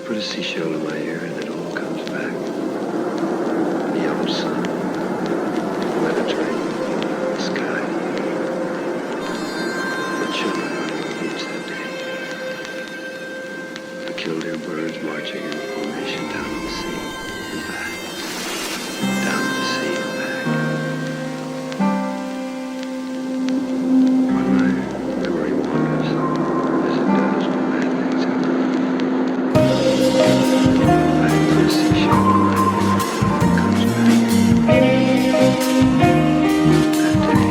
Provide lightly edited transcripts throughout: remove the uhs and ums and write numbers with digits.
put a seashell in my ear and it all comes back. The old sun, the Mediterranean, the sky, the children running each that day. The killdeer birds marching in formation down to the sea and back. Down to the sea and back. When my memory wanders, as it does when bad things happen, I put a seashell in my ear and it comes back. That day.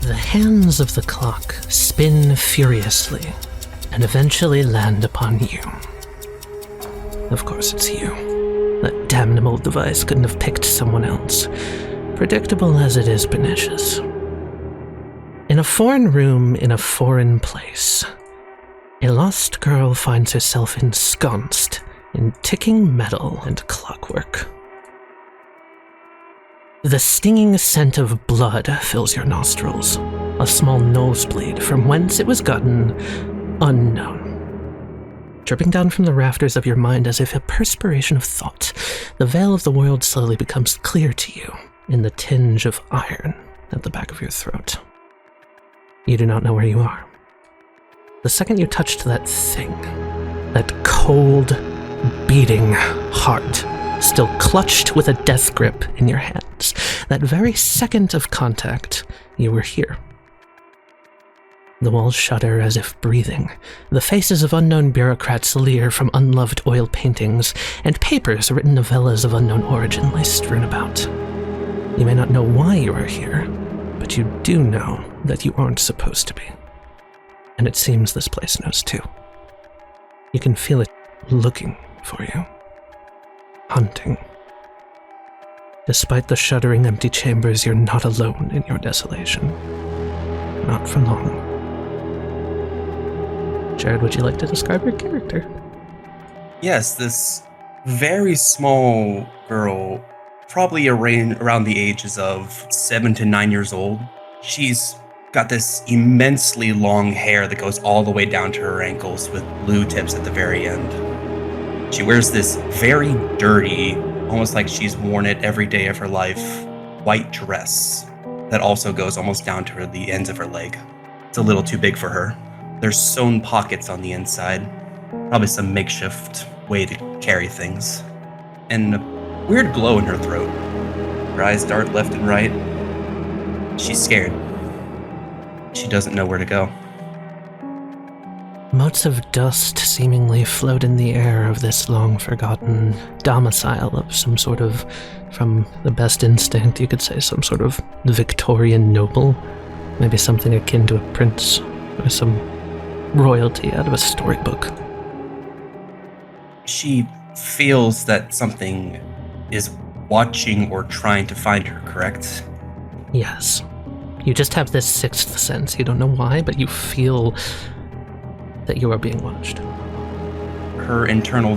The hands of the clock spin furiously and eventually land upon you. Of course it's you. That damnable device couldn't have picked someone else. Predictable as it is pernicious. In a foreign room in a foreign place, a lost girl finds herself ensconced in ticking metal and clockwork. The stinging scent of blood fills your nostrils, a small nosebleed from whence it was gotten, unknown. Dripping down from the rafters of your mind as if a perspiration of thought, the veil of the world slowly becomes clear to you in the tinge of iron at the back of your throat. You do not know where you are. The second you touched that thing, that cold, beating heart, still clutched with a death grip in your hands, that very second of contact, you were here. The walls shudder as if breathing. The faces of unknown bureaucrats leer from unloved oil paintings, and papers written novellas of unknown origin lie strewn about. You may not know why you are here, but you do know that you aren't supposed to be. And it seems this place knows too. You can feel it looking for you. Hunting. Despite the shuddering empty chambers, you're not alone in your desolation. Not for long. Jared, would you like to describe your character? Yes, this very small girl, probably around the ages of 7 to 9 years old. She's got this immensely long hair that goes all the way down to her ankles with blue tips at the very end. She wears this very dirty, almost like she's worn it every day of her life, white dress that also goes almost down to the ends of her leg. It's a little too big for her. There's sewn pockets on the inside, probably some makeshift way to carry things, and a weird glow in her throat. Her eyes dart left and right. She's scared. She doesn't know where to go. Motes of dust seemingly float in the air of this long-forgotten domicile of some sort of, from the best instinct, you could say some sort of Victorian noble. Maybe something akin to a prince, or some royalty out of a storybook. She feels that something is watching or trying to find her, correct? Yes. You just have this sixth sense. You don't know why, but you feel that you are being watched. Her internal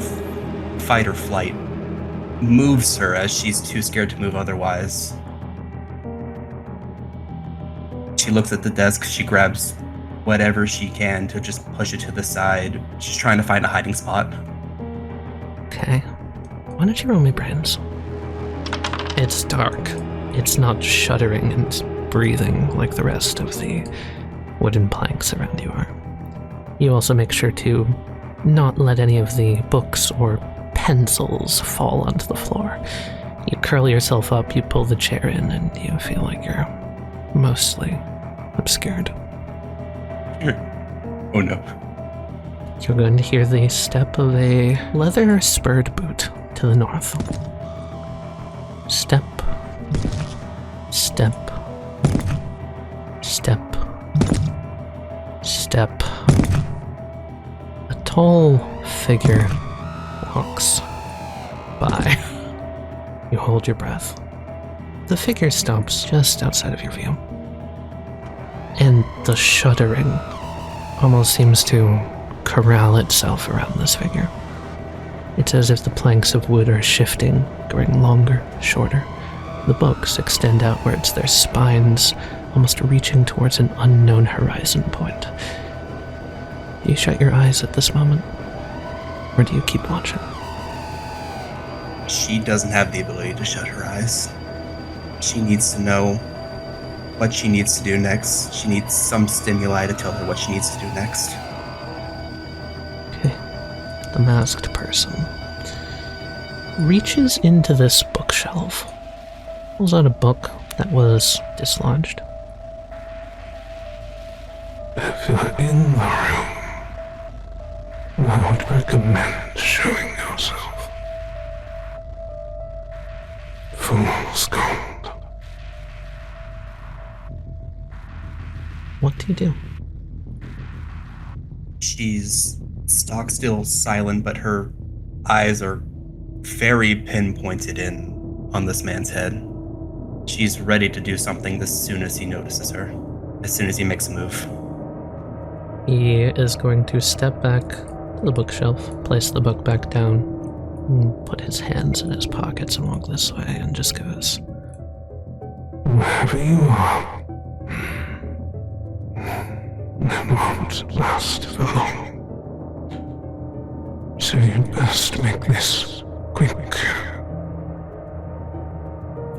fight or flight moves her as she's too scared to move otherwise. She looks at the desk, she grabs whatever she can to just push it to the side. She's trying to find a hiding spot. Okay. Why don't you roll me brains? It's dark. It's not shuddering and breathing like the rest of the wooden planks around you are. You also make sure to not let any of the books or pencils fall onto the floor. You curl yourself up, you pull the chair in, and you feel like you're mostly obscured. Oh no. You're going to hear the step of a leather spurred boot to the north. Step, step, step, step. A tall figure walks by. You hold your breath. The figure stops just outside of your view. And the shuddering almost seems to corral itself around this figure. It's as if the planks of wood are shifting, growing longer, shorter. The books extend outwards, their spines almost reaching towards an unknown horizon point. Do you shut your eyes at this moment? Or do you keep watching? She doesn't have the ability to shut her eyes. She needs to know what she needs to do next. She needs some stimuli to tell her what she needs to do next. Okay. The masked person reaches into this bookshelf, pulls out a book that was dislodged. If you're in the room, I would recommend showing yourself. Fool's gold. What do you do? She's stock still, silent, but her eyes are very pinpointed in on this man's head. She's ready to do something as soon as he notices her, as soon as he makes a move. He is going to step back to the bookshelf, place the book back down, and put his hands in his pockets and walk this way and just goes, Wherever you are, it won't last for long. So you'd best make this quick.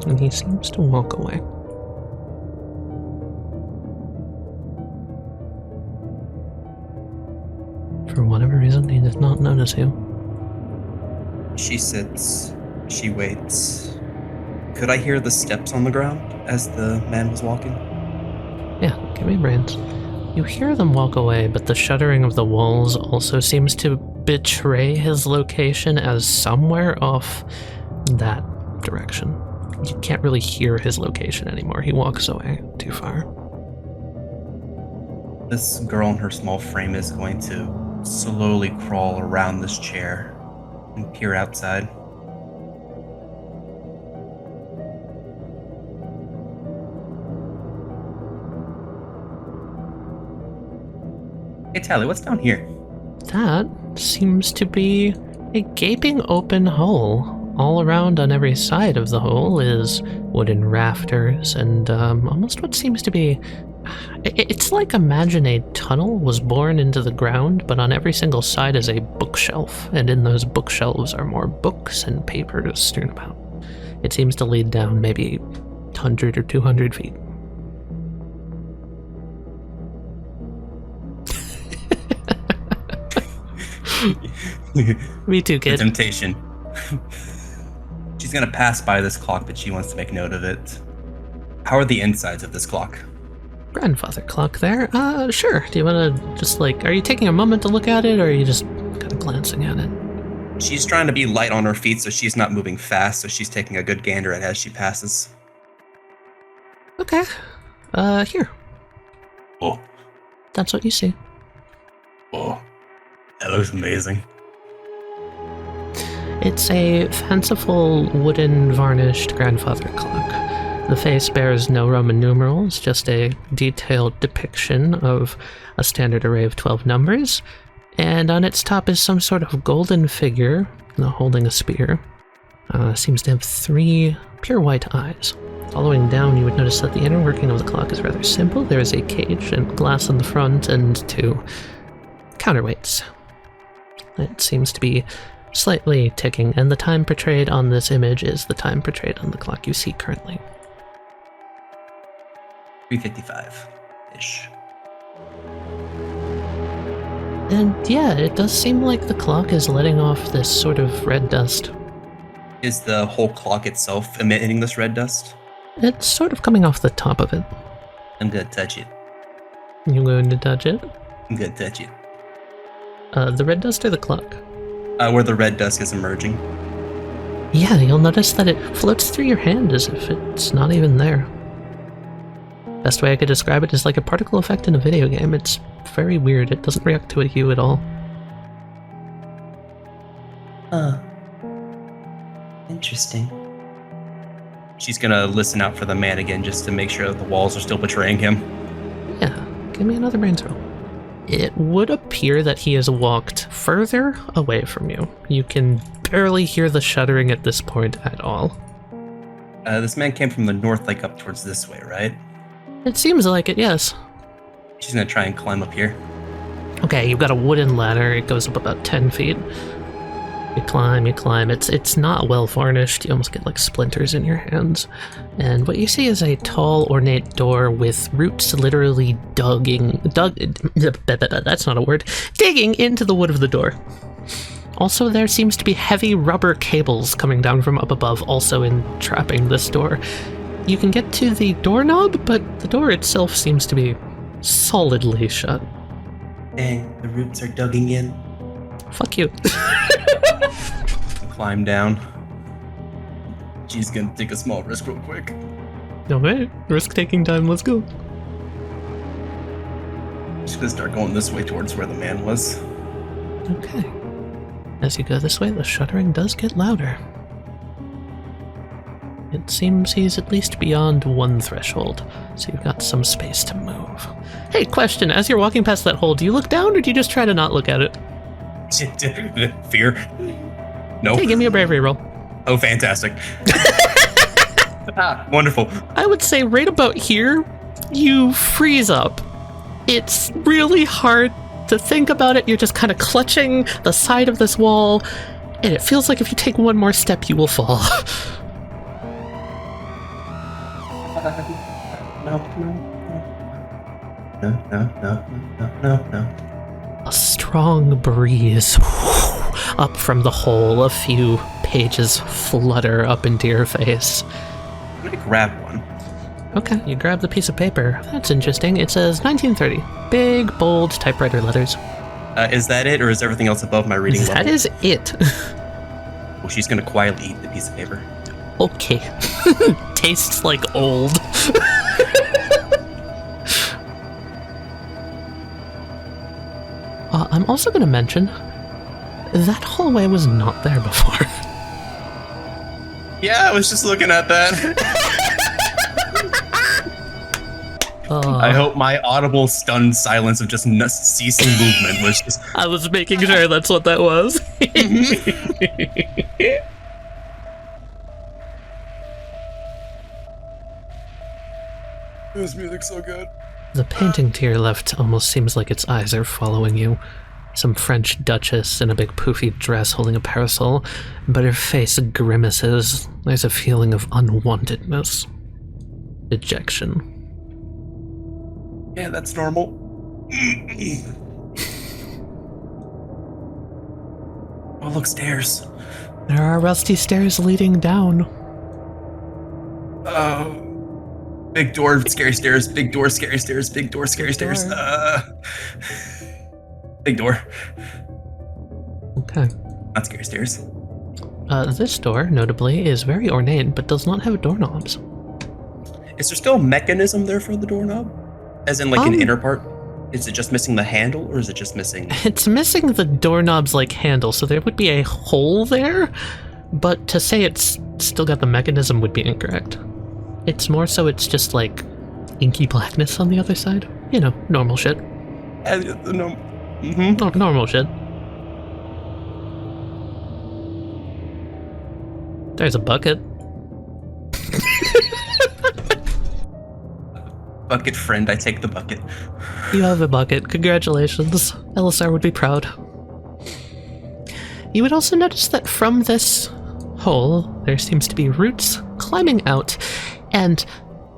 and he seems to walk away. For whatever reason, he did not notice you. She sits, she waits. Could I hear the steps on the ground as the man was walking? Yeah, give me brains. You hear them walk away, but the shuddering of the walls also seems to betray his location as somewhere off that direction. You can't really hear his location anymore. He walks away too far. This girl in her small frame is going to slowly crawl around this chair and peer outside. Hey Tali, what's down here? That seems to be a gaping open hole. All around on every side of the hole is wooden rafters and almost what seems to be... It's like imagine a tunnel was bored into the ground, but on every single side is a bookshelf, and in those bookshelves are more books and papers strewn about. It seems to lead down maybe 100 or 200 feet. Me too, The kid. temptation. She's gonna pass by this clock, but she wants to make note of it. How are the insides of this clock? Grandfather clock there. Sure. Do you want to just are you taking a moment to look at it, or are you just kind of glancing at it? She's trying to be light on her feet, so she's not moving fast, so she's taking a good gander at it as she passes. Okay. Here. Oh, That's what you see. oh, that looks amazing. It's a fanciful wooden varnished grandfather clock. The face bears no Roman numerals, just a detailed depiction of a standard array of 12 numbers, and on its top is some sort of golden figure holding a spear. Seems to have 3 pure white eyes. Following down, you would notice that the inner working of the clock is rather simple. There is a cage and glass on the front and 2 counterweights. It seems to be slightly ticking, and the time portrayed on this image is the time portrayed on the clock you see currently. 3:55-ish. And yeah, it does seem like the clock is letting off this sort of red dust. Is the whole clock itself emitting this red dust? It's sort of coming off the top of it. I'm gonna touch it. You going to touch it? I'm gonna touch it. The red dust or the clock? Where the red dust is emerging. Yeah, you'll notice that it floats through your hand as if it's not even there. Best way I could describe it is like a particle effect in a video game. It's very weird. It doesn't react to a hue at all. Interesting. She's gonna listen out for the man again just to make sure that the walls are still betraying him. Yeah, give me another brains roll. It would appear that he has walked further away from you. You can barely hear the shuddering at this point at all. This man came from the north, like up towards this way, right? It seems like it, yes. She's gonna try and climb up here. Okay, you've got a wooden ladder. It goes up about 10 feet. You climb. It's not well varnished. You almost get like splinters in your hands. And what you see is a tall, ornate door with roots literally that's not a word, digging into the wood of the door. Also, there seems to be heavy rubber cables coming down from up above, also entrapping this door. You can get to the doorknob, but the door itself seems to be solidly shut. Dang, the roots are digging in. Fuck you. Climb down. She's gonna take a small risk real quick. Okay, risk-taking time, let's go. She's gonna start going this way towards where the man was. Okay. As you go this way, the shuddering does get louder. It seems he's at least beyond one threshold, so you've got some space to move. Hey, question, as you're walking past that hole, do you look down or do you just try to not look at it? Fear? No. Hey, give me a bravery roll. Oh, fantastic. Wonderful. I would say right about here, you freeze up. It's really hard to think about it. You're just kind of clutching the side of this wall, and it feels like if you take one more step, you will fall. No. A strong breeze up from the hole. A few pages flutter up into your face. I'm gonna grab one. Okay, you grab the piece of paper. That's interesting. It says 1930. Big, bold typewriter letters. Is that it, or is everything else above my reading level? That is it. Well, she's gonna quietly eat the piece of paper. Okay. Tastes like old. I'm also going to mention, that hallway was not there before. Yeah, I was just looking at that. I hope my audible stunned silence of just ceasing movement was just... I was making sure that's what that was. This music's so good. The painting to your left almost seems like its eyes are following you. Some French duchess in a big poofy dress holding a parasol, but her face grimaces. There's a feeling of unwantedness. Dejection. Yeah, that's normal. Oh, look, stairs. There are rusty stairs leading down. Big door, scary stairs. Big door, scary stairs. Big door, scary stairs. Big door. Okay. Not scary stairs. This door, notably, is very ornate, but does not have doorknobs. Is there still a mechanism there for the doorknob? As in, like, an inner part? Is it just missing the handle, or is it just missing... It's missing the doorknob's, like, handle, so there would be a hole there, but to say it's still got the mechanism would be incorrect. It's more so it's just, like, inky blackness on the other side. You know, normal shit. Normal shit. There's a bucket. Bucket friend, I take the bucket. You have a bucket. Congratulations. LSR would be proud. You would also notice that from this hole, there seems to be roots climbing out, and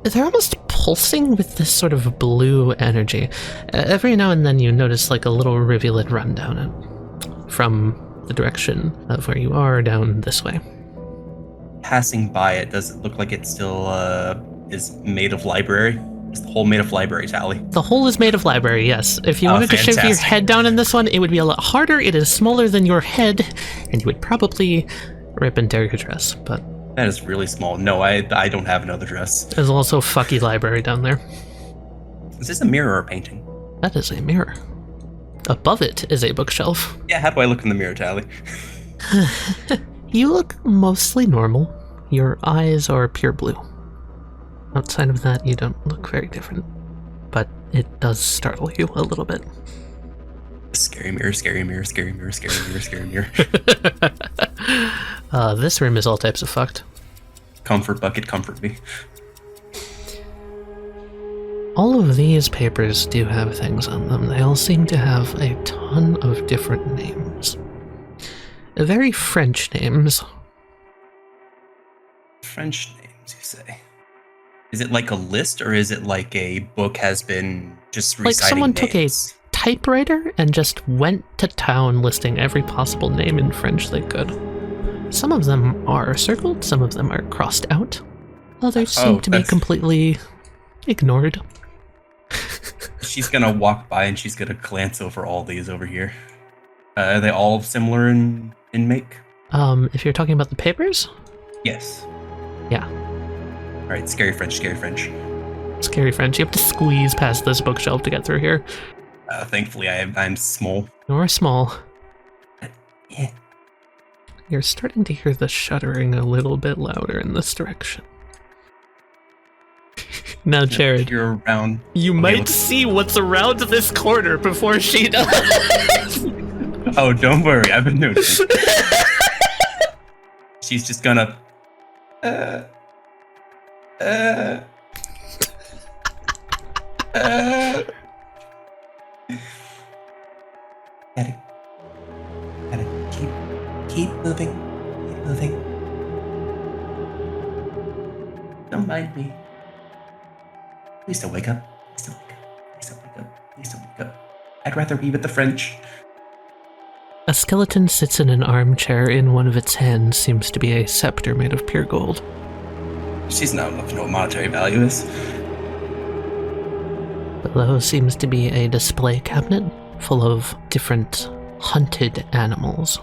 they're almost pulsing with this sort of blue energy. Every now and then you notice like a little rivulet run down it from the direction of where you are down this way. Passing by it, does it look like it still is made of library? Is the hole made of library, Tali? The hole is made of library, yes. If you wanted to shove your head down in this one, it would be a lot harder. It is smaller than your head, and you would probably rip and tear your dress, but... That is really small. No, I don't have another dress. There's also a fucky library down there. Is this a mirror or a painting? That is a mirror. Above it is a bookshelf. Yeah, how do I look in the mirror, Tali? You look mostly normal. Your eyes are pure blue. Outside of that, you don't look very different. But it does startle you a little bit. Scary mirror, scary mirror, scary mirror, scary mirror, scary mirror. This room is all types of fucked. Comfort bucket, comfort me. All of these papers do have things on them. They all seem to have a ton of different names. Very French names. French names, you say? Is it like a list, or is it like a book has been just reciting like someone names? Took a typewriter and just went to town listing every possible name in French they could. Some of them are circled, some of them are crossed out. Others seem to be completely ignored. She's gonna walk by and she's gonna glance over all these over here. Are they all similar in make? If you're talking about the papers? Yes. Yeah. Alright, scary French, scary French. Scary French. You have to squeeze past this bookshelf to get through here. Thankfully, I'm small. You're small. Yeah. You're starting to hear the shuddering a little bit louder in this direction. Now, Jared, you're around. You might see what's around this corner before she does. Oh, don't worry. I've been noticing. She's just gonna... Gotta keep moving. Keep moving. Don't mind me. Please don't wake up. Please don't wake up. Please don't wake up. Please don't wake up. I'd rather be with the French. A skeleton sits in an armchair. In one of its hands seems to be a scepter made of pure gold. She's not looking at what monetary value is. Below seems to be a display cabinet full of different hunted animals.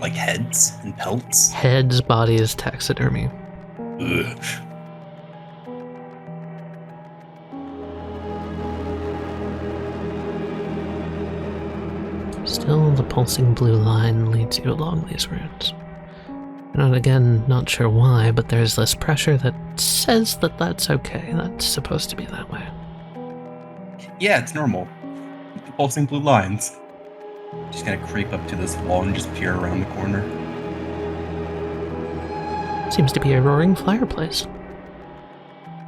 Like heads and pelts? Heads, bodies, taxidermy. Ugh. Still, the pulsing blue line leads you along these routes. And again, not sure why, but there's this pressure that says that that's okay. That's supposed to be that way. Yeah, it's normal. The pulsing blue lines. She's gonna creep up to this wall and just peer around the corner. Seems to be a roaring fireplace.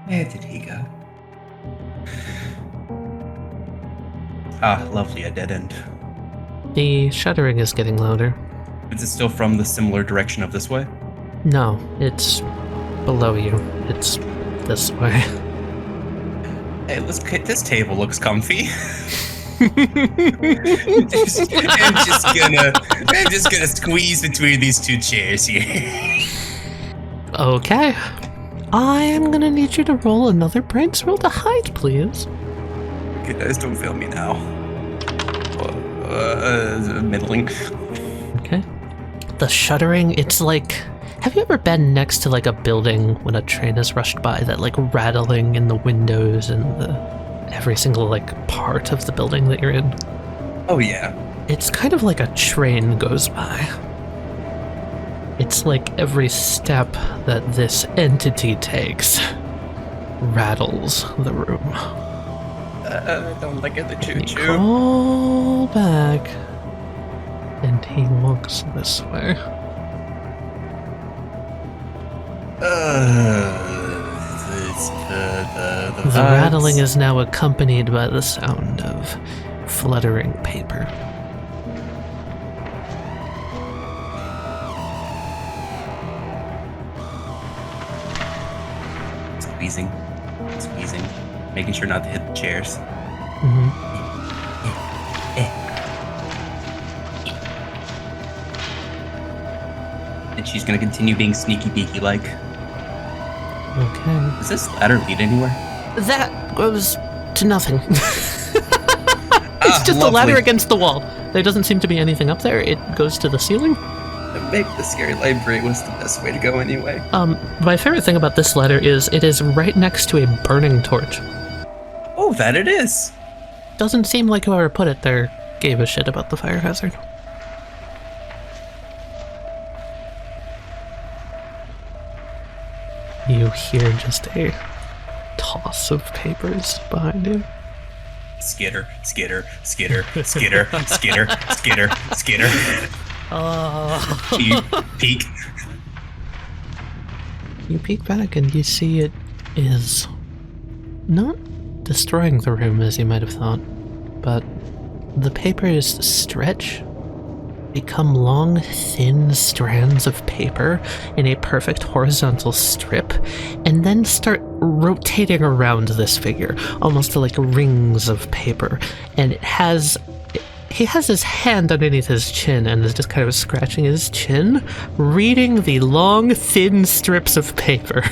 Where did he go? Ah, lovely, a dead end. The shuddering is getting louder. Is it still from the similar direction of this way? No, it's below you. It's this way. Hey, this table looks comfy. I'm just gonna squeeze between these two chairs here. Okay. I am gonna need you to roll another brains roll to hide, please. Okay, guys, don't fail me now. Middling. Okay. The shuddering, it's like... Have you ever been next to like a building when a train has rushed by, that like rattling in the windows and every single like part of the building that you're in? Oh yeah. It's kind of like a train goes by. It's like every step that this entity takes rattles the room. Don't look at the He choo-choo. crawl back, and he walks this way. The rattling is now accompanied by the sound of fluttering paper. squeezing, making sure not to hit the chairs. And she's gonna continue being sneaky beaky like. Okay. Does this ladder lead anywhere? That goes to nothing. It's just a lovely. ladder against the wall. There doesn't seem to be anything up there. It goes to the ceiling. Maybe the scary library was the best way to go anyway. My favorite thing about this ladder is it is right next to a burning torch. Oh, that it is. Doesn't seem like whoever put it there gave a shit about the fire hazard. You hear just a toss of papers behind you. Skitter, skitter, skitter, skitter, skitter, skitter, skitter. Peek. You peek back and you see it is not destroying the room as you might have thought, but the papers stretch, become long, thin strands of paper in a perfect horizontal strip, and then start rotating around this figure, almost like rings of paper. And he has his hand underneath his chin and is just kind of scratching his chin, reading the long, thin strips of paper.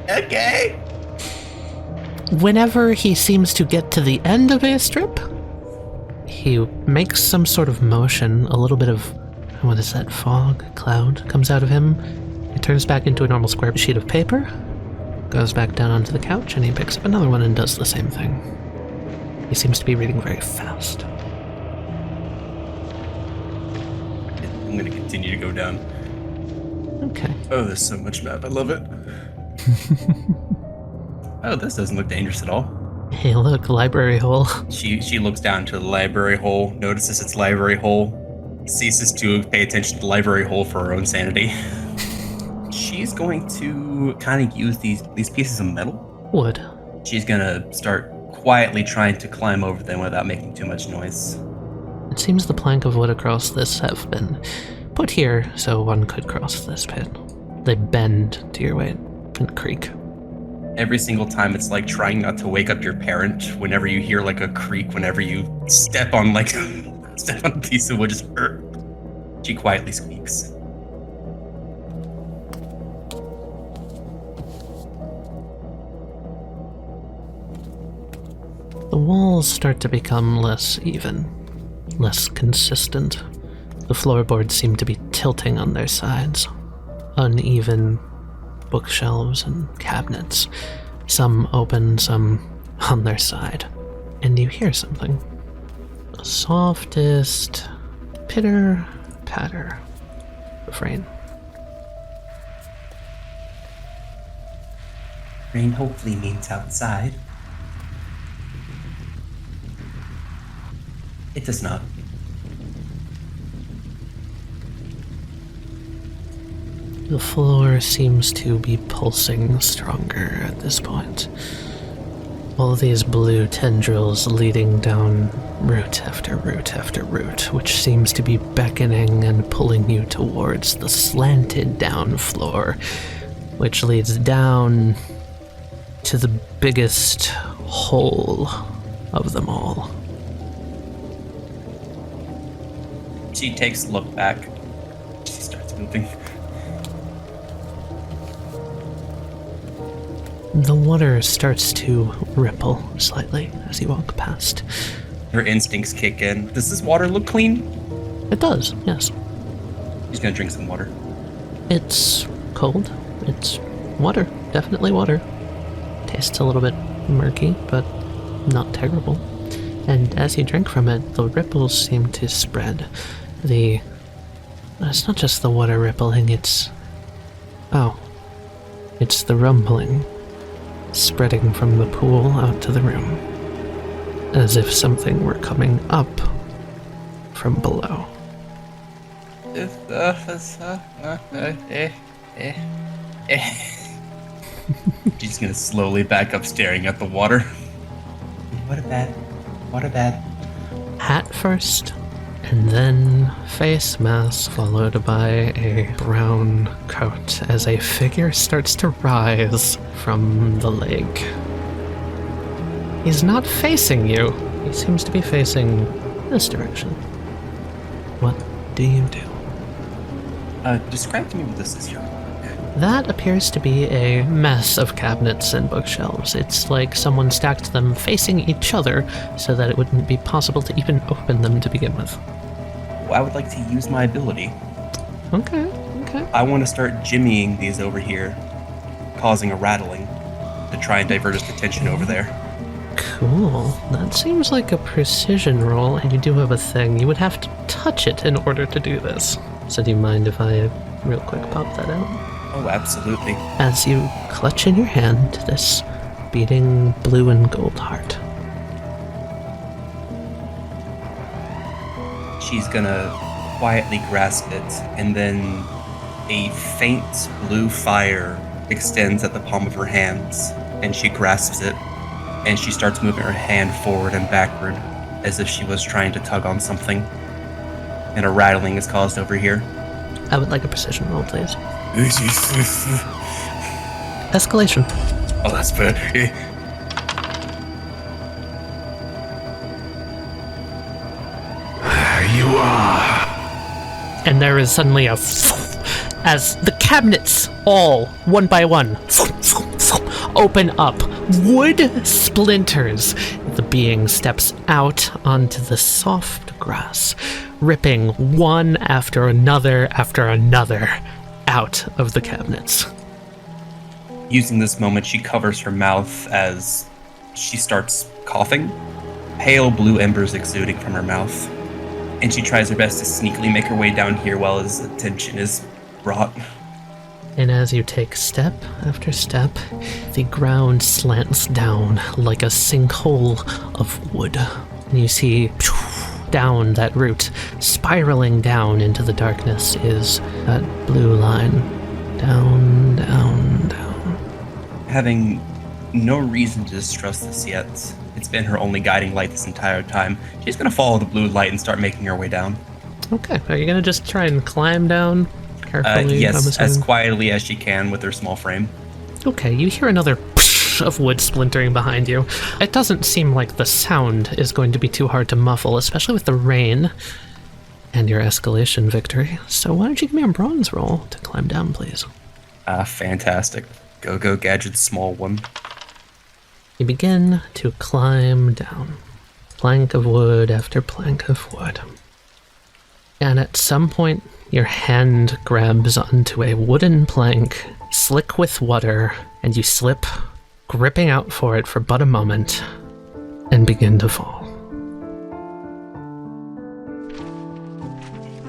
Okay. Whenever he seems to get to the end of a strip, he makes some sort of motion, a little bit of, what is that, fog, cloud comes out of him. It turns back into a normal square sheet of paper, goes back down onto the couch, and he picks up another one and does the same thing. He seems to be reading very fast. I'm gonna continue to go down. Okay. Oh, there's so much map. I love it. Oh, this doesn't look dangerous at all. Hey, look, library hole. She looks down to the library hole, notices its library hole, ceases to pay attention to the library hole for her own sanity. She's going to kind of use these pieces of metal. Wood. She's gonna start quietly trying to climb over them without making too much noise. It seems the plank of wood across this have been put here so one could cross this pit. They bend to your weight and creak. Every single time it's like trying not to wake up your parent whenever you hear like a creak, whenever you step on a piece of wood, just she quietly squeaks. The walls start to become less even, less consistent. The floorboards seem to be tilting on their sides. Uneven bookshelves and cabinets, some open, some on their side. And you hear something. The softest pitter-patter of rain. Rain hopefully means outside. It does not. The floor seems to be pulsing stronger at this point. All these blue tendrils leading down root after root after root, which seems to be beckoning and pulling you towards the slanted down floor, which leads down to the biggest hole of them all. She takes a look back. She starts moving. The water starts to ripple slightly as you walk past. Her instincts kick in. Does this water look clean? It does, yes. She's gonna drink some water. It's cold. It's water. Definitely water. Tastes a little bit murky, but not terrible. And as you drink from it, the ripples seem to spread. It's not just the water rippling, it's the rumbling, spreading from the pool out to the room, as if something were coming up from below. She's gonna slowly back up, staring at the water. What a bad. At first, And then face mask followed by a brown coat as a figure starts to rise from the lake. He's not facing you. He seems to be facing this direction. What do you do? Describe to me what this is here. That appears to be a mess of cabinets and bookshelves. It's like someone stacked them facing each other so that it wouldn't be possible to even open them to begin with. Well, I would like to use my ability. Okay. I want to start jimmying these over here, causing a rattling to try and divert his attention over there. Cool. That seems like a precision roll, and you do have a thing. You would have to touch it in order to do this. So do you mind if I real quick pop that out? Oh, absolutely. As you clutch in your hand this beating blue and gold heart. She's gonna quietly grasp it, and then a faint blue fire extends at the palm of her hands, and she grasps it, and she starts moving her hand forward and backward as if she was trying to tug on something. And a rattling is caused over here. I would like a precision roll, please. Escalation. Oh, that's bad. You are. And there is suddenly a as the cabinets all, one by one, open up. Wood splinters. The being steps out onto the soft grass, ripping one after another out of the cabinets. Using this moment, she covers her mouth as she starts coughing, pale blue embers exuding from her mouth. And she tries her best to sneakily make her way down here while his attention is brought. And as you take step after step, the ground slants down like a sinkhole of wood. And you see down that route, spiraling down into the darkness, is that blue line. Down, down, down. Having no reason to distrust this yet, it's been her only guiding light this entire time. She's gonna follow the blue light and start making her way down. Okay, are you gonna just try and climb down carefully? Yes, as quietly as she can with her small frame. Okay, you hear another of wood splintering behind you. It doesn't seem like the sound is going to be too hard to muffle, especially with the rain and your escalation victory. So why don't you give me a bronze roll to climb down, please? Fantastic. Go gadget small one. You begin to climb down, plank of wood after plank of wood. And at some point, your hand grabs onto a wooden plank, slick with water, and you slip, gripping out for it for but a moment, and begin to fall.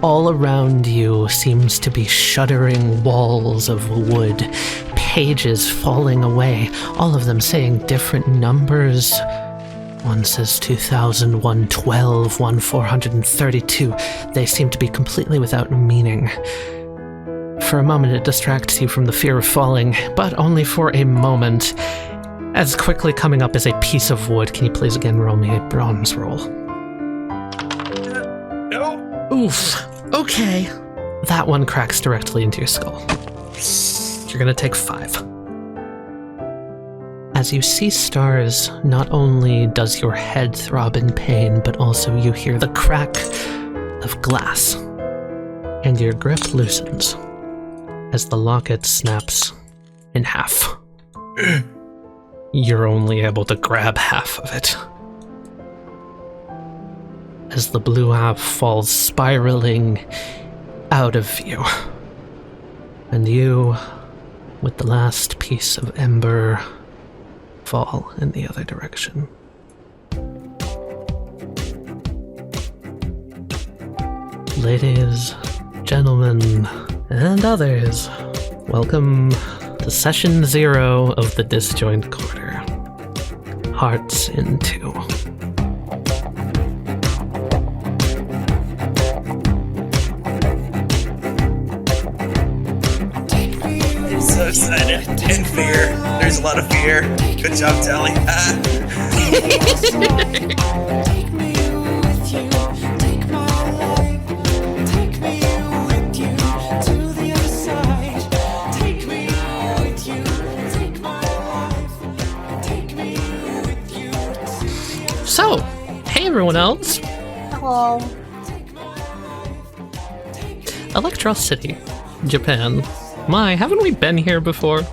All around you seems to be shuddering walls of wood, pages falling away, all of them saying different numbers. One says 2000, 112, 432. They seem to be completely without meaning. For a moment it distracts you from the fear of falling, but only for a moment. As quickly coming up is a piece of wood. Can you please again roll me a bronze roll? No. Oof. Okay. That one cracks directly into your skull. You're gonna take 5. As you see stars, not only does your head throb in pain, but also you hear the crack of glass. And your grip loosens as the locket snaps in half. You're only able to grab half of it. As the blue half falls spiraling out of view. And you, with the last piece of ember, fall in the other direction. Ladies, gentlemen, and others, welcome to Session 0 of the Disjoint Quarter. Hearts in 2. I'm so excited. And fear. There's a lot of fear. Good job, Tali. Take me with you, take my life. everyone else. Hello. Electros City, Japan. My, haven't we been here before?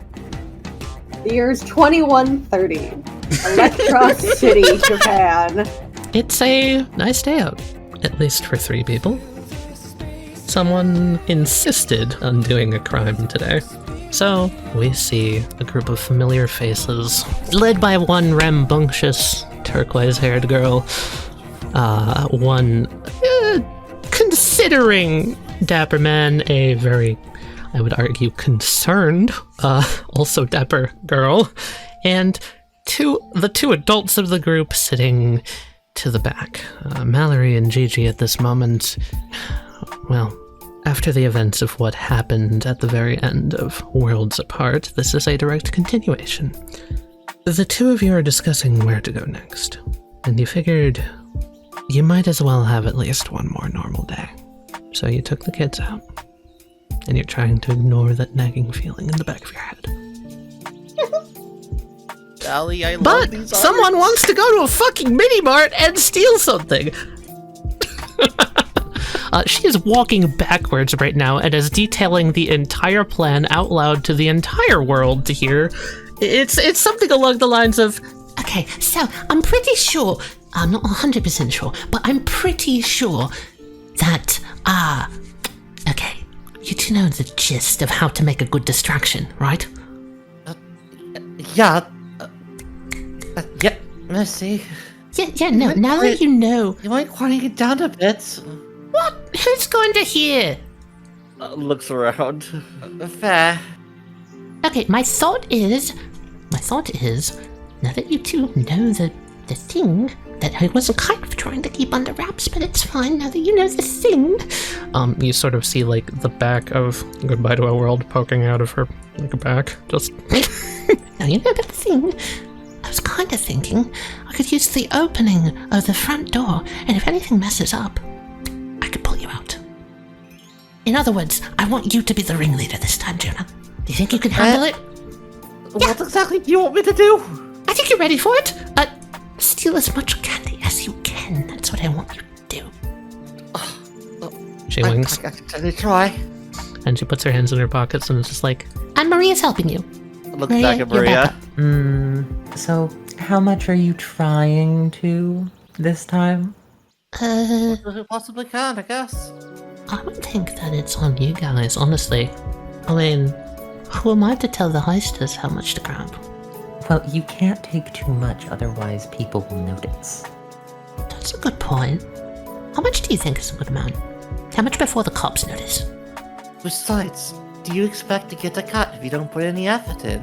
The year's 2130. Electros City, Japan. It's a nice day out, at least for 3 people. Someone insisted on doing a crime today. So, we see a group of familiar faces, led by one rambunctious, turquoise-haired girl. One, considering dapper man, a very, I would argue, concerned, also dapper girl, and the two adults of the group sitting to the back. Mallory and Gigi at this moment, well, after the events of what happened at the very end of Worlds Apart, this is a direct continuation. The two of you are discussing where to go next, and you figured you might as well have at least one more normal day. So you took the kids out, and you're trying to ignore that nagging feeling in the back of your head. Tali, I love But these someone arts. wants to go to a fucking mini-mart and steal something! She is walking backwards right now and is detailing the entire plan out loud to the entire world to hear. It's something along the lines of, okay, so I'm pretty sure, I'm not 100% sure, but I'm pretty sure that, okay, you do know the gist of how to make a good distraction, right? Yeah. Yeah, let's see. Yeah, no, now that you know. You might quiet it down a bit. What? Who's going to hear? Looks around. Fair. Okay, my thought is, now that you two know the thing that I was kind of trying to keep under wraps, but it's fine now that you know the thing. You sort of see like the back of Goodbye to a World poking out of her like back. Just now you know the thing. I was kind of thinking I could use the opening of the front door, and if anything messes up, I could pull you out. In other words, I want you to be the ringleader this time, Jonah. Do you think you can handle it? What exactly do you want me to do? I think you're ready for it. Steal as much candy as you can. That's what I want you to do. She winks, I can try. and she puts her hands in her pockets and is just like, and Maria's helping you. Look back at Maria. So, how much are you trying to this time? Possibly can, I guess. I would think that it's on you guys, honestly. I mean, who am I to tell the heisters how much to grab? Well, you can't take too much, otherwise people will notice. That's a good point. How much do you think is a good amount? How much before the cops notice? Besides, do you expect to get a cut if you don't put any effort in?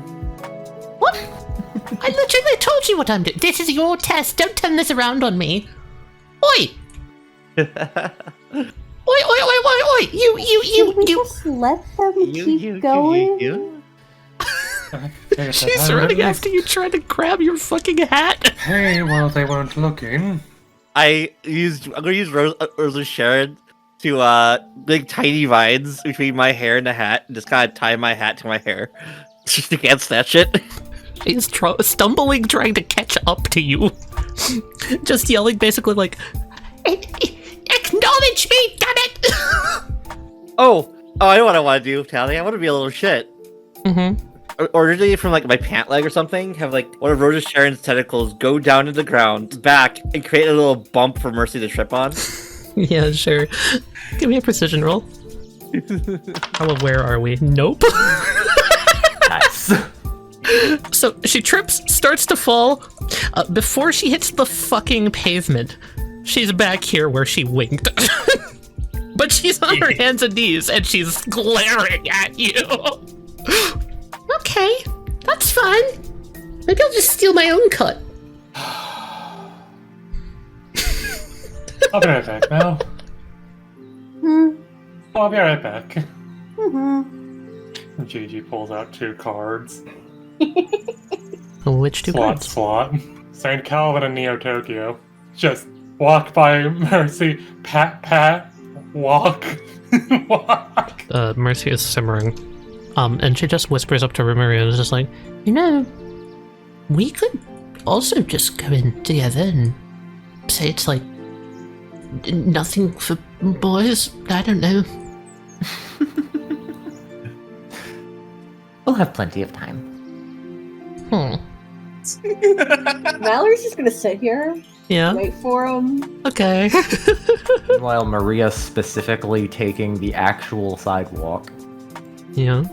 What? I literally told you what I'm doing. This is your test. Don't turn this around on me. Oi! Oi! You! Just let them keep going. You? She's running after you, trying to grab your fucking hat. Hey, well, they weren't looking. I'm gonna use Rosa Sharon to make tiny vines between my hair and the hat, and just kind of tie my hat to my hair, just against that shit. She's stumbling, trying to catch up to you. Just yelling basically like, acknowledge me, damn it! Oh, I know what I want to do, Tali. I want to be a little shit. Mm-hmm. Originally from like my pant leg or something, have like one of Rosa Sharon's tentacles go down to the ground, back, and create a little bump for Mercy to trip on. Yeah, sure. Give me a precision roll. How aware are we? Nope. Nice. So she trips, starts to fall. Before she hits the fucking pavement, she's back here where she winked. But she's on her hands and knees, and she's glaring at you. Okay, that's fine. Maybe I'll just steal my own cut. I'll be right back now. I'll be right back. Gigi pulls out 2 cards. Which 2 cards? Slot. St. Calvin and Neo Tokyo. Just walk by Mercy, pat, walk, walk. Mercy is simmering. And she just whispers up to Rimuri and is just like, you know, we could also just go in together and say it's like Nothing for boys? I don't know. We'll have plenty of time. Mallory's just gonna sit here, Yeah. wait for him. Okay. Meanwhile, Maria's specifically taking the actual sidewalk. Yeah.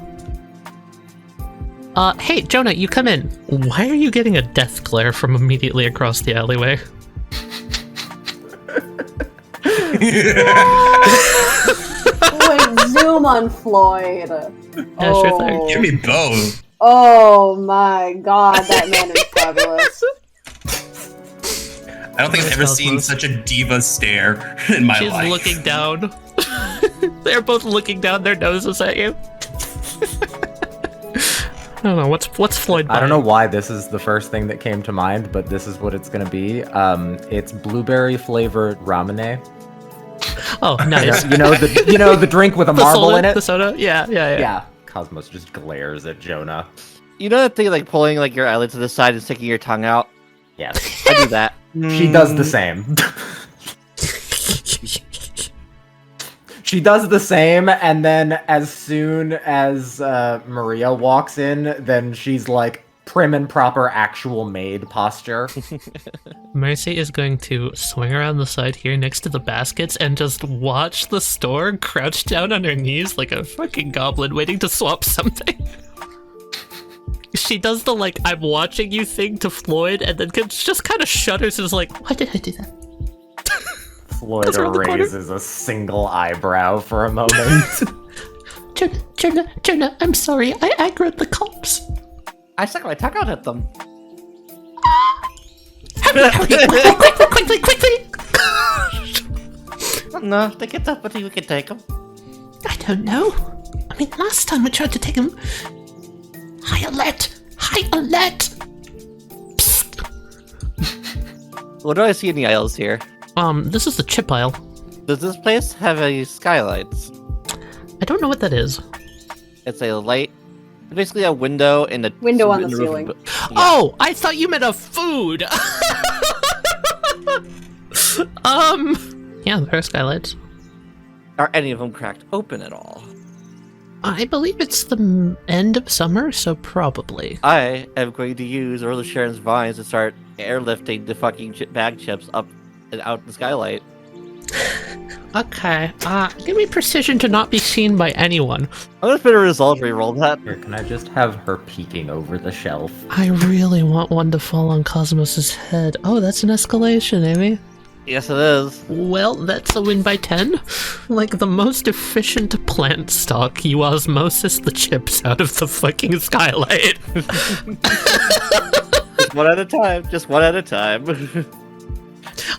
Hey, Jonah, you come in. Why are you getting a death glare from immediately across the alleyway? Wait, zoom on Floyd. Yeah, sure thing. Give me both. Oh my god, that man is fabulous. I don't think I've ever seen such a diva stare in my She's life. looking down. They're both looking down their noses at you. I don't know, what's Floyd buying? I don't know why this is the first thing that came to mind, but this is what it's gonna be. It's blueberry flavored ramune. Oh, nice. You know the drink with a marble soda, in it. The soda? Yeah. Yeah. Cosmos just glares at Jonah. You know that thing like pulling like your eyelid to the side and sticking your tongue out? Yes. I do that. She does the same. She does the same, and then as soon as Maria walks in, then she's like prim and proper actual maid posture. Mercy is going to swing around the side here next to the baskets and just watch the store crouch down on her knees like a fucking goblin waiting to swap something. She does the like, I'm watching you thing to Floyd and then just kind of shudders and is like, why did I do that? Floyd around the corner. raises a single eyebrow for a moment. Jonah, I'm sorry, I aggroed the cops. I stuck my tongue out at them. Quickly! No, they get up, but we can take them. I don't know. I mean, last time we tried to take him... High alert! Psst. What do I see in the aisles here? This is the chip aisle. Does this place have any skylights? I don't know what that is. It's a light, basically a window in the Window on the roof. ceiling. Yeah. Oh, I thought you meant a food! Yeah, there are skylights. Are any of them cracked open at all? I believe it's the end of summer, so probably. I am going to use Earl of Sharon's vines to start airlifting the fucking bag chips up and out the skylight. Okay, give me precision to not be seen by anyone. I'm gonna put a resolve reroll that. Here, can I just have her peeking over the shelf? I really want one to fall on Cosmos's head. Oh, that's an escalation, Emmy. Yes, it is. Well, that's a win by 10. Like the most efficient plant stock, you osmosis the chips out of the fucking skylight. Just one at a time. Just one at a time.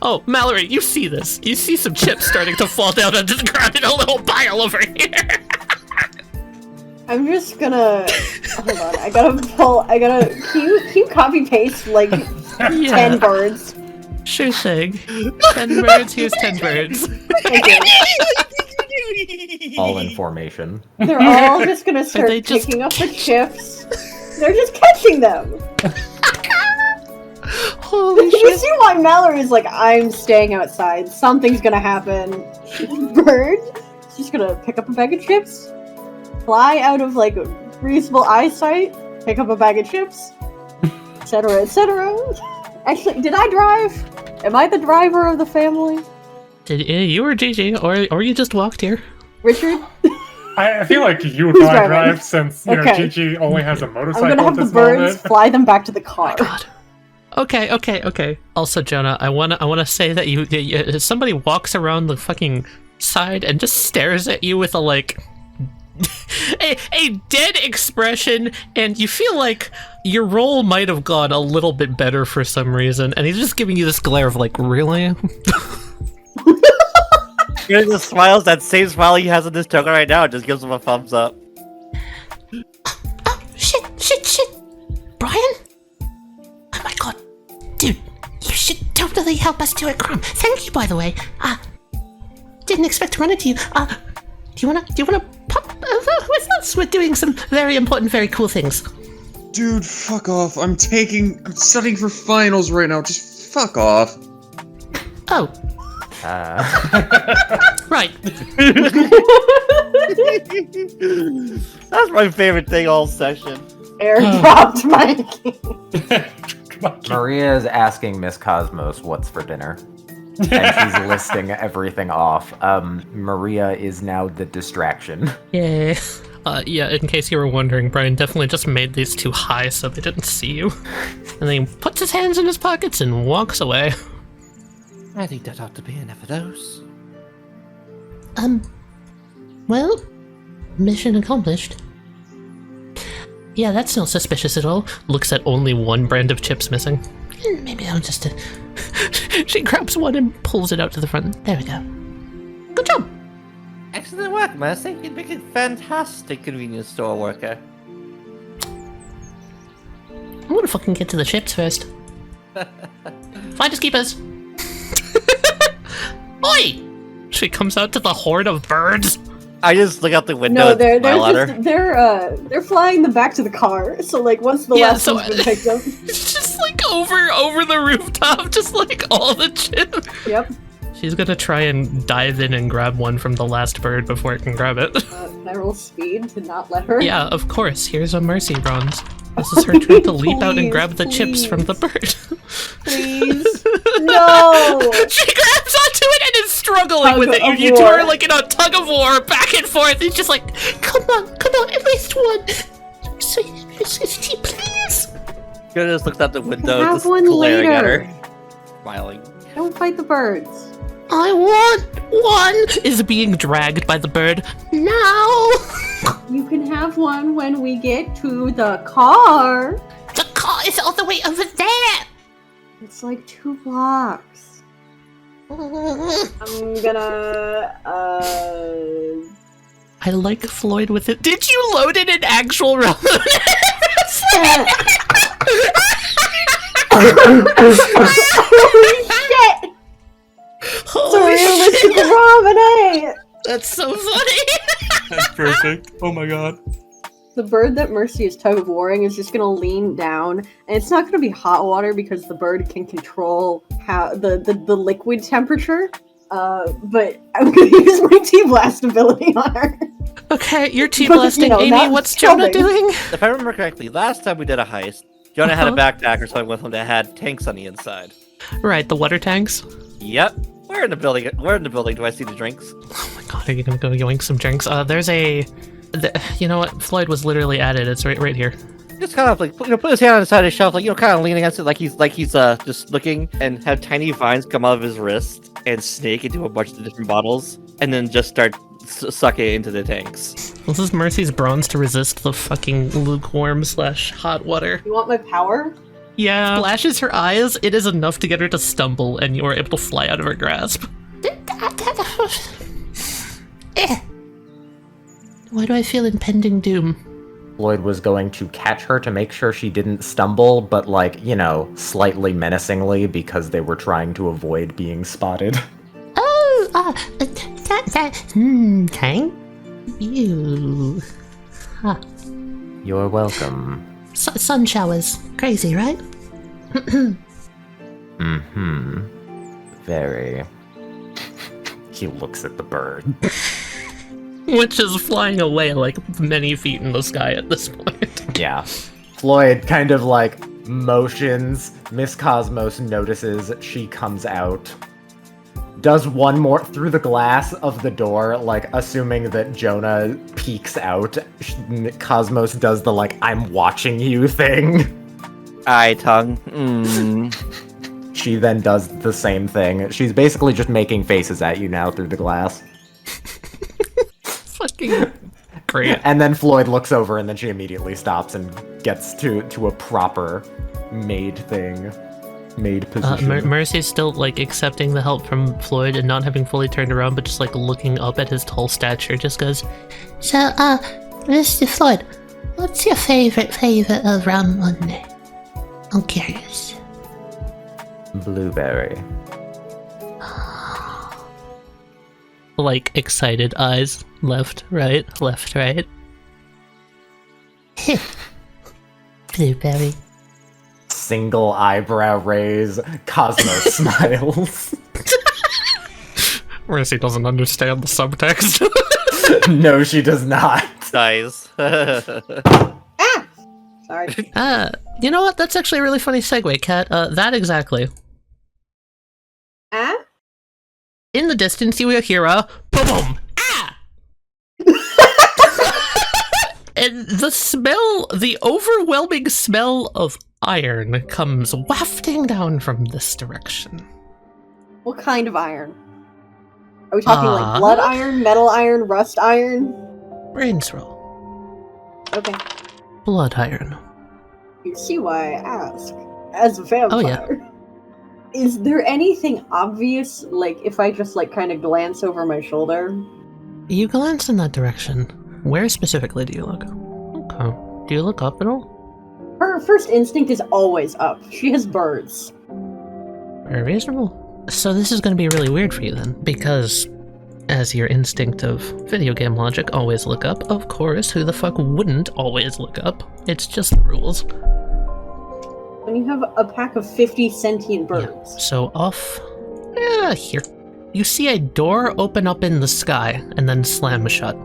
Oh, Mallory, you see this. You see some chips starting to fall down onto the ground in a little pile over here. I'm just gonna hold on. I gotta can you copy paste like 10 birds? Sure thing. 10 birds, here's 10 birds. Thank you. All in formation. They're all just gonna start they just picking up the chips. They're just catching them. Holy You shit. see why Mallory's like, I'm staying outside. Something's gonna happen. Bird, she's gonna pick up a bag of chips, fly out of like reasonable eyesight, pick up a bag of chips, etc., etc. Actually, did I drive? Am I the driver of the family? You or Gigi, or you just walked here. Richard? I feel like you would Who's probably driving? drive since, you know, Okay. Gigi only has a I'm motorcycle gonna at have the this birds moment. fly them back to the car. God. Okay. Also, Jonah, I wanna say that you somebody walks around the fucking side and just stares at you with a like a dead expression, and you feel like your roll might have gone a little bit better for some reason, and he's just giving you this glare of like, really? He just smiles, that same smile he has in this token right now, and just gives him a thumbs up. Oh, shit! Brian? Oh my god. Dude, you should totally help us do a crime. Thank you, by the way. Didn't expect to run into you. Do you wanna pop over with us? We're doing some very important, very cool things. Dude, fuck off. I'm studying for finals right now. Just fuck off. Oh. Right. That's my favorite thing all session. Airdropped Mikey. Maria is asking Miss Cosmos what's for dinner. And she's listing everything off. Maria is now the distraction. Yeah. Yeah, in case you were wondering, Brian definitely just made these too high so they didn't see you. And then he puts his hands in his pockets and walks away. I think that ought to be enough of those. Well, mission accomplished. Yeah, that's not suspicious at all. Looks at only one brand of chips missing. Maybe I'll just... She grabs one and pulls it out to the front. There we go. Good job! Excellent work, Mercy. You'd make a fantastic convenience store worker. I'm gonna fucking get to the chips first. Finders keepers! Oi! She comes out to the horde of birds. I just look out the window No, and smile at her. they're flying them back to the car. So like once the last one's been picked up. It's just like over the rooftop, just like all the chips. Yep. She's gonna try and dive in and grab one from the last bird before it can grab it. Can I roll speed to not let her? Yeah, of course. Here's a mercy bronze. This is her turn to leap out and grab the chips from the bird. Please. No! She grabs onto it and is struggling with it. You two are like in a tug of war, back and forth. It's just like, come on, at least one. Sweetie, please. She just looks out the window, have just one glaring at later. her, smiling. Don't fight the birds. I want one. Is being dragged by the bird now. You can have one when we get to the car. The car is all the way over there. It's like 2 blocks. I'm gonna, I like Floyd with it. Did you load in an actual round? Holy shit! Ramen! That's so funny. That's perfect. Oh my god. The bird that Mercy is tug of warring is just gonna lean down, and it's not gonna be hot water because the bird can control how the liquid temperature. But I'm gonna use my T-Blast ability on her. Okay, you're T-blasting Amy. not What's Jonah doing? If I remember correctly, last time we did a heist, Jonah had a backpack or something with him that had tanks on the inside. Right, the water tanks. Yep. Where in the building? Where in the building do I see the drinks? Oh my god, are you gonna go yoink some drinks? There's a... you know what? Floyd was literally at it. It's right here. Just kind of like put his hand on the side of the shelf, like kind of leaning against it, like he's just looking, and have tiny vines come out of his wrist and snake into a bunch of different bottles, and then just start sucking it into the tanks. This is Mercy's bronze to resist the fucking lukewarm / hot water. You want my power? Yeah. Splashes her eyes. It is enough to get her to stumble, and you are able to fly out of her grasp. Why do I feel impending doom? Floyd was going to catch her to make sure she didn't stumble, but slightly menacingly because they were trying to avoid being spotted. Oh, thank you. Huh. You're welcome. Sun showers. Crazy, right? Mm-hmm. Very. He looks at the bird. Which is flying away like many feet in the sky at this point. Yeah. Floyd kind of motions. Miss Cosmos notices. She comes out. Does one more through the glass of the door, assuming that Jonah peeks out. Cosmos does the I'm watching you thing. Eye tongue. She then does the same thing. She's basically just making faces at you now through the glass. Fucking great. And then Floyd looks over and then she immediately stops and gets to a proper made thing. Made position. Mercy's still accepting the help from Floyd and not having fully turned around, but just looking up at his tall stature. Just goes, so Mr. Floyd, what's your favorite of Round Monday? I'm curious. Blueberry. Excited eyes, left, right. Blueberry. Single eyebrow raise. Cosmos smiles. Mercy doesn't understand the subtext. No, she does not. Dies. Ah! Sorry. You know what? That's actually a really funny segue, Kat. That exactly. Ah? In the distance, you will hear a boom, ah! And the overwhelming smell of iron comes wafting down from this direction. What kind of iron? Are we talking like blood iron, metal iron, rust iron? Brains roll. Okay. Blood iron. You see why I ask. As a vampire. Oh, yeah. Is there anything obvious, like, if I just, like, kind of glance over my shoulder? You glance in that direction. Where specifically do you look? Okay. Do you look up at all? Her first instinct is always up. She has birds. Very reasonable. So this is going to be really weird for you then, because as your instinct of video game logic always look up, of course, who the fuck wouldn't always look up? It's just the rules. When you have a pack of 50 sentient birds. Yeah. So off here. You see a door open up in the sky and then slam shut.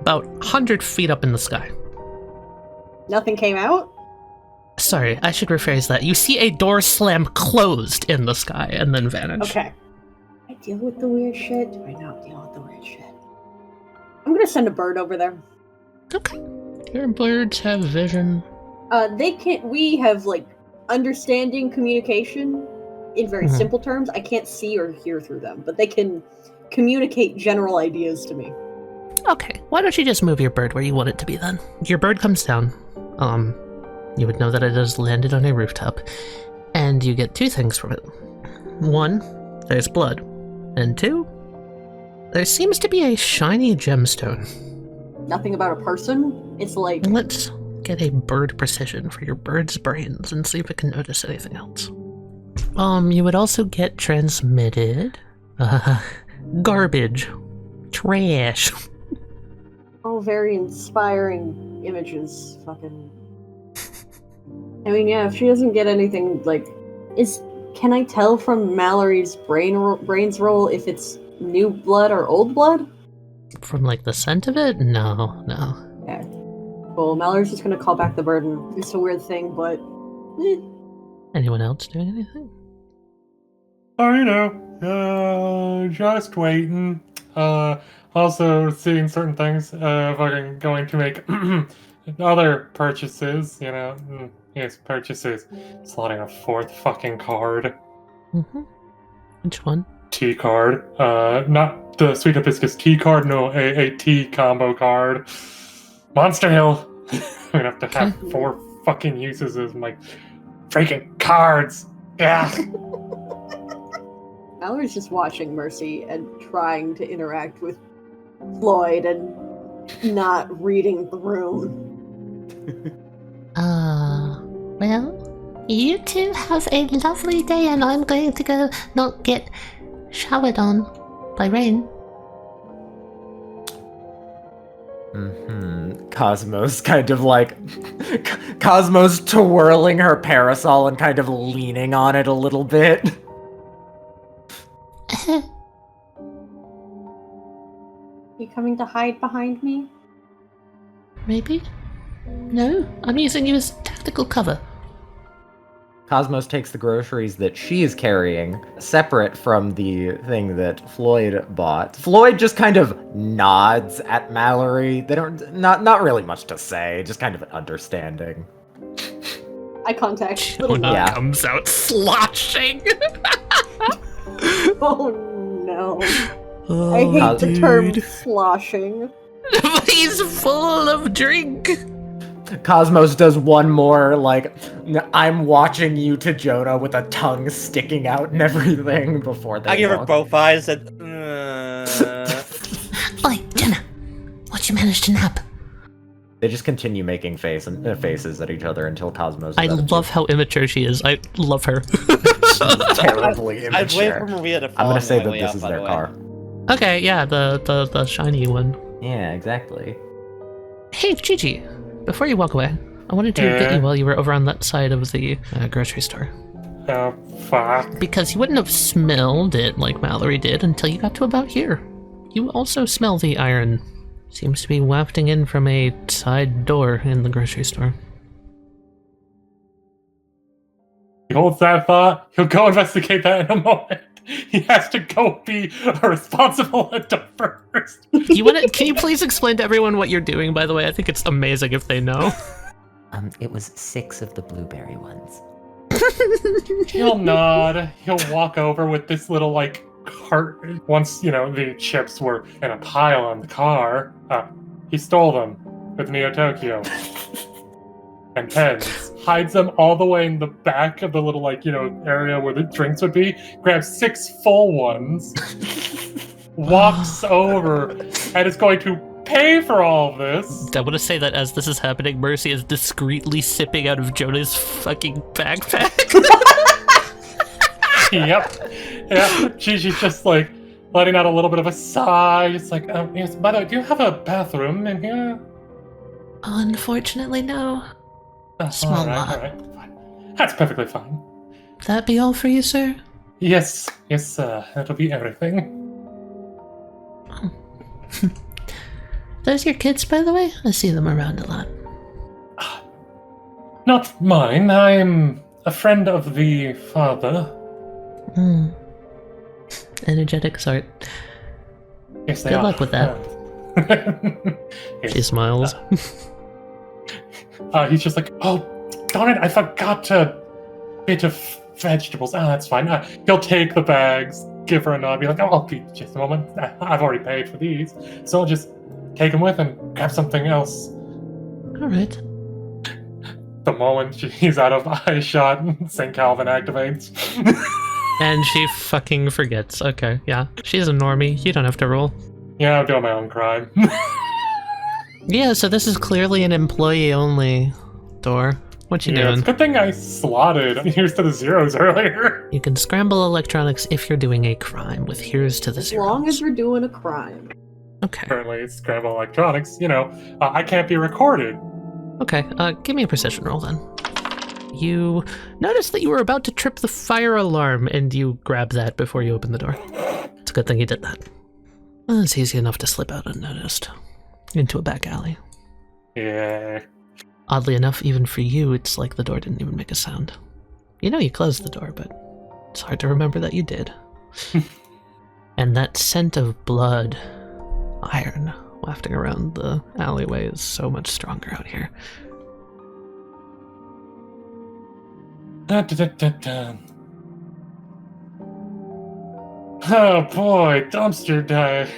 About 100 feet up in the sky. Nothing came out? Sorry, I should rephrase that. You see a door slam closed in the sky and then vanish. Okay. Do I deal with the weird shit? Do I not deal with the weird shit? I'm gonna send a bird over there. Okay. Your birds have vision. We have, like, understanding communication in very simple terms. I can't see or hear through them, but they can communicate general ideas to me. Okay, why don't you just move your bird where you want it to be then? Your bird comes down. You would know that it has landed on a rooftop, and you get two things from it. One, there's blood, and two, there seems to be a shiny gemstone. Nothing about a person? It's like... Let's get a bird precision for your bird's brains and see if it can notice anything else. You would also get transmitted, garbage, trash. All very inspiring images, fucking... I mean, yeah, if she doesn't get anything, like... Can I tell from Mallory's brains roll if it's new blood or old blood? From, like, the scent of it? No. Okay. Well, Mallory's just gonna call back the burden. It's a weird thing, but... Anyone else doing anything? Oh, you know, just waiting. Also seeing certain things. Fucking going to make other purchases, you know. Yes, purchases. Slotting a fourth fucking card. Mm-hmm. Which one? T card. Not the Sweet Hibiscus T card, no, a T combo card. Monster Hill. I'm gonna have to have 4 fucking uses as my freaking cards. Yeah. Mallory's just watching Mercy and trying to interact with Floyd and not reading the room. Well, you two have a lovely day, and I'm going to go not get showered on by rain. Cosmos kind of like... Cosmos twirling her parasol and kind of leaning on it a little bit. You coming to hide behind me? Maybe? No, I'm using you as tactical cover. Cosmos takes the groceries that she is carrying, separate from the thing that Floyd bought. Floyd just kind of nods at Mallory. They don't, not really much to say, just kind of an understanding. Eye contact. Jonah comes out sloshing. Oh no. I hate the term sloshing. He's full of drink. Cosmos does one more, like, I'm watching you to Jonah with a tongue sticking out and everything before they I give her walk. both eyes and... Oi, Jenna, what you managed to nab? They just continue making faces at each other until Cosmos... I love how immature she is. I love her. Terribly immature. I'd wait for Maria to fall I'm gonna say on that my way this out, is by their the way. car. Okay, yeah, the shiny one. Yeah, exactly. Hey, Gigi, before you walk away, I wanted to get you while you were over on that side of the grocery store. Oh, fuck. Because you wouldn't have smelled it like Mallory did until you got to about here. You also smell the iron. Seems to be wafting in from a side door in the grocery store. He holds that thought. He'll go investigate that in a moment. He has to go be a responsible adult first. Can you please explain to everyone what you're doing, by the way? I think it's amazing if they know. It was 6 of the blueberry ones. He'll nod. He'll walk over with this little, like, cart. Once, the chips were in a pile on the car, he stole them with Neo Tokyo. And pens. Hides them all the way in the back of the little, area where the drinks would be. Grabs 6 full ones. Walks over and is going to pay for all of this. I want to say that as this is happening, Mercy is discreetly sipping out of Jonah's fucking backpack. Yep. Yeah. She's just like letting out a little bit of a sigh. It's like, yes, by the way, do you have a bathroom in here? Unfortunately, no. Small lot. All right. Fine. That's perfectly fine. That be all for you, sir? Yes, that'll be everything. Those your kids, by the way? I see them around a lot. Not mine. I'm a friend of the father. Energetic sort. Yes, they Good are. luck with that. Yes. She smiles. He's just like, oh, darn it, I forgot a bit of vegetables. That's fine. He'll take the bags, give her a nod, be like, oh, I'll be just a moment. I've already paid for these. So I'll just take them with and grab something else. All right. The moment she's out of eye shot, St. Calvin activates. And she fucking forgets. Okay, yeah. She's a normie. You don't have to roll. Yeah, I'm doing my own crime. Yeah, so this is clearly an employee-only door. What you It's doing? a good thing I slotted here's to the zeros earlier. You can scramble electronics if you're doing a crime with here's to the As zeros. long as we're doing a crime. Okay. Currently, it's scramble electronics. I can't be recorded. Okay, give me a precision roll then. You notice that you were about to trip the fire alarm, and you grab that before you open the door. It's a good thing you did that. Well, it's easy enough to slip out unnoticed. Into a back alley. Yeah. Oddly enough, even for you, it's like the door didn't even make a sound. You know you closed the door, but it's hard to remember that you did. And that scent of blood, iron, wafting around the alleyway is so much stronger out here. Oh boy, dumpster dive.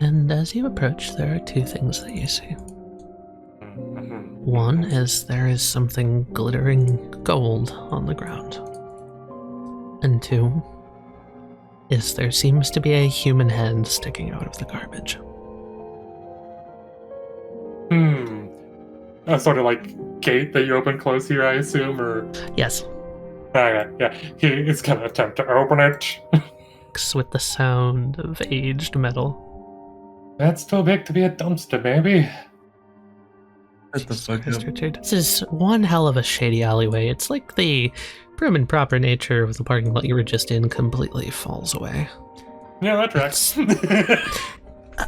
And as you approach, there are 2 things that you see. One is there is something glittering gold on the ground. And 2 is there seems to be a human hand sticking out of the garbage. A sort of like gate that you open close here, I assume, or... Yes. Okay, yeah. He is gonna attempt to open it. With the sound of aged metal. That's too big to be a dumpster, baby. Shut the fuck up. Richard. This is one hell of a shady alleyway. It's like the prim and proper nature of the parking lot you were just in completely falls away. Yeah, that tracks.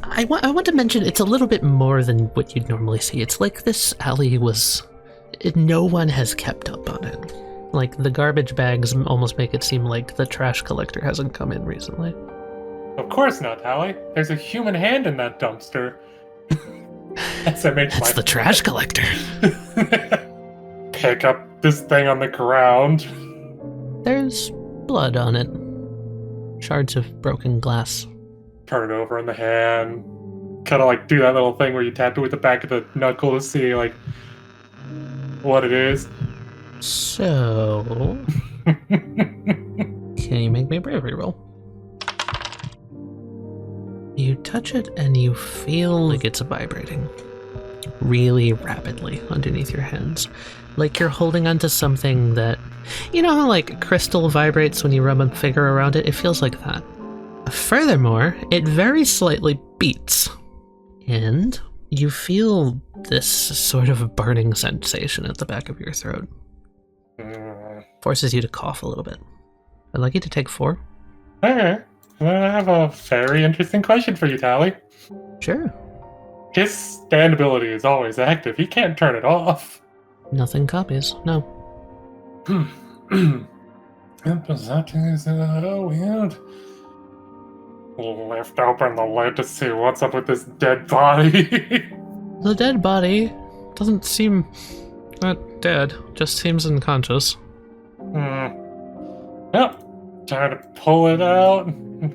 I want to mention it's a little bit more than what you'd normally see. It's like this alley no one has kept up on it. Like, the garbage bags almost make it seem like the trash collector hasn't come in recently. Of course not, Tali. There's a human hand in that dumpster. That's the trash collector. Pick up this thing on the ground. There's blood on it. Shards of broken glass. Turn it over in the hand. Kind of like do that little thing where you tap it with the back of the knuckle to see, like, what it is. So... Can you make me a bravery roll? You touch it and you feel like it's vibrating really rapidly underneath your hands. Like you're holding onto something that... You know how like crystal vibrates when you rub a finger around it? It feels like that. Furthermore, it very slightly beats. And you feel this sort of burning sensation at the back of your throat. Forces you to cough a little bit. I'd like you to take 4. Okay. Well, I have a very interesting question for you, Tali. Sure. His stand ability is always active. He can't turn it off. Nothing copies. No. Balzotti is weird. Lift open the lid to see what's up with this dead body. The dead body doesn't seem that dead. Just seems unconscious. Yep. Trying to pull it out.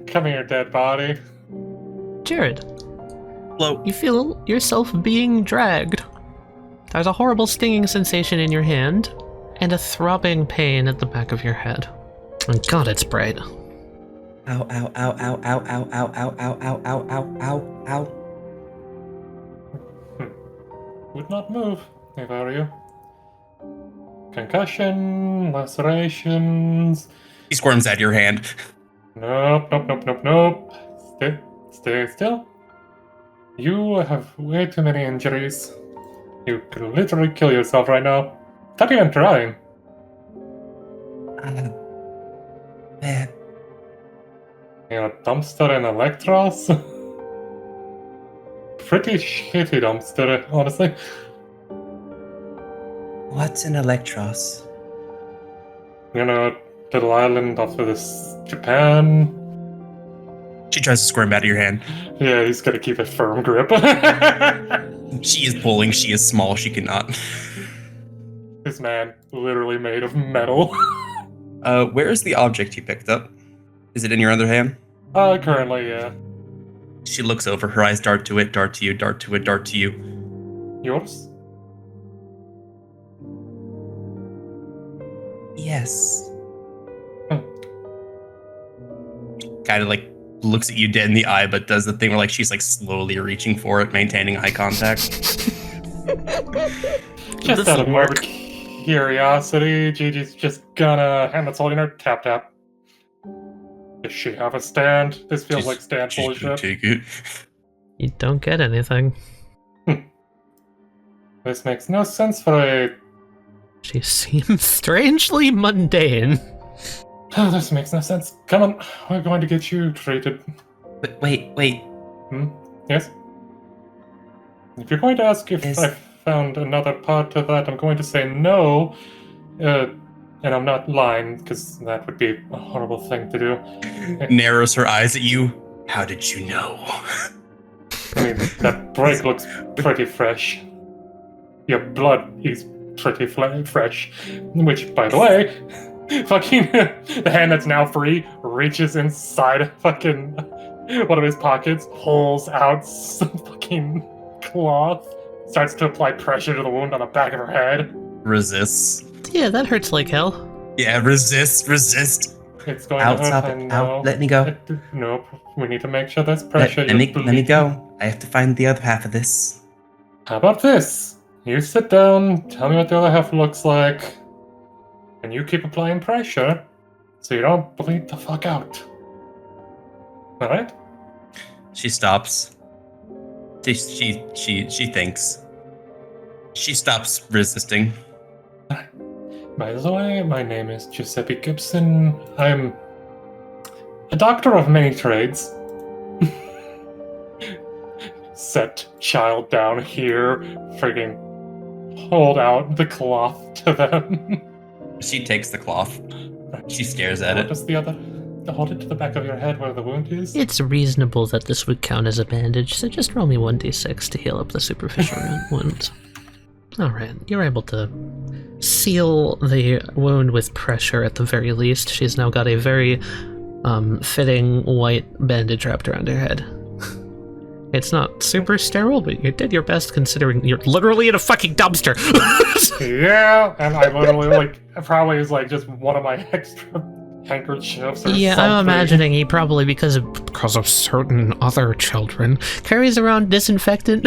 Come here, dead body. Jared, Hello. you feel yourself being dragged. There's a horrible stinging sensation in your hand and a throbbing pain at the back of your head. And God, it's bright. Ow, ow, ow, ow, ow, ow, ow, ow, ow, ow, ow, ow, ow, ow. Would not move if I were you. Concussion, lacerations. He squirms at your hand. Nope. Stay still. You have way too many injuries. You could literally kill yourself right now. Stop even trying. Man. You know, dumpster and Electros? Pretty shitty dumpster, honestly. What's an Electros? You know, little island off of this Japan. She tries to squirm out of your hand. Yeah, he's gonna keep a firm grip. She is pulling. She is small. She cannot. This man, literally made of metal. Where is the object you picked up? Is it in your other hand? Currently, yeah. She looks over. Her eyes dart to it, dart to you, dart to it, dart to you. Yours? Yes. Kind of like looks at you dead in the eye, but does the thing where like she's like slowly reaching for it, maintaining eye contact. Just out of morbid curiosity, Gigi's just gonna hand that's holding her tap tap. Does she have a stand? This feels like stand She's gonna bullshit. take it. You don't get anything. This makes no sense for a. She seems strangely mundane. Oh, this makes no sense. Come on, we're going to get you treated. But wait. Yes? If you're going to ask if Is- I found another part to that, I'm going to say no. And I'm not lying, because that would be a horrible thing to do. Narrows her eyes at you. How did you know? I mean, that break looks pretty fresh. Your blood is pretty fresh. Which, by the way, fucking the hand that's now free reaches inside fucking one of his pockets, pulls out some fucking cloth, starts to apply pressure to the wound on the back of her head. Resists. Yeah, that hurts like hell. Yeah, resist. It's going Out, to hurt, stop I it. know. Out, let me go. Nope, we need to make sure there's pressure. Let me go. I have to find the other half of this. How about this? You sit down, tell me what the other half looks like, and you keep applying pressure so you don't bleed the fuck out. Alright? She stops. She thinks. She stops resisting. By the way, my name is Giuseppe Gibson. I'm a doctor of many trades. Set child down here. Friggin' hold out the cloth to them. She takes the cloth. She stares at it. Does the other hold it to the back of your head where the wound is? It's reasonable that this would count as a bandage, so just roll me 1d6 to heal up the superficial wound. Alright, you're able to seal the wound with pressure at the very least. She's now got a very fitting white bandage wrapped around her head. It's not super sterile, but you did your best considering you're literally in a fucking dumpster. Yeah, and I literally probably is just one of my extra handkerchiefs or Yeah, something. I'm imagining he probably, because of certain other children, carries around disinfectant.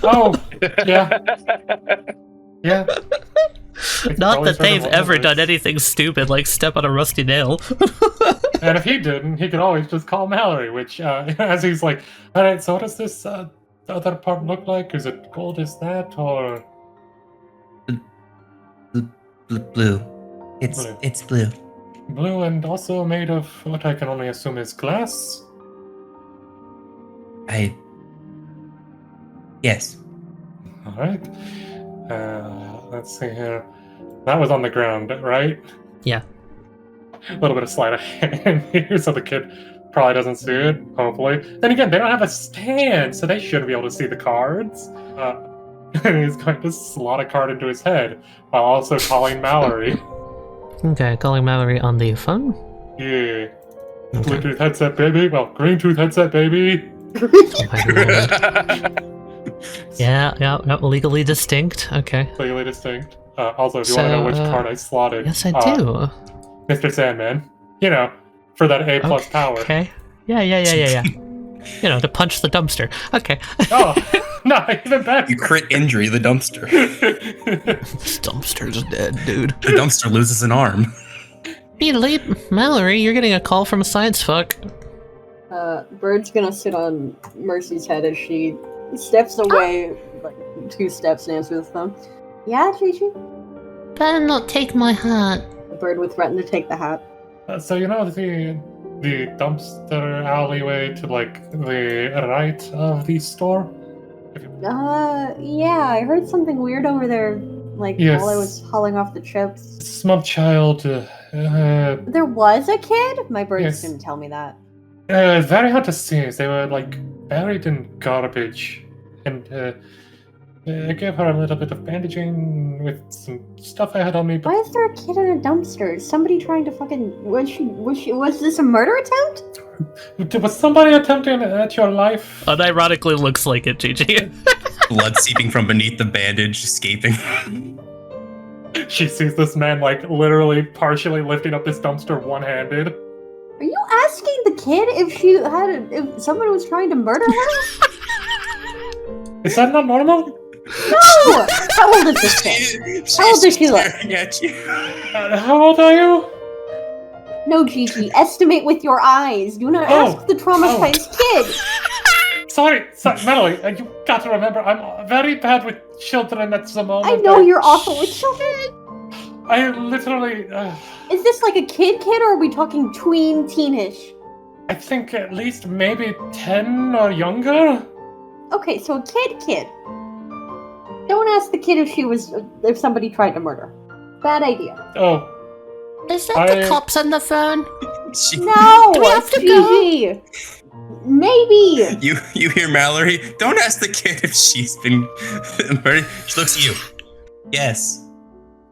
Oh, yeah. Yeah. It's Not probably that sort of they've one of ever those. done anything stupid like step on a rusty nail. And if he didn't, he could always just call Mallory, which, as he's like, alright, so what does this other part look like? Is it gold as that, or... Blue. It's blue. Blue and also made of what I can only assume is glass? Yes. Alright. Let's see here. That was on the ground, right? Yeah. A little bit of sleight of hand here, so the kid probably doesn't see it, hopefully. Then again, they don't have a stand, so they shouldn't be able to see the cards. And he's going to slot a card into his head, while also calling Mallory. Okay, calling Mallory on the phone. Yeah. Bluetooth headset, baby. Well, green tooth headset, baby. Yeah, legally distinct. Okay. Legally distinct. Also, if you want to know which card I slotted. Yes, I do. Mr. Sandman. You know, for that A+ power. Okay. Yeah. You know, to punch the dumpster. Okay. Oh, no, even better. You crit injury the dumpster. This dumpster's dead, dude. The dumpster loses an arm. Be late, Mallory. You're getting a call from a science fuck. Bird's gonna sit on Mercy's head as she steps away, like 2 steps, and answers the phone. Yeah, Gigi? Better not take my hat. Bird would threaten to take the hat. So you know the dumpster alleyway to like the right of the store? Yeah, I heard something weird over there, like Yes. while I was hauling off the chips. Small child. There was a kid? My birds Yes. didn't tell me that. Very hard to see. They were like buried in garbage, and I gave her a little bit of bandaging with some stuff I had on me. But Why is there a kid in a dumpster? Is somebody trying to fucking... Was this a murder attempt? was somebody attempting at your life? Unironically looks like it, Gigi. Blood seeping from beneath the bandage, escaping. She sees this man like literally partially lifting up this dumpster one-handed. Are you asking the kid if someone was trying to murder her? Is that not normal? No! How old is this kid? How old does she look? Staring at you. How old are you? No, Gigi, estimate with your eyes. Do not ask the traumatized kid. Sorry, Melody, you got to remember, I'm very bad with children at the moment. I know you're awful with children. I literally... Is this like a kid, or are we talking teenish? I think at least maybe 10 or younger? Okay, so a kid. Don't ask the kid if somebody tried to murder. Bad idea. Oh. Is that the cops on the phone? No! Do we have to Gigi. Maybe! You hear Mallory? Don't ask the kid if she's been murdered. She looks at you. Yes.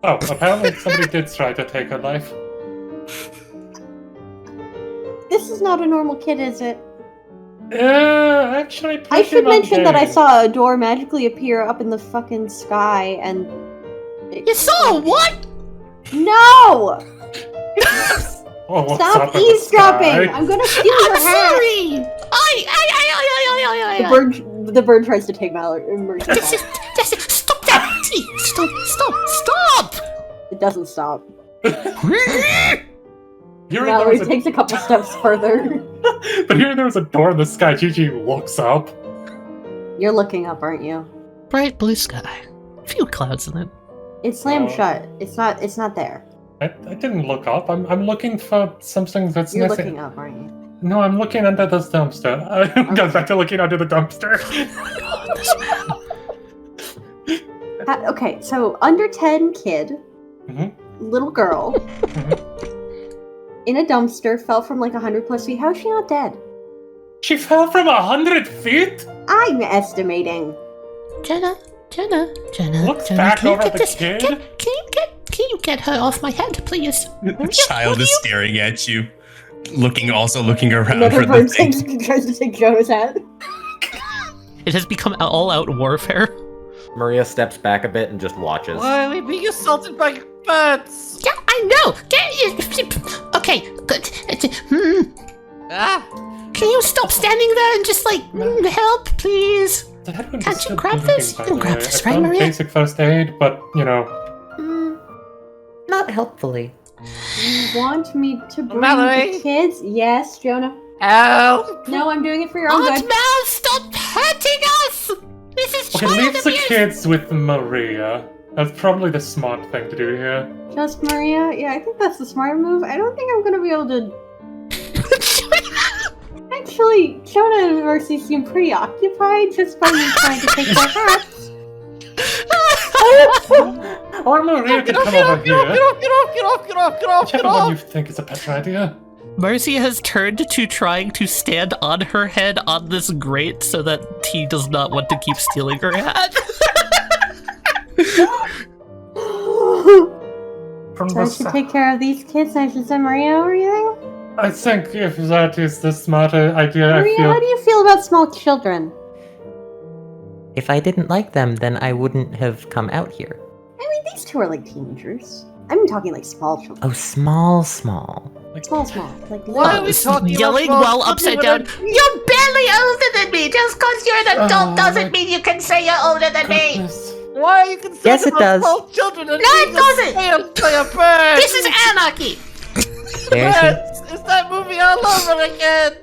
Oh, apparently somebody did try to take her life. This is not a normal kid, is it? Actually, I should mention that I mundane. saw a door magically appear up in the fucking sky, and... You saw what? No! Oh, what's Stop up in the eavesdropping! sky? I'm gonna steal your I'm hat! sorry! The bird tries to take Mercy's hat. Stop that! Stop! It doesn't stop. Here Mallory there was takes a couple steps further. But here there was a door in the sky. Gigi looks up. You're looking up, aren't you? Bright blue sky. A few clouds in it. It's slammed shut. It's not there. I didn't look up. I'm looking for something that's You're missing. looking up, aren't you? No, I'm looking under this dumpster. I goes back to looking under the dumpster. Okay, so under 10 kid, little girl, in a dumpster, fell from like 100+ feet. How is she not dead? She fell from 100 feet? I'm estimating. Jenna, Looks Jenna, back can you over get the this? kid. Can you get her off my head, please? The child is staring at you, looking around Another for the bird thing. tries to take JoJo's hat. It has become all-out warfare. Maria steps back a bit and just watches. Why are we being assaulted by birds? Yeah, I know. Okay, good. Can you stop standing there and just help, please? Can't you grab this? You can grab this, right, Maria? Basic first aid, but you know. Not helpfully. You want me to bring Mallory? the kids? Yes, Jonah. Help! No, I'm doing it for your own Aunt good. Mel, stop hurting us! This is Okay, child leave the abuse. kids with Maria. That's probably the smart thing to do here. Just Maria? Yeah, I think that's the smart move. I don't think I'm gonna be able to... Actually, Jonah and Mercy seem pretty occupied just by you trying to take their hats. Or Maria could come over here. Whichever one you think is a better idea. Mercy has turned to trying to stand on her head on this grate so that he does not want to keep stealing her hat. So I should take care of these kids. I should send Maria over, you think? I think if that is the smarter idea, Maria, how do you feel about small children? If I didn't like them, then I wouldn't have come out here. I mean, these two are like teenagers. I'm talking like small children. Oh, small. Small. Like Why are we little. talking Yelling about while upside down. You're barely older than me. Just because you're an adult doesn't mean you can say you're older than me. Why are you concerned Yes, it about does. small children? No, it doesn't. Birds? This is anarchy. There she- Birds! It's that movie all over again!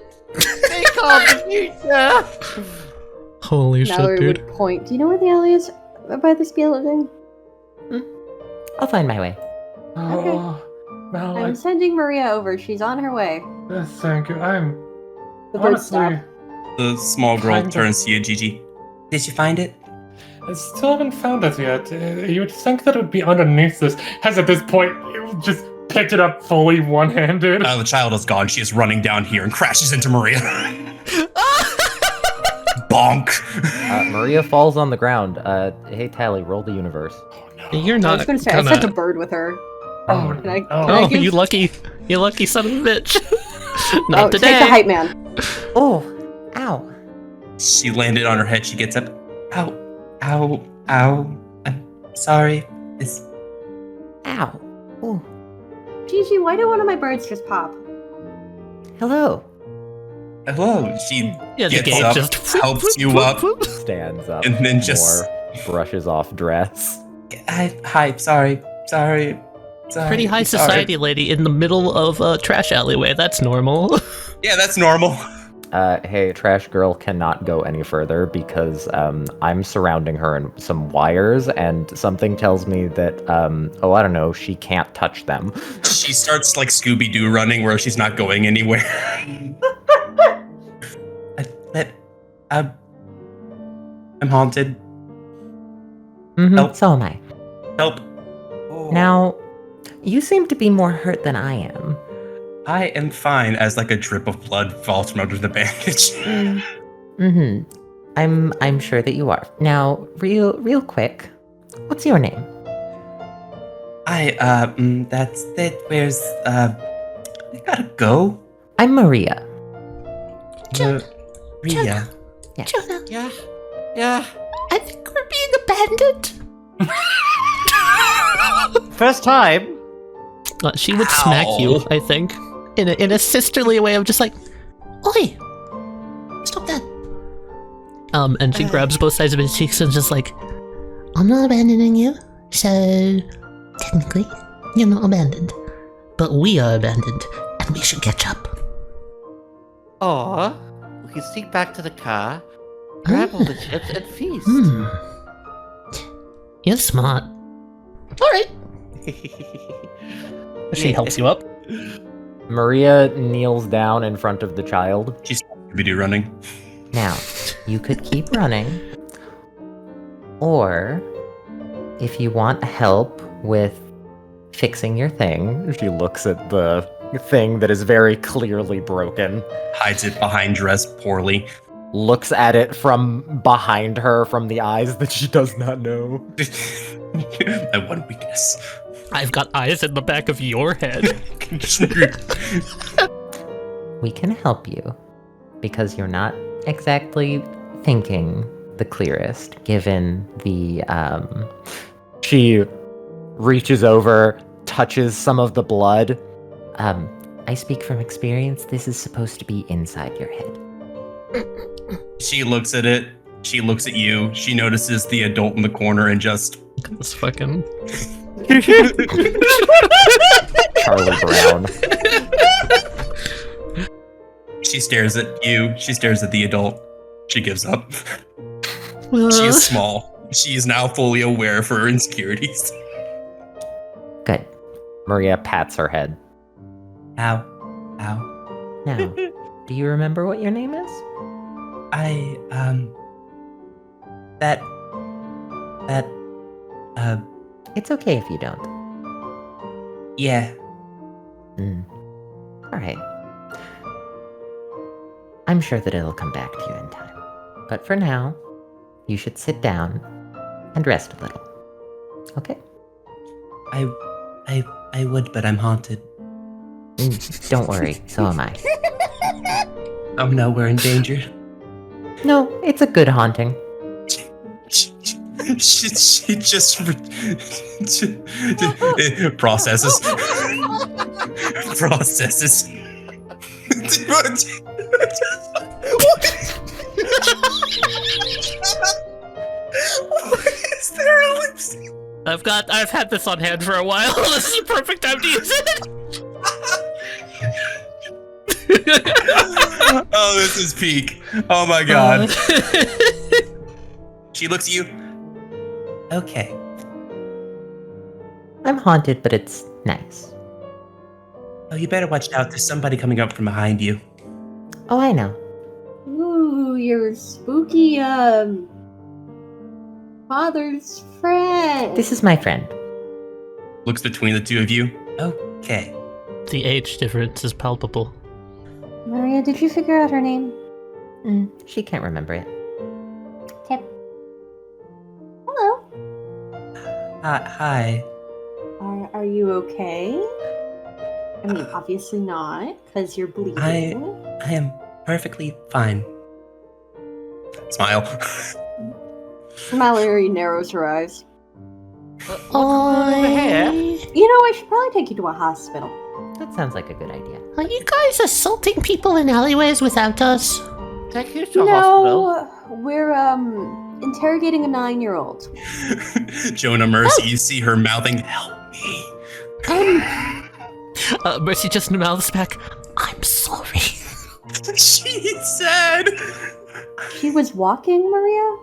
They call the future! Holy Mallory shit, dude. would point. Do you know where the alley is by this building? I'll find my way. Oh, well, I'm sending Maria over. She's on her way. thank you. I'm The birds honestly, stop. The small girl Kind of. turns to you, Gigi. Did you find it? I still haven't found it yet. You would think that it would be underneath this. Has at this point just picked it up fully one-handed. The child is gone. She is running down here and crashes into Maria. Bonk. Maria falls on the ground. Hey, Tali, roll the universe. You're I not was gonna say, gonna... I sent a bird with her. Oh, Can I, can oh. I Oh, give- you lucky son of a bitch. Not today. Take the hype man. Oh, ow. She landed on her head. She gets up. Ow. Ow. Ow. I'm sorry. It's... Ow. Ooh. Gigi, why did one of my birds just pop? Hello. Hello. She Yeah, the gets game up, just helps you up, Stands up. and then just... more, brushes off dress. Hi. Sorry. Pretty high Sorry. society lady in the middle of a trash alleyway. That's normal. Yeah, that's normal. Hey, trash girl cannot go any further because I'm surrounding her in some wires, and something tells me that I don't know, she can't touch them. She starts like Scooby-Doo running where she's not going anywhere. I'm haunted. Mm-hmm. Help. So am I. Help. Now, you seem to be more hurt than I am. I am fine as like a drip of blood falls from under the bandage. Mm-hmm. I'm sure that you are. Now, real quick, what's your name? That's it. Where's, I gotta go. I'm Maria. Maria. Yeah. Jonah, Yeah. I think we're being abandoned. First time. She would smack you, I think, in a sisterly way of just like, Oi! Stop that. and she grabs both sides of his cheeks and just like, I'm not abandoning you, so technically, you're not abandoned. But we are abandoned, and we should catch up. Aw. We can sneak back to the car, grab all the chips, and feast. You're smart. Alright. she helps you up. Maria kneels down in front of the child. She's Scooby-Doo running. Now, you could keep running, or if you want help with fixing your thing, She looks at the thing that is very clearly broken, Hides it behind dress poorly. looks at it from behind her from the eyes that she does not know. My one weakness. I've got eyes in the back of your head. we can help you because you're not exactly thinking the clearest given the She reaches over, touches some of the blood. I speak from experience. This is supposed to be inside your head. She looks at it. She looks at you. She notices the adult in the corner and just... Look at this fucking... Charlie Brown. She stares at you. She stares at the adult. She gives up. She is small. She is now fully aware of her insecurities. Good. Maria pats her head. Ow. Ow. Now, do you remember what your name is? It's okay if you don't. Yeah. Alright. I'm sure that it'll come back to you in time. But for now, you should sit down and rest a little. Okay? I would, but I'm haunted. Don't worry, so am I. Oh no, we're in danger. No, it's a good haunting. She just processes. Processes. What is there, Alex? I've had this on hand for a while. This is a perfect time to use it. Oh, this is peak. Oh my god. She looks at you. Okay. I'm haunted, but it's nice. Oh, you better watch out. There's somebody coming up from behind you. Oh, I know. Ooh, your spooky, father's friend. This is my friend. Looks between the two of you. Okay. The age difference is palpable. Maria, did you figure out her name? She can't remember it. Okay. Hello. Hi. Are you okay? I mean, obviously not, because you're bleeding. I am perfectly fine. Smile. Mallory narrows her eyes. Over here? You know, I should probably take you to a hospital. That sounds like a good idea. Are you guys assaulting people in alleyways without us? Take you to a hospital. No, we're, interrogating a 9-year-old. Jonah Mercy, you see her mouthing, "Help me." Mercy just mouths back, I'm sorry. She said. She was walking, Maria?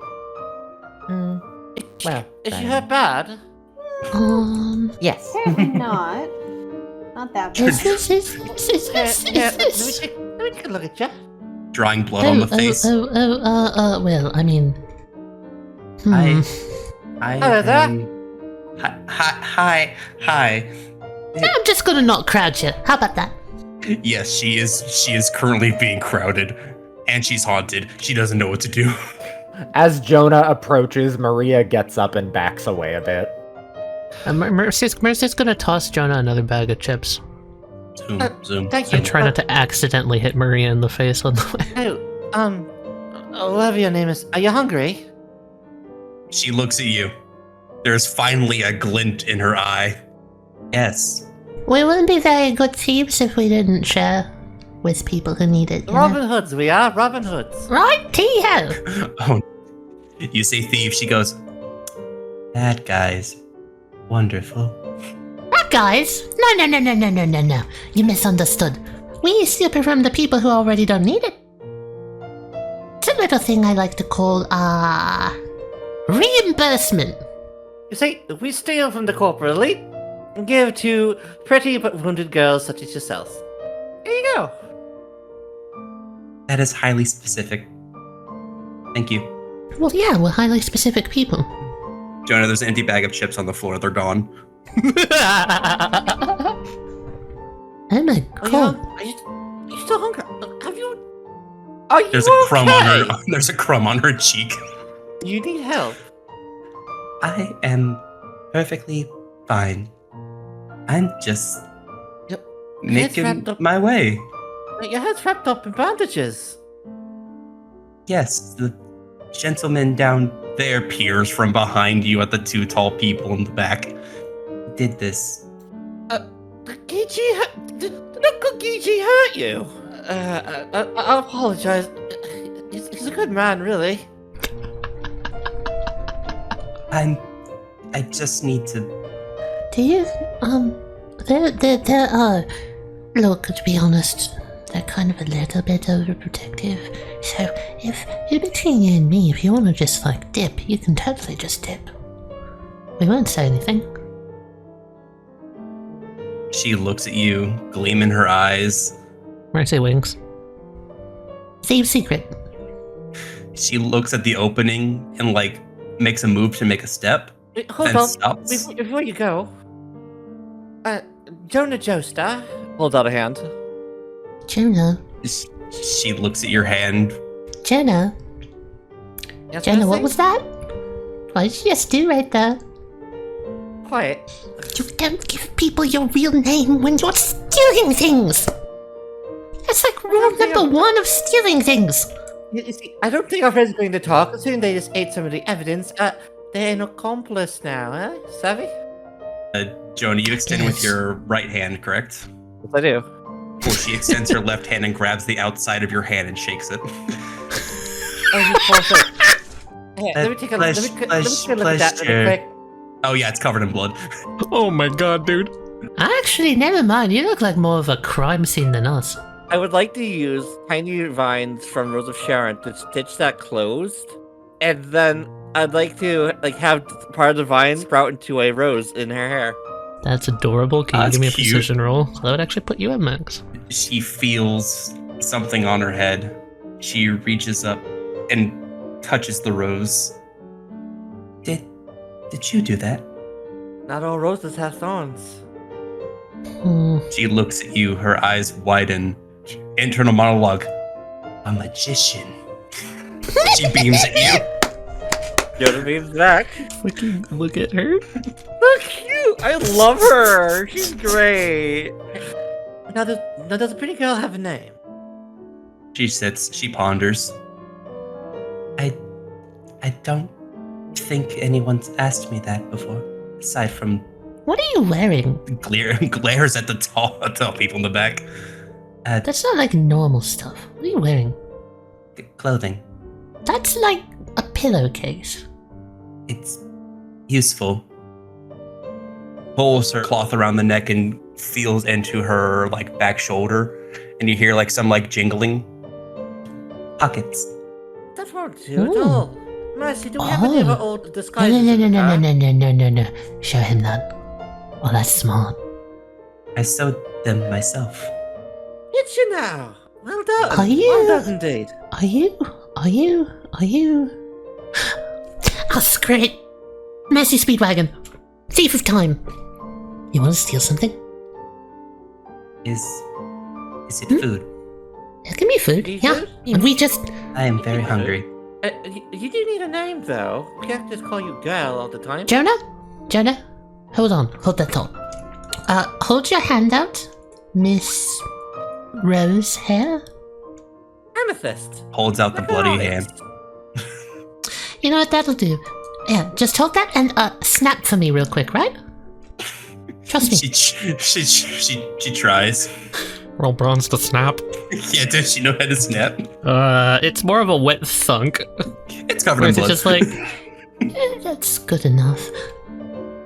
Well, Is she hurt bad? yes. Apparently not. Not that bad. Is this? Let me take a look at you. Drawing blood on the face. Well, I mean... I Hello there. Hi. I'm just gonna not crowd you. How about that? Yes, she is currently being crowded, and she's haunted. She doesn't know what to do. As Jonah approaches, Maria gets up and backs away a bit. Mercy's gonna toss Jonah another bag of chips. Zoom. Thank you. And try not to accidentally hit Maria in the face on the way. Whatever your name is, are you hungry? She looks at you. There's finally a glint in her eye. Yes. We wouldn't be very good thieves if we didn't share with people who need it. You know? Robin Hoods, we are Robin Hoods. Right, T-ho! Oh, you say thief. She goes, "That guy's wonderful." That guys? No. You misunderstood. We steal from the people who already don't need it. It's a little thing I like to call, reimbursement. You see, we steal from the corporate elite and give to pretty but wounded girls such as yourself. Here you go. That is highly specific. Thank you. Well, yeah, we're highly specific people. Jonah, there's an empty bag of chips on the floor. They're gone. Oh my god. Are you still hungry? Have you... Are you There's a crumb on her. There's a crumb on her cheek. You need help. I am perfectly fine. I'm just making my way. Your head's wrapped up in bandages. Yes, the gentleman down there peers from behind you at the two tall people in the back. Did this. Did Uncle Geechee hurt you? I apologize. He's a good man, really. I just need to... Do you, there are... Look, to be honest, they're kind of a little bit overprotective. So if between you and me, if you want to just like dip, you can totally just dip. We won't say anything. She looks at you, gleam in her eyes. Mercy winks. Same secret. She looks at the opening and like makes a move to make a step. Hold then on. stops. Before you go. Jonah Joestar holds out a hand. Jonah. She looks at your hand. Jonah. Yes, Jonah, what Westley? was that? What did you just do right there? Quiet. You don't give people your real name when you're stealing things! That's like rule number one of stealing things! You see, I don't think our friends are going to talk. Considering they just ate some of the evidence. They're an accomplice now, eh? Savvy? Jonah, you extend with Yes. your right hand, correct? Yes, I do. Well, she extends her left hand and grabs the outside of your hand and shakes it. Oh, you poor thing. Hey, let me take a look. Let me take a look at that really quick. Oh yeah, it's covered in blood. Oh my god, dude. Actually, never mind. You look like more of a crime scene than us. I would like to use tiny vines from Rose of Sharon to stitch that closed, and then I'd like to have part of the vine sprout into a rose in her hair. That's adorable. Can you That's give me a cute. precision roll? That would actually put you at max. She feels something on her head. She reaches up and touches the rose. Did you do that? Not all roses have thorns. She looks at you, her eyes widen. Internal monologue. A magician. She beams at you. Yoda beams back. Fucking look at her. So cute! I love her! She's great! Now does a pretty girl have a name? She sits, she ponders. I don't think anyone's asked me that before, aside from What are you wearing? glares at the tall people in the back. That's not like normal stuff. What are you wearing? Clothing. That's like a pillowcase. It's useful. Pulls her cloth around the neck and feels into her like back shoulder, and you hear like some jingling. Pockets. That won't do at all. Mercy, do we have any of our old disguises? No. Show him that. Oh, that's smart. I sewed them myself. It's you now. Well done. Are you? Well done indeed. Are you? Oh, screw it. Messy Speedwagon. Thief of time. You want to steal something? Is it food? It can be food, Eat yeah. food? And we just... I am very hungry. You do need a name, though. We can't just call you girl all the time. Jonah? Hold on. Hold that thought. Hold your hand out, Miss Rose Hair. Amethyst. Holds out the bloody hand. You know what, that'll do. Yeah, just hold that and snap for me real quick, right? Trust me. She tries. Roll bronze to snap. Yeah, does she know how to snap? It's more of a wet thunk. It's covered Where in it's blood. just like, That's good enough.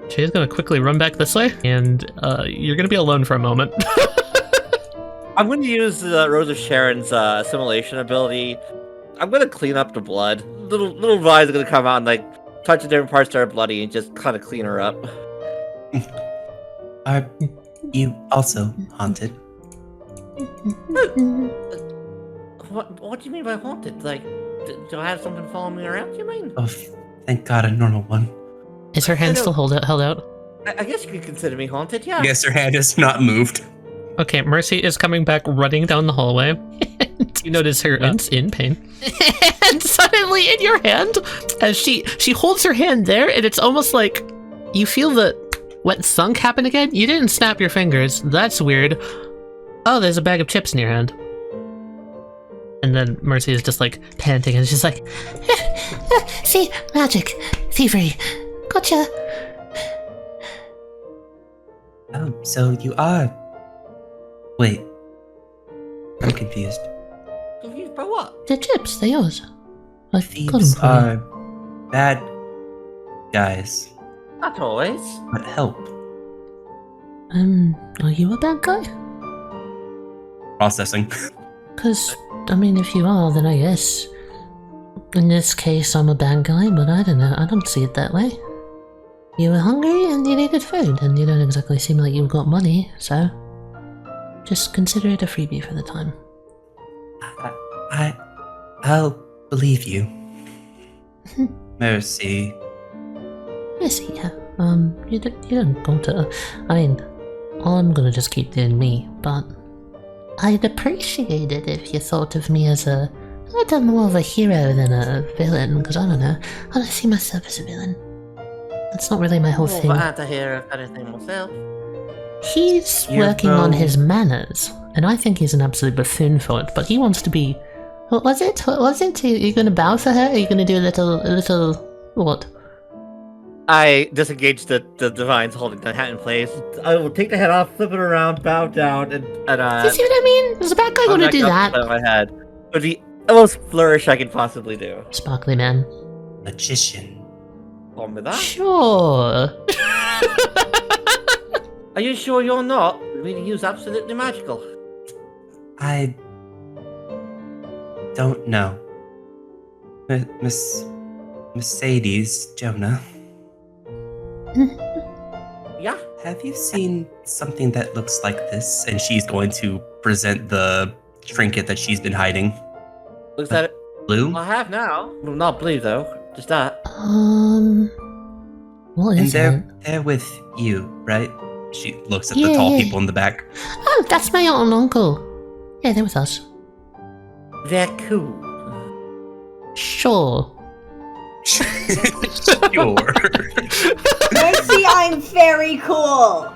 she's gonna quickly run back this way, and you're gonna be alone for a moment. I'm going to use Rose of Sharon's assimilation ability. I'm going to clean up the blood. Little vines are going to come out and touch the different parts that are bloody and just kind of clean her up. Are you also haunted? What do you mean by haunted? Do I have something following me around, you mean? Oh, thank God, a normal one. Is her hand still held out? I guess you could consider me haunted, yeah. Yes, her hand is not moved. Okay, Mercy is coming back, running down the hallway. You notice her aunt's in pain. And suddenly in your hand, as she holds her hand there, and it's almost like you feel the wet thunk happen again. You didn't snap your fingers. That's weird. Oh, there's a bag of chips in your hand. And then Mercy is just panting, and she's like, See, magic, thievery, gotcha. Oh, so you are... Wait. I'm confused. Confused by what? The chips, they're yours. I got them Thieves for you. are bad guys, Not always. but help. Are you a bad guy? Processing. Because, I mean, if you are, then I guess. In this case, I'm a bad guy, but I don't know. I don't see it that way. You were hungry and you needed food, and you don't exactly seem like you've got money, so just consider it a freebie for the time. I'll believe you. Mercy. Mercy, yeah. You don't go to. I mean, I'm gonna just keep doing me, but I'd appreciate it if you thought of me as a more of a hero than a villain, because I don't know. I don't see myself as a villain. That's not really my whole thing. But I had to hear anything myself. He's working on his manners, and I think he's an absolute buffoon for it, but he wants to be... What was it? Are you going to bow for her? Are you going to do a little... What? I disengage the divines holding the hat in place. I will take the head off, flip it around, bow down, and Do you see what I mean? There's a bad guy going to do that. My head. It would be the most flourish I could possibly do. Sparkly man. Magician. On with that? Sure. Are you sure you're not? Really use absolutely magical. I don't know. Mercedes, Jonah. Yeah? Have you seen something that looks like this? And she's going to present the trinket that she's been hiding. Looks at it. Blue? I have now. Well, not blue though. Just that. What is and it? they're with you, right? She looks at the tall people in the back. Oh, that's my aunt and uncle. Yeah, they're with us. They're cool. Sure. Sure. Mercy, I'm very cool.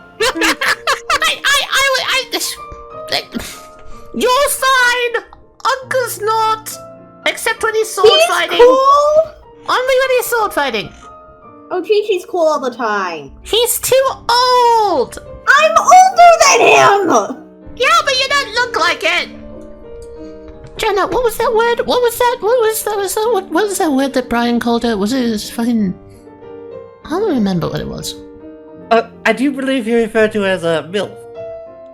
You're fine! Uncle's not! Except when he's sword fighting. Cool? Only when he's sword fighting. Oh, Chi-Chi's cool all the time. He's too old! I'm older than him! Yeah, but you don't look like it! Jenna, what was that word? What was that word that Brian called her? Was it his fucking... I don't remember what it was. I do believe you refer to as a MILF.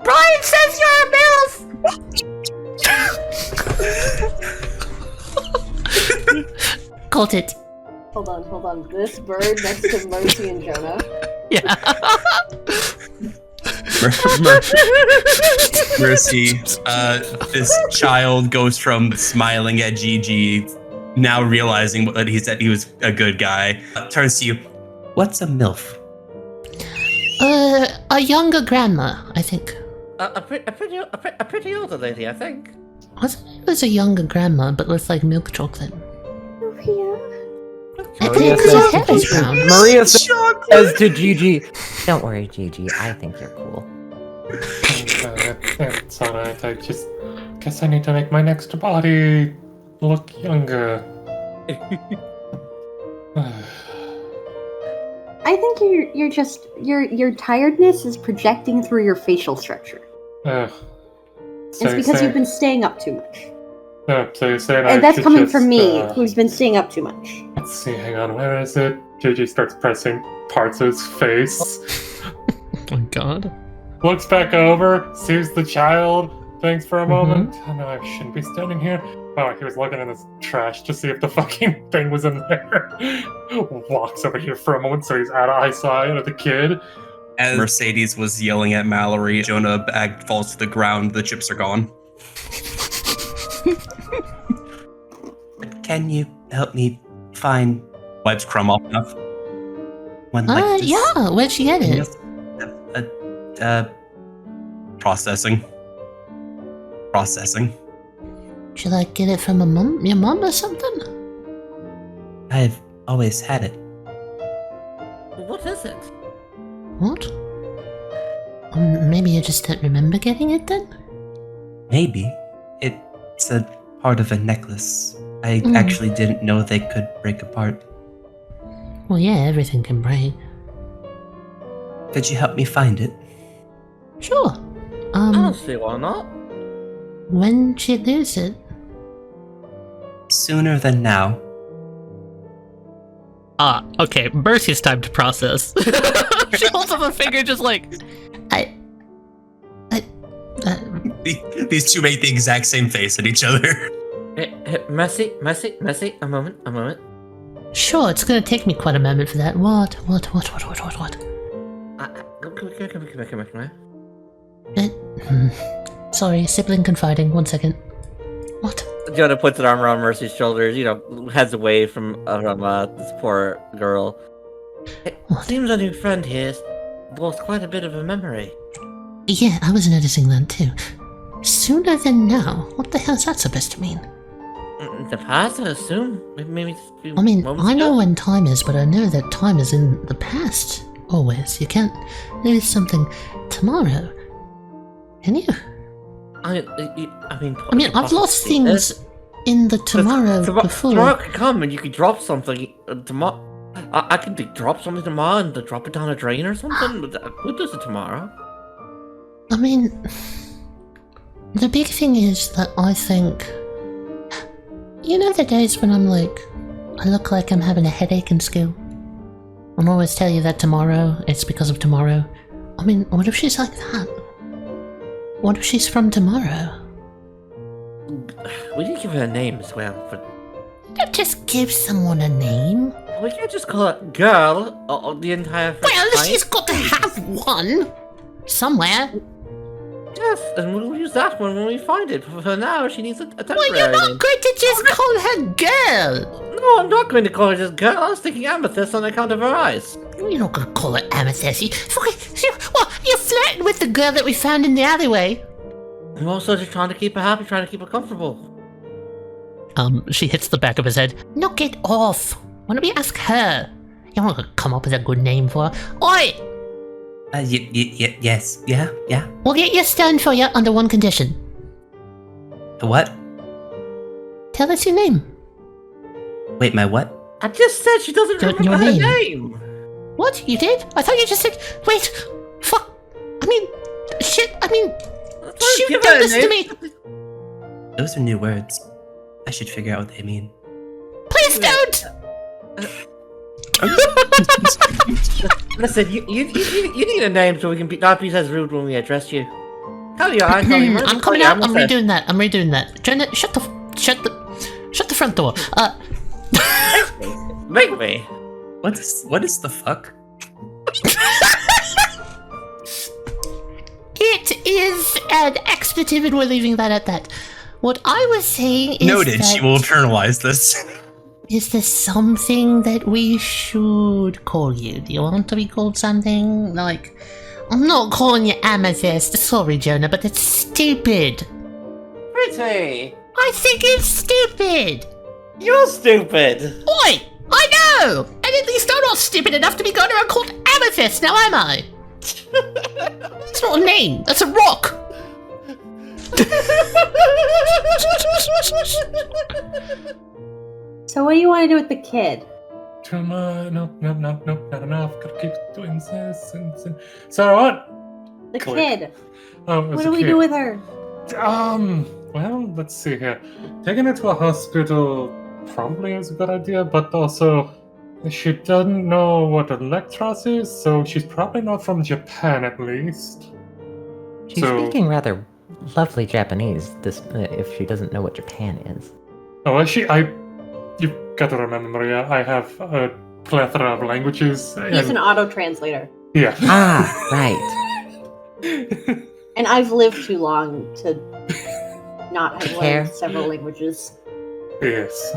Brian says you're a MILF! Called it. Hold on. This bird next to Mercy and Jonah. Yeah. Mercy, this child goes from smiling at Gigi, now realizing that he was a good guy, turns to you. What's a MILF? A younger grandma, I think. A pretty older lady, I think. Wasn't it was a younger grandma, but with like milk chocolate? I think Maria because her hair is brown. Maria says to Gigi, "Don't worry, Gigi. I think you're cool." It's alright. I just guess I need to make my next body look younger. I think you're just your tiredness is projecting through your facial structure. It's because you've been staying up too much. So you're saying and that's coming from me, who's been staying up too much. Let's see, hang on, where is it? Gigi starts pressing parts of his face. Oh my god. Looks back over, sees the child, thinks for a moment. Oh no, I shouldn't be standing here. Oh, he was looking in his trash to see if the fucking thing was in there. Walks over here for a moment so he's out of eyesight of the kid. As Mercedes was yelling at Mallory, Jonah bag falls to the ground, the chips are gone. Can you help me find wipes crumb off enough? One like this? Yeah, where'd she get it? Processing. Did you like get it from your mom or something? I've always had it. What is it? What? Maybe you just don't remember getting it then? Maybe. It's a part of a necklace. I actually didn't know they could break apart. Well, yeah, everything can break. Could you help me find it? Sure. I don't see why not. When did you lose it? Sooner than now. Okay, Mercy's time to process. She holds up a finger just like... These two make the exact same face at each other. Mercy, a moment. Sure, it's gonna take me quite a moment for that. What? Come here. Sorry, sibling confiding. 1 second. What? Jonah puts an arm around Mercy's shoulders, heads away from this poor girl. It seems our new friend here has lost quite a bit of her memory. Yeah, I was noticing that too. Sooner than now? What the hell is that supposed to mean? The past, I assume? Maybe I mean, I know when time is, but I know that time is in the past. Always. You can't lose something tomorrow. Can you? I mean, I've lost things in the tomorrow before. Tomorrow could come and you could drop something tomorrow. I could drop something tomorrow and drop it down a drain or something. Who does it tomorrow? I mean, the big thing is that I think... You know the days when I'm like, I look like I'm having a headache in school? I'll always tell you that tomorrow, it's because of tomorrow. I mean, what if she's like that? What if she's from tomorrow? We didn't give her a name as well, but... Don't just give someone a name. We can't just call her girl the entire first Well, time. she's got to have one! Somewhere. Yes, and we'll use that one when we find it. For now, she needs a temporary Well, you're not name. going to just call her girl! No, I'm not going to call her just girl. I was thinking amethyst on account of her eyes. You're not going to call her Amethyst. What? You're flirting with the girl that we found in the alleyway. I'm also just trying to keep her happy, trying to keep her comfortable. She hits the back of his head. Knock it off! Why don't we ask her? You want to come up with a good name for her? Oi! Yes. Yeah. We'll get you stoned for you under one condition. The what? Tell us your name. Wait, my what? I just said she doesn't remember Your her name. name. What? You did? I thought you just said... Wait! Fuck! I mean... Shit! I mean... She give did her a this to name. me! Those are new words. I should figure out what they mean. Please don't! Listen, you need a name so we can not be as rude when we address you. Taliyah, I'm coming out. I'm redoing that. Trent, shut the front door. Make me. What is the fuck? It is an expletive, and we're leaving that at that. What I was saying is Noted. that... She will internalize this. Is there something that we should call you? Do you want to be called something? Like, I'm not calling you Amethyst. Sorry, Jonah, but it's stupid. Pretty. I think it's stupid. You're stupid. Oi! I know! And at least I'm not stupid enough to be going around called Amethyst, now am I? It's not a name, that's a rock! So what do you want to do with the kid? No, not enough. Gotta keep doing this and... So what? The Click. kid. Oh, What do we do with her? Well, let's see here. Taking her to a hospital probably is a good idea, but also she doesn't know what Electros is, so she's probably not from Japan at least. She's speaking rather lovely Japanese, if she doesn't know what Japan is. Oh, is she? You've got to remember, Maria, I have a plethora of languages. He's an auto-translator. Yeah. Ah, right. And I've lived too long to not have Care. learned several languages. Yes.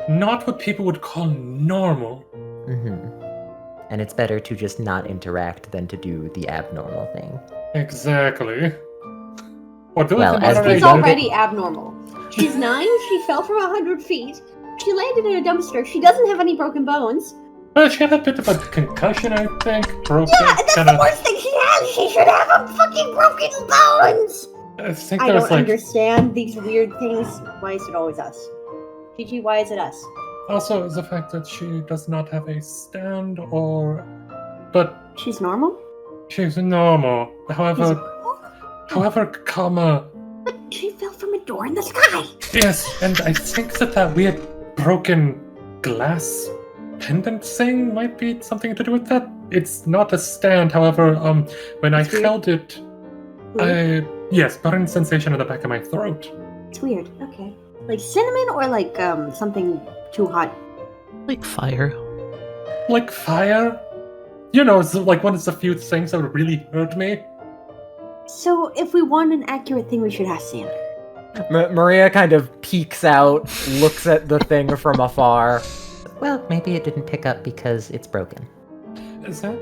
Not what people would call normal. Mm-hmm. And it's better to just not interact than to do the abnormal thing. Exactly. Or do Well, it as She's already abnormal. She's 9, she fell from 100 feet, she landed in a dumpster, she doesn't have any broken bones. Well, she had a bit of a concussion, I think. Broken, Yeah, that's the worst thing she has! She should have a fucking broken bones! I think I there was don't understand these weird things. Why is it always us? Gigi, why is it us? Also, the fact that she does not have a stand but She's normal? she's normal. However, comma, But she fell from a door in the sky! yes, and I think that weird broken glass pendant thing might be something to do with that. It's not a stand, however, when I held it, Yes, burning sensation in the back of my throat. It's weird. Okay. Like cinnamon or like something too hot? Like fire. Like fire? You know, it's like one of the few things that would really hurt me. So if we want an accurate thing, we should ask Sandra. Maria kind of peeks out, looks at the thing from afar. Well, maybe it didn't pick up because it's broken. Is that?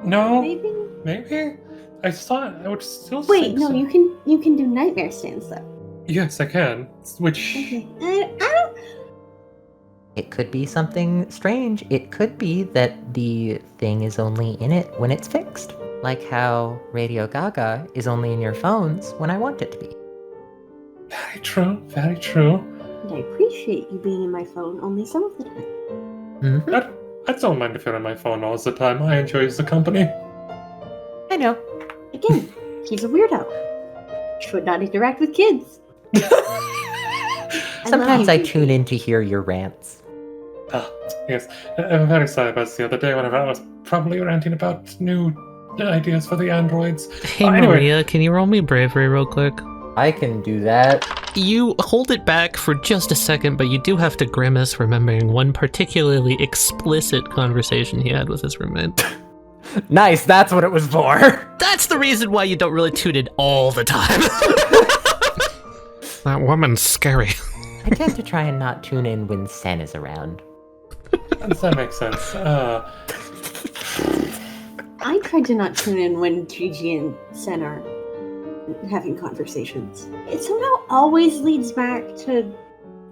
No. Maybe? I thought I would still Wait, think no, so. you can do nightmare stands though. Yes, I can. Which... Okay. I don't... It could be something strange. It could be that the thing is only in it when it's fixed. Like how Radio Gaga is only in your phones when I want it to be. Very true, very true. And I appreciate you being in my phone only some of the time. Mm-hmm. I don't mind if you're on my phone all the time. I enjoy the company. I know. Again, he's a weirdo. Should not interact with kids. Sometimes I tune in to hear your rants. Yes, I'm very sorry about the other day whenever I was probably ranting about new ideas for the androids. Hey, Anyway. Maria, can you roll me bravery real quick? I can do that. You hold it back for just a second, but you do have to grimace, remembering one particularly explicit conversation he had with his roommate. Nice, that's what it was for. That's the reason why you don't really tune in all the time. That woman's scary. I tend to try and not tune in when Sen is around. Does that make sense? I tried to not tune in when Gigi and Sen are having conversations. It somehow always leads back to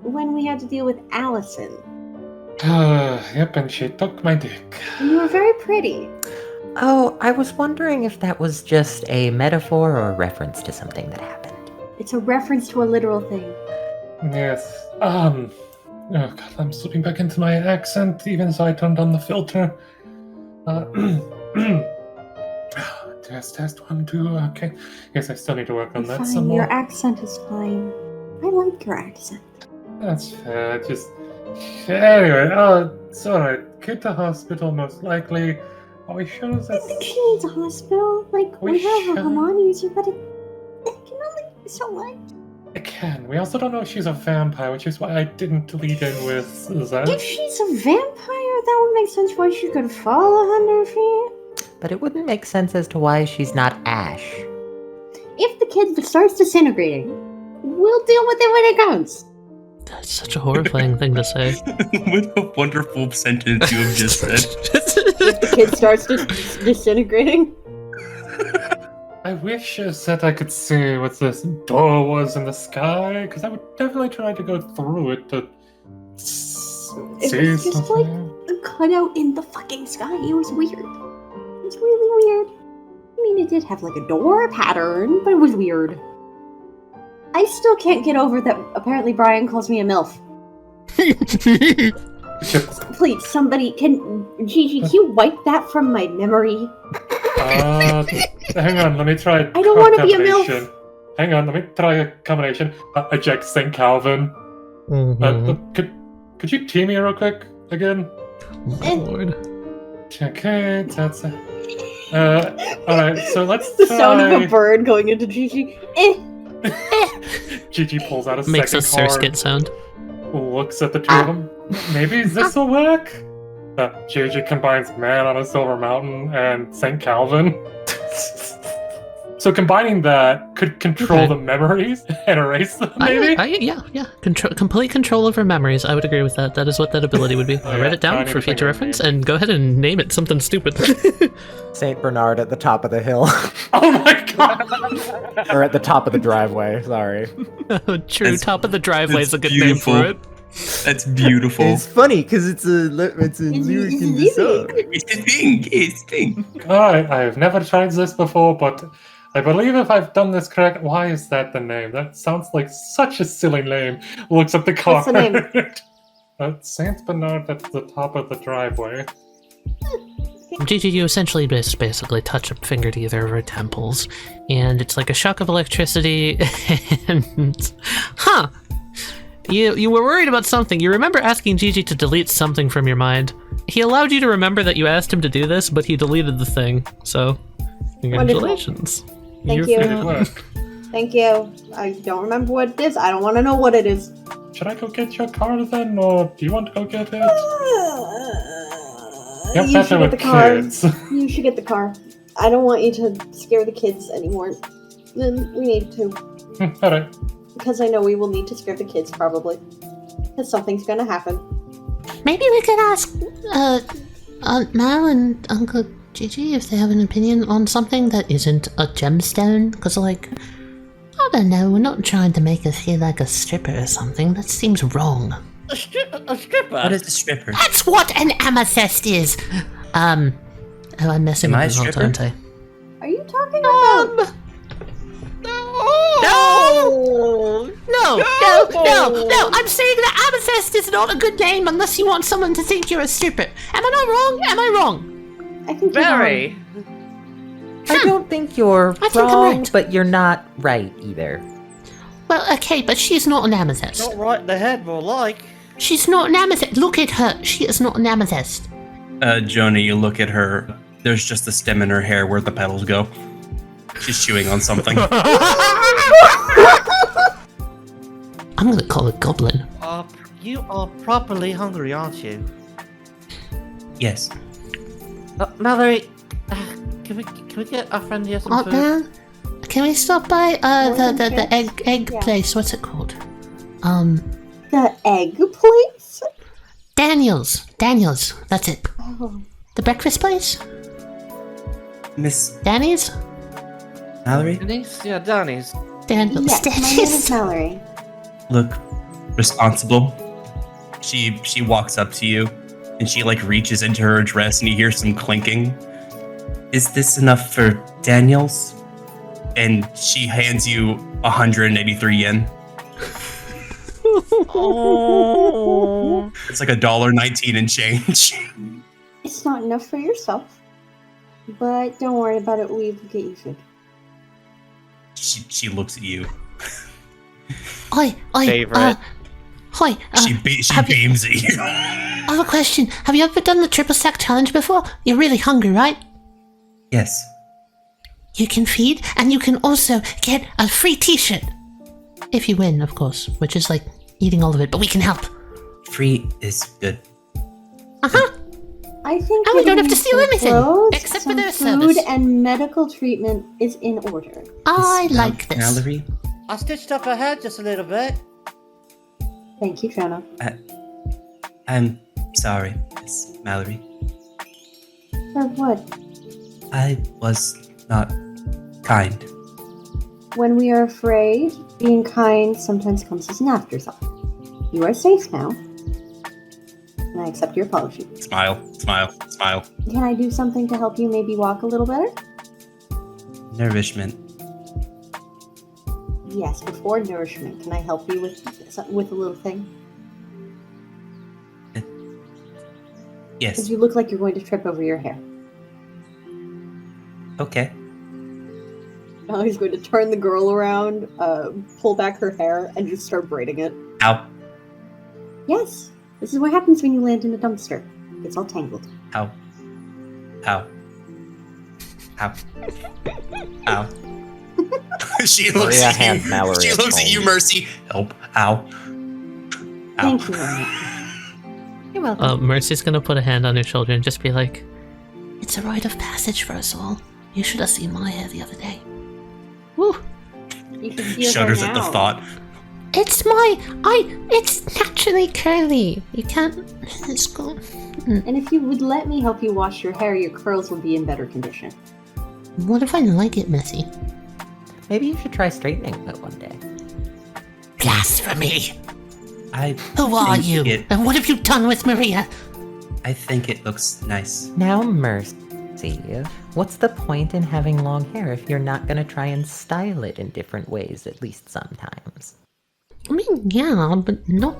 when we had to deal with Allison. Yep, and she took my dick. And you were very pretty. Oh, I was wondering if that was just a metaphor or a reference to something that happened. It's a reference to a literal thing. Yes. Oh god, I'm slipping back into my accent, even though I turned on the filter. Test, 1, 2, okay. Yes, I still need to work on that Fine, some more. your accent is fine. I like your accent. That's fair, just... Anyway, it's alright. Get to hospital, most likely. Are we sure I that's... think she needs a hospital. Like, we have a Haman user, but it can only do so much. It can. We also don't know if she's a vampire, which is why I didn't lead in with that. If she's a vampire, that would make sense why she could fall 100 feet. But it wouldn't make sense as to why she's not Ash. If the kid starts disintegrating, we'll deal with it when it comes. That's such a horrifying thing to say. What a wonderful sentence you have just said. If the kid starts disintegrating. I wish that I could see what this door was in the sky, because I would definitely try to go through it to It see was just something. like a cutout in the fucking sky. It was weird. It was really weird. I mean, it did have like a door pattern, but it was weird. I still can't get over that apparently Brian calls me a MILF. Please, somebody, Gigi, can you wipe that from my memory? Hang on, let me try. I don't want to be a MILF. Hang on, let me try a combination. Eject St. Calvin. Could you tee me real quick again? Lord. Okay, that's it. Alright, so let's The try... sound of a bird going into Gigi. Gigi pulls out a Makes a second card. surskit sound. Looks at the two of them. Maybe this will work? Gigi combines Man on a Silver Mountain and St. Calvin. So combining that could control the memories and erase them, maybe? Yeah. Complete control over memories. I would agree with that. That is what that ability would be. I write it down for future reference, and go ahead and name it something stupid. Saint Bernard at the top of the hill. Oh my god! Or at the top of the driveway, sorry. True, top of the driveway is a good name for it. That's beautiful. It's funny because it's a lyric in the song. It's a thing. Alright, I have never tried this before, but I believe if I've done this correct, why is that the name? That sounds like such a silly name. Looks at the car. What's the name? Saint Bernard at the top of the driveway. Gigi, you essentially basically touch a finger to either of her temples, and it's like a shock of electricity, and... Huh! You were worried about something. You remember asking Gigi to delete something from your mind. He allowed you to remember that you asked him to do this, but he deleted the thing, so... Congratulations. Wonderful. Thank You you. made it work. Thank you. I don't remember what it is. I don't want to know what it is. Should I go get your car then, or do you want to go get it? You're You better should get with the car. kids. You should get the car. I don't want you to scare the kids anymore. Then we need to. Alright. Because I know we will need to scare the kids, probably. Because something's gonna happen. Maybe we could ask Aunt Mal and Uncle Gigi if they have an opinion on something that isn't a gemstone. Because, like, I don't know, we're not trying to make us feel like a stripper or something. That seems wrong. A stripper? What is a stripper? That's what an amethyst is! Oh, I'm messing Am I with a the stripper? aren't I? Are you talking about? No! I'm saying that amethyst is not a good name unless you want someone to think you're a stripper. Am I not wrong? Am I wrong? I think you're Very. I don't think you're I think I'm wrong, right. but you're not right either. Well, okay, but she's not an amethyst. Not right in the head, more like. She's not an amethyst. Look at her. She is not an amethyst. Jonah, you look at her. There's just a stem in her hair where the petals go. She's chewing on something. I'm gonna call it goblin. You are properly hungry, aren't you? Yes. Mallory, can we get our friend here some Aunt food? Man, can we stop by the egg Yeah. place? What's it called? The egg place? Daniel's. That's it. Oh. The breakfast place? Miss Danny's? Mallory, Denise? Yeah, Danny's. Daniel's. Yes, my name is Mallory. look responsible. She walks up to you and she like reaches into her dress and you hear some clinking. Is this enough for Daniels? And she hands you 183 yen. Oh. It's like $1.19 and change. It's not enough for yourself. But don't worry about it, we will get you food. She looks at you. Oi, Favorite. Hi. She beams at you. I have a question. Have you ever done the triple stack challenge before? You're really hungry, right? Yes. You can feed, and you can also get a free t-shirt. If you win, of course, which is like eating all of it, but we can help. Free is good. Uh-huh. I think And we don't getting have to steal some anything, clothes, except for some their food service. and medical treatment is in order. I Miss like this. Mallory, I stitched up her head just a little bit. Thank you, Trent. I'm sorry, Miss Mallory. For what? I was not kind. When we are afraid, being kind sometimes comes as an afterthought. You are safe now. And I accept your apology. Smile. Can I do something to help you maybe walk a little better? Nourishment. Yes, before nourishment, can I help you with a little thing? Yes. Because you look like you're going to trip over your hair. Okay. Now he's going to turn the girl around, pull back her hair, and just start braiding it. Ow. Yes, this is what happens when you land in a dumpster. It's all tangled. Ow. Ow. Ow. Ow. She looks Maria at hands you. Mallory She a looks at you, phone. Mercy. Help. Ow. Ow. Thank you, Ryan. You're welcome. Mercy's gonna put a hand on your shoulder and just be like, It's a rite of passage for us all. You should have seen my hair the other day. Woo! You should see her Shudders hair at the now. thought. It's naturally curly. You can't, it's cool. And if you would let me help you wash your hair, your curls would be in better condition. What if I like it messy? Maybe you should try straightening it one day. Blasphemy! Who are think you? it- And what have you done with Maria? I think it looks nice. Now, Mercy, what's the point in having long hair if you're not going to try and style it in different ways, at least sometimes? I mean, yeah, but not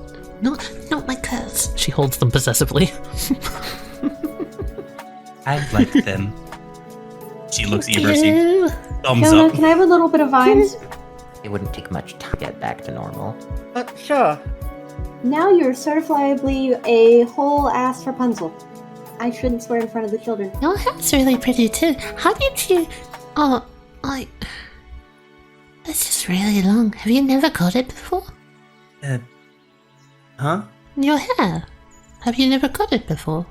my curls. she holds them possessively. I like them. She looks at you, Mercy. Ew. Thumbs Jonah, up. can I have a little bit of vines? It wouldn't take much time to get back to normal. Sure. Now you're certifiably a whole ass Rapunzel. I shouldn't swear in front of the children. Your hair's really pretty too. How did you? This is really long. Have you never got it before? Huh? Your hair. Have you never got it before?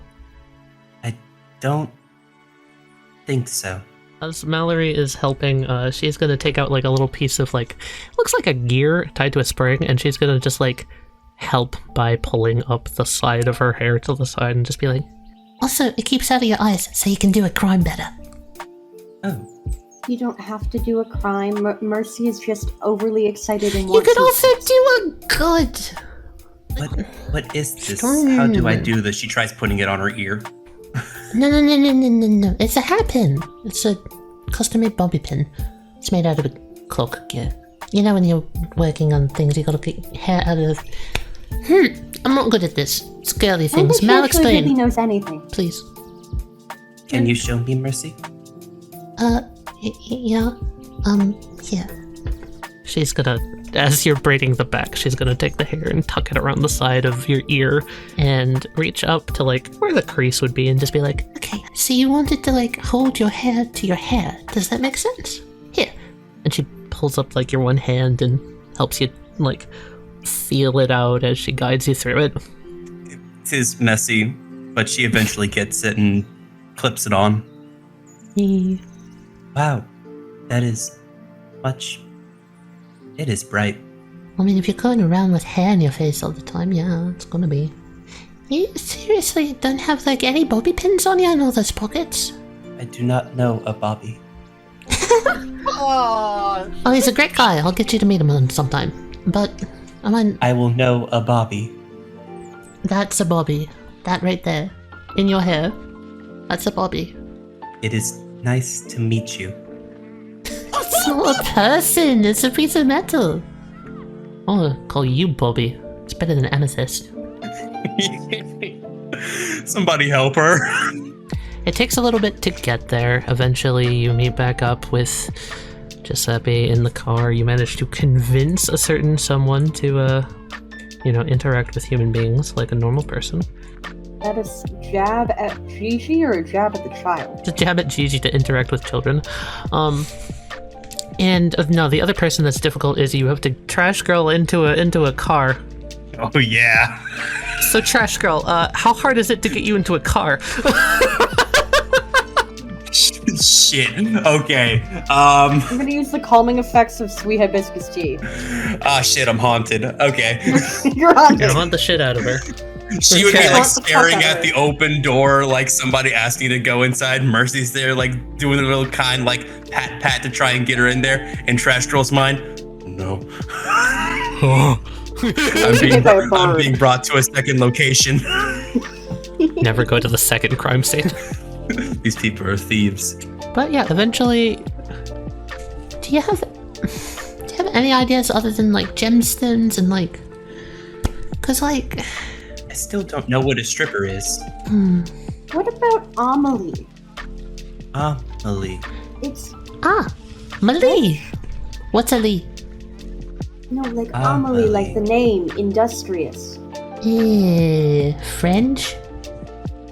I don't think so. As Mallory is helping, she's gonna take out like a little piece of like, looks like a gear tied to a spring, and she's gonna just like help by pulling up the side of her hair to the side and just be like, Also, it keeps out of your eyes, so you can do a crime better. Oh. You don't have to do a crime. Mercy is just overly excited and You wants could also do a good. What is this? How do I do this? She tries putting it on her ear. No. It's a hairpin. It's a custom-made bobby pin. It's made out of a clockwork gear. You know when you're working on things, you gotta get hair out of... I'm not good at this. It's girly I things. think Mal, she actually explain. really knows anything. Please. Can you show me, Mercy? Yeah. Yeah. she's gonna, as you're braiding the back, she's gonna take the hair and tuck it around the side of your ear and reach up to like where the crease would be and just be like, Okay, so you wanted to like hold your hair to your hair. Does that make sense? Here. and she pulls up like your one hand and helps you like feel it out as she guides you through it. It is messy, but she eventually gets it and clips it on. Wow, that is much... It is bright. I mean, if you're going around with hair in your face all the time, yeah, it's gonna be. You seriously don't have like any bobby pins on you in all those pockets? I do not know a Bobby. Oh, he's a great guy. I'll get you to meet him sometime. But, I mean... I will know a Bobby. That's a bobby. That right there. In your hair. That's a bobby. It is nice to meet you. It's not a person. It's a piece of metal. I'll call you Bobby. It's better than amethyst. Somebody help her. It takes a little bit to get there. Eventually you meet back up with Giuseppe in the car. You manage to convince a certain someone to, interact with human beings like a normal person. That is jab at Gigi or a jab at the child? To jab at Gigi to interact with children. No, the other person that's difficult is you have to trash girl into a car. Oh yeah. So Trash Girl, how hard is it to get you into a car? Shit. Okay. I'm gonna use the calming effects of sweet hibiscus tea. Ah, shit, I'm haunted. Okay. You're haunted. Haunt the shit out of her. She would be Okay. like staring at the open door like somebody asking to go inside. Mercy's there like doing a little kind like pat to try and get her in there. In Trash Girl's mind, no. I'm being brought to a second location. Never go to the second crime scene. These people are thieves. But yeah, eventually... Do you have any ideas other than like gemstones and like... Cause like... I still don't know what a stripper is. What about Amalia? Amalia. It's Malie. What's a Lee? no, like Amalia, like the name, industrious. French?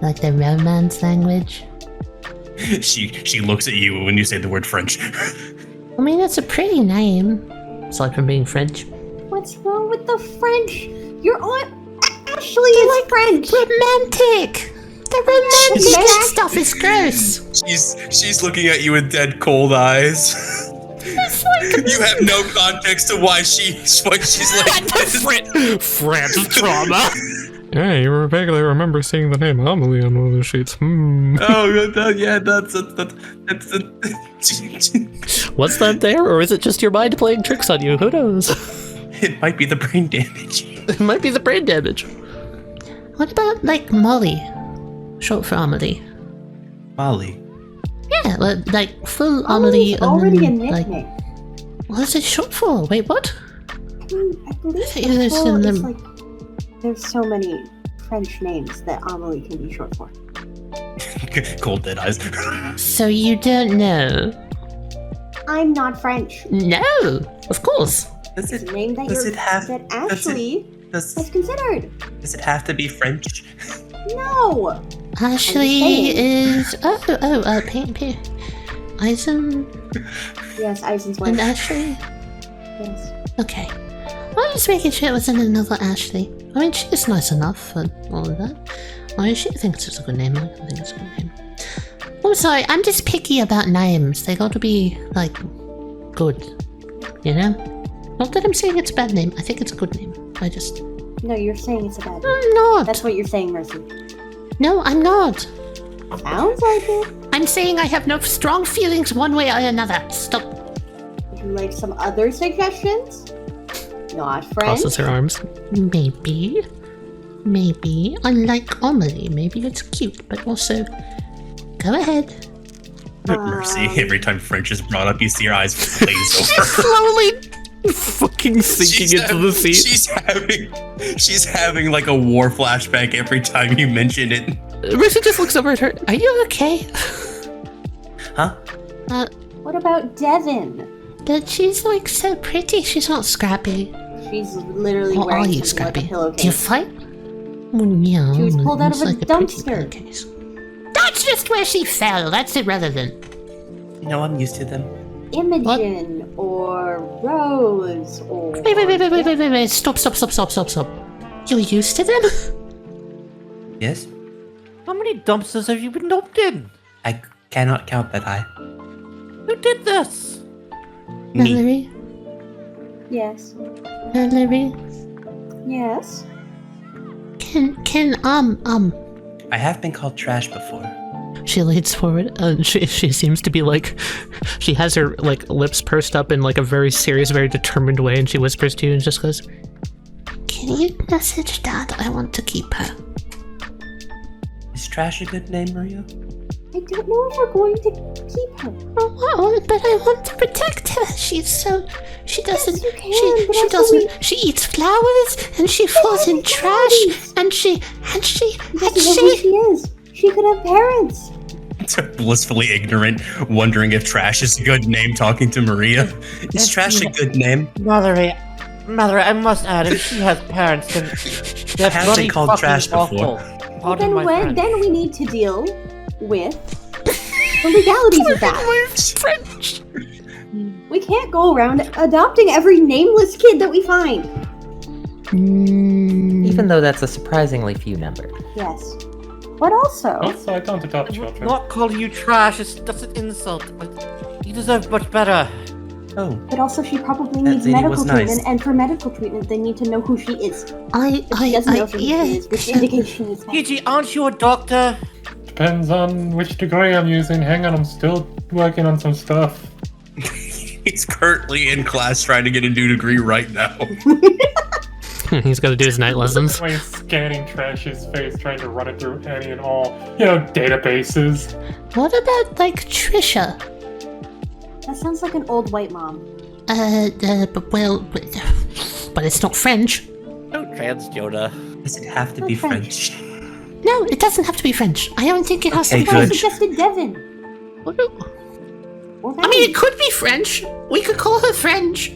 Like the Romance language? She looks at you when you say the word French. I mean, it's a pretty name. Aside from being French. What's wrong with the French? Your aunt Ashley is like French. Romantic! The romantic stuff is gross. She's looking at you with dead cold eyes. You have no context to why she's like this. France trauma. Yeah, you vaguely remember seeing the name Amalia on one of the sheets. Oh, yeah, that's Was that there, or is it just your mind playing tricks on you? Who knows? It might be the brain damage. It might be the brain damage. What about, like, Molly? Short for Amelie. Molly. Yeah, like, full Amelie's Amelie. already a like, nickname. what is it short for? Wait, what? I believe think there's the full some- is like there's so many French names that Amalie can be short for. Cold dead eyes. So you don't know? I'm not French. No, of course. Does It's a name that that Ashley has considered. Does it have to be French? No. Ashley is paint. Eisen Yes, Eisen's and wife. Ashley. Yes. Okay. I was making sure it wasn't another Ashley. I mean, she's nice enough for all of that. I she thinks it's a good name. I think it's a good name. I'm sorry, I'm just picky about names. They got to be, like, good. You know? Not that I'm saying it's a bad name. I think it's a good name. I just... No, you're saying it's a bad name. I'm not. That's what you're saying, Mercy. No, I'm not. Sounds like it. I'm saying I have no strong feelings one way or another. Stop. Would you like some other suggestions? Not French. Crosses her arms. Maybe. Unlike Amalia, maybe it's cute, but also... Go ahead. Mercy, every time French is brought up, you see her eyes glaze over. Slowly fucking sinking into the seat. She's having like a war flashback every time you mention it. Mercy just looks over at her. Are you okay? Huh? What about Devin? But she's like so pretty. She's not scrappy. She's literally Or wearing are you something like a scrappy? pillowcase. Do you fight? Well, yeah. She was pulled out it's of a like pretty dumpster. pillowcase. That's just where she fell. That's irrelevant. You know, I'm used to them. Imogen or Rose or... Wait. Stop. You're used to them? Yes? How many dumpsters have you been dumped in? I cannot count that high. Who did this? Me. Valerie? Yes. Valerie? Yes. I have been called trash before. She leans forward and she seems to be like, she has her like lips pursed up in like a very serious, very determined way, and she whispers to you and just goes, Can you message Dad? I want to keep her. Is trash a good name, Maria? I don't know if we're going to keep her. Oh, but I want to protect her. She's so... She doesn't... Yes, you can, she but also doesn't... She eats flowers, and she falls in trash, and she... Because of who she is. She could have parents. Blissfully ignorant, wondering if trash is a good name talking to Maria. Is trash a good name? Mallory, I must add, if she has parents, then they're have bloody been called fucking trash awful. before. Pardon my French. Then we need to deal with the legalities of that. French. We can't go around adopting every nameless kid that we find. Even though that's a surprisingly few number. Yes. But also... Also, I don't adopt children. Not calling you trash, that's an insult. You deserve much better. Oh. But also she probably That needs lady medical was treatment, nice. and for medical treatment they need to know who she is. If she I doesn't know who she is, which indicates she needs medical. Gigi, aren't you a doctor? Depends on which degree I'm using. Hang on, I'm still working on some stuff. He's currently in class trying to get a new degree right now. He's got to do his night lessons. Way scanning Trash's face, trying to run it through any and all, databases. What about, like, Trisha? That sounds like an old white mom. But it's not French. No trans, Jonah. Does it have to be French. French? No, it doesn't have to be French. I don't think it has Okay, to be I good. suggested Devin. Or I mean, it could be French. We could call her French.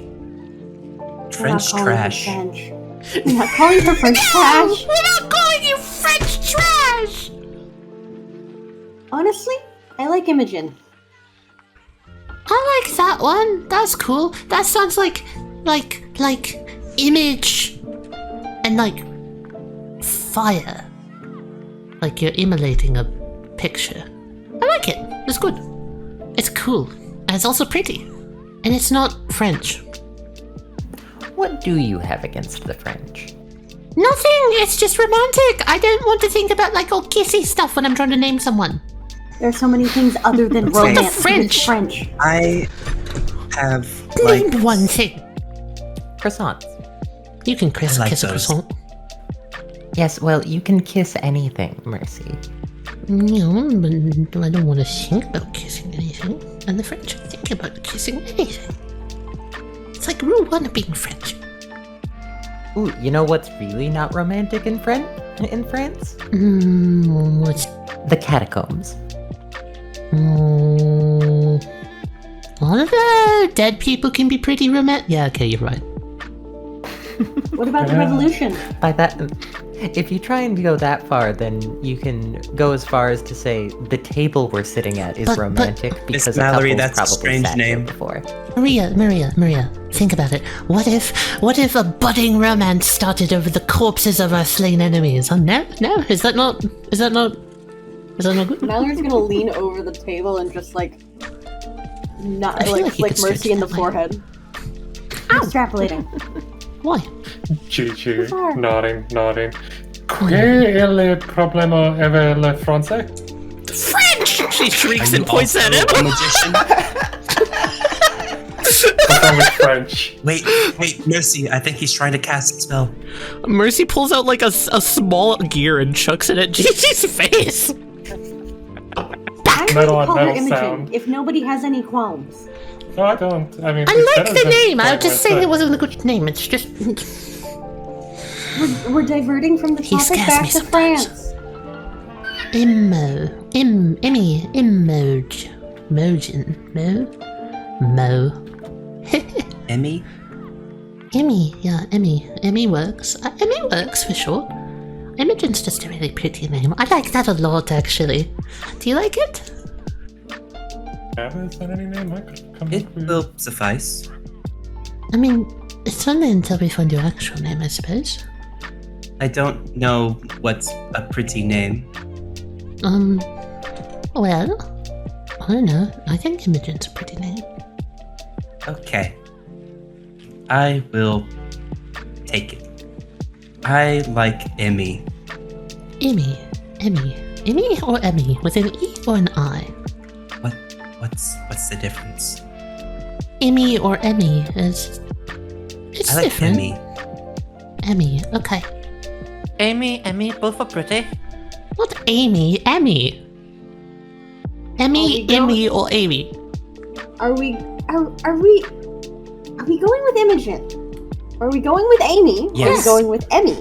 French trash. We're not calling her French trash. We're not calling you French trash. Honestly, I like Imogen. I like that one. That's cool. That sounds like image and like fire. Like you're emulating a picture. I like it. It's good. It's cool. And it's also pretty. And it's not French. What do you have against the French? Nothing. It's just romantic. I don't want to think about like all kissy stuff when I'm trying to name someone. There are so many things other than It's not the romance. French. It's French. I have Name one thing. Croissants. You can kiss I like a those. croissant. Yes, well, you can kiss anything, Mercy. No, but I don't want to think about kissing anything. And the French think about kissing anything. It's like rule one of being French. Ooh, you know what's really not romantic in France? What's... The catacombs. Although dead people can be pretty romantic. Yeah, okay, you're right. What about the revolution? By that, If you try and go that far, then you can go as far as to say the table we're sitting at is But- romantic Miss because Mallory, a couple's that's a probably strange sat here name. before. Maria, think about it. What if a budding romance started over the corpses of our slain enemies? No? Is that not good? Mallory's gonna lean over the table and just like, not I feel like you like could Mercy stretch in the that way. forehead. Extrapolating. Why? Gigi, Bizarre. nodding. Quel è il problema avec le français? French! She shrieks Are and you points at also him. a magician? What's wrong with French? Wait, Mercy, I think he's trying to cast a spell. Mercy pulls out like a small gear and chucks it at Gigi's face. I'm Metal gonna on call her metal Imogen, sound. if nobody has any qualms. No, I don't. I mean, I like that the is name. I was quite just saying what it wasn't a good name. It's just We're diverting from the He topic scares back me to sometimes. France. Emmy? Emmy works. Emmy works for sure. Imogen's just a really pretty name. I like that a lot, actually. Do you like it? Yeah, is that any name I could come It up with? will suffice. I mean, it's only until we find your actual name, I suppose. I don't know what's a pretty name. Well, I don't know. I think Imogen's a pretty name. Okay. I will take it. I like Emmy. Emmy or Emmy? With an E or an I? What's the difference? Emmy or Emmy is... It's I like different. Emmy. Emmy, okay. Emmy, both are pretty. Not Amy, Emmy. Emmy, Oh, we go- Emmy, or Amy. Are we going with Imogen? Are we going with Amy? Or are we Yes. going with Emmy?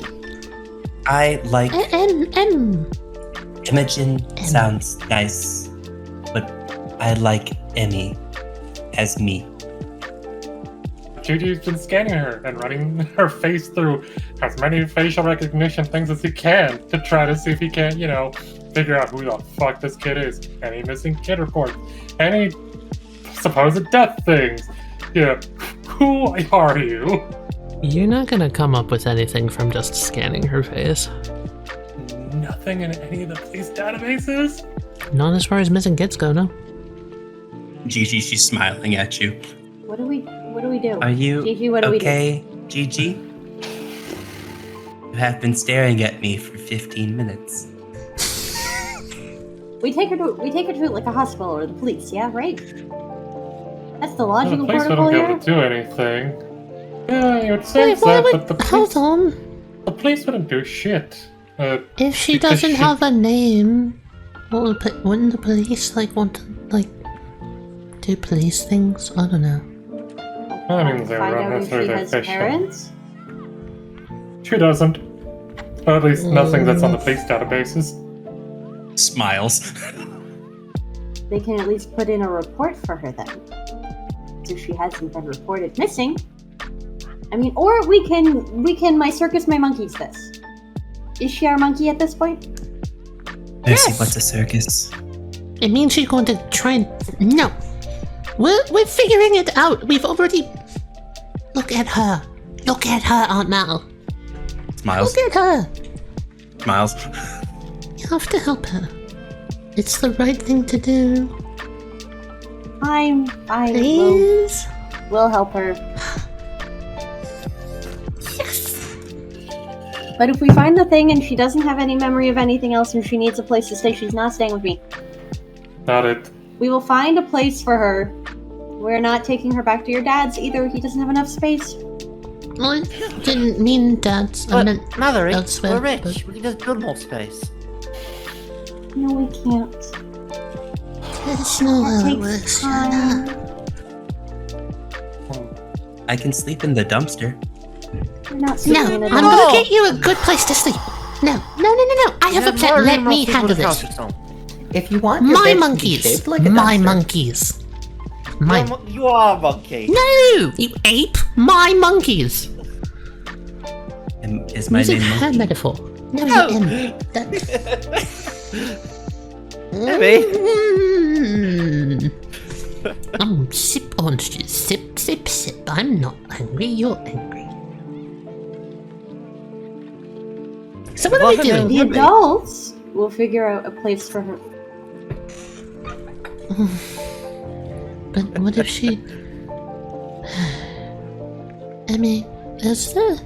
I like M. Imogen sounds nice, but I like Emmy as me. Gigi's been scanning her and running her face through as many facial recognition things as he can to try to see if he can, figure out who the fuck this kid is. Any missing kid reports, any supposed death things. Yeah, who are you? You're not gonna come up with anything from just scanning her face. Nothing in any of the police databases? Not as far as missing kids go, no. Gigi, she's smiling at you. What do we do? Are you Gigi, what do we do? okay, Gigi? You have been staring at me for 15 minutes. We take her to like a hospital or the police, yeah, right? That's the The logical police protocol wouldn't be here. able to do anything. Yeah, you would say Wait, why that, would... but Hold on. the police wouldn't do shit. If she Because doesn't she- have a name, wouldn't the police, want to, do police things? I don't know. I mean, they Find run out her if through she their has facial. parents. She doesn't. Or at least nothing that's on the police databases. Smiles. They can at least put in a report for her then. If she hasn't been reported missing. I mean, or we can my circus, my monkeys this. Is she our monkey at this point? Mercy, Yes. what's a circus? It means she's going to try and... No. We're figuring it out. We've already... Look at her. Look at her, Aunt Mal. Smiles. Look at her. Smiles. You have to help her. It's the right thing to do. I will Please? we'll help her. Yes. But if we find the thing and she doesn't have any memory of anything else and she needs a place to stay, she's not staying with me. Not it. We will find a place for her. We're not taking her back to your dad's either. He doesn't have enough space. Well, I didn't mean that. I But, meant Mallory, elsewhere, we're rich. but- We can just build more space. No, we can't. That's not how it That works. takes Shut time. up. I can sleep in the dumpster. We're not No, sleeping in a I'm dorm. gonna get you a good place to sleep. No. I have a plan. Let me handle this. If you want your My bed to be monkeys. shaped like a My dumpster, monkeys. My... You are a monkey. No! You ape! My monkeys! Is my Using name her Monkey? metaphor. No, No. you Emmy. Emmy? Sip oranges. Sip, sip, sip. I'm not angry, you're angry. So what are we doing? The adults will figure out a place for her. But what if she... Emmy, is there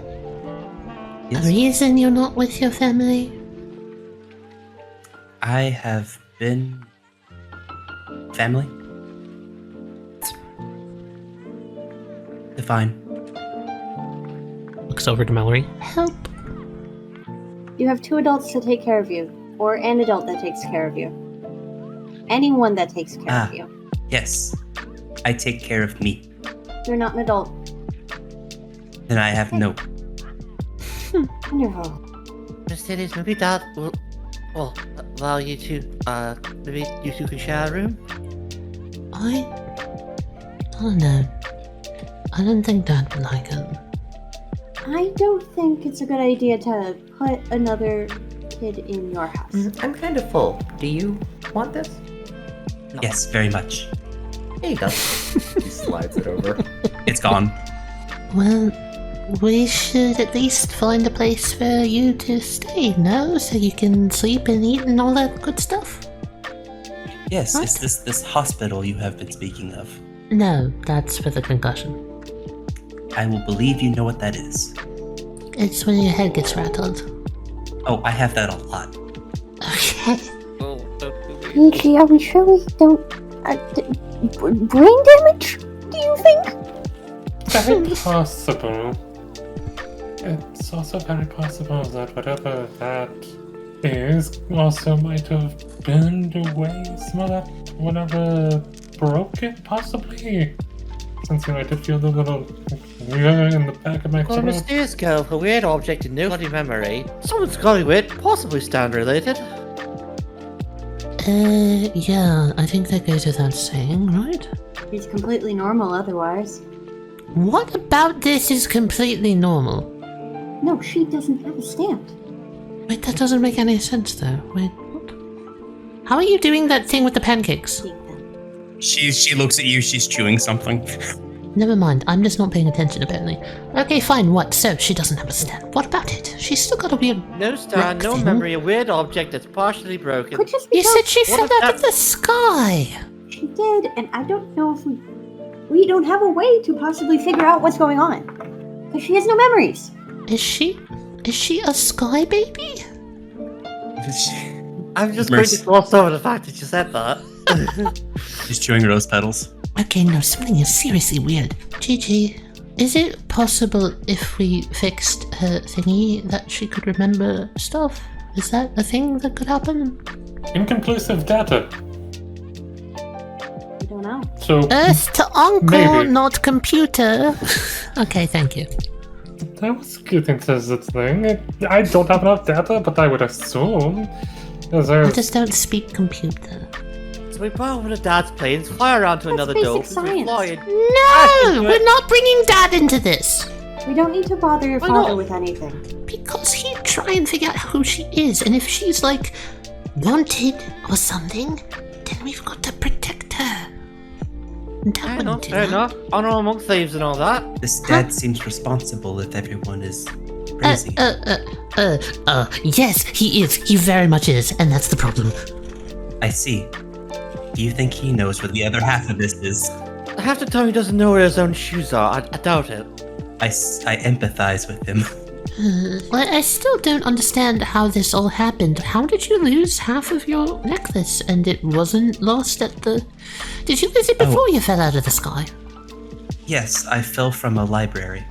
a reason you're not with your family? I have been family. Define. Looks over to Mallory. Help. You have 2 adults to take care of you, or an adult that takes care of you. Anyone that takes care of you. Yes, I take care of me. You're not an adult. Then I have no. Wonderful. Mercedes, maybe Dad will allow you to, maybe you two can share a room? I don't know. I don't think Dad would like it. I don't think it's a good idea to put another kid in your house. I'm kind of full. Do you want this? No. Yes, very much. There you go. He slides it over. It's gone. Well, we should at least find a place for you to stay, no? So you can sleep and eat and all that good stuff? Yes, What? it's this hospital you have been speaking of. No, that's for the concussion. I will believe you know what that is. It's when your head gets rattled. Oh, I have that a lot. Okay. Gigi, are we sure we don't... brain damage, do you think? Very possible. It's also very possible that whatever that is also might have burned away some of that whatever broke it, possibly. Since I did feel the little in the back of my Well, a throat. mysterious girl with a weird object and no bloody memory. Someone's got to it, possibly stand related. Yeah, I think that goes without saying, right? He's completely normal otherwise. What about this is completely normal? No, she doesn't have a stamp. Wait, that doesn't make any sense though. Wait, what? How are you doing that thing with the pancakes? Take them. She looks at you, she's chewing something. Never mind, I'm just not paying attention apparently. Okay, fine, what? So, she doesn't have a stamp. What about it? She's still got a weird... No stand, no thing? memory, a weird object that's partially broken. Could just be You said she What fell if out of the sky! She did, and I don't know if we don't have a way to possibly figure out what's going on. Because she has no memories. Is she a sky baby? I'm just going to gloss over the fact that you said that. She's chewing rose petals. Okay, no, something is seriously weird. Gigi, is it possible if we fixed her thingy that she could remember stuff? Is that a thing that could happen? Inconclusive data. I don't know. So Earth to uncle, Maybe. not computer. Okay, thank you. I was getting to the thing. I don't have enough data, but I would assume I there's just don't speak computer. So we borrow one of Dad's planes, fly around to That's another basic door, science. fly in. No! We're not bringing Dad into this! We don't need to bother your Why father not? with anything. Because he'd try and figure out who she is, and if she's like wanted or something, then we've got to protect her. And Dad Fair wouldn't enough, do fair that. enough. Honor among thieves and all that. This dad seems responsible if everyone is praising him. Yes, he is. He very much is, and that's the problem. I see. Do you think he knows where the other half of this is? I have to tell him he doesn't know where his own shoes are. I doubt it. I empathize with him. Well, I still don't understand how this all happened. How did you lose half of your necklace and it wasn't lost at the... Did you lose it before you fell out of the sky? Yes, I fell from a library.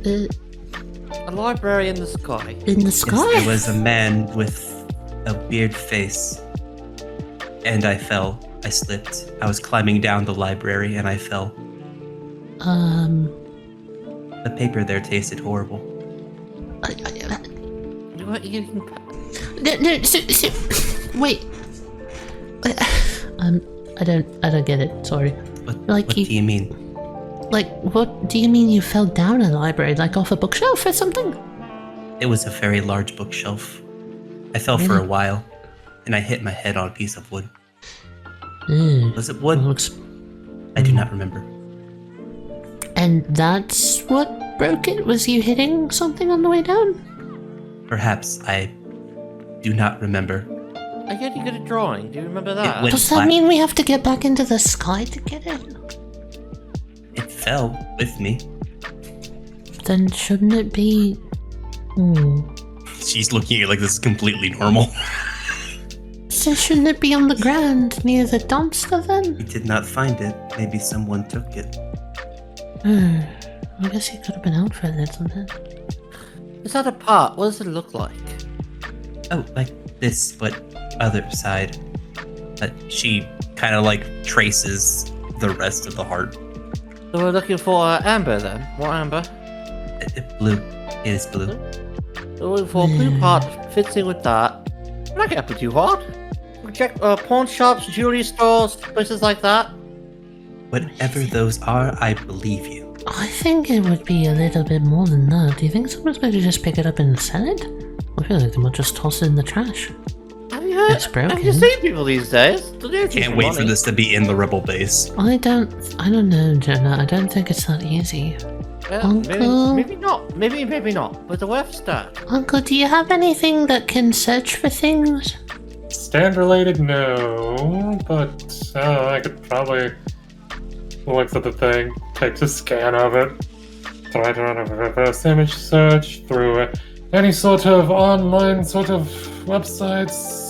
A library in the sky. In the Yes, sky? there was a man with a weird face. And I fell. I slipped. I was climbing down the library and I fell. The paper there tasted horrible. You weren't eating... Wait. I don't get it. Sorry. What do you mean? Like, what do you mean you fell down a library? Like off a bookshelf or something? It was a very large bookshelf. I fell for a while, and I hit my head on a piece of wood. Was it wood? I do not remember. And that's what broke it? Was you hitting something on the way down? Perhaps. I do not remember. I get you good at drawing. Do you remember that? Does that mean we have to get back into the sky to get it? It fell with me. Then shouldn't it be... She's looking at it like this is completely normal. So shouldn't it be on the ground near the dumpster then? We did not find it. Maybe someone took it. I guess he could have been out for a little bit. Is that a part? What does it look like? Oh, like this, but other side. She kind of like traces the rest of the heart. So we're looking for amber then. What amber? Blue. It is blue. So we're looking for a blue part fits in with that. I'm not gonna be too hard. We check pawn shops, jewelry stores, places like that. Whatever those are, I believe you. I think it would be a little bit more than that. Do you think someone's going to just pick it up and sell it? I feel like they might just toss it in the trash. Have you heard? It's broken. Have you seen people these days? Can't wait for this to be in the rebel base. I don't know, Jenna. I don't think it's that easy. Well, Uncle? maybe not. Maybe not. But the worth start. Uncle, do you have anything that can search for things? Stand related, no. But I could probably look at the thing, takes a scan of it, try to run a reverse image search through any sort of online sort of websites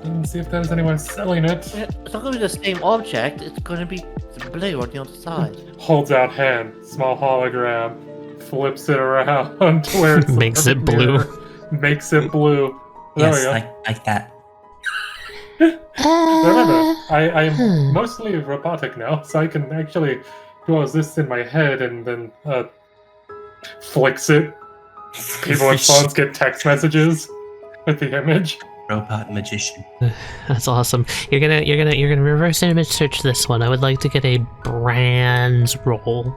and see if there's anyone selling it. It's not going to be the same object. It's going to be blue on the other side. Holds out hand, small hologram, flips it around to where it's Makes it blue. Makes it blue. There Yes, we go. like that. Remember, I'm mostly robotic now, so I can actually do this in my head and then flicks it. People with phones get text messages with the image. Robot magician. That's awesome. You're gonna reverse image search this one. I would like to get a brands roll.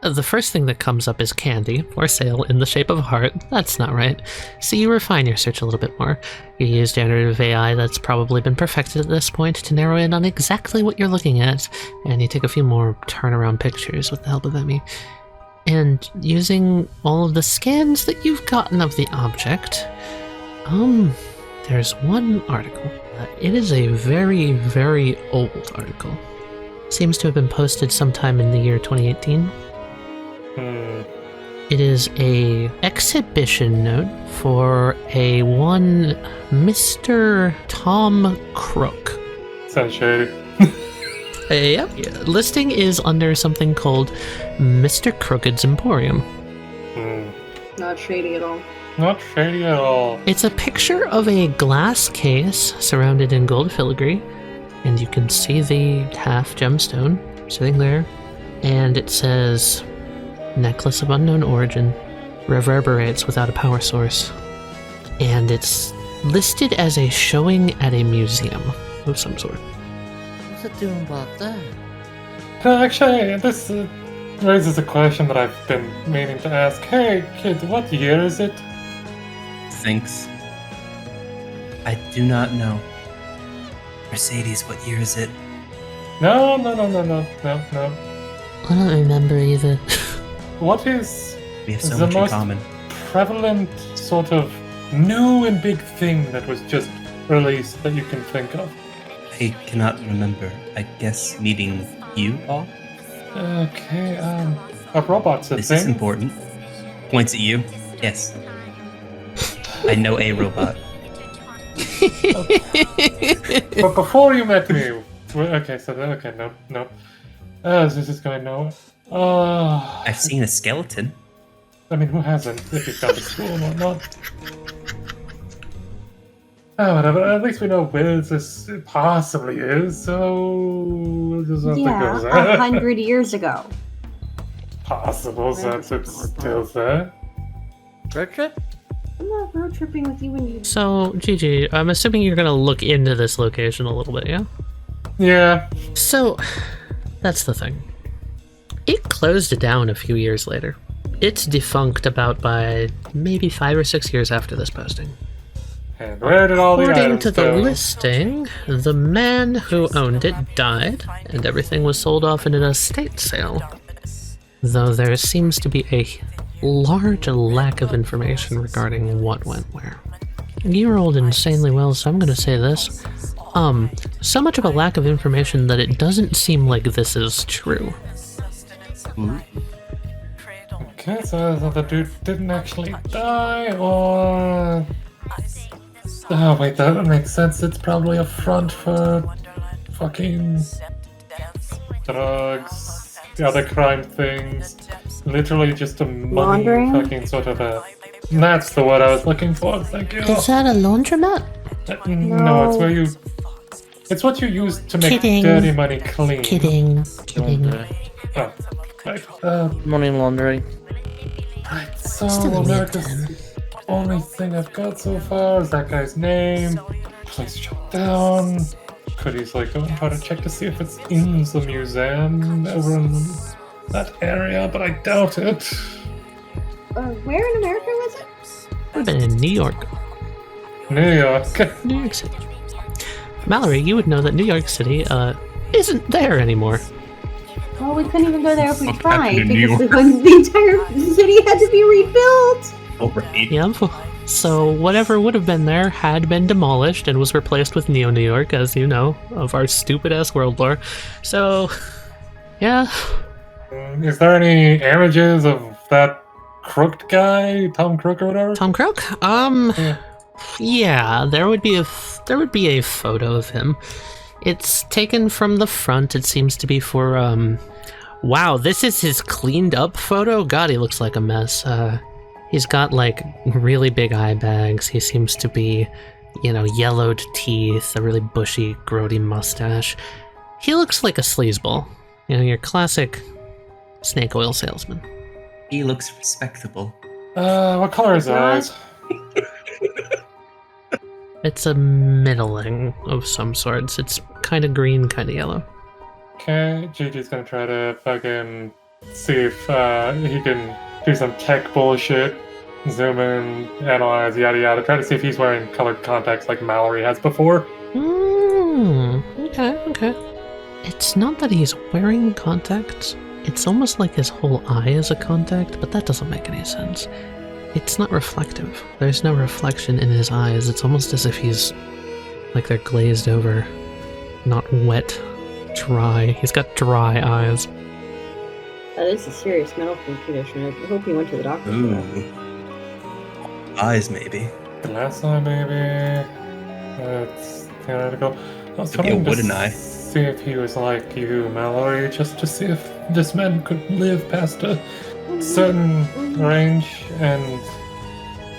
The first thing that comes up is candy, or sale, in the shape of a heart. That's not right. So you refine your search a little bit more. You use generative AI that's probably been perfected at this point to narrow in on exactly what you're looking at, and you take a few more turnaround pictures with the help of Emmy. And using all of the scans that you've gotten of the object, there's one article. It is a very, very old article. Seems to have been posted sometime in the year 2018. It is a exhibition note for a one Mr. Tom Crook. Sounds shady. Yep. Listing is under something called Mr. Crooked's Emporium. Not shady at all. Not shady at all. It's a picture of a glass case surrounded in gold filigree, and you can see the half gemstone sitting there, and it says, "Necklace of unknown origin, reverberates without a power source." And it's listed as a showing at a museum of some sort. What's it doing back there? Actually, this raises a question that I've been meaning to ask. Hey, kid, what year is it? Thinks. I do not know. Mercedes, what year is it? No. I don't remember either. What is We have so the much in most common. prevalent sort of new and big thing that was just released that you can think of? I cannot remember. I guess meeting you all? Okay, a robot's a This thing. is important. Points at you. Yes. I know a robot. But before you met me, no. This is going nowhere. I've seen a skeleton. I mean, who hasn't? If you've gone to school and whatnot. Oh, whatever. At least we know where this possibly is, so there's nothing goes there. 100 years ago. Possible since it's still there. Road trip? I'm not road tripping with you and you. So, Gigi, I'm assuming you're gonna look into this location a little bit, yeah? Yeah. So, that's the thing. It closed down a few years later. It's defunct about by maybe 5 or 6 years after this posting. And where did all the According items to the go? listing, the man who owned it died, and everything was sold off in an estate sale. Though there seems to be a large lack of information regarding what went where. You rolled insanely well, so I'm gonna say this. So much of a lack of information that it doesn't seem like this is true. Okay, so the dude didn't actually die, or... Oh, wait, that makes sense. It's probably a front for fucking drugs, the other crime things. Literally just a money Laundering? fucking sort of a... That's the word I was looking for, thank you. Is that a laundromat? No, it's where you... It's what you use to make Kidding. dirty money clean. Kidding. Oh, right. Money laundering. Right, so Still a weird America's only thing I've got so far is that guy's name. Place shut down. Could easily go and try to check to see if it's in the museum over in that area, but I doubt it. Where in America was it? Would have been in New York. New York. New York City. Mallory, you would know that New York City, isn't there anymore. Well, we couldn't even go there if we What tried, happened in New because the entire city had to be rebuilt! Alright. Yep. So whatever would have been there had been demolished and was replaced with Neo New York, as you know, of our stupid-ass world lore. So, yeah. Is there any images of that crooked guy, Tom Crook or whatever? Tom Crook? Yeah, there would be a photo of him. It's taken from the front. It seems to be for, wow, this is his cleaned up photo? God, he looks like a mess. He's got, like, really big eye bags. He seems to be, yellowed teeth, a really bushy, grody mustache. He looks like a sleazeball. Your classic snake oil salesman. He looks respectable. What color is his eyes? It's a middling of some sorts. It's kind of green, kind of yellow. Okay, Gigi's gonna try to fucking see if he can do some tech bullshit, zoom in, analyze, yada yada, try to see if he's wearing colored contacts like Mallory has before. Okay. It's not that he's wearing contacts. It's almost like his whole eye is a contact, but that doesn't make any sense. It's not reflective. There's no reflection in his eyes. It's almost as if he's like they're glazed over, not wet, dry. He's got dry eyes. That is a serious medical condition. I hope he went to the doctor for that. Ooh. Eyes, maybe. Glass eye, maybe. That's theoretical. I was Could be a trying to wooden eye. see if he was like you, Mallory, just to see if this man could live past a certain range, and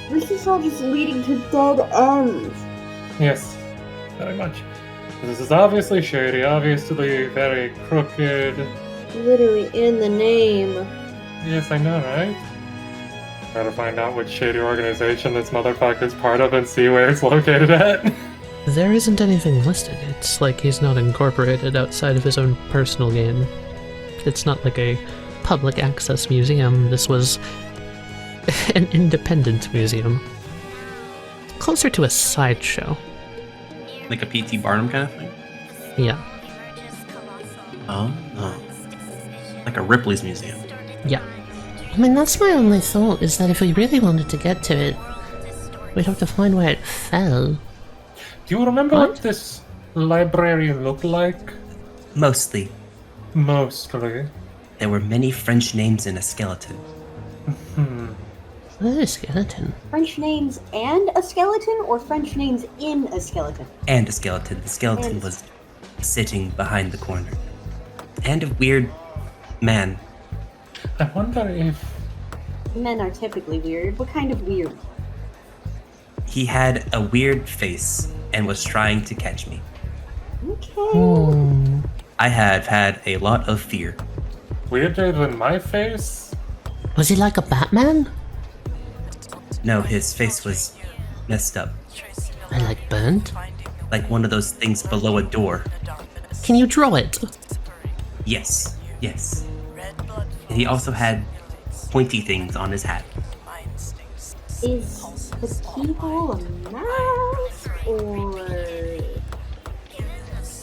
This is all just leading to dead ends. yes, very much. This is obviously shady, obviously very crooked. Literally in the name. Yes, I know, right? Try to find out which shady organization this motherfucker's part of and see where it's located at. There isn't anything listed. It's like he's not incorporated outside of his own personal gain. It's not like a public access museum. This was an independent museum. Closer to a sideshow. Like a P.T. Barnum kind of thing? Yeah. Oh. Like a Ripley's museum. Yeah. I mean, that's my only thought, is that if we really wanted to get to it, we'd have to find where it fell. Do you remember what this library looked like? Mostly. Mostly. There were many French names in a skeleton. Oh, a skeleton. French names and a skeleton, or French names in a skeleton? And a skeleton. The skeleton was sitting behind the corner. And a weird man. I wonder if... Men are typically weird. What kind of weird? He had a weird face and was trying to catch me. Okay. I have had a lot of fear. Weirder than my face? Was he like a Batman? No, his face was messed up. And like burnt? Like one of those things below a door. Can you draw it? Yes. And he also had pointy things on his hat. Is the keyhole a mask, or...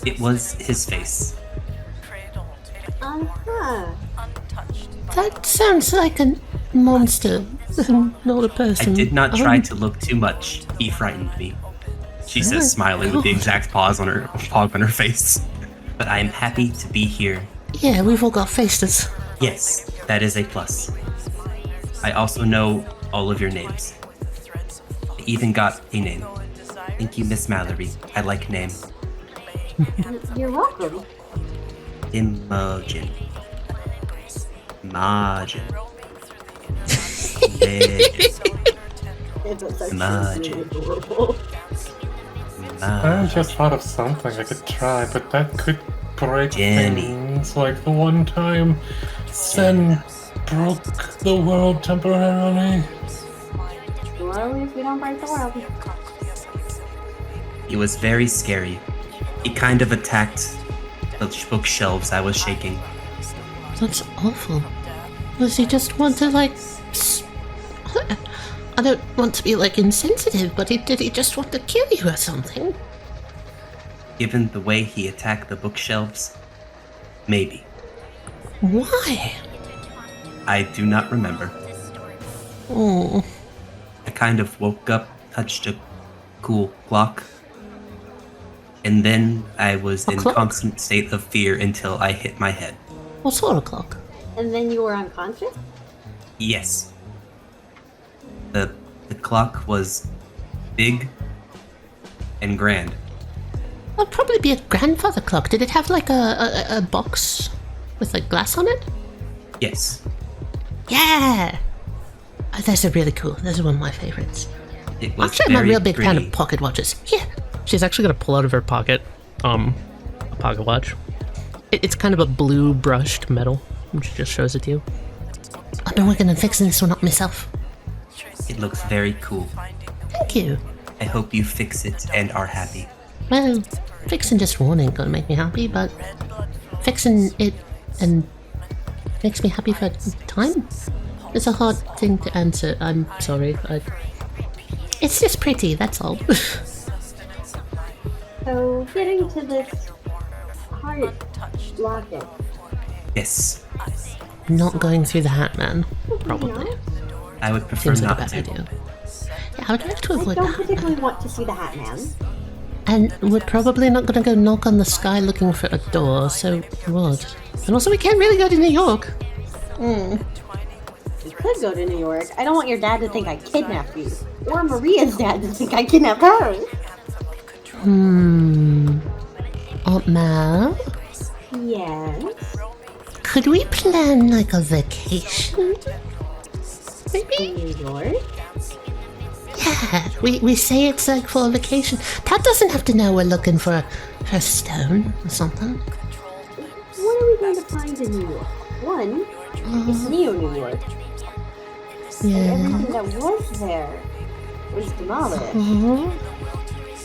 It was his face. Uh-huh. That sounds like a monster, not a person. I did not try to look too much. He frightened me. She says, smiling with the exact pog on her face. But I am happy to be here. Yeah, we've all got faces. Yes, that is a plus. I also know all of your names. I even got a name. Thank you, Miss Mallory. I like name. You're welcome. Imogen. Imagine. Imagine. I just thought of something I could try, but that could break Jenny. things. Like the one time Sen broke the world temporarily. Well, if we don't break the world. It was very scary. He kind of attacked the bookshelves I was shaking. That's awful. Does he just want to, like... I don't want to be, like, insensitive, but did he just want to kill you or something? Given the way he attacked the bookshelves, maybe. Why? I do not remember. Oh. I kind of woke up, touched a cool clock, and then I was in clock? constant state of fear until I hit my head. What sort of clock? And then you were unconscious? Yes. The clock was big and grand. That'd probably be a grandfather clock. Did it have, like, a box with, like, glass on it? Yes. Yeah! Those are really cool. Those are one of my favorites. It was Actually, I'm a very real big fan pretty. of pocket watches. Yeah. She's actually gonna pull out of her pocket, a pocket watch. It's kind of a blue brushed metal, and she just shows it to you. I've been working on fixing this one up myself. It looks very cool. Thank you. I hope you fix it and are happy. Well, fixing just one ain't gonna make me happy, but fixing it and makes me happy for time? It's a hard thing to answer. I'm sorry. It's just pretty, that's all. So, getting to this heart locket. Yes. Not going through the hat, man. Probably. I would prefer Seems like a not bad to. idea. Yeah, I would like to I avoid don't that. particularly want to see the Hat Man. And we're probably not gonna go knock on the sky looking for a door, so what? And also we can't really go to New York. We could go to New York. I don't want your dad to think I kidnapped you. Or Maria's dad to think I kidnapped her. Aunt Mal? Yes. Could we plan like a vacation? Maybe? New York? Yeah, we say it's like for a vacation. Dad doesn't have to know we're looking for a stone or something. What are we going to find in New York? One, it's New York. And Yeah. everything that was there was demolished. Uh-huh.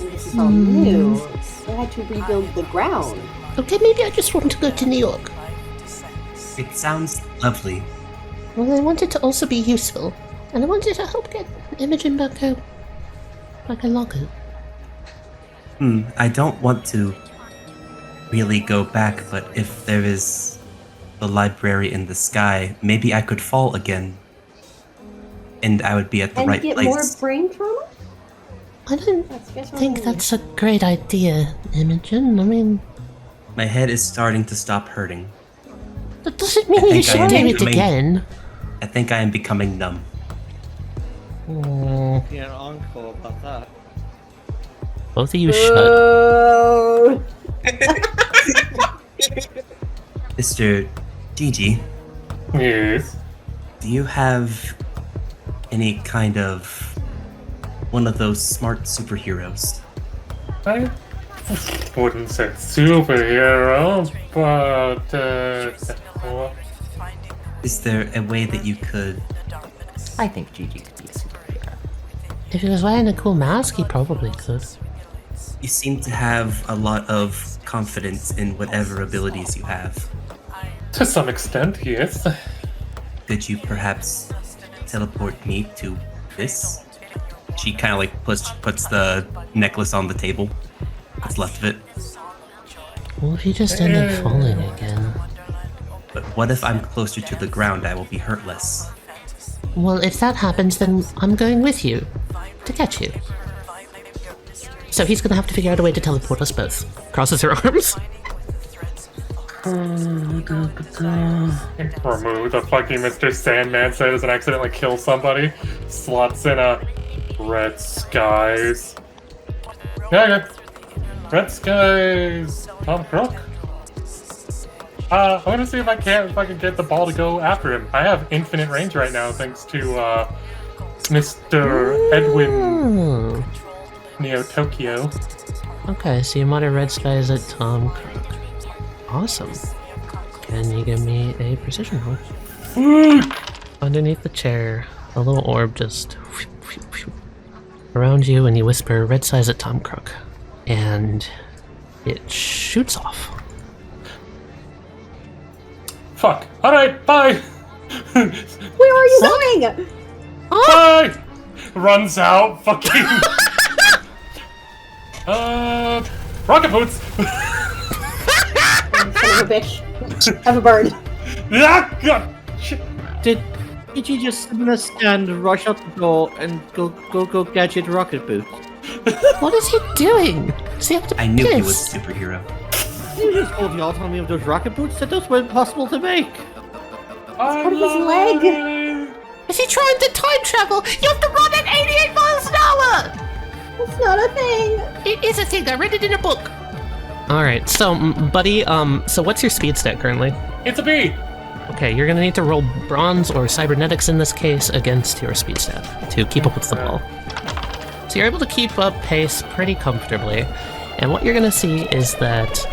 And this is all new. They had to rebuild the ground. Okay, maybe I just want to go to New York. It sounds lovely. Well, I wanted to also be useful. And I wanted to help get Imogen back a locket. I don't want to really go back, but if there is the library in the sky, maybe I could fall again. And I would be at the And right get place. more brain trauma? I don't That's think that's a great idea, Imogen. I mean, My head is starting to stop hurting. that doesn't mean you think should I am do it becoming- again. I think I am becoming numb. Oh. Yeah, an encore about that. Both of you shut. Oh. Mr. Gigi, Yes. do you have any kind of one of those smart superheroes? I wouldn't say superhero, but well, Is there a way that you could... I think Gigi could be a superhero. If he was wearing a cool mask, he probably could. You seem to have a lot of confidence in whatever abilities you have. to some extent, yes. Could you perhaps teleport me to this? She kind of like puts the necklace on the table. What's left of it. Well, if you just end up falling again. But what if I'm closer to the ground? I will be hurt less. Well, if that happens, then I'm going with you to catch you. So he's gonna have to figure out a way to teleport us both. Crosses her arms. Remove the fucking Mr. Sandman so he doesn't accidentally kill somebody. Slots in a Red Skies. Yeah, Red Skies. Tom Crook. I'm gonna see if I can get the ball to go after him. I have infinite range right now thanks to Mr. Edwin Neo Tokyo. Okay, so you mutter Red Skies at Tom Crook. Awesome. Can you give me a precision roll? Underneath the chair, a little orb just around you, and you whisper Red Skies at Tom Crook. And it shoots off. Fuck. Alright, bye! Where are you going? Bye! Runs out, fucking... rocket boots! Son of a bitch. Have a bird. Ah, God. Shit. Did you just stand, rush out the door, and go get your rocket boots? What is he doing? Does he have to I knew he piss? was a superhero. You just told the autonomy of those rocket boots that those were impossible to make. Part of his leg. Is he trying to time travel? You have to run at 88 miles an hour! That's not a thing. It is a thing. I read it in a book. Alright, so, buddy, so what's your speed stat currently? It's a bee! Okay, you're gonna need to roll bronze or cybernetics in this case against your speed stat to keep up with the ball. So you're able to keep up pace pretty comfortably, and what you're gonna see is that,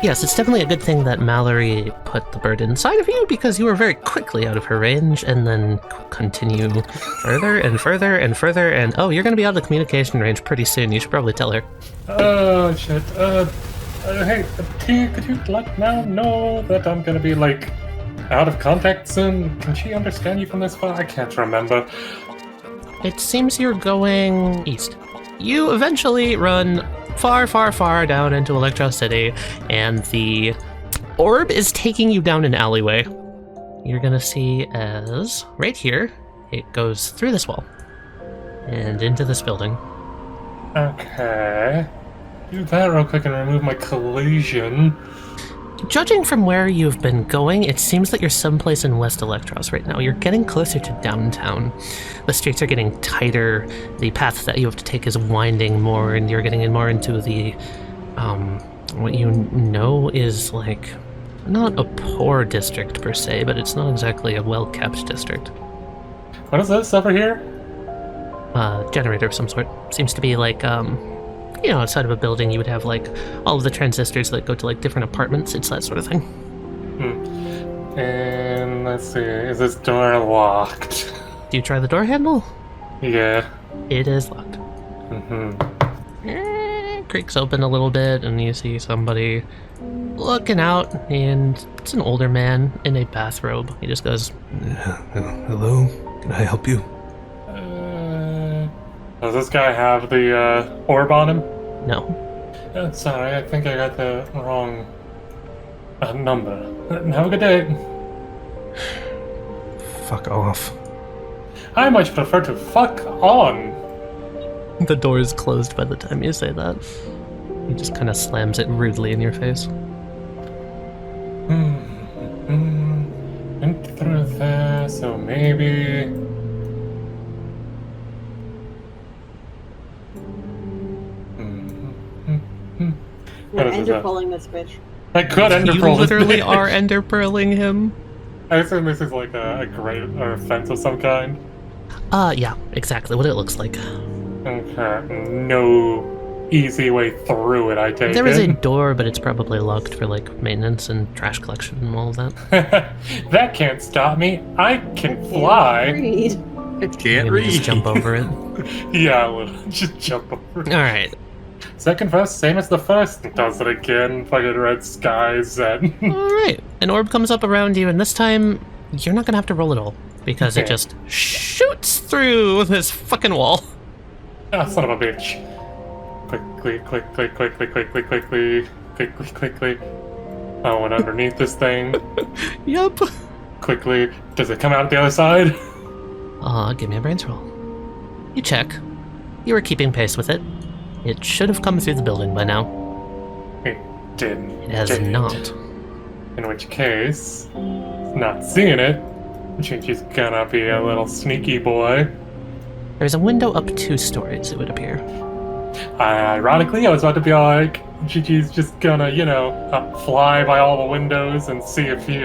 yes, it's definitely a good thing that Mallory put the bird inside of you because you were very quickly out of her range, and then continue further and further and further, and oh, you're gonna be out of the communication range pretty soon. You should probably tell her. Oh, shit. Hey, could you let Mal know that I'm gonna be, like, out of contact soon? Can she understand you from this far? I can't remember. It seems you're going east. You eventually run far, far, far down into Electros City, and the orb is taking you down an alleyway. You're gonna see as, right here, it goes through this wall and into this building. Okay. Do that real quick and remove my collision. Judging from where you've been going, it seems that you're someplace in West Electros right now. You're getting closer to downtown. The streets are getting tighter, the path that you have to take is winding more, and you're getting in more into the, what you know is, like, not a poor district per se, but it's not exactly a well-kept district. What is this over here? Generator of some sort. Seems to be like, you know, outside of a building, you would have, like, all of the transistors that go to, like, different apartments. It's that sort of thing. And let's see, is this door locked? Do you try the door handle? Yeah. It is locked. Creaks open a little bit, and you see somebody looking out, and it's an older man in a bathrobe. He just goes, Hello? Can I help you? Does this guy have the orb on him? no. Sorry, I think I got the wrong number. Have a good day. Fuck off. I much prefer to fuck on. The door is closed by the time you say that. He just kind of slams it rudely in your face. Went through there, so maybe... We're ender-pulling this bitch. I could ender-pearl You this literally bitch. are ender-pearling him. I assume this is like a grate or a fence of some kind. Yeah, exactly what it looks like. Okay, no easy way through it, I take There is a it. door, but it's probably locked for, like, maintenance and trash collection and all of that. That can't stop me. I can fly. Read. Can't Just jump over it. Yeah, I will just jump over it. Alright. Second verse, same as the first. Does it again. Fucking red skies and... Alright. An orb comes up around you, and this time you're not gonna have to roll at all, because it Okay. just shoots through this fucking wall. Ah, son of a bitch. Quickly. I went underneath this thing. Yup. Quickly. Does it come out the other side? Give me a brains roll. You check. You were keeping pace with it. It should have come through the building by now. It didn't. It has did it? not. In which case, not seeing it, Chichi's gonna be a little sneaky boy. There's a window up 2 stories, it would appear. Ironically, I was about to be like, Chichi's just gonna, fly by all the windows and see if he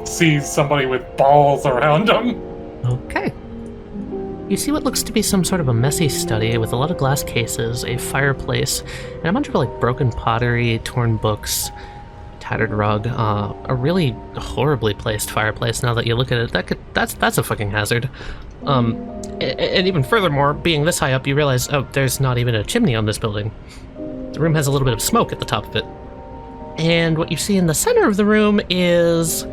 sees somebody with balls around him. Okay. You see what looks to be some sort of a messy study with a lot of glass cases, a fireplace, and a bunch of broken pottery, torn books, tattered rug, a really horribly placed fireplace. Now that you look at it, that's a fucking hazard. And even furthermore, being this high up, you realize, there's not even a chimney on this building. The room has a little bit of smoke at the top of it. And what you see in the center of the room is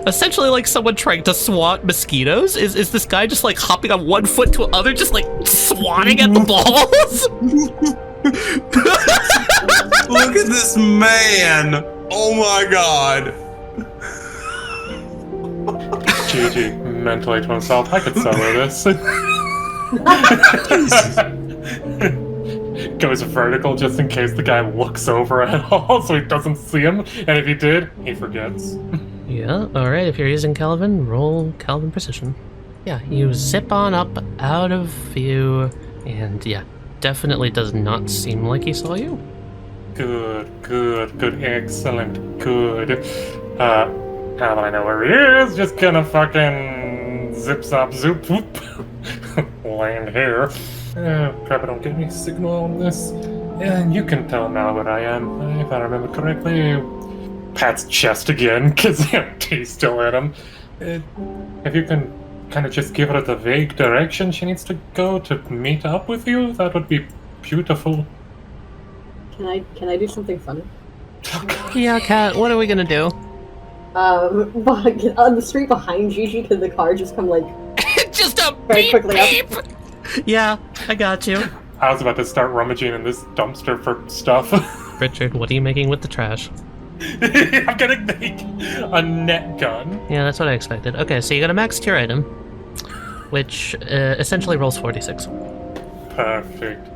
essentially like someone trying to swat mosquitoes. Is this guy just hopping on one foot to another, just swatting at the balls? Look at this man! Oh my god! GG, mentally to himself, I could settle this. Goes vertical just in case the guy looks over at all so he doesn't see him, and if he did, he forgets. Yeah, alright, if you're using Calvin, roll Calvin Precision. Yeah, you zip on up out of view, and yeah, definitely does not seem like he saw you. Good, excellent, good. Now that I know where he is, just gonna fucking zip zop zoop whoop. Land here. Crap, I don't get any signal on this. And you can tell now where I am, if I remember correctly. Pat's chest again, because he's still in him. If you can kind of just give her the vague direction she needs to go to meet up with you, that would be beautiful. Can I do something funny? Yeah, Kat, what are we gonna do? On the street behind Gigi, could the car just come just a very beep, quickly beep. up? Yeah, I got you. I was about to start rummaging in this dumpster for stuff. Richard, what are you making with the trash? I'm gonna make a net gun. Yeah, that's what I expected. Okay, so you got a max tier item, which essentially rolls 46. Perfect.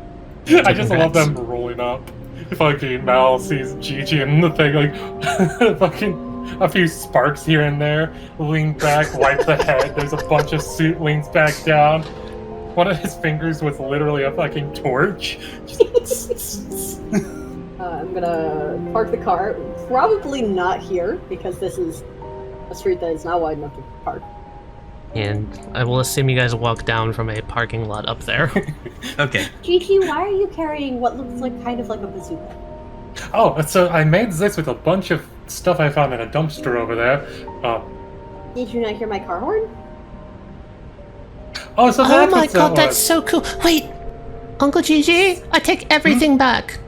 I just love them rolling up. Fucking Mal sees Gigi and the thing, fucking a few sparks here and there. Lean back, wipe the head. There's a bunch of suit, leans back down. One of his fingers was literally a fucking torch. I'm gonna park the car. Probably not here, because this is a street that is not wide enough to park. And I will assume you guys walk down from a parking lot up there. Okay. Gigi, why are you carrying what looks kind of like a bazooka? Oh, so I made this with a bunch of stuff I found in a dumpster over there. Did you not hear my car horn? Oh, so Oh that's my what that god, was. that's so cool. Wait, Uncle Gigi, I take everything back.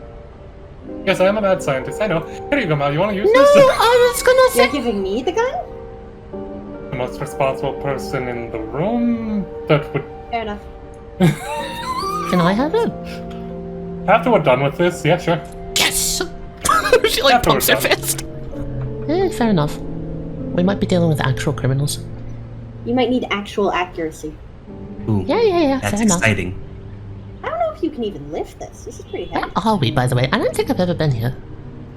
Yes, I am a mad scientist. I know. Here you go, Mal. You want to use No, this? I was gonna say. You're giving me the gun? The most responsible person in the room that would. Fair enough. Can I have it? After we're done with this, yeah, sure. Yes! She After pumps we're her done. fist. Fair enough. We might be dealing with actual criminals. You might need actual accuracy. Ooh, Yeah, that's fair enough. exciting. I don't know if you can even lift this. This is pretty heavy. Where are we, by the way? I don't think I've ever been here.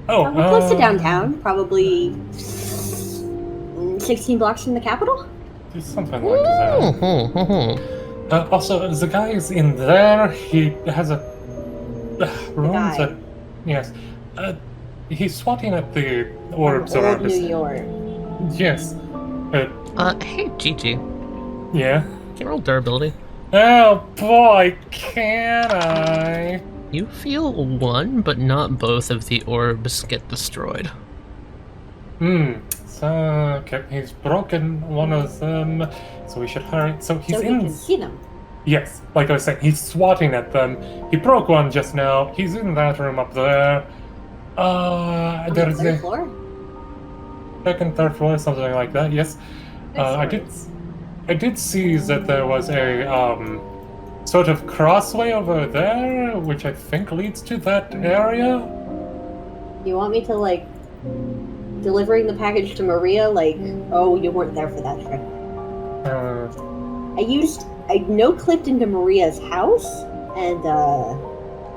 Oh, We're close to downtown, probably 16 blocks from the capital. Something like that. Also, the guy is in there. He has a room guy. that. Yes. He's swatting at the orbs From around Old us. New York. Yes. Hey, Gigi. Yeah. Can you roll durability? Oh boy, can I? You feel one, but not both of the orbs get destroyed. So, okay, he's broken one of them, so we should hurry. So he's So you in. can see them. Yes, like I was saying, he's swatting at them. He broke one just now. He's in that room up there. On the There's third a. floor? second, third floor, something like that. Yes. I did see that there was a sort of crossway over there, which I think leads to that area. You want me to like delivering the package to Maria? Like, oh, you weren't there for that trip. I no-clipped into Maria's house, and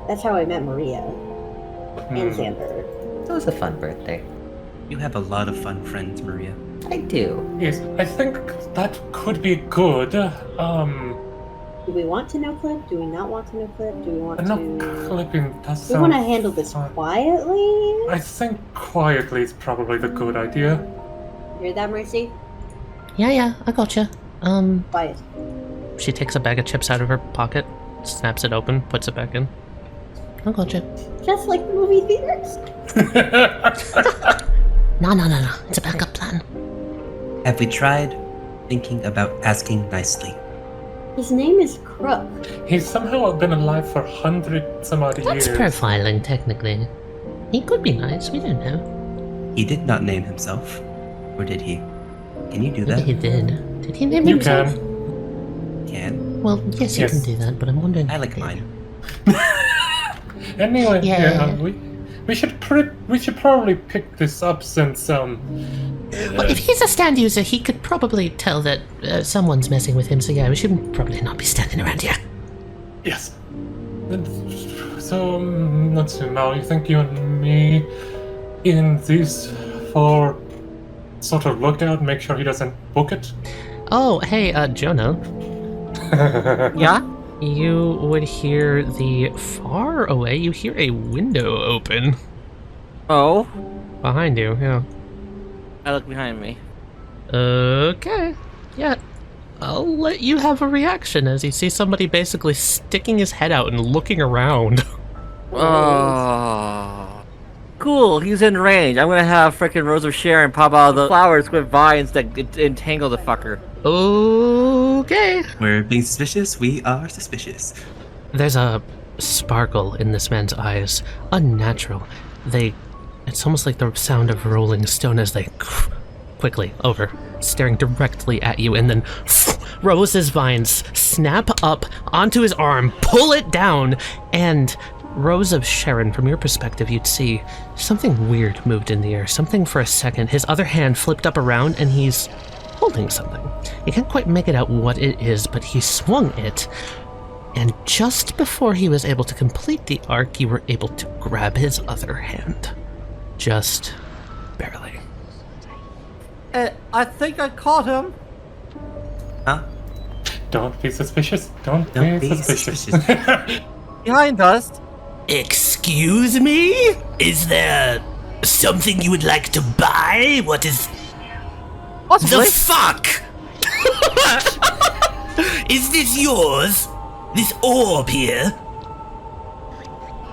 that's how I met Maria and Xander. It was a fun birthday. You have a lot of fun friends, Maria. I do. Yes, I think that could be good. Do we want to no-clip? Do we not want to no-clip? Do we want to... No-clipping does We sound... want to handle this quietly? I think quietly is probably the good idea. Hear that, Mercy? Yeah, I gotcha. Quiet. She takes a bag of chips out of her pocket, snaps it open, puts it back in. I gotcha. Just like the movie theaters. No. It's a backup plan. Have we tried thinking about asking nicely? His name is Crook. He's somehow been alive for 100-some-odd years. That's profiling, technically. He could be nice, we don't know. He did not name himself. Or did he? Can you do that? Maybe he did. Did he name You himself? Can. Well, yes, you can do that, but I'm wondering. I like mine. Anyway, Yeah. we should probably pick this up since Well, if he's a stand user, he could probably tell that someone's messing with him, so yeah, we should probably not be standing around here. Yes. So, let's see now. You think you and me in these for sort of lookout, make sure he doesn't book it? Oh, hey, Jonah. Yeah? You would hear far away, you hear a window open. Oh? Behind you, yeah. I look behind me. Okay. Yeah. I'll let you have a reaction as you see somebody basically sticking his head out and looking around. Oh. Cool, he's in range. I'm gonna have frickin' Rose of Sharon pop out of the flowers with vines that entangle the fucker. Okay. We're being suspicious. We are suspicious. There's a sparkle in this man's eyes. Unnatural. It's almost like the sound of rolling stone as they quickly over, staring directly at you, and then Rose's vines snap up onto his arm, pull it down, and Rose of Sharon, from your perspective, you'd see something weird moved in the air. Something for a second. His other hand flipped up around, and he's holding something. You can't quite make it out what it is, but he swung it, and just before he was able to complete the arc, you were able to grab his other hand. Just barely. I think I caught him. Huh? Don't be suspicious. Don't be suspicious. Behind us. Excuse me? Is there something you would like to buy? What is... Possibly. The fuck? Is this yours? This orb here?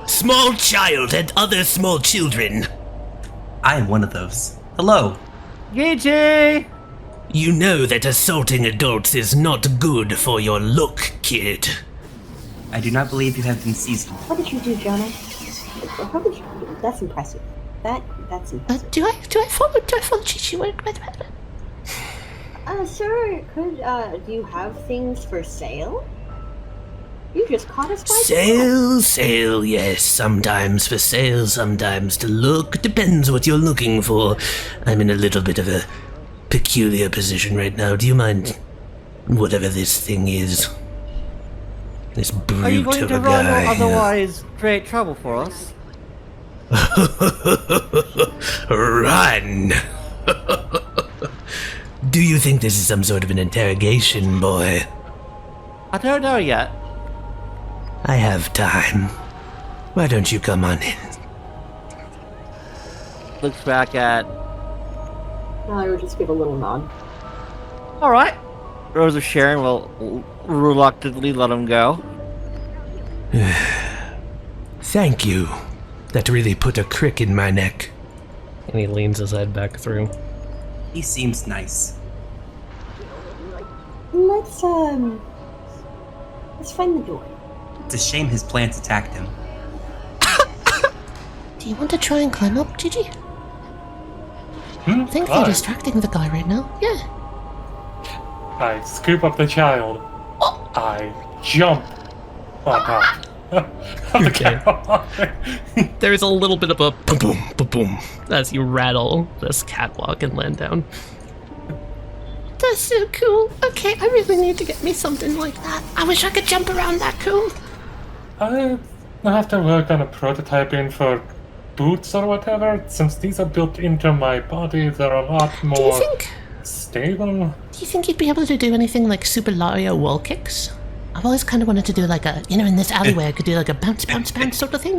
Small child and other small children. I am one of those. Hello. Gigi! You know that assaulting adults is not good for your look, kid. I do not believe you have been seasoned. What did you do, Jonah? How did you do? That's impressive. That's impressive. Do I follow Chichi? Sir, do you have things for sale? You just caught us by Sale, yes. Sometimes for sale, sometimes to look. Depends what you're looking for. I'm in a little bit of a peculiar position right now. Do you mind whatever this thing is? This brute Are you going of to a run guy. or otherwise create trouble for us? Run! Do you think this is some sort of an interrogation, boy? I don't know yet. I have time. Why don't you come on in? Looks back at... I would just give a little nod. Alright. Rose of Sharon will reluctantly let him go. Thank you. That really put a crick in my neck. And he leans his head back through. He seems nice. Let's find the door. It's a shame his plants attacked him. Do you want to try and climb up, Gigi? I think they're distracting the guy right now. Yeah. I scoop up the child. I jump on top of the catwalk. There's a little bit of a boom, boom, boom as you rattle this catwalk and land down. That's so cool. Okay, I really need to get me something like that. I wish I could jump around that cool. I have to work on a prototyping for boots or whatever. Since these are built into my body, they're a lot more stable. Do you think you'd be able to do anything like Super Mario wall kicks? I've always kind of wanted to do like a, in this alleyway I could do like a bounce, bounce, bounce sort of thing,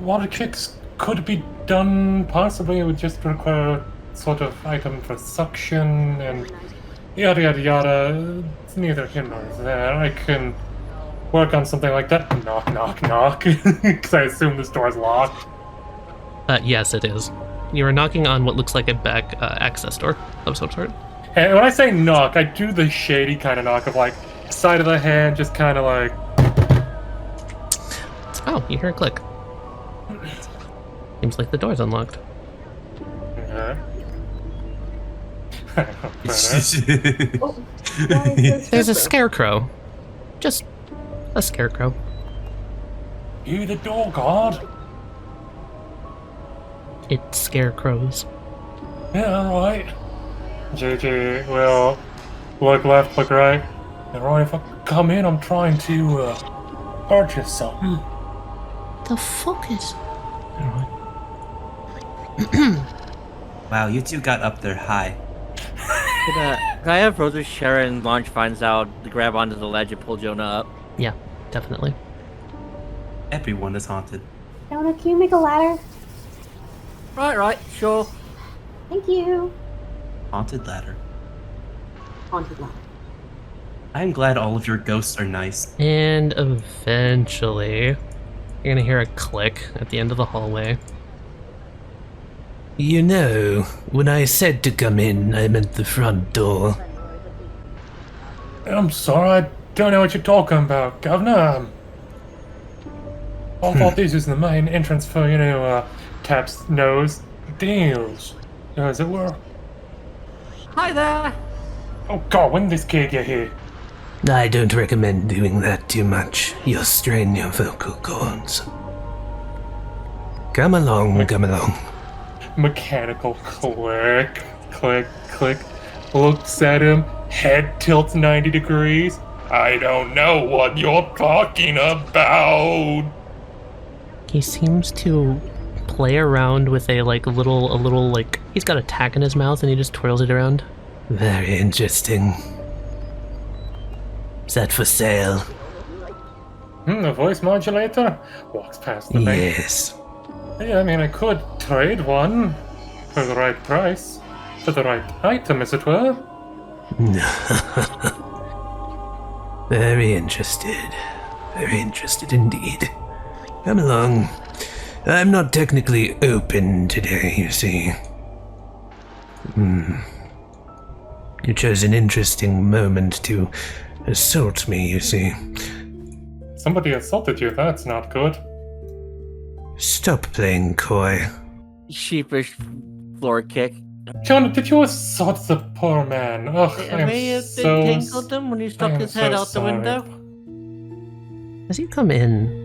Water kicks could be done, possibly. It would just require sort of item for suction and yada yada yada. It's neither here nor there. I can work on something like that. Knock, knock, knock. Because I assume this door's locked. Yes, it is. You are knocking on what looks like a back access door of some sort. And when I say knock, I do the shady kind of knock of like side of the hand, just kind of like. Oh, you hear a click. Seems like the door's unlocked. There's a scarecrow. Just a scarecrow. You the door guard? It scarecrows. Yeah, alright. JJ will look left, look right. Alright, if I come in, I'm trying to purchase something. The fuck is... Wow, you two got up there high. Can I have Rosa, Sharon, launch finds out to grab onto the ledge and pull Jonah up? Yeah, definitely. Everyone is haunted. Jonah, can you make a ladder? Right, sure. Thank you. Haunted ladder. Haunted ladder. I'm glad all of your ghosts are nice. And eventually, you're gonna hear a click at the end of the hallway. You know, when I said to come in, I meant the front door. I'm sorry, I don't know what you're talking about, Governor. I thought this was the main entrance for, taps nose deals, as it were. Hi there. Oh God, when did this kid get here? I don't recommend doing that too much. You'll strain your vocal cords. Come along, come along. Mechanical click, click, click. Looks at him, head tilts 90 degrees. I don't know what you're talking about. He seems to play around with a little he's got a tack in his mouth and he just twirls it around. Very interesting. Is that for sale? A voice modulator? Walks past the bank. Yes. Yeah, I mean, I could trade one for the right price. For the right item, as it were. Very interested. Very interested indeed. Come along. I'm not technically open today, you see. You chose an interesting moment to assault me, you see. Somebody assaulted you, that's not good. Stop playing coy. Sheepish floor kick. John, did you assault the poor man? Ugh, I may have tangled him when he stuck his head out the window. As you come in,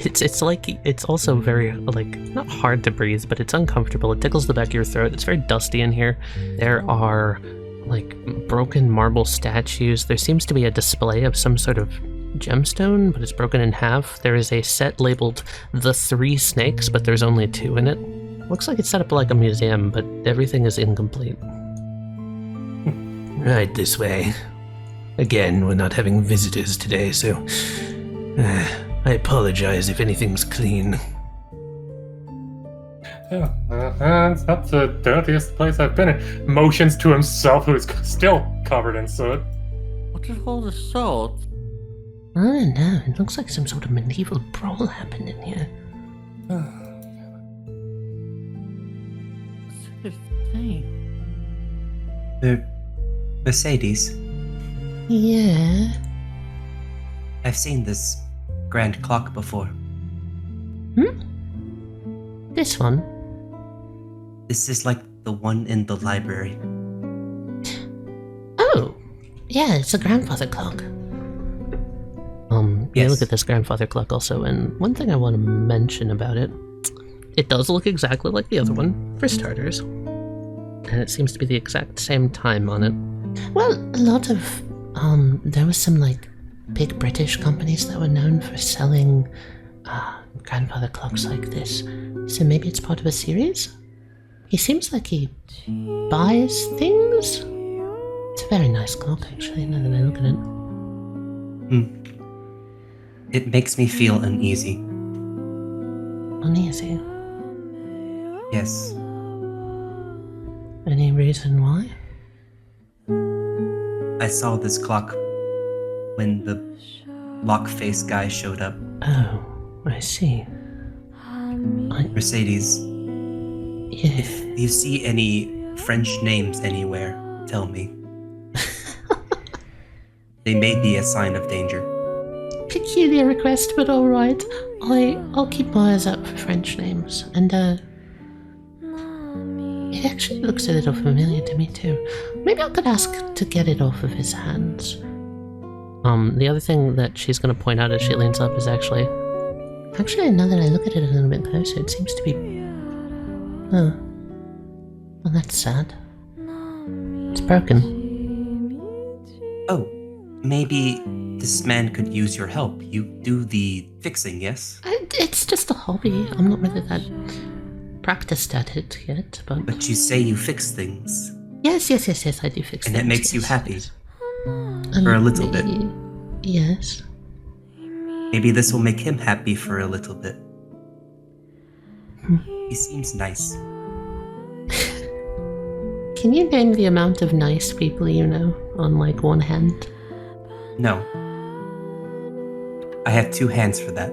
it's also very, not hard to breathe, but it's uncomfortable. It tickles the back of your throat. It's very dusty in here. There are, broken marble statues. There seems to be a display of some sort of gemstone, but it's broken in half. There is a set labeled The Three Snakes, but there's only 2 in it. Looks like it's set up like a museum, but everything is incomplete. Right this way. Again, we're not having visitors today, so I apologize if anything's clean. Yeah, it's not the dirtiest place I've been in. Motions to himself, who's still covered in soot. What is all the salt? I don't know. It looks like some sort of medieval brawl happened in here. The Mercedes. Yeah. I've seen this grand clock before. This one? This is like the one in the library. Oh, yeah, it's a grandfather clock. You Yes. look at this grandfather clock also, and one thing I want to mention about it, it does look exactly like the other one, for starters. And it seems to be the exact same time on it. Well, a lot of, there was some, like, big British companies that were known for selling, grandfather clocks like this. So maybe it's part of a series? He seems like he buys things? It's a very nice clock, actually, now that I look at it. It makes me feel uneasy. Uneasy? Yes. Any reason why? I saw this clock when the lock face guy showed up. Oh, I see. Mercedes, Yeah. if you see any French names anywhere, tell me. They may be a sign of danger. Peculiar request, but alright. I'll keep my eyes out for French names, and it actually looks a little familiar to me too. Maybe I could ask to get it off of his hands. The other thing that she's gonna point out as she leans up is actually, now that I look at it a little bit closer, it seems to be, well, that's sad. It's broken. Oh, maybe this man could use your help. You do the fixing, yes? It's just a hobby. I'm not really that practiced at it yet, but... But you say you fix things. Yes, I do fix And things. it makes you yes, happy. yes. For a little bit. Yes. Maybe this will make him happy for a little bit. He seems nice. Can you name the amount of nice people you know on, like, one hand? No. I have 2 hands for that.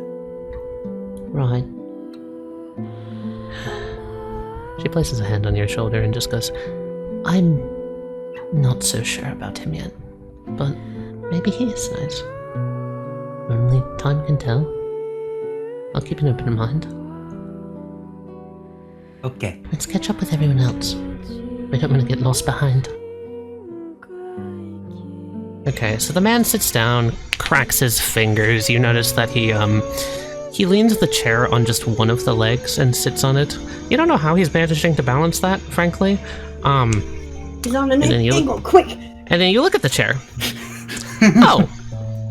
Right. She places a hand on your shoulder and just goes, I'm not so sure about him yet, but maybe he is nice. Only time can tell. I'll keep an open mind. Okay. Let's catch up with everyone else. We don't want to get lost behind. Okay, so the man sits down, cracks his fingers. You notice that he leans the chair on just one of the legs and sits on it. You don't know how he's managing to balance that, frankly. He's on an and then you angle, quick! And then you look at the chair. Oh!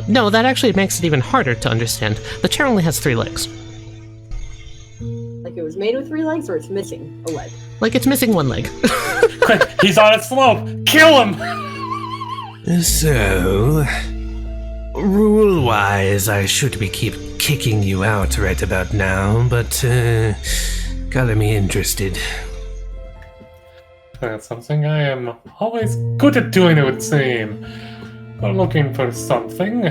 No, that actually makes it even harder to understand. The chair only has 3 legs. Like it was made with 3 legs, or it's missing a leg? Like it's missing 1 leg. Quick, he's on a slope! Kill him! So, rule-wise, I should be kicking you out right about now, but color me interested. That's something I am always good at doing, it would seem. We're looking for something,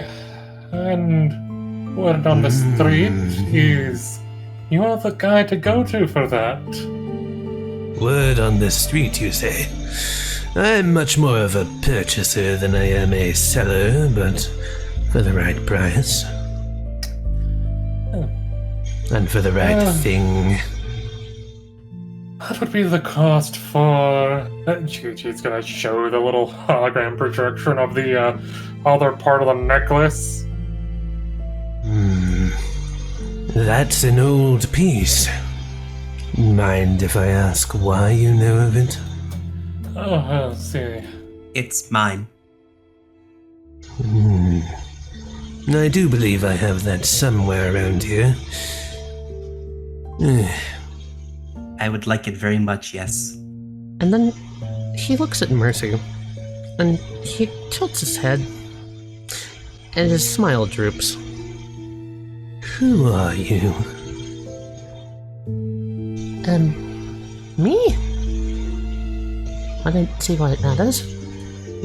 and word on the street is you are the guy to go to for that. Word on the street, you say? I'm much more of a purchaser than I am a seller, but for the right price. And for the right thing. What would be the cost for... She's gonna show the little hologram projection of the other part of the necklace. That's an old piece. Mind if I ask why you know of it? Oh, I'll see. It's mine. I do believe I have that somewhere around here. I would like it very much, yes. And then he looks at Mercy, and he tilts his head, and his smile droops. Who are you? Me? I don't see why it matters.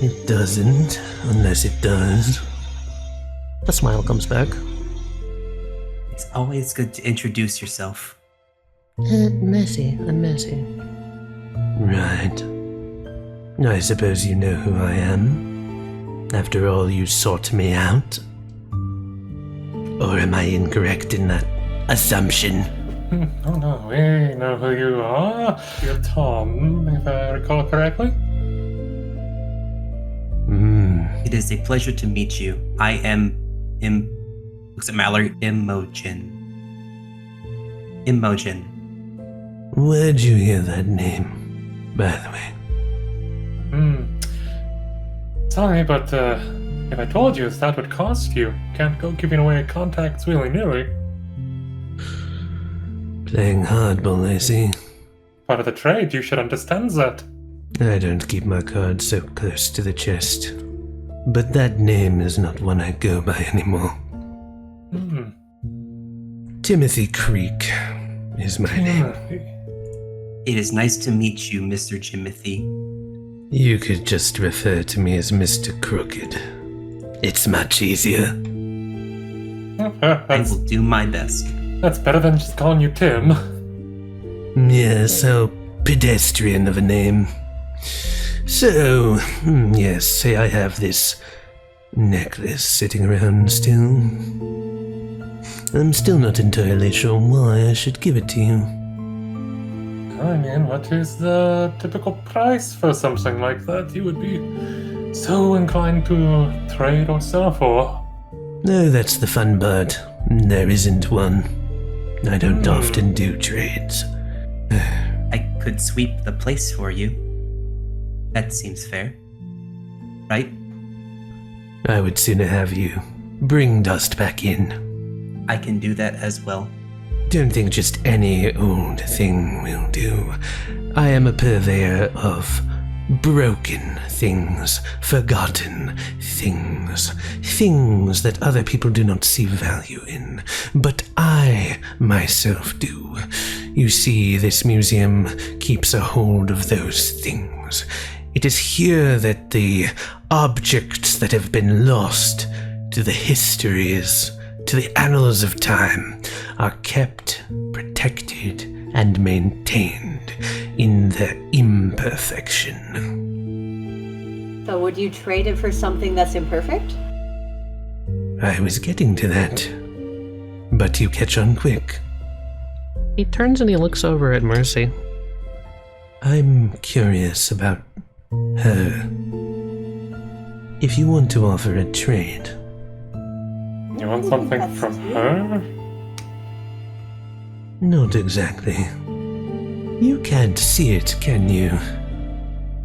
It doesn't, unless it does. The smile comes back. It's always good to introduce yourself. Mercy, I'm Mercy. Right. I suppose you know who I am. After all, you sought me out. Or am I incorrect in that assumption? Oh no, we know who you are. You're Tom, if I recall correctly. It is a pleasure to meet you. I am looks at Mallory. Imogen. Where'd you hear that name, by the way? Sorry, but if I told you, that would cost you. Can't go giving away contacts willy-nilly. Playing hardball, I see. Part of the trade, you should understand that. I don't keep my cards so close to the chest. But that name is not one I go by anymore. Timothy Creek is my name. It is nice to meet you, Mr. Timothy. You could just refer to me as Mr. Crooked. It's much easier. I will do my best. That's better than just calling you Tim. Yeah, so pedestrian of a name. So, yes, say I have this necklace sitting around still. I'm still not entirely sure why I should give it to you. I mean, what is the typical price for something like that you would be so inclined to trade or sell for? No, that's the fun part. There isn't one. I don't often do trades. I could sweep the place for you. That seems fair. Right? I would sooner have you bring dust back in. I can do that as well. Don't think just any old thing will do. I am a purveyor of broken things, forgotten things, things that other people do not see value in, but I myself do. You see, this museum keeps a hold of those things. It is here that the objects that have been lost to the histories, to the annals of time, are kept, protected, and maintained in their imperfection. So would you trade it for something that's imperfect? I was getting to that, but you catch on quick. He turns and he looks over at Mercy. I'm curious about her. If you want to offer a trade. You want something from her? Not exactly. You can't see it, can you?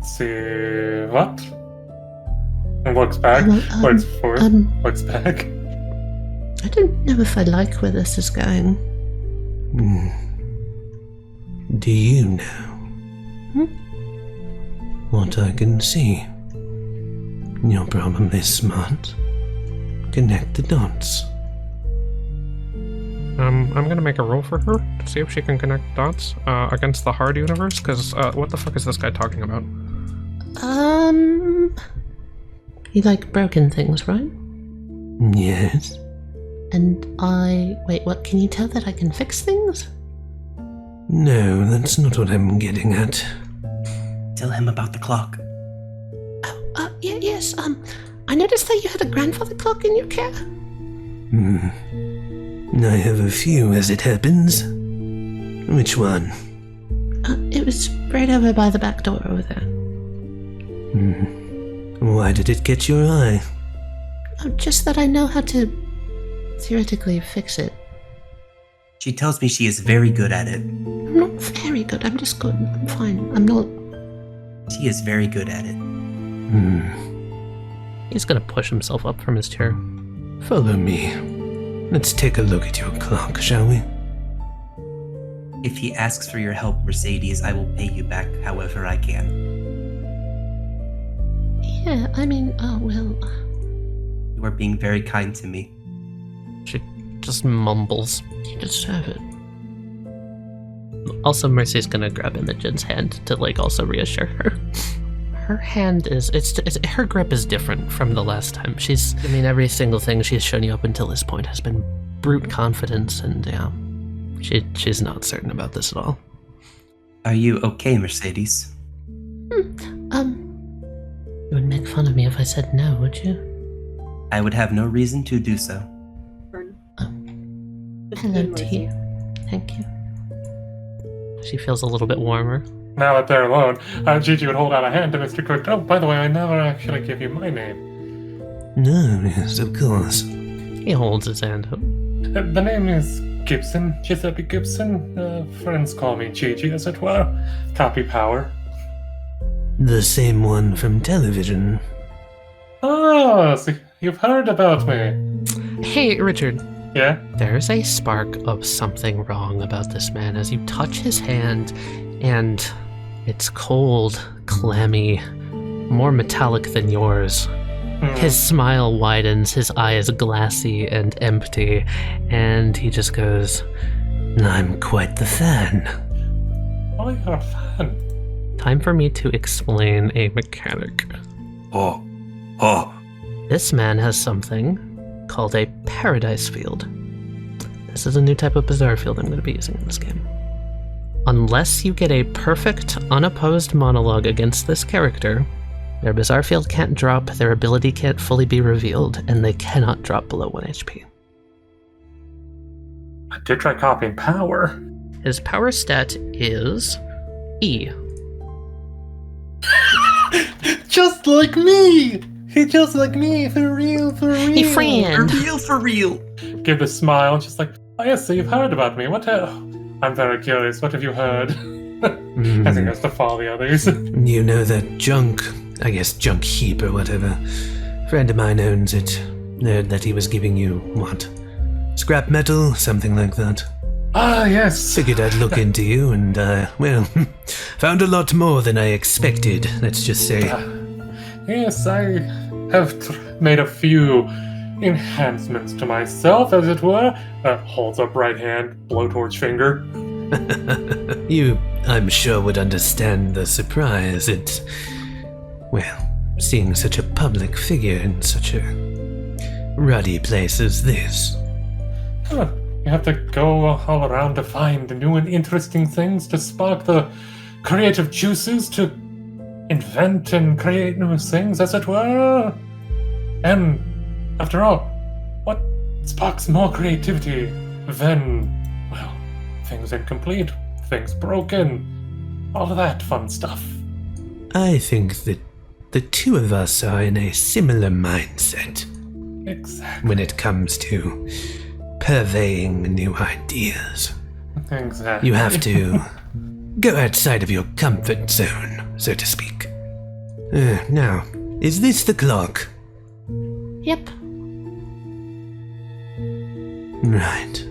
See what? And looks back. Looks forward. Looks back. I don't know if I like where this is going. Do you know what I can see? You're probably smart. Connect the dots. I'm gonna make a roll for her to see if she can connect dots against the hard universe, because what the fuck is this guy talking about? You like broken things, right? Yes. And wait, what, can you tell that I can fix things? No, that's not what I'm getting at. Tell him about the clock. Yes, I noticed that you had a grandfather clock in your care. I have a few as it happens. Which one? It was right over by the back door over there. Why did it catch your eye? Oh, just that I know how to theoretically fix it. She tells me she is very good at it. I'm not very good, I'm just good. I'm fine. I'm not... She is very good at it. He's gonna push himself up from his chair. Follow me. Let's take a look at your clock, shall we? If he asks for your help, Mercedes, I will pay you back however I can. Yeah, I mean, well... You are being very kind to me. She just mumbles. You deserve it. Also, Mercy's gonna grab Imogen's hand to, also reassure her. Her hand is, her grip is different from the last time. Every single thing she's shown you up until this point has been brute confidence, and she's not certain about this at all. Are you okay, Mercedes? You would make fun of me if I said no, would you? I would have no reason to do so. Hello to you. Thank you. She feels a little bit warmer. Now that they're alone, Gigi would hold out a hand to Mr. Cook. Oh, by the way, I never actually gave you my name. No, yes, of course. He holds his hand up. The name is Gibson, Giuseppe Gibson. Friends call me Gigi, as it were. Copy power. The same one from television. Oh, so you've heard about me. Hey, Richard. Yeah? There's a spark of something wrong about this man as you touch his hand, and it's cold, clammy, more metallic than yours. His smile widens, his eye is glassy and empty, and he just goes, I'm quite the fan. Oh, you're a fan. Time for me to explain a mechanic. Oh. This man has something called a paradise field. This is a new type of bizarre field I'm going to be using in this game. Unless you get a perfect, unopposed monologue against this character, their bizarre field can't drop, their ability can't fully be revealed, and they cannot drop below 1 HP. I did try copying power. His power stat is E. Just like me! He just like me, for real, for real. Hey, friend. For real. Give the smile, just like, oh yes, so you've heard about me. What I'm very curious, what have you heard? I think that's to follow the others. You know that junk, I guess junk heap or whatever. Friend of mine owns it. Heard that he was giving you, what? Scrap metal? Something like that. Ah, yes. Figured I'd look into you and, well, found a lot more than I expected, let's just say. Yes, I have made a few enhancements to myself, as it were. Holds up right hand, blowtorch finger. You, I'm sure, would understand the surprise at, well, seeing such a public figure in such a ruddy place as this. Huh. You have to go all around to find new and interesting things to spark the creative juices to invent and create new things, as it were. And after all, what sparks more creativity than, well, things incomplete, things broken, all of that fun stuff. I think that the two of us are in a similar mindset. Exactly. When it comes to purveying new ideas. Exactly. You have to go outside of your comfort zone, so to speak. Now, is this the clock? Yep. Right.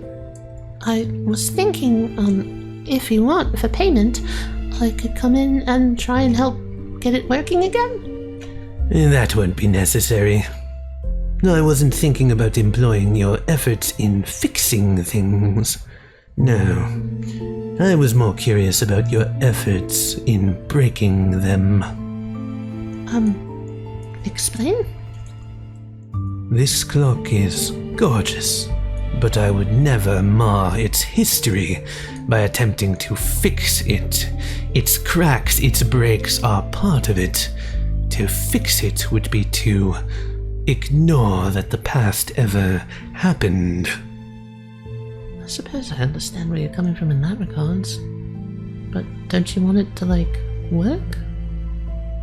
I was thinking, if you want, for payment, I could come in and try and help get it working again. That won't be necessary. I wasn't thinking about employing your efforts in fixing things. No. I was more curious about your efforts in breaking them. Explain? This clock is gorgeous, but I would never mar its history by attempting to fix it. Its cracks, its breaks are part of it. To fix it would be to ignore that the past ever happened. I suppose I understand where you're coming from in that regards. But don't you want it to, work?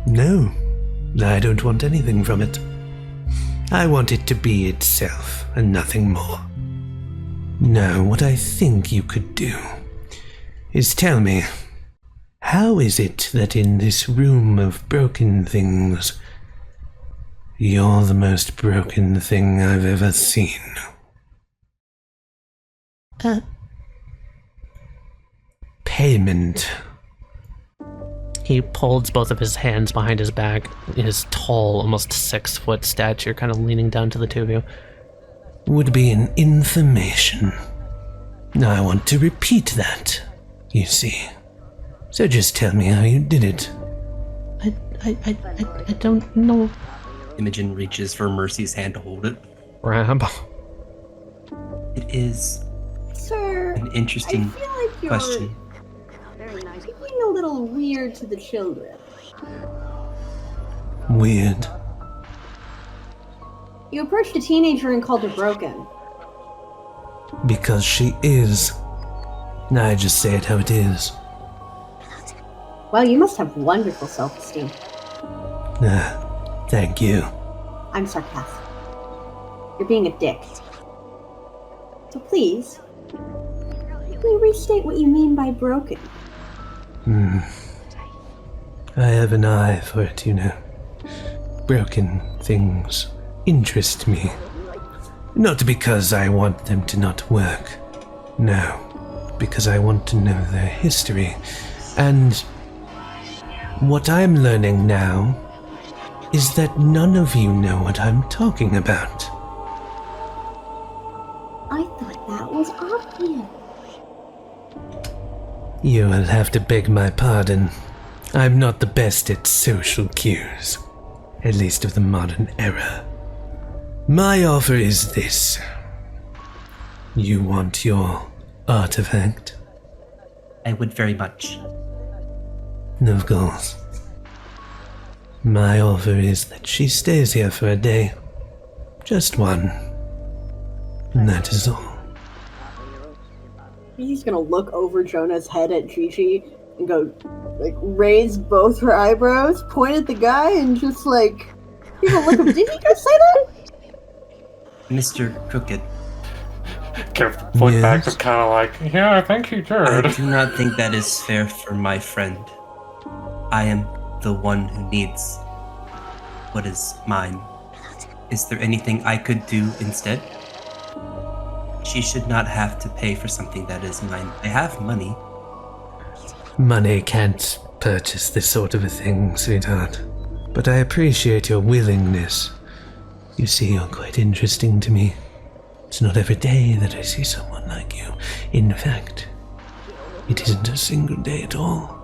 No, I don't want anything from it. I want it to be itself and nothing more. Now, what I think you could do is tell me, how is it that in this room of broken things, you're the most broken thing I've ever seen? Payment. He holds both of his hands behind his back, his tall, almost 6-foot stature kind of leaning down to the two of you. Would be an information. I want to repeat that, you see. So just tell me how you did it. I don't know. Imogen reaches for Mercy's hand to hold it. Grab. It is Sir, an interesting I feel like you're question. being a little weird to the children. Weird. You approached a teenager and called her broken. Because she is. I just say it how it is. Well, you must have wonderful self-esteem. Thank you. I'm sarcastic. You're being a dick. So please, can you restate what you mean by broken? I have an eye for it, you know. Broken things interest me. Not because I want them to not work. No, because I want to know their history. And what I'm learning now is that none of you know what I'm talking about. I thought that was obvious. You will have to beg my pardon. I'm not the best at social cues, at least of the modern era. My offer is this. You want your artifact? I would very much. Of course. My offer is that she stays here for a day. Just one. And that is all. He's gonna look over Jonah's head at Gigi and go, like, raise both her eyebrows, point at the guy, and just like, he's gonna look up. Did he just say that? Mr. Crooked. Point back to kind of like, yeah, I think he did. I do not think that is fair for my friend. I am the one who needs what is mine. Is there anything I could do instead? She should not have to pay for something that is mine. I have money. Money can't purchase this sort of a thing, sweetheart. But I appreciate your willingness. You see, you're quite interesting to me. It's not every day that I see someone like you. In fact, it isn't a single day at all.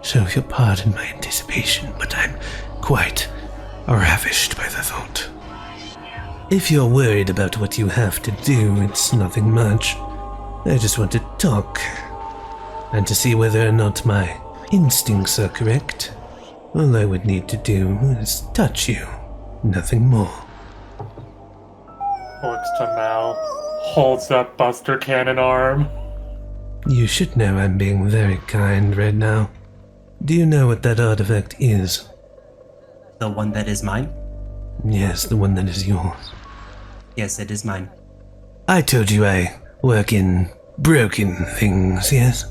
So if you'll pardon my anticipation, but I'm quite ravished by the thought. If you're worried about what you have to do, it's nothing much. I just want to talk. And to see whether or not my instincts are correct. All I would need to do is touch you. Nothing more. Looks to Mal. Holds up Buster Cannon arm. You should know I'm being very kind right now. Do you know what that artifact is? The one that is mine? Yes, the one that is yours. Yes, it is mine. I told you I work in broken things, yes?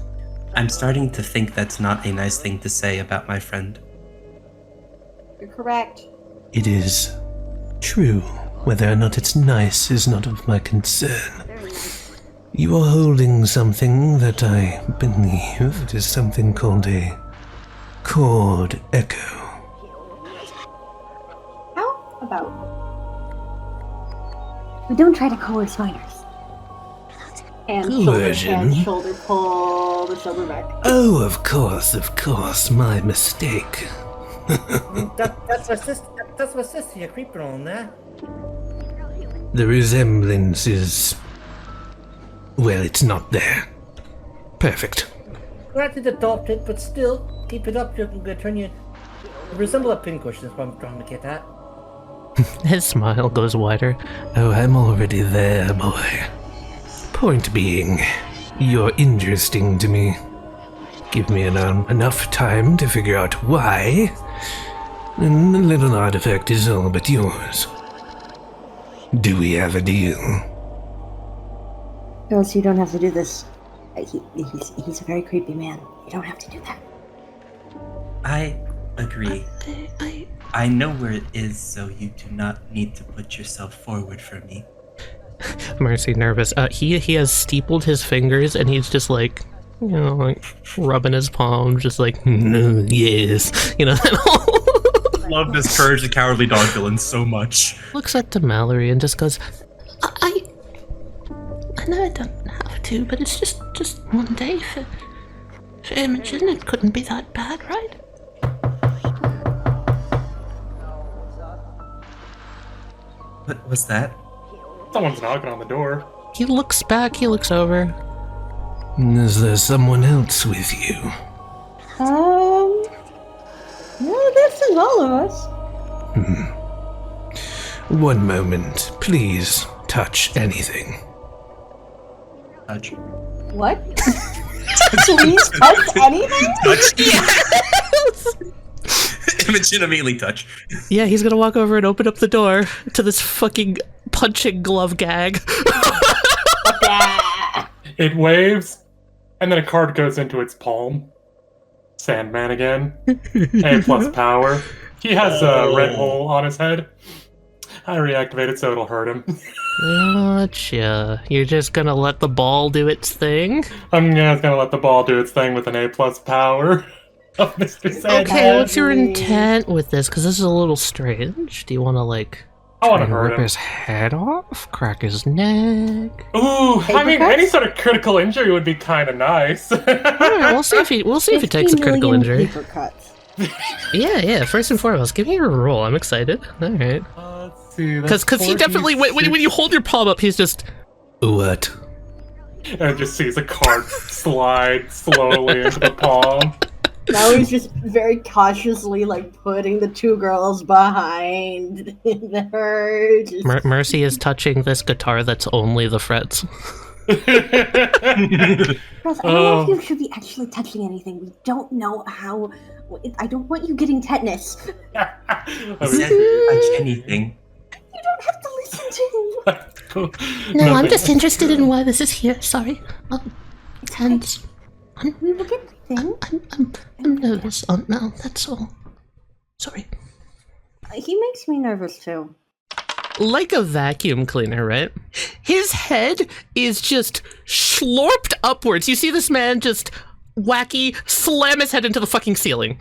I'm starting to think that's not a nice thing to say about my friend. You're correct. It is true. Whether or not it's nice is not of my concern. You are holding something that I believe is something called a chord echo. How about we don't try to coerce minors? And shoulder pull the shoulder back. Oh, of course, my mistake. That's my sister you're creeping on there. The resemblance is... well, it's not there. Perfect. Granted adopted, but still, keep it up, you're gonna turn you resemble a pincushion is what I'm trying to get at. His smile goes wider. Oh, I'm already there, boy. Point being, you're interesting to me. Give me enough time to figure out why, and the little artifact is all but yours. Do we have a deal? No, so you don't have to do this. He's a very creepy man. You don't have to do that. I agree. I know where it is, so you do not need to put yourself forward for me. Mercy nervous. He has steepled his fingers and he's just like, you know, like rubbing his palm, just like, yes, you know. Love this Courage the Cowardly Dog villain so much. Looks up to Mallory and just goes, I know I don't have to, but it's just one day for Imogen. It couldn't be that bad, right? What was that? Someone's knocking on the door. He looks back, he looks over. Is there someone else with you? No, this is all of us. One moment, please. Touch anything. Touch. What? Please touch anything? Touch. Yes! Imogen immediately touch. Yeah, he's gonna walk over and open up the door to this fucking punching glove gag. It waves, and then a card goes into its palm. Sandman again. A plus power. He has a red hole on his head. I reactivate it so it'll hurt him. Gotcha. You're just gonna let the ball do its thing? I'm just gonna let the ball do its thing with an A plus power. Of Mr. Sandman. Okay, what's your intent with this? Because this is a little strange. Do you want to, like, I want to try hurt rip him. his head off? Crack his neck? Ooh, I mean, any sort of critical injury would be kind of nice. Alright, we'll see if he takes a critical injury. Paper cuts. Yeah, first and foremost, give me your roll. I'm excited. Alright. Let's see. Because he definitely, when you hold your palm up, he's just... What? And just sees a card slide slowly into the palm. Now he's just very cautiously, like, putting the two girls behind her. Just... Mercy is touching this guitar that's only the frets. Girls, I don't know if you should be actually touching anything. We don't know how... I don't want you getting tetanus. He said touch anything. You don't have to listen to him. No, I'm just interested in why this is here. Sorry. And we will get everything. I'm nervous. No, that's all. Sorry. He makes me nervous too. Like a vacuum cleaner, right? His head is just slorped upwards. You see this man just wacky slam his head into the fucking ceiling.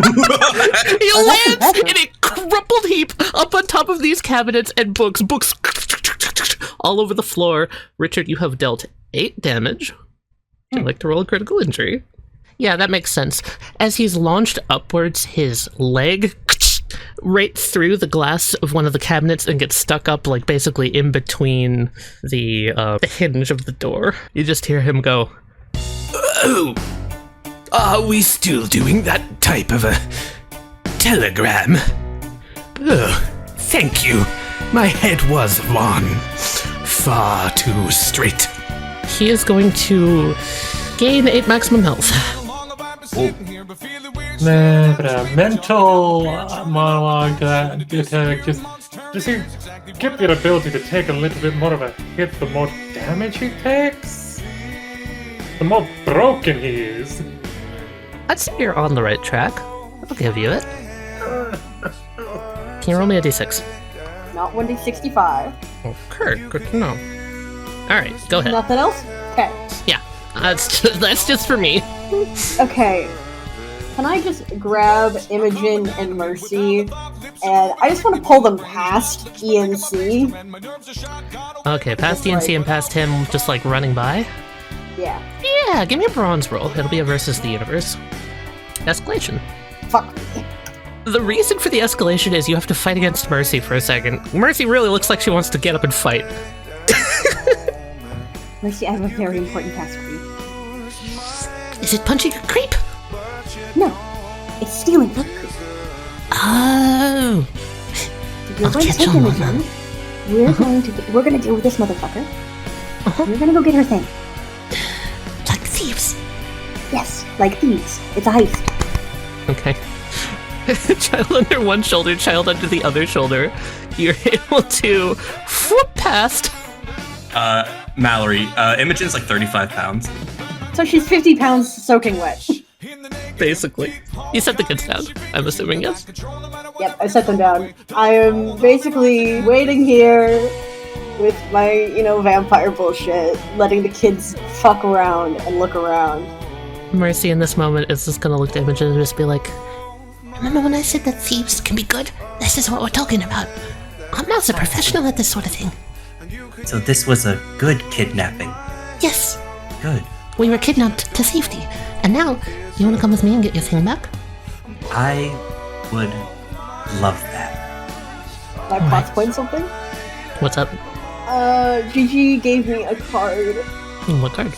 He lands in a crumpled heap up on top of these cabinets and books all over the floor. Richard, you have dealt 8 damage. Would you like to roll a critical injury? Yeah, that makes sense. As he's launched upwards, his leg right through the glass of one of the cabinets and gets stuck up, like, basically in between the hinge of the door. You just hear him go, Oh, are we still doing that type of a telegram? Oh, thank you. My head was long. Far too straight. he is going to gain 8 maximum health. Man, but a mental monologue to that attack just get the ability to take a little bit more of a hit. The more damage he takes, the more broken he is. I'd say you're on the right track. I'll give you it. Can you roll me a d6? Not 1d65. Okay, good to know. Alright, go ahead. Nothing else? Okay. Yeah, that's just for me. Okay. Can I just grab Imogen and Mercy, and I just want to pull them past ENC? Okay, past DNC and past him, just like running by? Yeah. Yeah, give me a bronze roll. It'll be a versus the universe. Escalation. Fuck. The reason for the escalation is you have to fight against Mercy for a second. Mercy really looks like she wants to get up and fight. Mercy, I have a very important task for you. Is it punching a creep? No, it's stealing from creep. Oh. You're I'll going to catch take on, Imogen. We're going to deal with this motherfucker. We're going to go get her thing. Like thieves. Yes, like thieves. It's a heist. Okay. Child under one shoulder, child under the other shoulder. You're able to whoop past. Mallory, Imogen's like 35 pounds. So she's 50 pounds soaking wet. Basically. You set the kids down, I'm assuming, yes? Yep, I set them down. I am basically waiting here with my, vampire bullshit, letting the kids fuck around and look around. Mercy in this moment is just gonna look at Imogen and just be like, Remember when I said that thieves can be good? This is what we're talking about. I'm not a professional at this sort of thing. So this was a good kidnapping. Yes, Good. we were kidnapped to safety. And now, you want to come with me and get your thing back? I would love that. Can I box point something? what's up? Gigi gave me a card. What card?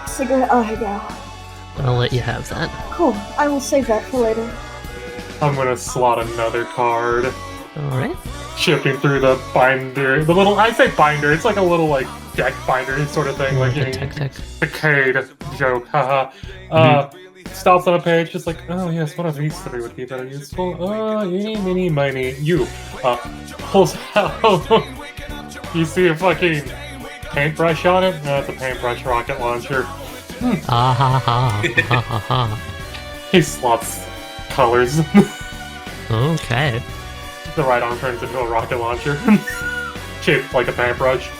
Cigarette. Oh, yeah. I'll let you have that. Cool. I will save that for later. I'm gonna slot another card. Alright. Shifting through the binder. I say binder, it's like a little, deck binder sort of thing, like, you know, decayed joke, haha. Stops on a page, just like, oh yes, one of these three would be very useful. Eeny, meeny, miny, you. Pulls out. You see a fucking paintbrush on it? No, it's a paintbrush rocket launcher. He slots colors. Okay. The right arm turns into a rocket launcher. Shaped like a paintbrush.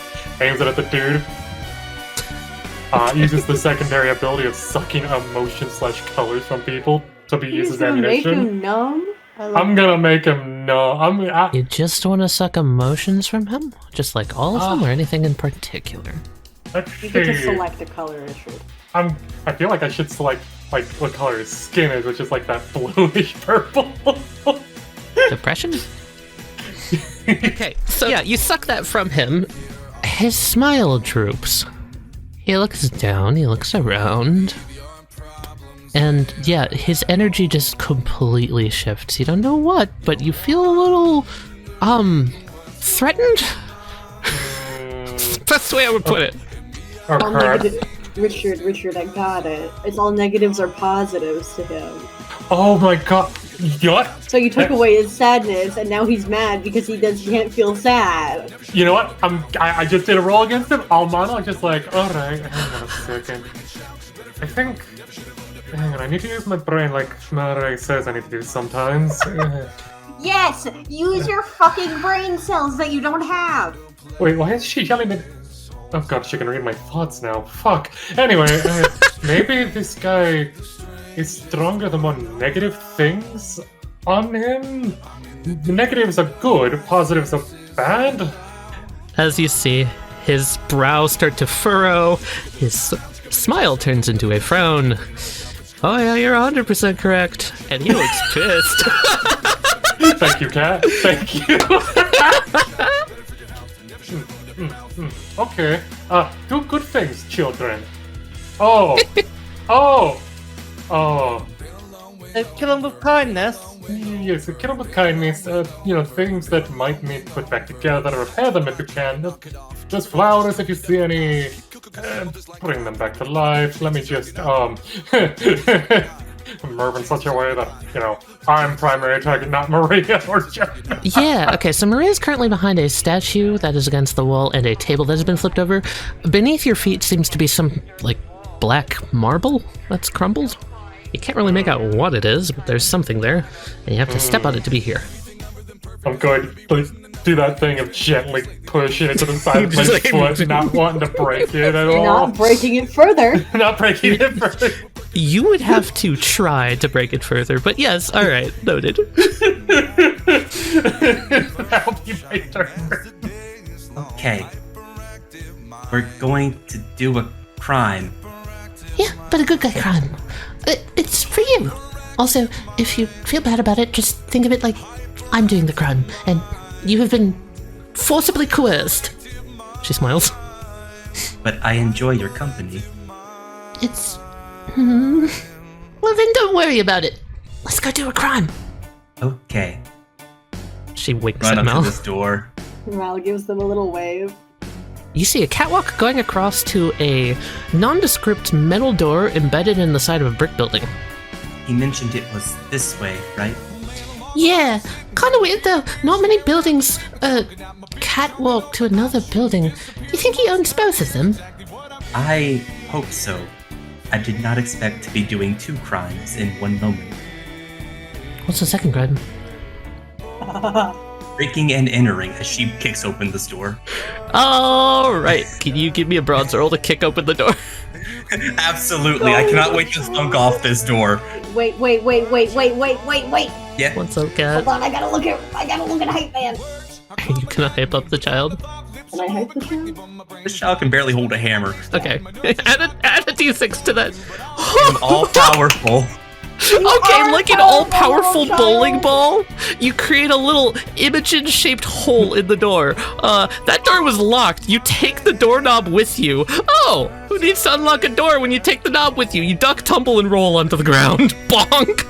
Aims it at the dude. Uses the secondary ability of sucking emotion/colors from people to be used as ammunition. Make him numb? I'm gonna make him numb. You just want to suck emotions from him? Just like all of them, or anything in particular? You get to select the color, Richard. I feel like I should select like what color his skin is, which is like that bluish purple. Depression? Okay, so yeah, you suck that from him. His smile droops. He looks down, he looks around. And yeah, his energy just completely shifts. You don't know what, but you feel a little, threatened? That's the way I would put it. Richard, I got it. It's all negatives or positives to him. Oh my god. What? So you took away his sadness, and now he's mad because he can't feel sad. You know what? I just did a roll against him. I'm just like, alright, hang on a second. I think... Hang on, I need to use my brain like Mare says I need to do sometimes. Yes! Use your fucking brain cells that you don't have! Wait, why is she yelling at... Oh god, she can read my thoughts now. Fuck. Anyway, maybe this guy is stronger than more negative things on him? The negatives are good, positives are bad? As you see, his brow start to furrow, his smile turns into a frown. Oh yeah, you're 100% correct. And he looks pissed. Thank you, Cat. Thank you. Okay. Do good things, children. Kill him with kindness. Yes, kill him with kindness. Things that might need to put back together, repair them if you can. Just flowers if you see any. Bring them back to life. Let me just, move in such a way that, I'm primary target, not Maria or Jeff. Yeah, okay, so Maria's currently behind a statue that is against the wall and a table that has been flipped over. Beneath your feet seems to be some, black marble that's crumbled. You can't really make out what it is, but there's something there, and you have to step on it to be here. I'm going to do that thing of gently pushing it to the side of my foot, not wanting to break it at all. Not breaking it further. Not breaking it further. You would have to try to break it further, but yes, alright, noted. That'll be my turn. Okay. We're going to do a crime. Yeah, but a good guy crime. It's for you. Also, if you feel bad about it, just think of it like I'm doing the crime, and you have been forcibly coerced. She smiles. But I enjoy your company. It's... Well then don't worry about it. Let's go do a crime. Okay. She winks Run at up Mel. to this door. Mal gives them a little wave. You see a catwalk going across to a nondescript metal door embedded in the side of a brick building. He mentioned it was this way, right? Yeah, kinda weird though. Not many buildings, catwalk to another building. Do you think he owns both of them? I hope so. I did not expect to be doing 2 crimes in one moment. What's the second crime? Breaking and entering as she kicks open this door. Alright, can you give me a bronze roll to kick open the door? Absolutely, I cannot wait to thunk off this door. Wait. Yeah. What's up, cat? Hold on, I gotta look at Hype Man. Are you gonna hype up the child? Can I hype the child? This child can barely hold a hammer. Okay, add a d6 to that. I'm all powerful. Okay, like an all-powerful bowling ball, you create a little Imogen-shaped hole in the door. That door was locked. You take the doorknob with you. Oh, who needs to unlock a door when you take the knob with you? You duck, tumble, and roll onto the ground. Bonk.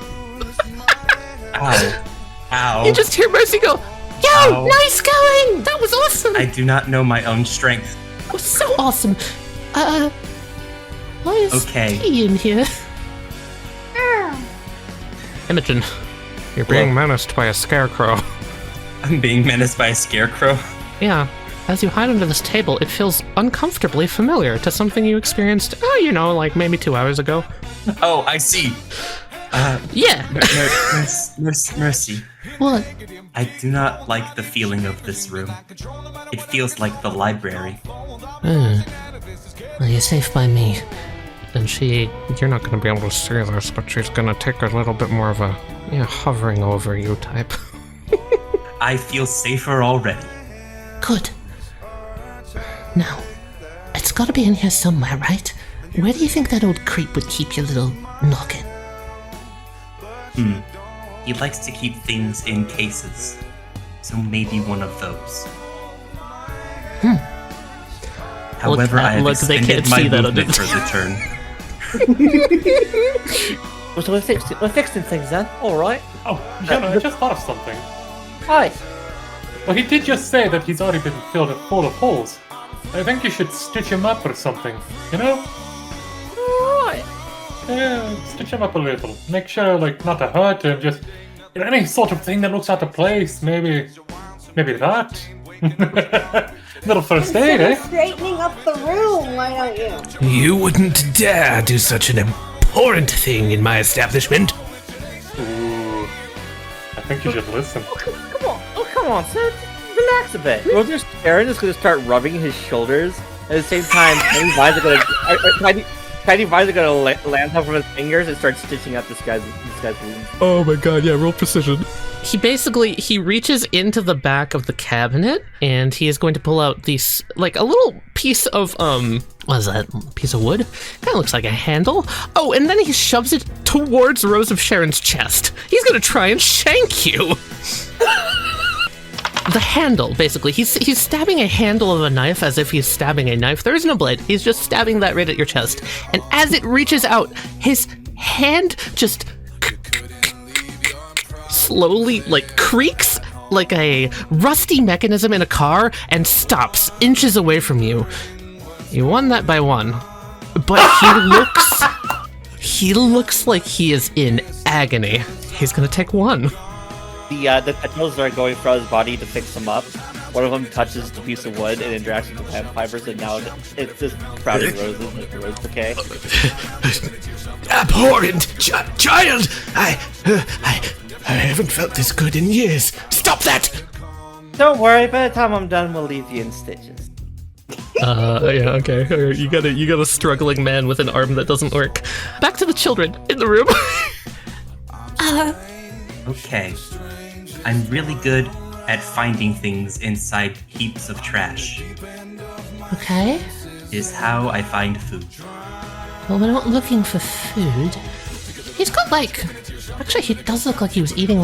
Ow. Ow. You just hear Mercy go, Yo, nice going! That was awesome! I do not know my own strength. was so awesome. Why is he in here? Imogen, you're being menaced by a scarecrow. I'm being menaced by a scarecrow? Yeah. As you hide under this table, it feels uncomfortably familiar to something you experienced, like maybe 2 hours ago. Oh, I see. Yeah. Mercy. What? I do not like the feeling of this room. It feels like the library. Well, you're safe by me. And you're not going to be able to see this, but she's going to take a little bit more of a hovering over you type. I feel safer already. Good. Now, it's got to be in here somewhere, right? Where do you think that old creep would keep your little locket? He likes to keep things in cases. So maybe one of those. However, I have extended my movement for the turn. So we're fixing things then. Alright. Oh, Jenna, I just thought of something. Hi. Well, he did just say that he's already been filled full of holes. I think you should stitch him up or something, you know? Alright. Yeah, stitch him up a little. Make sure, not to hurt him, just any sort of thing that looks out of place. Maybe that. Little first aid, eh? Straightening up the room, why don't you? You wouldn't dare do such an abhorrent thing in my establishment. Ooh. I think you should listen. Come on, sir. Relax a bit. Aaron is going to start rubbing his shoulders. At the same time, tiny vines are going to land off from his fingers and start stitching up this guy's wounds. Oh my god, yeah, roll precision. He reaches into the back of the cabinet and he is going to pull out these, a little piece of, what is that? Piece of wood? Kind of looks like a handle. Oh, and then he shoves it towards Rose of Sharon's chest. He's going to try and shank you. The handle, basically. He's stabbing a handle of a knife as if he's stabbing a knife. There is no blade. He's just stabbing that right at your chest. And as it reaches out, his hand just slowly, creaks like a rusty mechanism in a car and stops inches away from you. You won that by 1. But he looks like he is in agony. He's gonna take 1. The tentacles are going through his body to fix him up. One of them touches the piece of wood and interacts with the plant fibers, and now it's just sprouting roses like a rose bouquet. Abhorrent child! I haven't felt this good in years. Stop that! Don't worry, by the time I'm done, we'll leave you in stitches. Yeah, okay. You got a struggling man with an arm that doesn't work. Back to the children in the room. Okay. I'm really good at finding things inside heaps of trash. Okay. Is how I find food. Well, we're not looking for food. He's got actually he does look like he was eating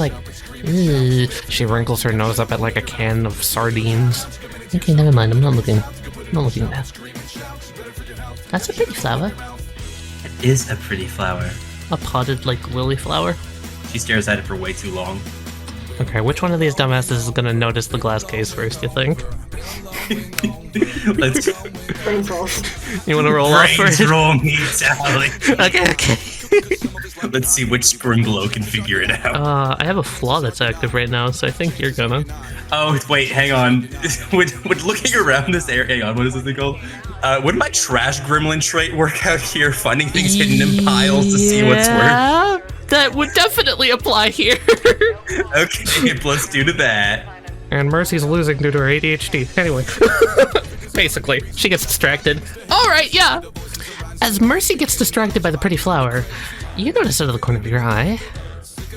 She wrinkles her nose up at a can of sardines. Okay, never mind, I'm not looking at that. That's a pretty flower. It is a pretty flower. A potted, lily flower. She stares at it for way too long. Okay, which one of these dumbasses is gonna notice the glass case first, you think? Let's go. Brain rolls. You wanna roll off first? Brains roll me, Tali. Okay. Let's see which Scrimglow can figure it out. I have a flaw that's active right now, so I think you're gonna. Oh, wait, hang on. Would looking around this area, hang on, what is this thing called? Would my trash gremlin trait work out here, finding things hidden in piles to see what's worth? That would definitely apply here. Okay, let's do to that. And Mercy's losing due to her ADHD. Anyway. Basically, she gets distracted. Alright, yeah. As Mercy gets distracted by the pretty flower, you notice out of the corner of your eye,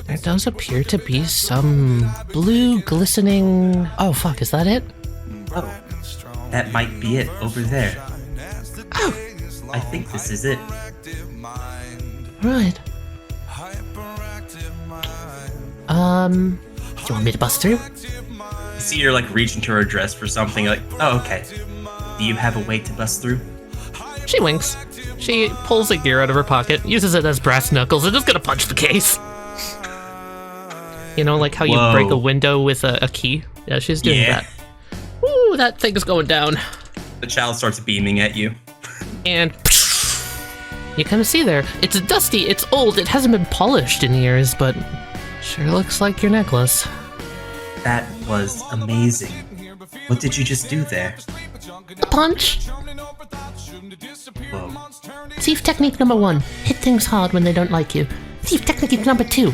there does appear to be some blue glistening... Oh, fuck, is that it? Oh, that might be it over there. Oh. I think this is it. Right. Do you want me to bust through? You see her reach into her dress for something, oh, okay. Do you have a way to bust through? She winks. She pulls a gear out of her pocket, uses it as brass knuckles, and is gonna punch the case. You know, how you break a window with a key? Yeah, she's doing that. Ooh, that thing's going down. The child starts beaming at you. And you kind of see there, it's dusty, it's old, it hasn't been polished in years, but sure looks like your necklace. That was amazing. What did you just do there? A punch. Whoa. Thief technique number 1. Hit things hard when they don't like you. Thief technique number 2.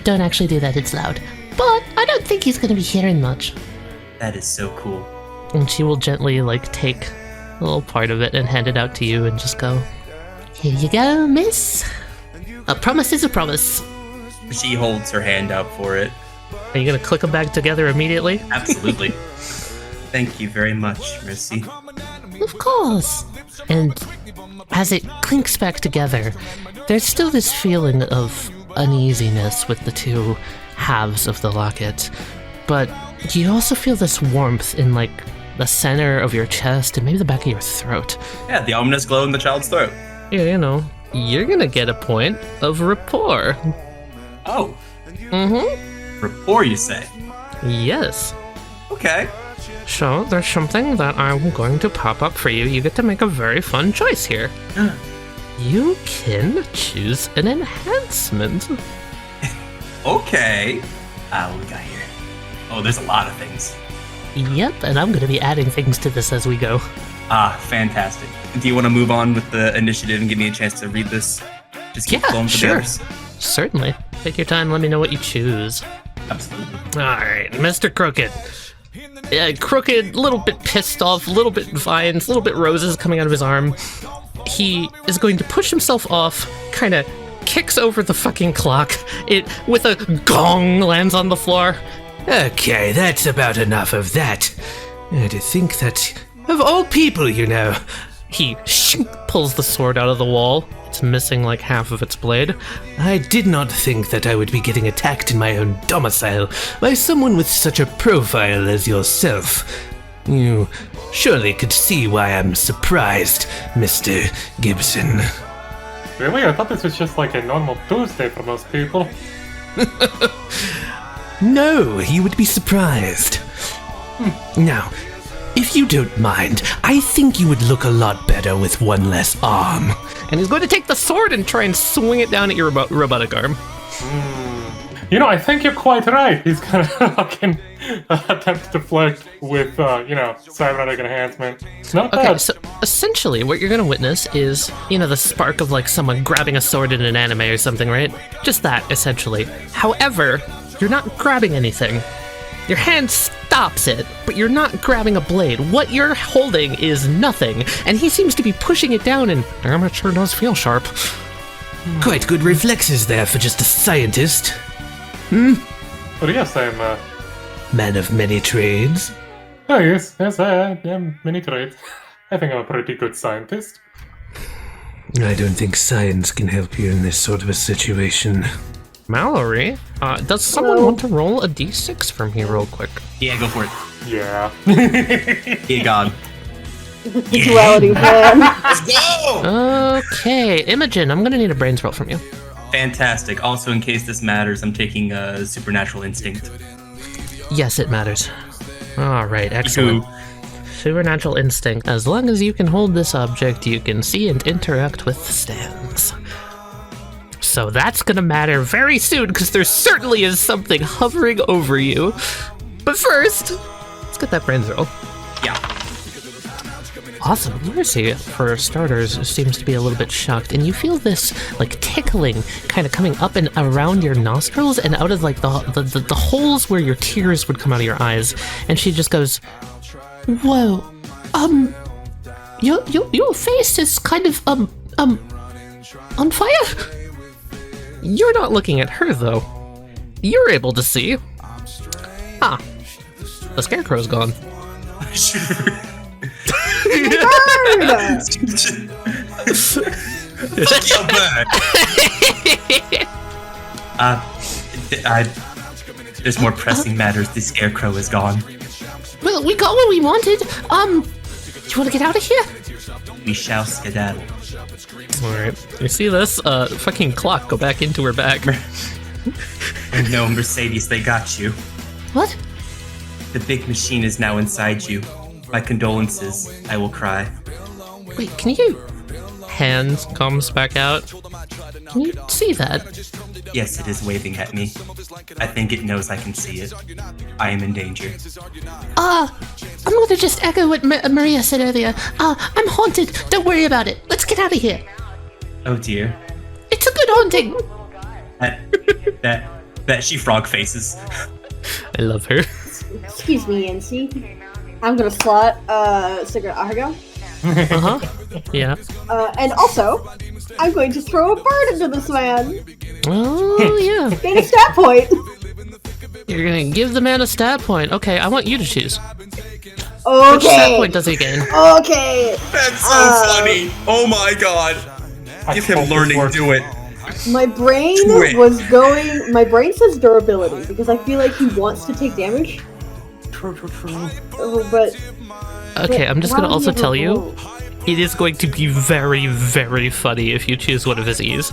Don't actually do that, it's loud. But I don't think he's gonna be hearing much. That is so cool. And she will gently, like, take a little part of it and hand it out to you and just go, here you go, miss. A promise is a promise. She holds her hand out for it. Are you gonna click them back together immediately? Absolutely. Thank you very much, Mercy. Of course. And as it clinks back together, there's still this feeling of uneasiness with the two halves of the locket. But you also feel this warmth in, like, the center of your chest and maybe the back of your throat. Yeah, the ominous glow in the child's throat. Yeah, you know, you're gonna get a point of rapport. Oh. Mm-hmm. Rapport, you say? Yes. Okay. So, there's something that I'm going to pop up for you. You get to make a very fun choice here. You can choose an enhancement. Okay. What we got here? Oh, there's a lot of things. Yep, and I'm going to be adding things to this as we go. Fantastic. Do you want to move on with the initiative and give me a chance to read this? Just keep flowing for the others? Certainly. Take your time, let me know what you choose. Absolutely. Alright, Mr. Crooked. Crooked, a little bit pissed off, a little bit vines, a little bit roses coming out of his arm. He is going to push himself off, kind of kicks over the fucking clock. It, with a gong, lands on the floor. Okay, that's about enough of that. To think that, of all people, you know. He pulls the sword out of the wall. It's missing like half of its blade. I did not think that I would be getting attacked in my own domicile by someone with such a profile as yourself. You surely could see why I'm surprised, Mr. Gibson. Really? I thought this was just like a normal Tuesday for most people. No, you would be surprised. Now, if you don't mind, I think you would look a lot better with one less arm. And he's going to take the sword and try and swing it down at your robotic arm. You know, I think you're quite right. He's gonna fucking attempt to flirt with, cybernetic enhancement. Not Okay, bad. so essentially what you're going to witness is, the spark of like someone grabbing a sword in an anime or something, right? Just that, essentially. However, you're not grabbing anything. Your hand stops it, but you're not grabbing a blade. What you're holding is nothing, and he seems to be pushing it down, and damn, it sure does feel sharp. Quite good reflexes there for just a scientist. But yes, I'm, Man of many trades. Oh, yes, I am many traits. I think I'm a pretty good scientist. I don't think science can help you in this sort of a situation. Mallory, does someone want to roll a d6 for me real quick? Yeah, go for it. Yeah. Dear God. Duality plan. Let's go! Okay, Imogen, I'm gonna need a brains roll from you. Fantastic. Also, in case this matters, I'm taking a supernatural instinct. Yes, it matters. Alright, excellent. Supernatural instinct. As long as you can hold this object, you can see and interact with stands. So that's gonna matter very soon, because there certainly is something hovering over you. But first, let's get that brains roll. Yeah. Awesome. Mercy, for starters, seems to be a little bit shocked, and you feel this, like, tickling kind of coming up and around your nostrils and out of, like, the holes where your tears would come out of your eyes. And she just goes, Whoa. Your face is kind of, on fire? You're not looking at her, though. You're able to see. Ah. The scarecrow's gone. There's more pressing matters. The scarecrow is gone. Well, we got what we wanted. You want to get out of here? We shall skedaddle. Alright. You see this? Fucking clock go back into her back. Oh no, Mercedes, they got you. What? The big machine is now inside you. My condolences. I will cry. Wait, can you? Hand comes back out. Can you see that? Yes, it is waving at me. I think it knows I can see it. I am in danger. I'm gonna just echo what Maria said earlier. I'm haunted. Don't worry about it. Let's get out of here. Oh dear. It's a good haunting. That she frog faces. I love her. Excuse me, Yancy. I'm gonna slot cigarette. Here we go. Uh-huh. Yeah. And also, I'm going to throw a bird into this man. Oh, yeah. Gain a stat point. You're gonna give the man a stat point. Okay, I want you to choose. Okay. Which stat point does he gain? Okay. That's so funny. Oh my god. Give him learning. Do it. My brain was going. My brain says durability because I feel like he wants to take damage. True. But. Okay, I'm just gonna also tell you, it is going to be very, very funny if you choose one of his E's.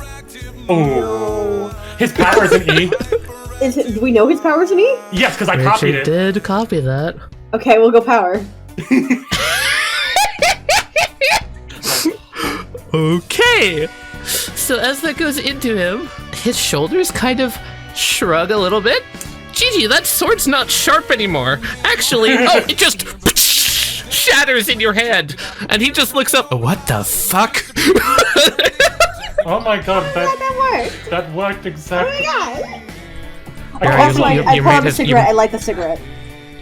Oh, his power is an E. Do we know his power is an E? Yes, because I copied it. did copy that. Okay, we'll go power. Okay! So as that goes into him, his shoulders kind of shrug a little bit. Gigi, that sword's not sharp anymore. Actually, it just shatters in your hand. And he just looks up. What the fuck? Oh my god, that worked. That worked exactly. Oh my god. Also, I pull out a cigarette. I light the cigarette.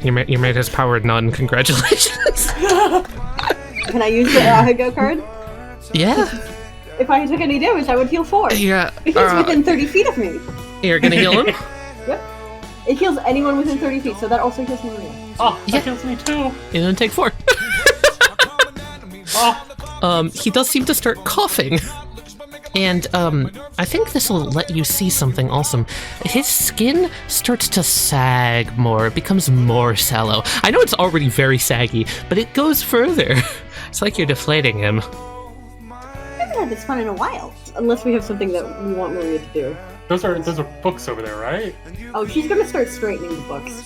You made his power none. Congratulations. Can I use the Ahigo card? Yeah. If I took any damage, I would heal 4. Yeah. He's within 30 feet of me. You're gonna heal him? Yep. It heals anyone within 30 feet, so that also heals me. Oh, that heals me too. You're gonna take 4. He does seem to start coughing. And, I think this will let you see something awesome. His skin starts to sag more, it becomes more sallow. I know it's already very saggy, but it goes further. It's like you're deflating him. I haven't had this fun in a while. Unless we have something that we want Maria to do. Those are books over there, right? Oh, she's gonna start straightening the books.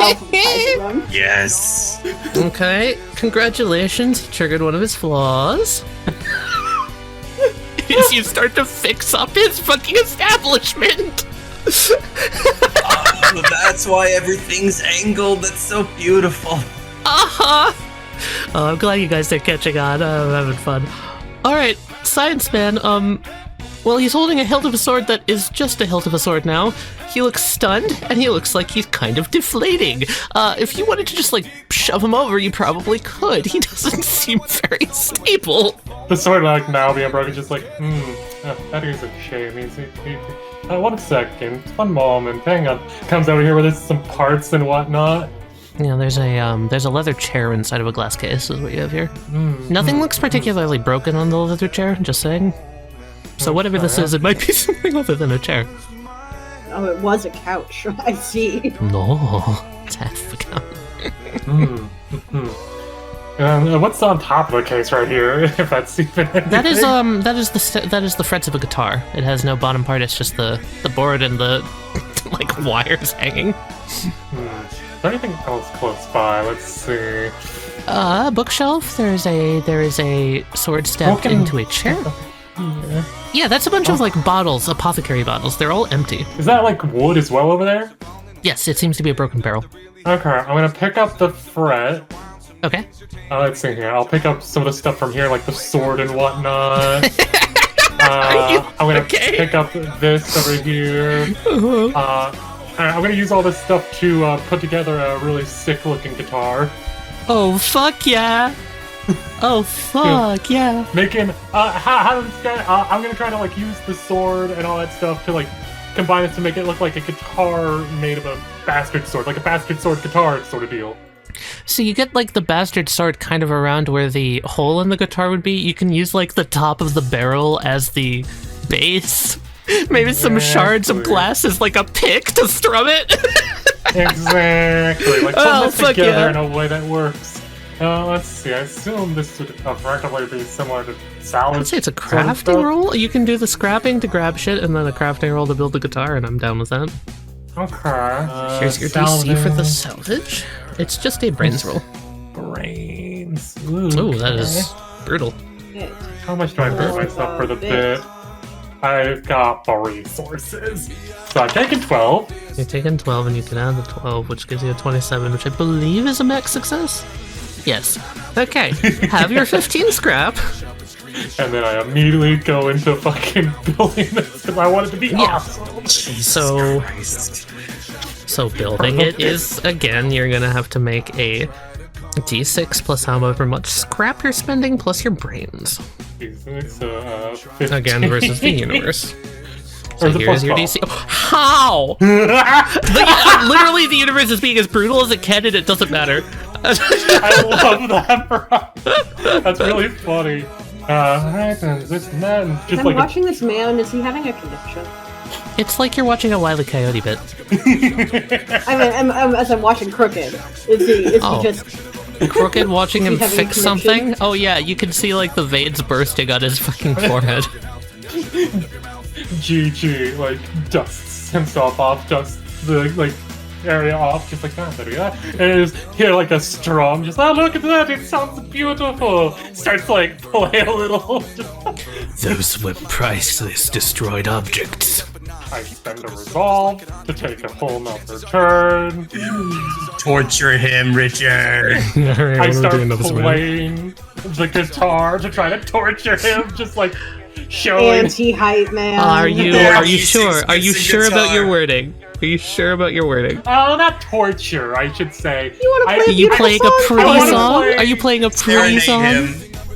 Alphabetizing them. Yes. Okay, congratulations. You triggered one of his flaws. As you start to fix up his fucking establishment. Oh, that's why everything's angled. That's so beautiful. Uh-huh. Oh, I'm glad you guys are catching on. I'm having fun. Alright, Science Man, well, he's holding a hilt of a sword that is just a hilt of a sword now. He looks stunned, and he looks like he's kind of deflating. If you wanted to just, like, shove him over, you probably could. He doesn't seem very stable. The sword, like, now being broken, just like, that is a shame. One second, one moment, hang on. Comes over here with some parts and whatnot. Yeah, there's a leather chair inside of a glass case, is what you have here. Nothing looks particularly broken on the leather chair, just saying. So whatever this is, it might be something other than a chair. Oh, it was a couch. I see. No, it's half the couch. What's on top of the case right here? If that's even anything? That is the frets of a guitar. It has no bottom part. It's just the board and the like wires hanging. Is there anything else close by? Let's see. Bookshelf. There is a sword stabbed into a chair. Yeah, that's a bunch of like bottles, apothecary bottles. They're all empty. Is that like wood as well over there? Yes, it seems to be a broken barrel. Okay, I'm gonna pick up the fret. Okay. Let's see here. I'll pick up some of the stuff from here, like the sword and whatnot. I'm gonna pick up this over here. I'm gonna use all this stuff to put together a really sick-looking guitar. Oh fuck yeah! Oh fuck yeah! Making I'm gonna try to like use the sword and all that stuff to like combine it to make it look like a guitar made of a bastard sword, like a bastard sword guitar sort of deal. So you get like the bastard sword kind of around where the hole in the guitar would be. You can use like the top of the barrel as the base. Maybe some shards of glass as like a pick to strum it. Exactly. Like put it together in a way that works. Let's see. I assume this would practically be similar to salvage. I'd say it's a crafting roll. You can do the scrapping to grab shit and then a crafting roll to build the guitar, and I'm down with that. Okay. Here's your DC for the salvage. It's just a brains roll. brains. Ooh, that is brutal. How much do I pay myself for the bit? I've got the resources. So I'm taking 12. You're taking 12 and you can add the 12, which gives you a 27, which I believe is a max success? Yes. Okay, have your 15 scrap. And then I immediately go into fucking building this because I want it to be awesome. So building it is, again, you're gonna have to make a d6 plus however much scrap you're spending plus your brains. Again, versus the universe. So here's your DC. Oh, how? Literally, the universe is being as brutal as it can, and it doesn't matter. I love that, bro. That's really funny. This man just I'm watching this man. Is he having a connection? It's like you're watching a Wile E. Coyote bit. I mean, as I'm watching Crooked, is he just Crooked watching him fix something? Oh yeah, you can see like the veins bursting on his fucking forehead. GG, like, dusts himself off, dusts the, like, area off, just like that, there we go. And you just hear, like, a strum, just, oh, look at that, it sounds beautiful! Starts, like, play a little. Those were priceless destroyed objects. I spend a resolve to take a full number turn. Torture him, Richard! I start playing the guitar to try to torture him, just, like, showing anti-hype man. Are you sure? Are you sure about your wording? Are you sure about your wording? Oh, not torture, I should say. Are you playing a pretty song? Are you playing a pretty song?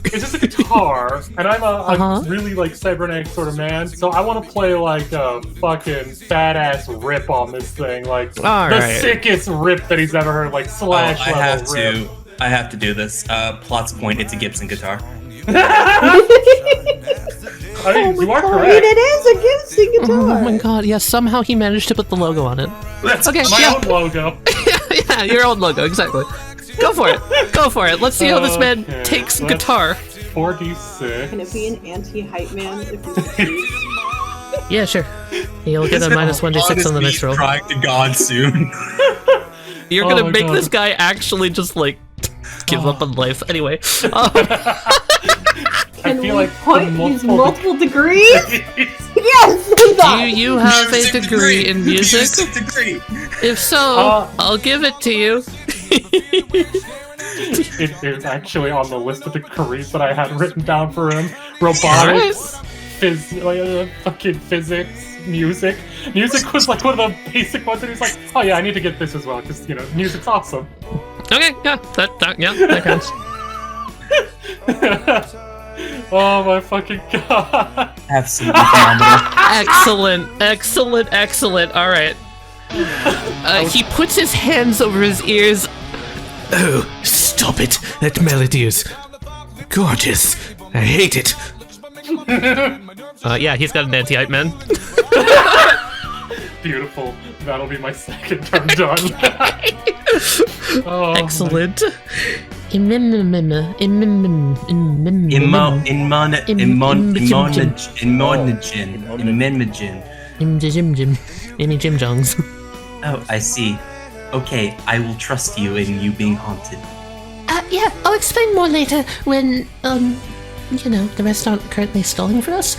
It's just a guitar, and I'm a really like cybernetic sort of man, so I want to play like a fucking badass rip on this thing, like the sickest rip that he's ever heard, like Slash level rip. I have to do this. Plot's point, it's a Gibson guitar. I mean, you are correct. It is a Gibson guitar. Oh my god, yeah, somehow he managed to put the logo on it. That's my own logo. Yeah, your own logo, exactly. Go for it. Go for it. Let's see how this man takes guitar. 4d6. Can it be an anti-hype man if he succeeds? Yeah, sure. You'll get a minus 1d6 on the next roll. Trying to God soon. You're gonna make this guy actually just like give up on life. Anyway. Can we point his multiple degrees? Yes! Do you have a degree in music? If so, I'll give it to you. It is actually on the list of degrees that I had written down for him. Robotics, fucking physics, music. Music was like one of the basic ones, and he's like, oh yeah, I need to get this as well, because, you know, music's awesome. Okay, yeah, that counts. Oh my fucking god. Absolutely phenomenal. Excellent. All right. He puts his hands over his ears. Oh, stop it. That melody is gorgeous. I hate it. Yeah, he's got an anti-hype man. Beautiful. That'll be my second turn done. Oh, excellent. Jim Jones. Oh, I see. Okay, I will trust you in you being haunted. Yeah, I'll explain more later when, you know, the rest aren't currently stalling for us.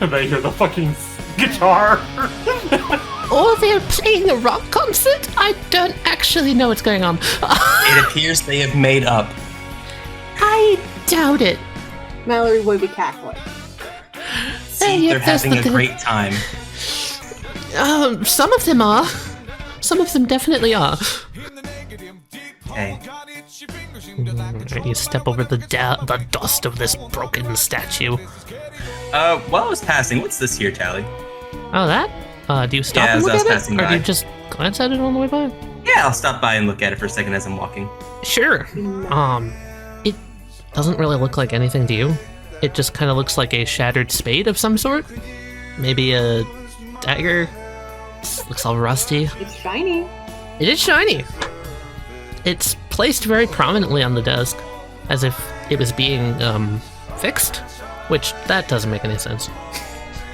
And they hear the fucking guitar. Or they're playing a rock concert? I don't actually know what's going on. It appears they have made up. I doubt it. Mallory would be Catholic. See, they're having a great time. Some of them are. Some of them definitely are. Okay. You step over the dust of this broken statue. While I was passing, what's this here, Tali? Oh, that? Do you stop and look at it? Or do you just glance at it on the way by? Yeah, I'll stop by and look at it for a second as I'm walking. Sure. It doesn't really look like anything to you. It just kind of looks like a shattered spade of some sort. Maybe a dagger. Looks all rusty. It's shiny. It is shiny. It's placed very prominently on the desk, as if it was being fixed, which that doesn't make any sense.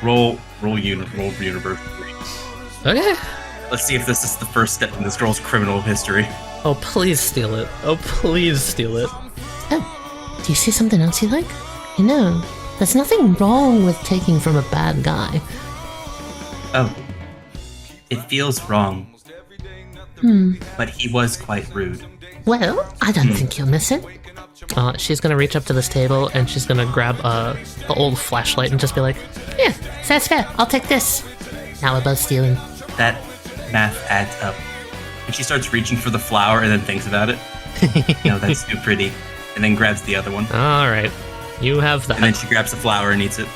Roll universe. Okay. Let's see if this is the first step in this girl's criminal history. Oh, please steal it. Oh, please steal it. Oh, do you see something else you like? You know, there's nothing wrong with taking from a bad guy. Oh. It feels wrong. But he was quite rude. Well, I don't think you'll miss it. She's gonna reach up to this table and she's gonna grab the old flashlight and just be like, Yeah, that's fair. I'll take this. Now we're both stealing. That math adds up. And she starts reaching for the flower and then thinks about it. No, that's too pretty. And then grabs the other one. alright, you have that. And then she grabs the flower and eats it.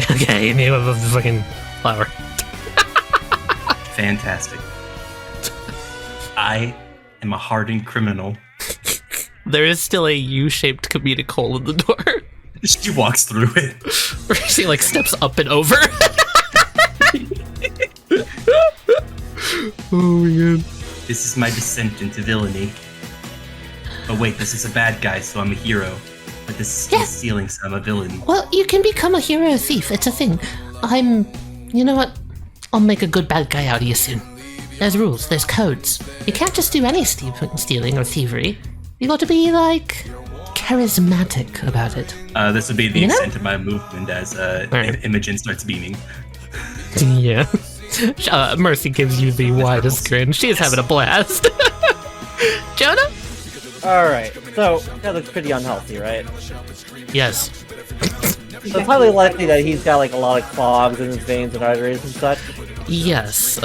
Okay, and you have a fucking flower. Fantastic. I am a hardened criminal. There is still a U-shaped comedic hole in the door. She walks through it. Or she like steps up and over. Oh my god. This is my descent into villainy. Oh wait, this is a bad guy, so I'm a hero. But this is still stealing, so I'm a villain. Well, you can become a hero or thief. It's a thing. You know what? I'll make a good bad guy out of you soon. There's rules. There's codes. You can't just do any stealing or thievery. You got to be, like, charismatic about it. This would be the extent of my movement as Imogen starts beaming. Yeah. Mercy gives you the widest grin. She is having a blast. Jonah? Alright, so that looks pretty unhealthy, right? Yes. So it's highly likely that he's got like a lot of clogs in his veins and arteries and such. Yes.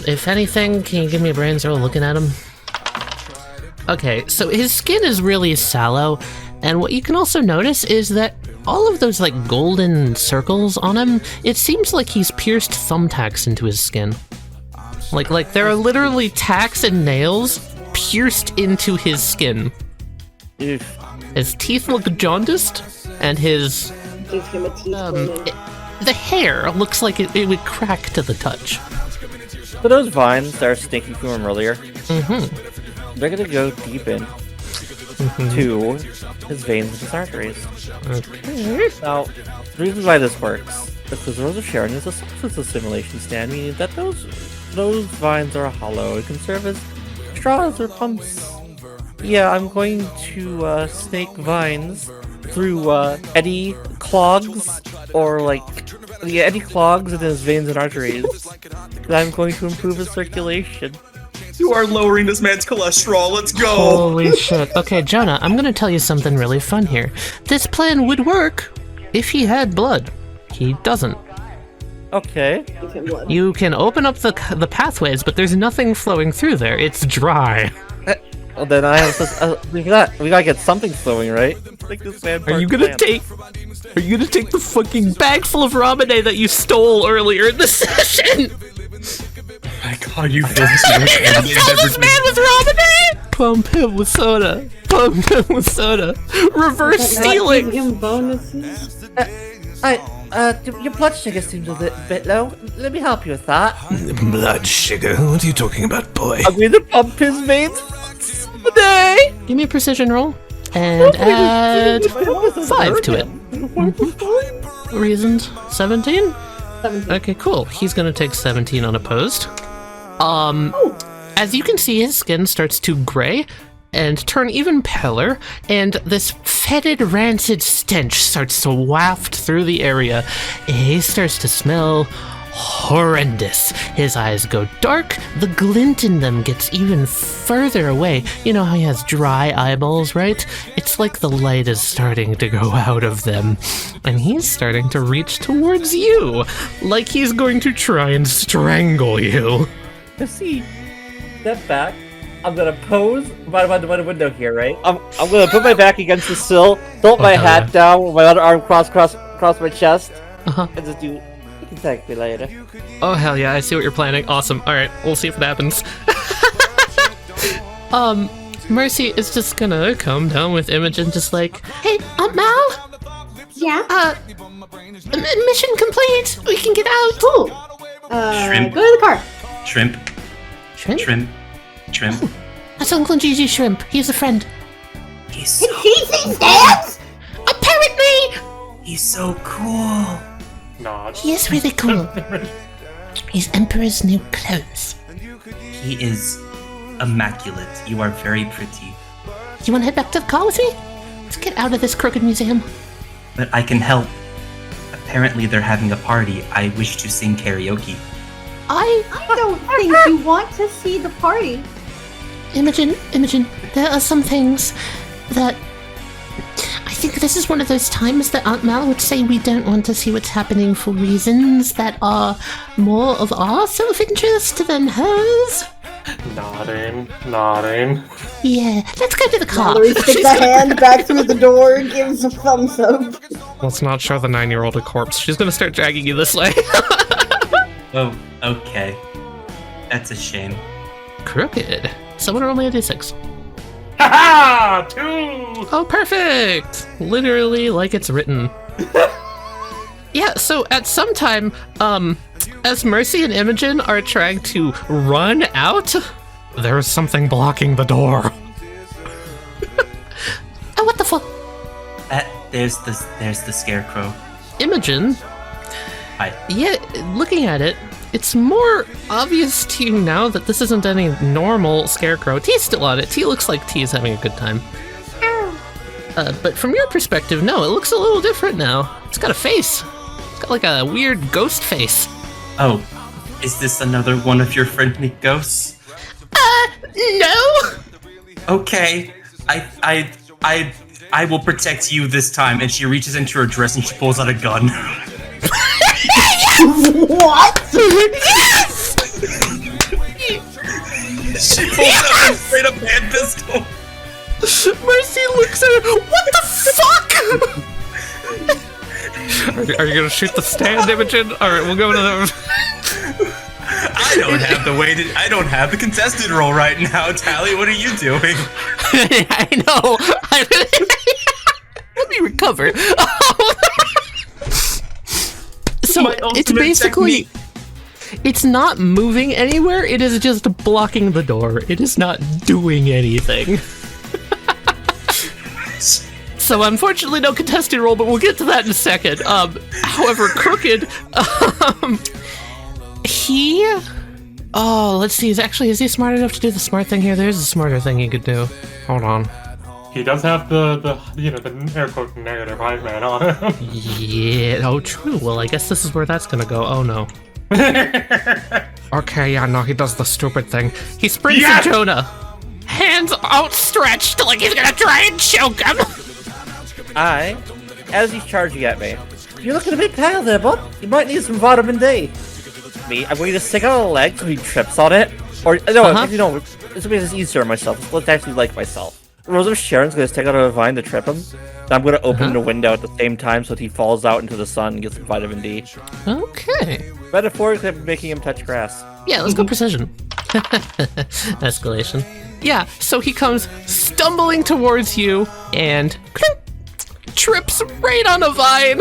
If anything, can you give me a brains roll looking at him? Okay, so his skin is really sallow, and what you can also notice is that all of those like golden circles on him, it seems like he's pierced thumbtacks into his skin. Like there are literally tacks and nails pierced into his skin. His teeth look jaundiced, and his the hair looks like it would crack to the touch. So those vines that are stinking from him earlier, they're gonna go deep in to his veins and his arteries. Okay. Now, the reason why this works is because the Rose of Sharon is a substance assimilation stand, meaning that those vines are hollow. It can serve as straws or pumps. Yeah, I'm going to snake vines through eddy clogs, or like the eddy clogs in his veins and arteries. And I'm going to improve his circulation. You are lowering this man's cholesterol. Let's go. Holy shit. Okay, Jonah, I'm gonna tell you something really fun here. This plan would work if he had blood. He doesn't. Okay. You can open up the pathways, but there's nothing flowing through there. It's dry. Well, then I have we gotta get something flowing, right? Like this man. Are you gonna take the fucking bag full of ramen that you stole earlier in the session? Oh my god, you fill this man with ramen? Pump him with soda. Pump him with soda. Reverse stealing. Him bonuses. Your blood sugar seems a bit low. Let me help you with that. Blood sugar? What are you talking about, boy? I'm going to pump his veins today. Give me a precision roll and add 5 to it. Reasons 17? 17. Okay, cool. He's gonna take 17 unopposed. As you can see, his skin starts to gray and turn even paler, and this fetid, rancid stench starts to waft through the area. He starts to smell horrendous. His eyes go dark, the glint in them gets even further away. You know how he has dry eyeballs, right? It's like the light is starting to go out of them, and he's starting to reach towards you, like he's going to try and strangle you. See, step back. I'm gonna pose by the window here, right? I'm gonna put my back against the sill, tilt my hat down with my other arm cross my chest, and just do. You can thank me later. Oh hell yeah! I see what you're planning. Awesome. All right, we'll see if it happens. Mercy is just gonna come down with Imogen, just like, hey, Mal. Yeah. Mission complete. We can get out. Cool. Shrimp. Go to the car. Shrimp. Shrimp? Shrimp. Shrimp. Oh, that's Uncle Gigi Shrimp. He's a friend. He's so dance? Apparently! He's so cool. No. He is really cool. He's Emperor's new clothes. He is immaculate. You are very pretty. Do you want to head back to the car with me? Let's get out of this crooked museum. But I can help. Apparently they're having a party. I wish to sing karaoke. I don't think you want to see the party. Imogen, there are some things that... I think this is one of those times that Aunt Mal would say we don't want to see what's happening for reasons that are more of our self-interest than hers. Nodding. Yeah, let's go to the car. Mallory sticks a hand back through the door, gives a thumbs up. Let's not show the 9-year-old a corpse. She's gonna start dragging you this way. Oh, okay. That's a shame. Crooked. Someone roll me a d6. Ha-ha! 2! Oh, perfect! Literally like it's written. Yeah, so at some time, as Mercy and Imogen are trying to run out, There's something blocking the door. Oh, what the fuck? There's the scarecrow. Imogen, Hi. yeah, looking at it, it's more obvious to you now that this isn't any normal scarecrow. T's still on it. T looks like T is having a good time. But from your perspective, no, it looks a little different now. It's got a face. It's got like a weird ghost face. Oh, is this another one of your friendly ghosts? No! Okay, I will protect you this time. And she reaches into her dress and she pulls out a gun. What? Yes! She pulls out a straight up hand pistol. Mercy looks at her. What the fuck? Are you gonna shoot the stand, Imogen? Alright, we'll go to the... I don't have the contested role right now, Tali. What are you doing? I know. Let me recover. So My it's ultimate basically... technique. It's not moving anywhere, it is just blocking the door. It is not doing anything. So unfortunately no contested roll, but we'll get to that in a second. However, Crooked, he... Oh, let's see, is he smart enough to do the smart thing here? There's a smarter thing he could do. Hold on. He does have the air quote negative hive man on him. Yeah, oh true. Well, I guess this is where that's gonna go. Oh no. Okay, yeah, no, he does the stupid thing. He sprints at Jonah. Hands outstretched like he's gonna try and choke him. As he's charging at me, you're looking a bit pale there, bud. You might need some vitamin D. I'm going to stick out a leg so he trips on it. Or, no, actually, no, it's going to be just easier on myself. Let's actually like myself. Rose of Sharon's going to stick out a vine to trip him. Then I'm going to open the window at the same time so that he falls out into the sun and gets some vitamin D. Okay. Metaphorically, I'm making him touch grass. Yeah, let's go precision. Escalation. Yeah, so he comes stumbling towards you and trips right on a vine,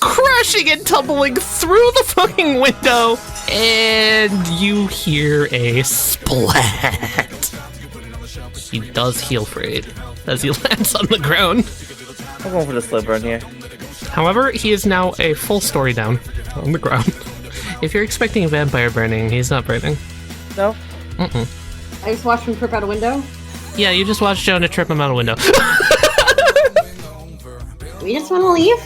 crashing and tumbling through the fucking window, and you hear a splat. He does heal for 8 as he lands on the ground. I'm going for the slow burn here. However, he is now a full story down on the ground. If you're expecting a vampire burning, he's not burning. No? Mm-mm. I just watched him trip out a window. Yeah, you just watched Jonah trip him out a window. We just want to leave?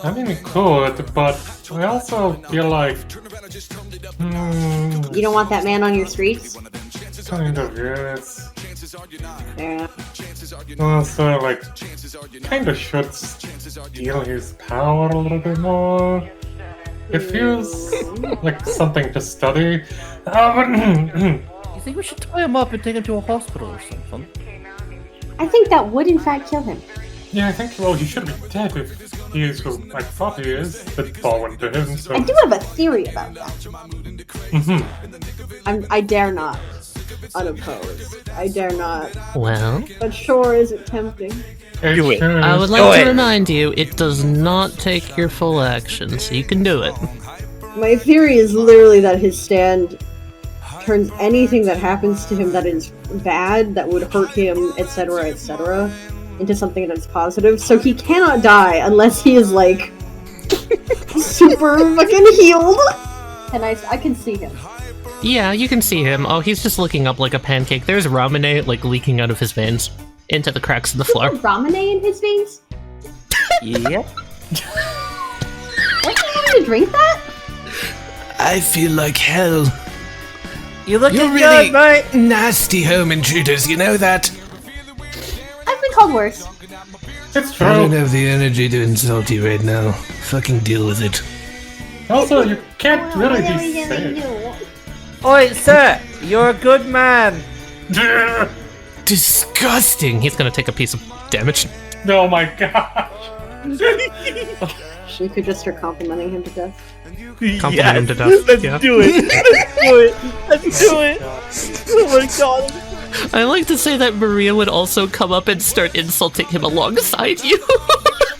I mean, we could, but I also feel like... You don't want that man on your streets? Kind of, yes. Yeah. Also, like, kind of should steal his power a little bit more. It feels like something to study. You think we should tie him up and take him to a hospital or something? I think that would in fact kill him. Yeah, I think, well, he should be dead if he is who I thought he is. The ball went to him, so... I do have a theory about that. I dare not unopposed. I dare not. Well... But sure is it tempting. Do it. I would like to remind you, it does not take your full action, so you can do it. My theory is literally that his stand turns anything that happens to him that is bad, that would hurt him, etc., etc., into something that is positive. So he cannot die unless he is, like, super fucking healed. And I can see him. Yeah, you can see him. Oh, he's just looking up like a pancake. There's ramen like leaking out of his veins into the cracks in the floor. Ramen in his veins? Yep. Why do you want to drink that? I feel like hell. You looking You're good, really mate. nasty home intruders, you know that? I've been called worse. It's I don't true. have the energy to insult you right now. Fucking deal with it. Also, you can't really be safe. Oi, sir, you're a good man. Disgusting. He's gonna take a piece of damage. Oh my gosh. She could just start complimenting him to death. Compliment him to death. Let's yeah. do it. Let's do it. Let's do it. Oh my god. I like to say that Maria would also come up and start insulting him alongside you.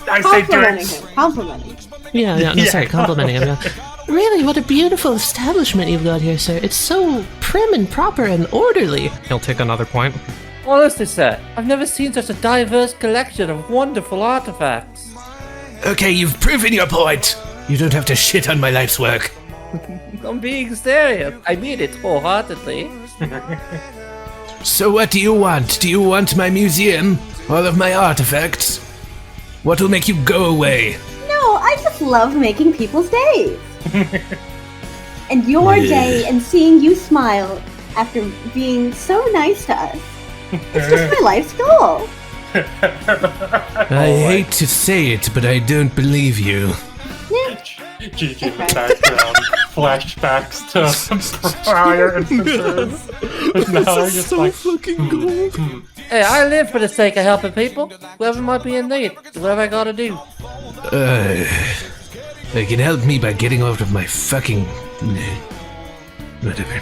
I say do Complimenting it. him. Complimenting him. Yeah, no, sorry, complimenting him, yeah. Really, what a beautiful establishment you've got here, sir. It's so prim and proper and orderly. He'll take another point. Honestly, sir, I've never seen such a diverse collection of wonderful artifacts. Okay, you've proven your point. You don't have to shit on my life's work. I'm being serious. I mean it wholeheartedly. So what do you want? Do you want my museum? All of my artifacts? What will make you go away? No, I just love making people's days. And your day and seeing you smile after being so nice to us. It's just my life's goal. I hate to say it, but I don't believe you. Okay. GG in the background. Flashbacks to prior instances. Now you're just like, fucking gold. Hey, I live for the sake of helping people. Whoever might be in need. Whatever I gotta do. They can help me by getting out of my fucking... Whatever.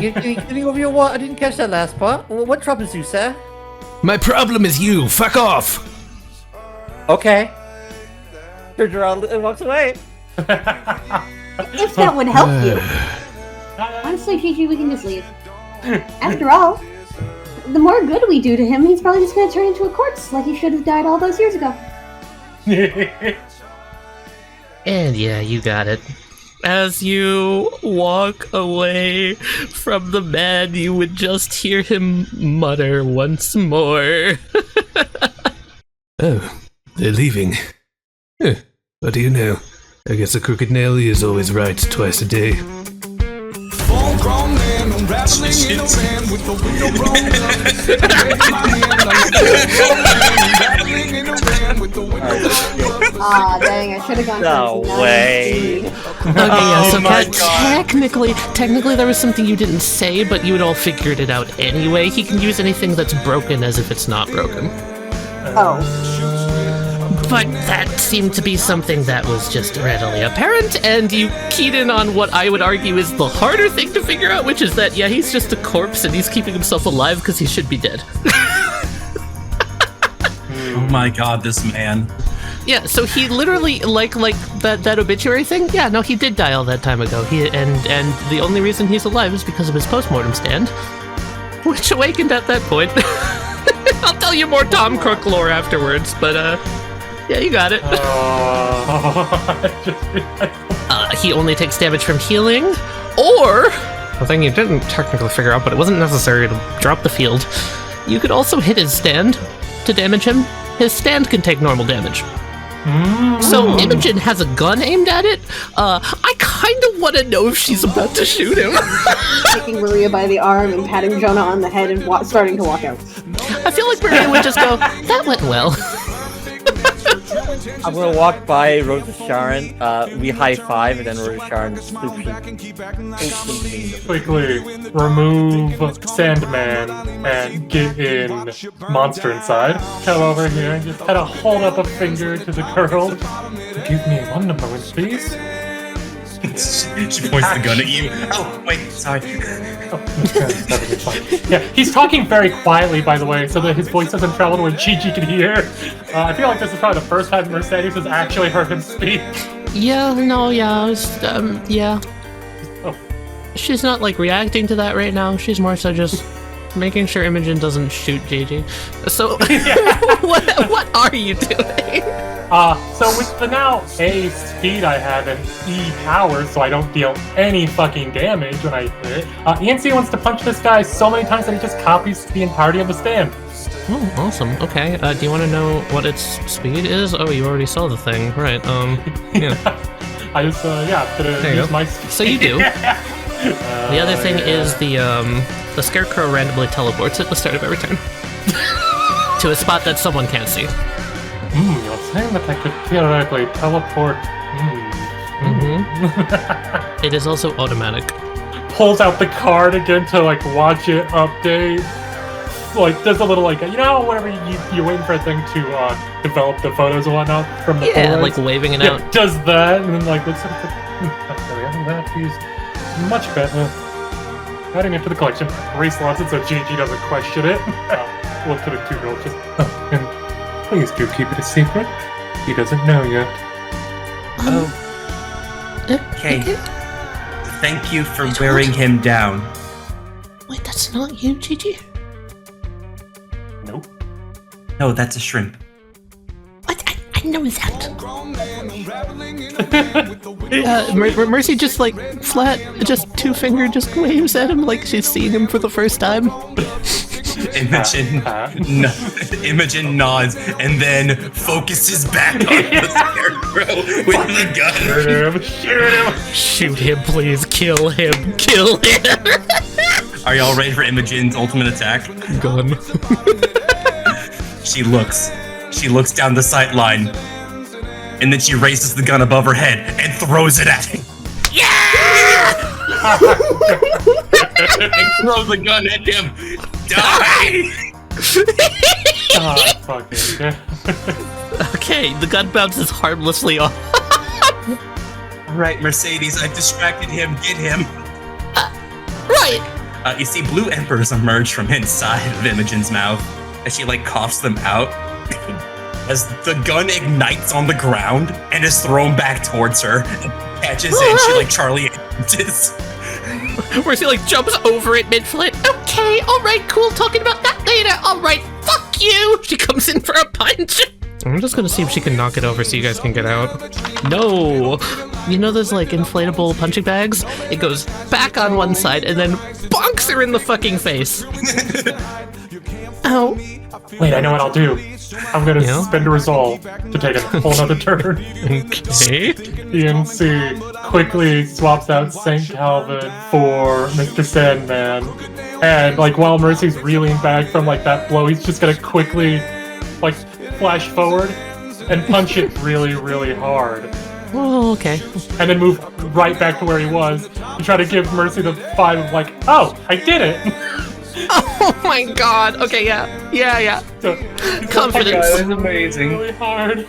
Getting over your what? I didn't catch that last part. What troubles you, sir? My problem is you. Fuck off. Okay. Turns around and walks away. If that would help you. Honestly, Gigi, we can just leave. After all, the more good we do to him, he's probably just gonna turn into a corpse like he should have died all those years ago. And yeah, you got it. As you walk away from the man, you would just hear him mutter once more. Oh, they're leaving. Huh, what do you know? I guess a crooked Nelly is always right twice a day. Ah, dang, I should have gone No for way. Okay, yeah, so Oh my Kat, technically there was something you didn't say, but you had all figured it out anyway. He can use anything that's broken as if it's not broken. Oh. But that seemed to be something that was just readily apparent, and you keyed in on what I would argue is the harder thing to figure out, which is that, yeah, he's just a corpse and he's keeping himself alive because he should be dead. Oh my god, this man. Yeah, so he literally, like that obituary thing, yeah, no, he did die all that time ago. And the only reason he's alive is because of his postmortem stand, which awakened at that point. I'll tell you more Tom Crook lore afterwards, but, yeah, you got it. He only takes damage from healing, or... The thing you didn't technically figure out, but it wasn't necessary to drop the field. You could also hit his stand to damage him. His stand can take normal damage. So Imogen has a gun aimed at it. I kind of want to know if she's about to shoot him. Taking Maria by the arm and patting Jonah on the head and starting to walk out. I feel like Maria would just go, that went well. I'm gonna walk by Rosa Sharon, we high five, and then Rosa Sharon quickly remove Sandman and get in Monster inside. Come over here and just kind of hold up a finger to the girl. Give me one moment, please. She points the gun at you. Oh, wait, sorry. Yeah, he's talking very quietly, by the way, so that his voice doesn't travel to where Gigi can hear. I feel like this is probably the first time Mercedes has actually heard him speak. Yeah, no, yeah, yeah. Oh. She's not, like, reacting to that right now. She's more so just making sure Imogen doesn't shoot JJ. So, what are you doing? So with the now A speed I have and E power, so I don't deal any fucking damage when I hit, ENC wants to punch this guy so many times that he just copies the entirety of the stand. Oh, awesome. Okay. Do you want to know what its speed is? Oh, you already saw the thing. Right. Yeah. I just, There you use go. my speed. So you do. The other thing is the scarecrow randomly teleports at the start of every turn to a spot that someone can't see. You're saying that I could theoretically teleport. It is also automatic. Pulls out the card again to like watch it update. Like does a little like whenever you're waiting for a thing to develop the photos and whatnot from the Polaroids? like waving it out. Does that and then like looks at it. That is much better. Adding it to the collection. Reslots it so GG doesn't question it. Look to the two girls just. And please do keep it a secret. He doesn't know yet. Okay. Thank you for wearing him down. Wait, that's not you, Gigi? Nope. No, that's a shrimp. I know that. Mercy just like flat, just two-finger, just waves at him like she's seeing him for the first time. Imogen nods and then focuses back on the scarecrow with the gun. Shoot him! Shoot him, please. Kill him. Kill him. Are y'all ready for Imogen's ultimate attack? Gun. She looks down the sight line, and then she raises the gun above her head and throws it at him. Yeah! And throws the gun at him. Die! Fucking. Okay, the gun bounces harmlessly off. Alright, Mercedes, I've distracted him. Get him. Right! You see blue embers emerge from inside of Imogen's mouth as she coughs them out. As the gun ignites on the ground and is thrown back towards her, and catches it, she Charlie Angels. Where she jumps over it mid-flit. Okay, alright, cool, talking about that later. Alright, fuck you! She comes in for a punch. I'm just gonna see if she can knock it over so you guys can get out. No! You know those inflatable punching bags? It goes back on one side and then bonks her in the fucking face. Ow. Wait, I know what I'll do. I'm gonna spend a resolve to take a whole nother turn. Okay. ENC quickly swaps out St. Calvin for Mr. Sandman. And while Mercy's reeling back from that blow, he's just gonna quickly flash forward and punch it really, really hard. Oh, okay. And then move right back to where he was and try to give Mercy the vibe of oh, I did it! Oh my god. Okay, yeah. Confidence. That is amazing. Really hard.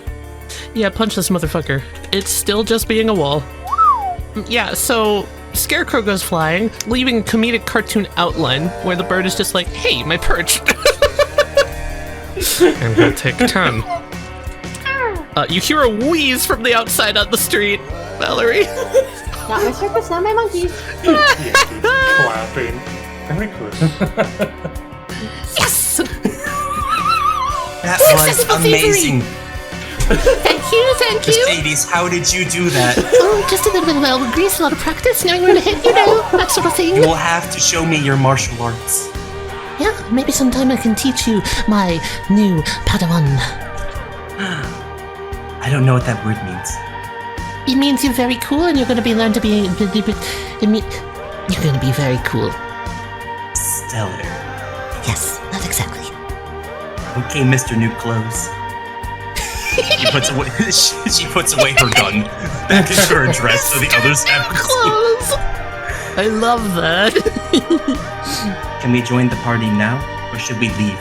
Yeah, punch this motherfucker. It's still just being a wall. Yeah, so Scarecrow goes flying, leaving a comedic cartoon outline where the bird is just hey, my perch. And he'll take 10. You hear a wheeze from the outside on the street, Valerie. Not my circus, not my monkeys. Clapping. Very good. Yes! That was amazing. Thank you. Mercedes, how did you do that? Oh, just a little bit of elbow grease, a lot of practice, knowing where to hit, that sort of thing. You will have to show me your martial arts. Yeah, maybe sometime I can teach you my new Padawan. I don't know what that word means. It means you're very cool and you're going to be learned to be... You're going to be very cool. Stellar. Yes, not exactly. Okay, Mr. New Clothes. She puts away her gun back into her dress so the others have clothes. I love that. Can we join the party now, or should we leave?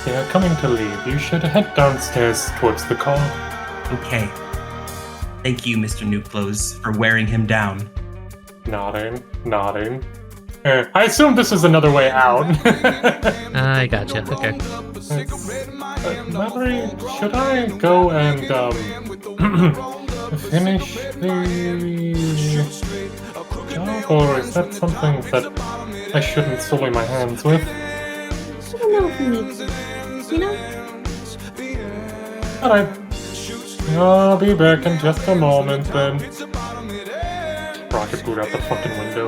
They are coming to leave. You should head downstairs towards the car. Okay. Thank you, Mr. New Clothes, for wearing him down. Nodding. I assume this is another way out. I gotcha. Okay. Mallory, should I go and finish the job, or is that something that I shouldn't sully my hands with? if you need to. You know? Alright. I'll be back in just a moment then. Rocket boot out the fucking window.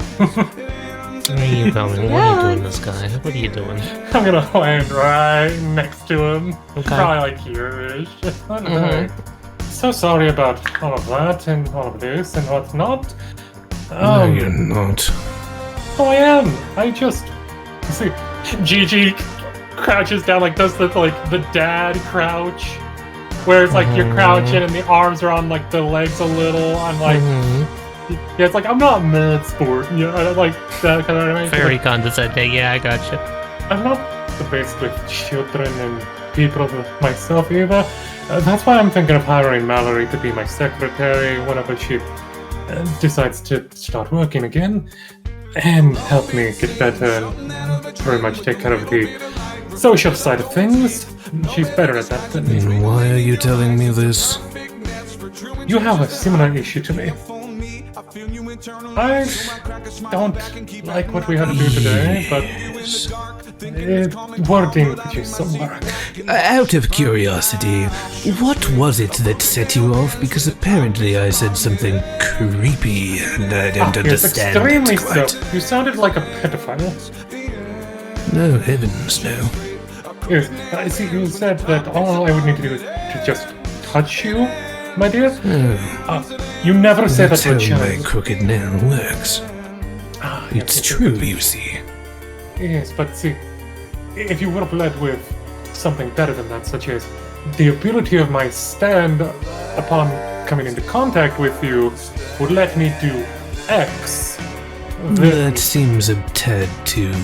Where are you going? What are you doing, this guy? What are you doing? I'm gonna land right next to him. Okay. Probably like here-ish. Alright. So sorry about all of that and all of this and whatnot. No, you're not. Oh, I am. I just see Gigi crouches down, like does the dad crouch, where it's like you're crouching and the arms are on like the legs a little. I'm like, yeah, it's like I'm not mad sport. Yeah, I like that kind of thing. Very condescending. Yeah, I gotcha. I'm not the best with children and people myself either. That's why I'm thinking of hiring Mallory to be my secretary whenever she decides to start working again, and help me get better and very much take care of the social side of things. She's better at that than me. And why are you telling me this? You have a similar issue to me. I don't like what we had to do today, but wording could use some work. Out of curiosity, what was it that set you off? Because apparently I said something creepy and I don't understand Extremely it quite. so. You sounded like a pedophile. No, heavens, no. Yes, I see. You said that all I would need to do is to just touch you, my dear. You never said that to a That's how my child. crooked nail works. It's true, you see. Yes, but see, if you would have led with something better than that, such as the ability of my stand upon coming into contact with you would let me do X. That seems a tad too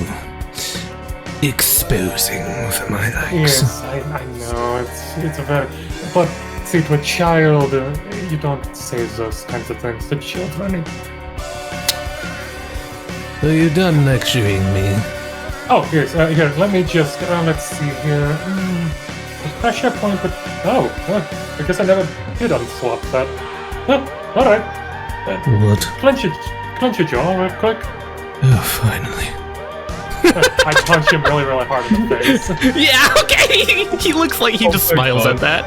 exposing for my likes. Yes, I know, it's a very... But see, to a child, you don't say those kinds of things to children. Are you done lecturing me? Oh, yes, here, let me just, let's see here. The pressure point, but... Oh, I guess I never did unswap that. Alright. What? Clench your jaw real quick. Oh, finally. I punch him really, really hard in the face. Yeah, okay! He looks like he just smiles at that.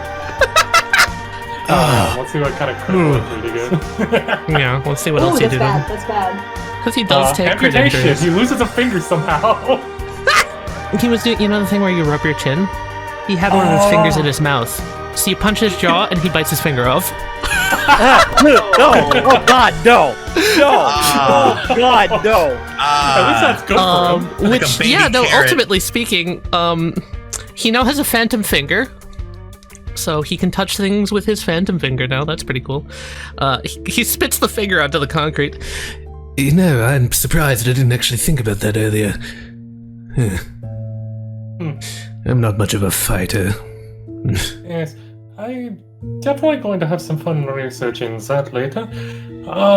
Let's see what kind of critical injury to get. Yeah, let's see what Ooh, else he that's did. bad. That's bad. Because he does take crit amputation. injuries. He loses a finger somehow. He was doing, you know the thing where you rub your chin? He had one of his fingers in his mouth. So you punch his jaw and he bites his finger off. No! Oh God, no! No! Oh God, no! At least that's good for him. Like a Which, baby yeah, no, carrot. ultimately speaking, he now has a phantom finger. So he can touch things with his phantom finger now. That's pretty cool. He spits the finger onto the concrete. You know, I'm surprised I didn't actually think about that earlier. I'm not much of a fighter. Yes, I'm definitely going to have some fun researching that later.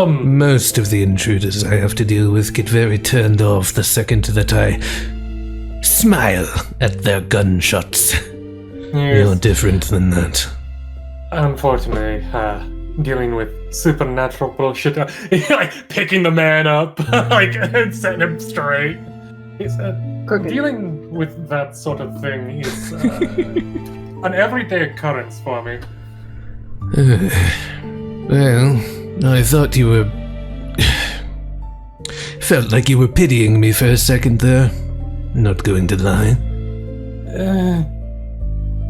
Most of the intruders I have to deal with get very turned off the second that I smile at their gunshots. You're Yes, different than that. unfortunately, dealing with supernatural bullshit, like picking the man up, like and setting him straight. It's, dealing with that sort of thing is an everyday occurrence for me. Well, I thought you were... Felt like you were pitying me for a second there. Not going to lie.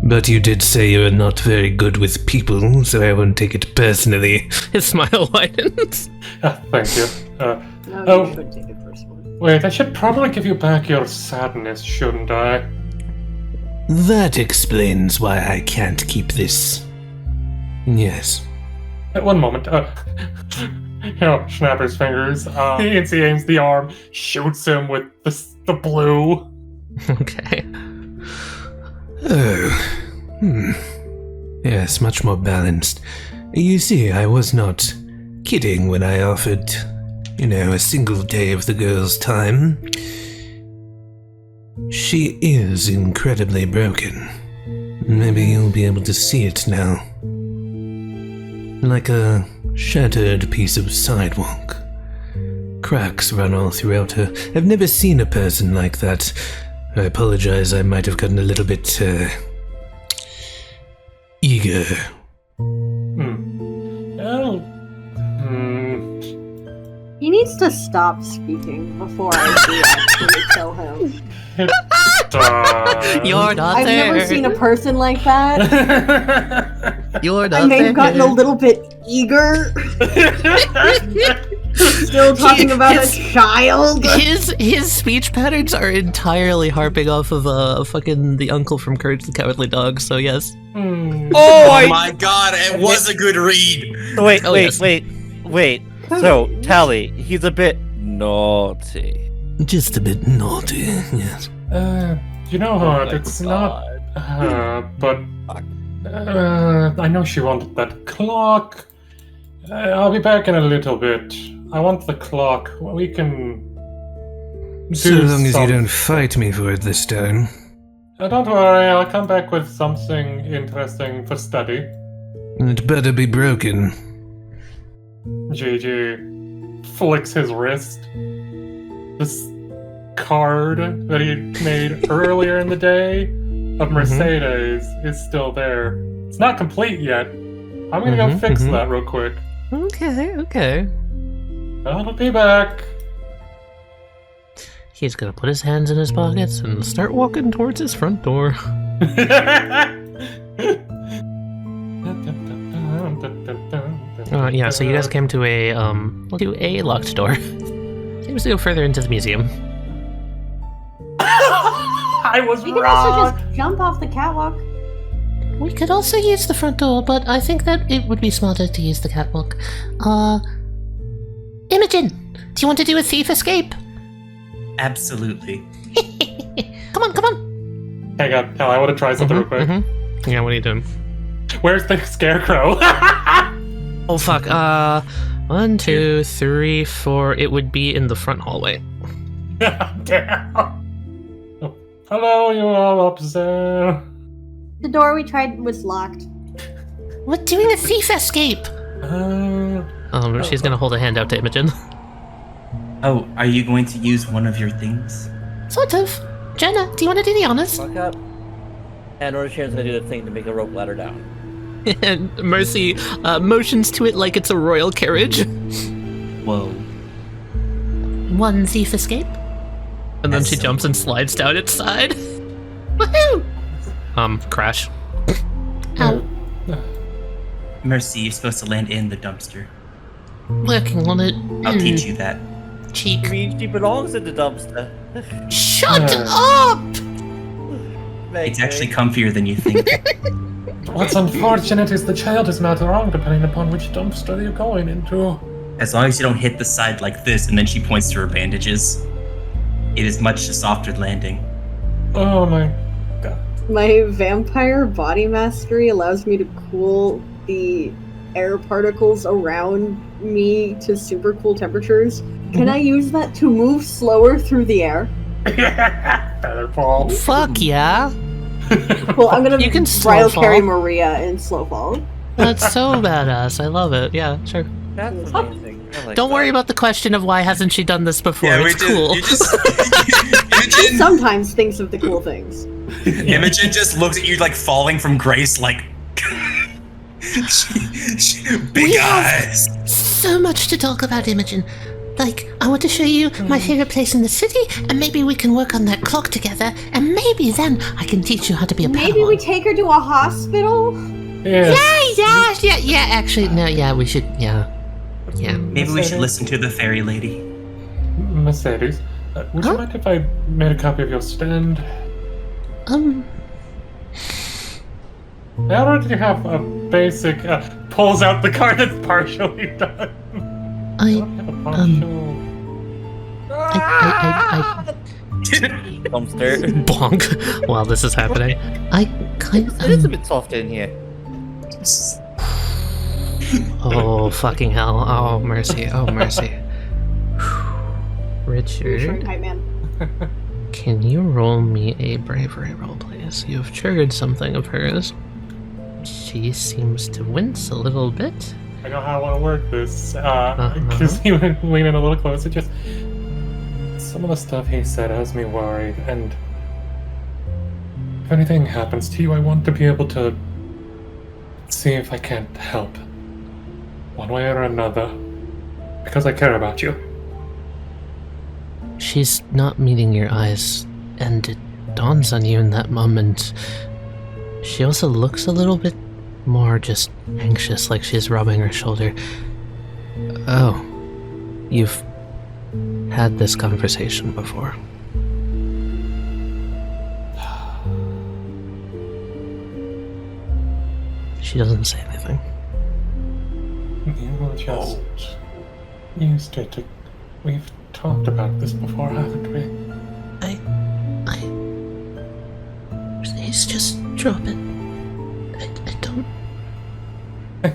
But you did say you are not very good with people, so I won't take it personally. His smile widens. Thank you. No, you shouldn't take it personally. Wait, I should probably give you back your sadness, shouldn't I? That explains why I can't keep this. Yes. One moment. Snap his fingers. He aims the arm, shoots him with the blue. Okay. Oh. Yes, much more balanced. You see, I was not kidding when I offered, a single day of the girl's time. She is incredibly broken. Maybe you'll be able to see it now. Like a shattered piece of sidewalk. Cracks run all throughout her. I've never seen a person like that. I apologize, I might have gotten a little bit, eager. Oh. He needs to stop speaking before I do actually kill him. You're not I've there. never seen a person like that. You're not I may there. have gotten a little bit eager. Still talking about a child. His speech patterns are entirely harping off of fucking the uncle from Courage the Cowardly Dog. So yes. Oh my god, it was a good read. Wait. yes. So, Tali, he's a bit naughty. Just a bit naughty, yes. You know what? It's not. But I know she wanted that clock. I'll be back in a little bit. I want the clock. We can. So long as you don't fight me for it this time. Don't worry, I'll come back with something interesting for study. It better be broken. JJ flicks his wrist. This card that he made earlier in the day of Mercedes is still there. It's not complete yet. I'm gonna go fix that real quick. Okay. I'll be back. He's gonna put his hands in his pockets and start walking towards his front door. Yeah, so you guys came to a locked door. Seems to go further into the museum. I was We could also just jump off the catwalk. We could also use the front door, but I think that it would be smarter to use the catwalk. Imogen, do you want to do a thief escape? Absolutely. Come on. Hang on, I want to try something real quick. Yeah, what are you doing? Where's the scarecrow? Oh fuck. 1, 2, 3, 4. It would be in the front hallway. Damn. Oh, hello, you all up there. The door we tried was locked. We're doing a thief escape. She's gonna hold a hand out to Imogen. Oh, are you going to use one of your things? Sort of. Jenna, do you want to do the honors? Fuck up. And Sharon's gonna do the thing to make a rope ladder down. And Mercy motions to it like it's a royal carriage. Whoa. One thief escape. And then she jumps and slides down its side. Woohoo! Crash. Ow. Mercy, you're supposed to land in the dumpster. Working on it. I'll teach you that. Cheek. I mean, she belongs in the dumpster. Shut up! It's actually comfier than you think. What's unfortunate is the child is not wrong depending upon which dumpster you're going into. As long as you don't hit the side like this, and then she points to her bandages, it is much a softer landing. Oh my god. My vampire body mastery allows me to cool the air particles around me to super cool temperatures. Can I use that to move slower through the air? Featherfall. Fuck yeah. Well, I'm gonna You can bridal slow carry fall. Maria in slow fall. That's so badass. I love it. Yeah, sure. That's amazing. I like Don't that. worry about the question of why hasn't she done this before. Yeah, It's cool. Imogen, Sometimes thinks of the cool things. Imogen just looks at you like falling from grace, like big eyes. So much to talk about, Imogen. Like, I want to show you my favorite place in the city, and maybe we can work on that clock together, and maybe then I can teach you how to be a Maybe Padawan. we take her to a hospital? Yeah. Yeah, actually, no, yeah, we should, yeah. Maybe we should listen to the fairy lady. Mercedes, would you mind if I made a copy of your stand? I already have a basic, pulls out the card that's partially done. I Dumpster. Bonk. While this is happening. I kind It is a bit soft in here. Oh, fucking hell. Oh, mercy. Oh, mercy. Reassuring Richard, type man. can you roll me a bravery roll, please? You've triggered something of hers. She seems to wince a little bit. I know how I want to work this. Because he went leaning a little closer. Just some of the stuff he said has me worried, and if anything happens to you, I want to be able to see if I can't help. One way or another. Because I care about you. She's not meeting your eyes, and it dawns on you in that moment. She also looks a little bit more just anxious, like she's rubbing her shoulder. Oh, you've had this conversation before. She doesn't say anything. You will just used it to... We've talked about this before, haven't we? Please just drop it. I don't... I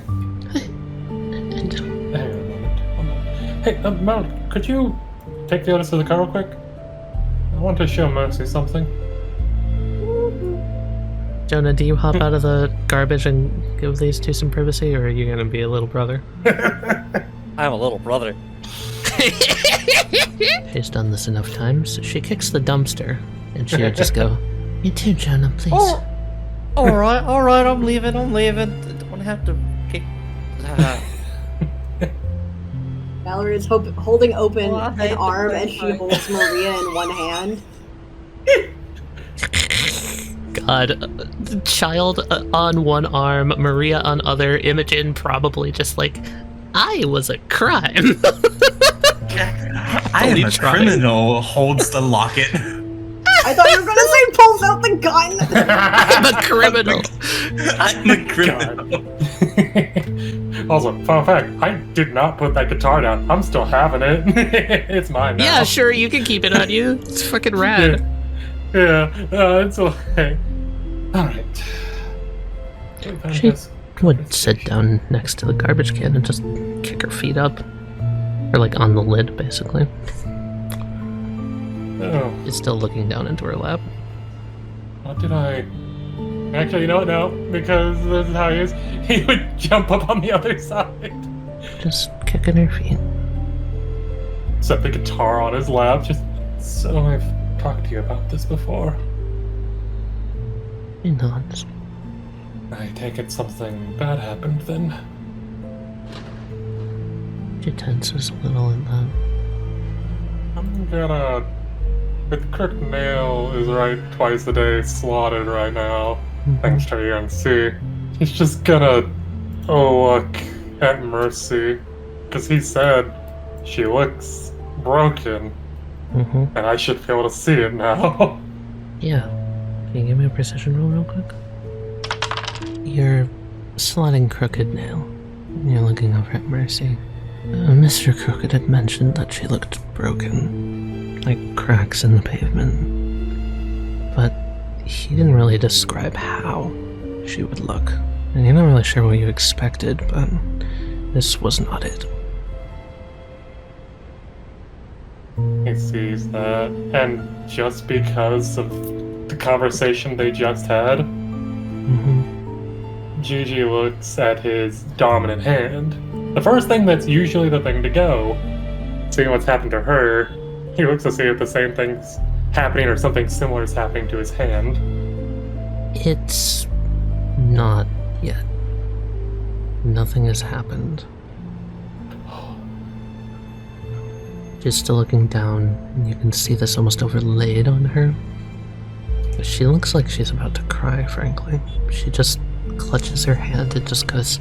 don't... Hang on a moment. Hey, Mel, could you take the others to the car real quick? I want to show Mercy something. Jonah, do you hop out of the garbage and give these two some privacy, or are you gonna be a little brother? I'm a little brother. She's done this enough times. She kicks the dumpster, and she would just go, "Me too, Jonah, please." Oh, alright, I'm leaving. Don't have to kick... Valerie is holding open an arm as she holds Maria in one hand. God, child on one arm, Maria on other, Imogen probably just like, I was a crime. I am a criminal, holds the locket. I thought you were gonna say pulls out the gun! I'm a criminal. I'm a criminal. Also, fun fact, I did not put that guitar down. I'm still having it. It's mine now. Yeah, sure, you can keep it on you. It's fucking rad. Yeah, it's okay. Alright. She would sit down next to the garbage can and just kick her feet up. Or like on the lid, basically. Oh. She's still looking down into her lap. What did I... Actually, you know what? No, because this is how he is. He would jump up on the other side. Just kicking her feet. Set the guitar on his lap. Just so I've talked to you about this before. He nods. I take it something bad happened then. She tenses a little in that. I'm gonna... The crooked nail is right twice a day slotted right now, thanks to UNC. He's just gonna look at Mercy, because he said she looks broken, and I should be able to see it now. Yeah. Can you give me a precision roll real quick? You're slotting Crooked Nail. You're looking over at Mercy. Mr. Crooked had mentioned that she looked broken, like cracks in the pavement. But he didn't really describe how she would look. And you're not really sure what you expected, but this was not it. He sees that, and just because of the conversation they just had, Gigi looks at his dominant hand. The first thing that's usually the thing to go, seeing what's happened to her, he looks to see if the same thing's happening or something similar is happening to his hand. It's not yet. Nothing has happened. She's still looking down, and you can see this almost overlaid on her. She looks like she's about to cry, frankly. She just clutches her hand and just goes,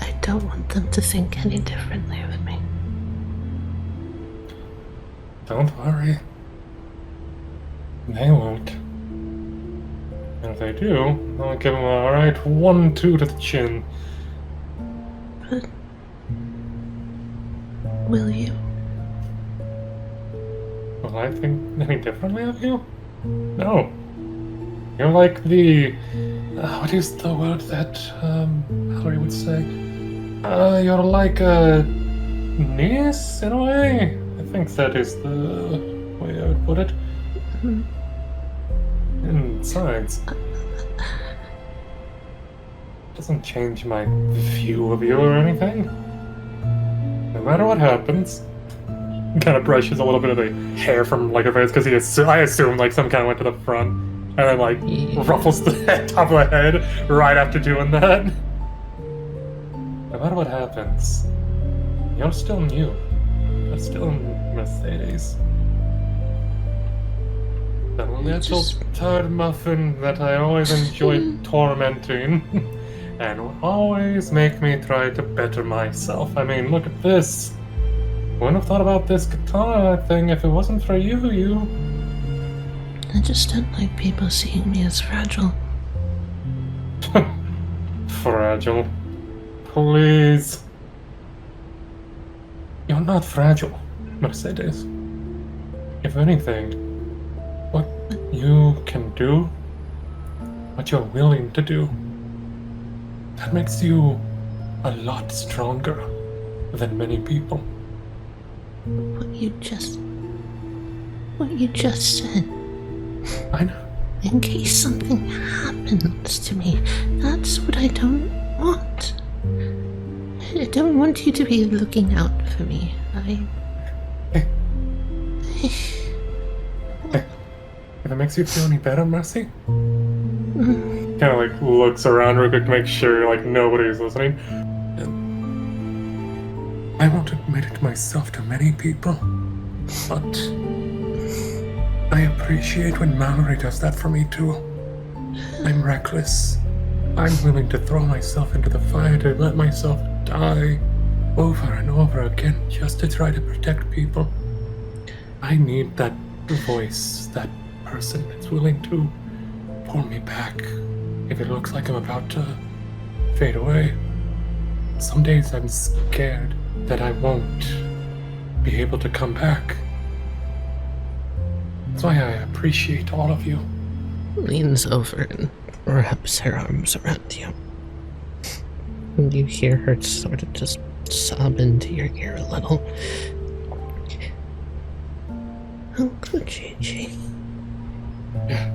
I don't want them to think any differently of me. Don't worry. They won't. And if they do, I'll give them a right 1-2 to the chin. But... will you? Will I think any differently of you? No. You're like the... what is the word that Mallory would say? You're like a niece, in a way? I think that is the way I would put it. And besides, doesn't change my view of you or anything. No matter what happens, kind of brushes a little bit of the hair from like her face because I assume like some kind of went to the front, and then like ruffles the top of the head right after doing that. No matter what happens, you're still new. You're still Mercedes. The little turd muffin that I always enjoyed tormenting, and will always make me try to better myself. I mean, look at this. Wouldn't have thought about this guitar thing if it wasn't for you. I just don't like people seeing me as fragile. Fragile. Please. You're not fragile, Mercedes. If anything, what you can do, what you're willing to do, that makes you a lot stronger than many people. What you just said. I know. In case something happens to me, that's what I don't want. I don't want you to be looking out for me. If it makes you feel any better, Mercy? Kind of like looks around real quick to make sure like nobody's listening. I won't admit it myself to many people, but I appreciate when Mallory does that for me too. I'm reckless. I'm willing to throw myself into the fire to let myself die over and over again just to try to protect people. I need that voice, that person that's willing to pull me back if it looks like I'm about to fade away. Some days I'm scared that I won't be able to come back. That's why I appreciate all of you. Leans over and wraps her arms around you. And you hear her sort of just sob into your ear a little. Uncle Gigi. Yeah.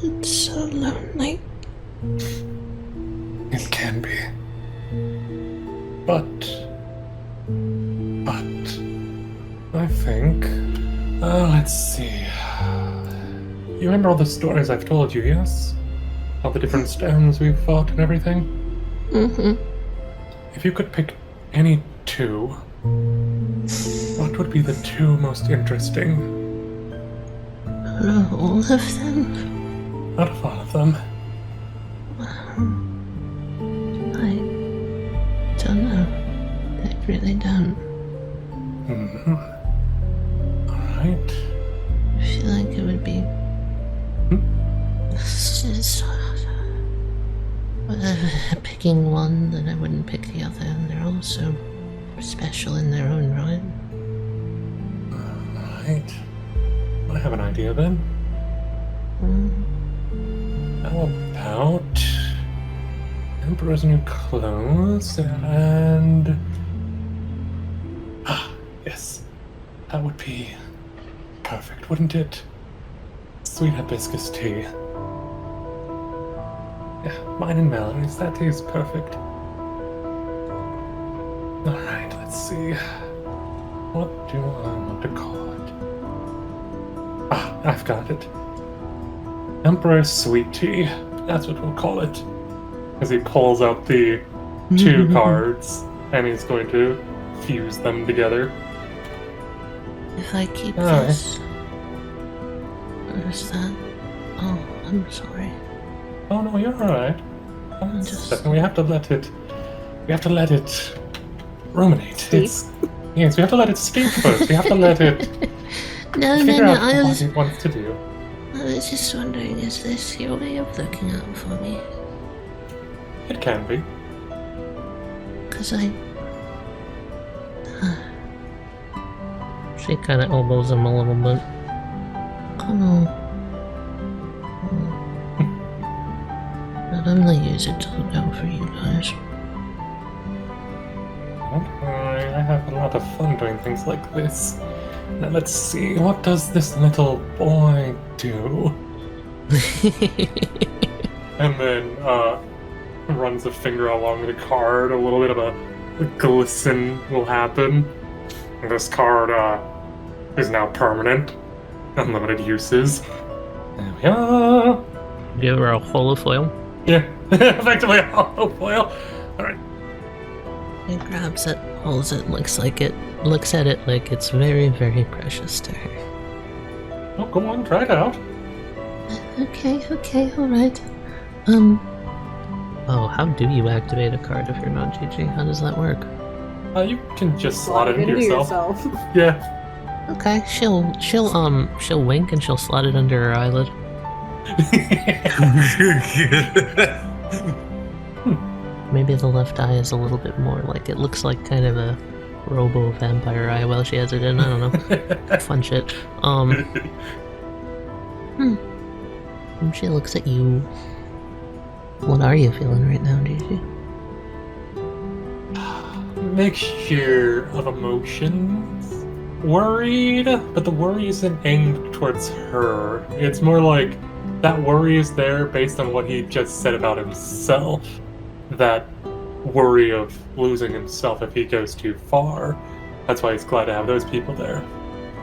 It's so lonely. It can be. But I think, let's see. You remember all the stories I've told you, yes? All the different stones we've fought and everything? Mm-hmm. If you could pick any two, what would be the two most interesting? Out of all of them? Out of all of them? I don't know. I really don't. Mm-hmm. Alright. I feel like it would be... picking one, then I wouldn't pick the other, and they're all so special in their own right. Alright. I have an idea then. How about Emperor's New Clothes and... yes. That would be perfect, wouldn't it? Sweet hibiscus tea. Yeah, mine and Mallory's. That tea is perfect. Alright, let's see. What do I want to call it? I've got it. Emperor's Sweet Tea. That's what we'll call it. As he pulls out the two cards, and he's going to fuse them together. If I keep this... What is that? Oh, I'm sorry. Oh no, you're alright. We have to let it ruminate. Yes, we have to let it steep first. We have to let it figure out what it wants to do. I was just wondering, is this your way of looking out for me? It can be. Because She kind of elbows him a little bit. I'd only use it to look out for you guys. Don't worry, I have a lot of fun doing things like this. Now let's see, what does this little boy do? And then runs a finger along the card, a little bit of a glisten will happen. This card is now permanent. Unlimited uses. There we are. Give her a holofoil. Yeah, effectively a holofoil. Alright. He grabs it, holds it, looks at it like it's very, very precious to her. Oh, go on, try it out. Okay, alright. Oh, how do you activate a card if you're not GG? How does that work? You can just slot it into yourself. Yeah. Okay, she'll wink and she'll slot it under her eyelid. Maybe the left eye is a little bit more like it looks like kind of a robo vampire eye while she has it in. I don't know. Fun shit. And she looks at you. What are you feeling right now, Gigi? Mixture of emotions. Worried, but the worry isn't aimed towards her. It's more like that worry is there based on what he just said about himself. That worry of losing himself if he goes too far. That's why he's glad to have those people there.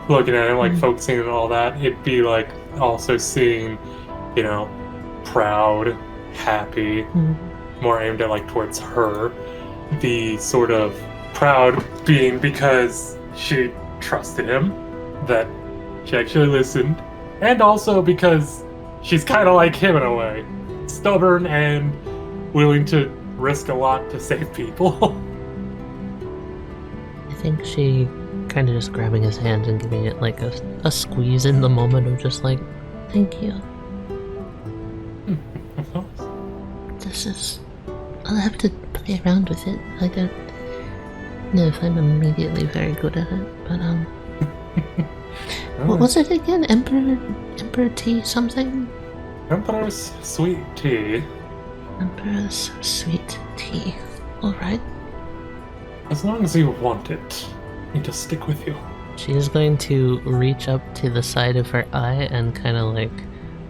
Looking at him, like focusing on all that, it'd be like also seeing, you know, proud, happy, more aimed at like towards her. The sort of proud being because she trusted him, that she actually listened, and also because she's kind of like him in a way. Stubborn and willing to risk a lot to save people. I think she kind of just grabbing his hand and giving it like a squeeze in the moment of just like, thank you. This is... I'll have to play around with it. I don't know if I'm immediately very good at it, but what was it again? Emperor tea something? Emperor's sweet tea. Emperor's sweet tea. Alright. As long as you want it, I need to stick with you. She is going to reach up to the side of her eye and kind of like,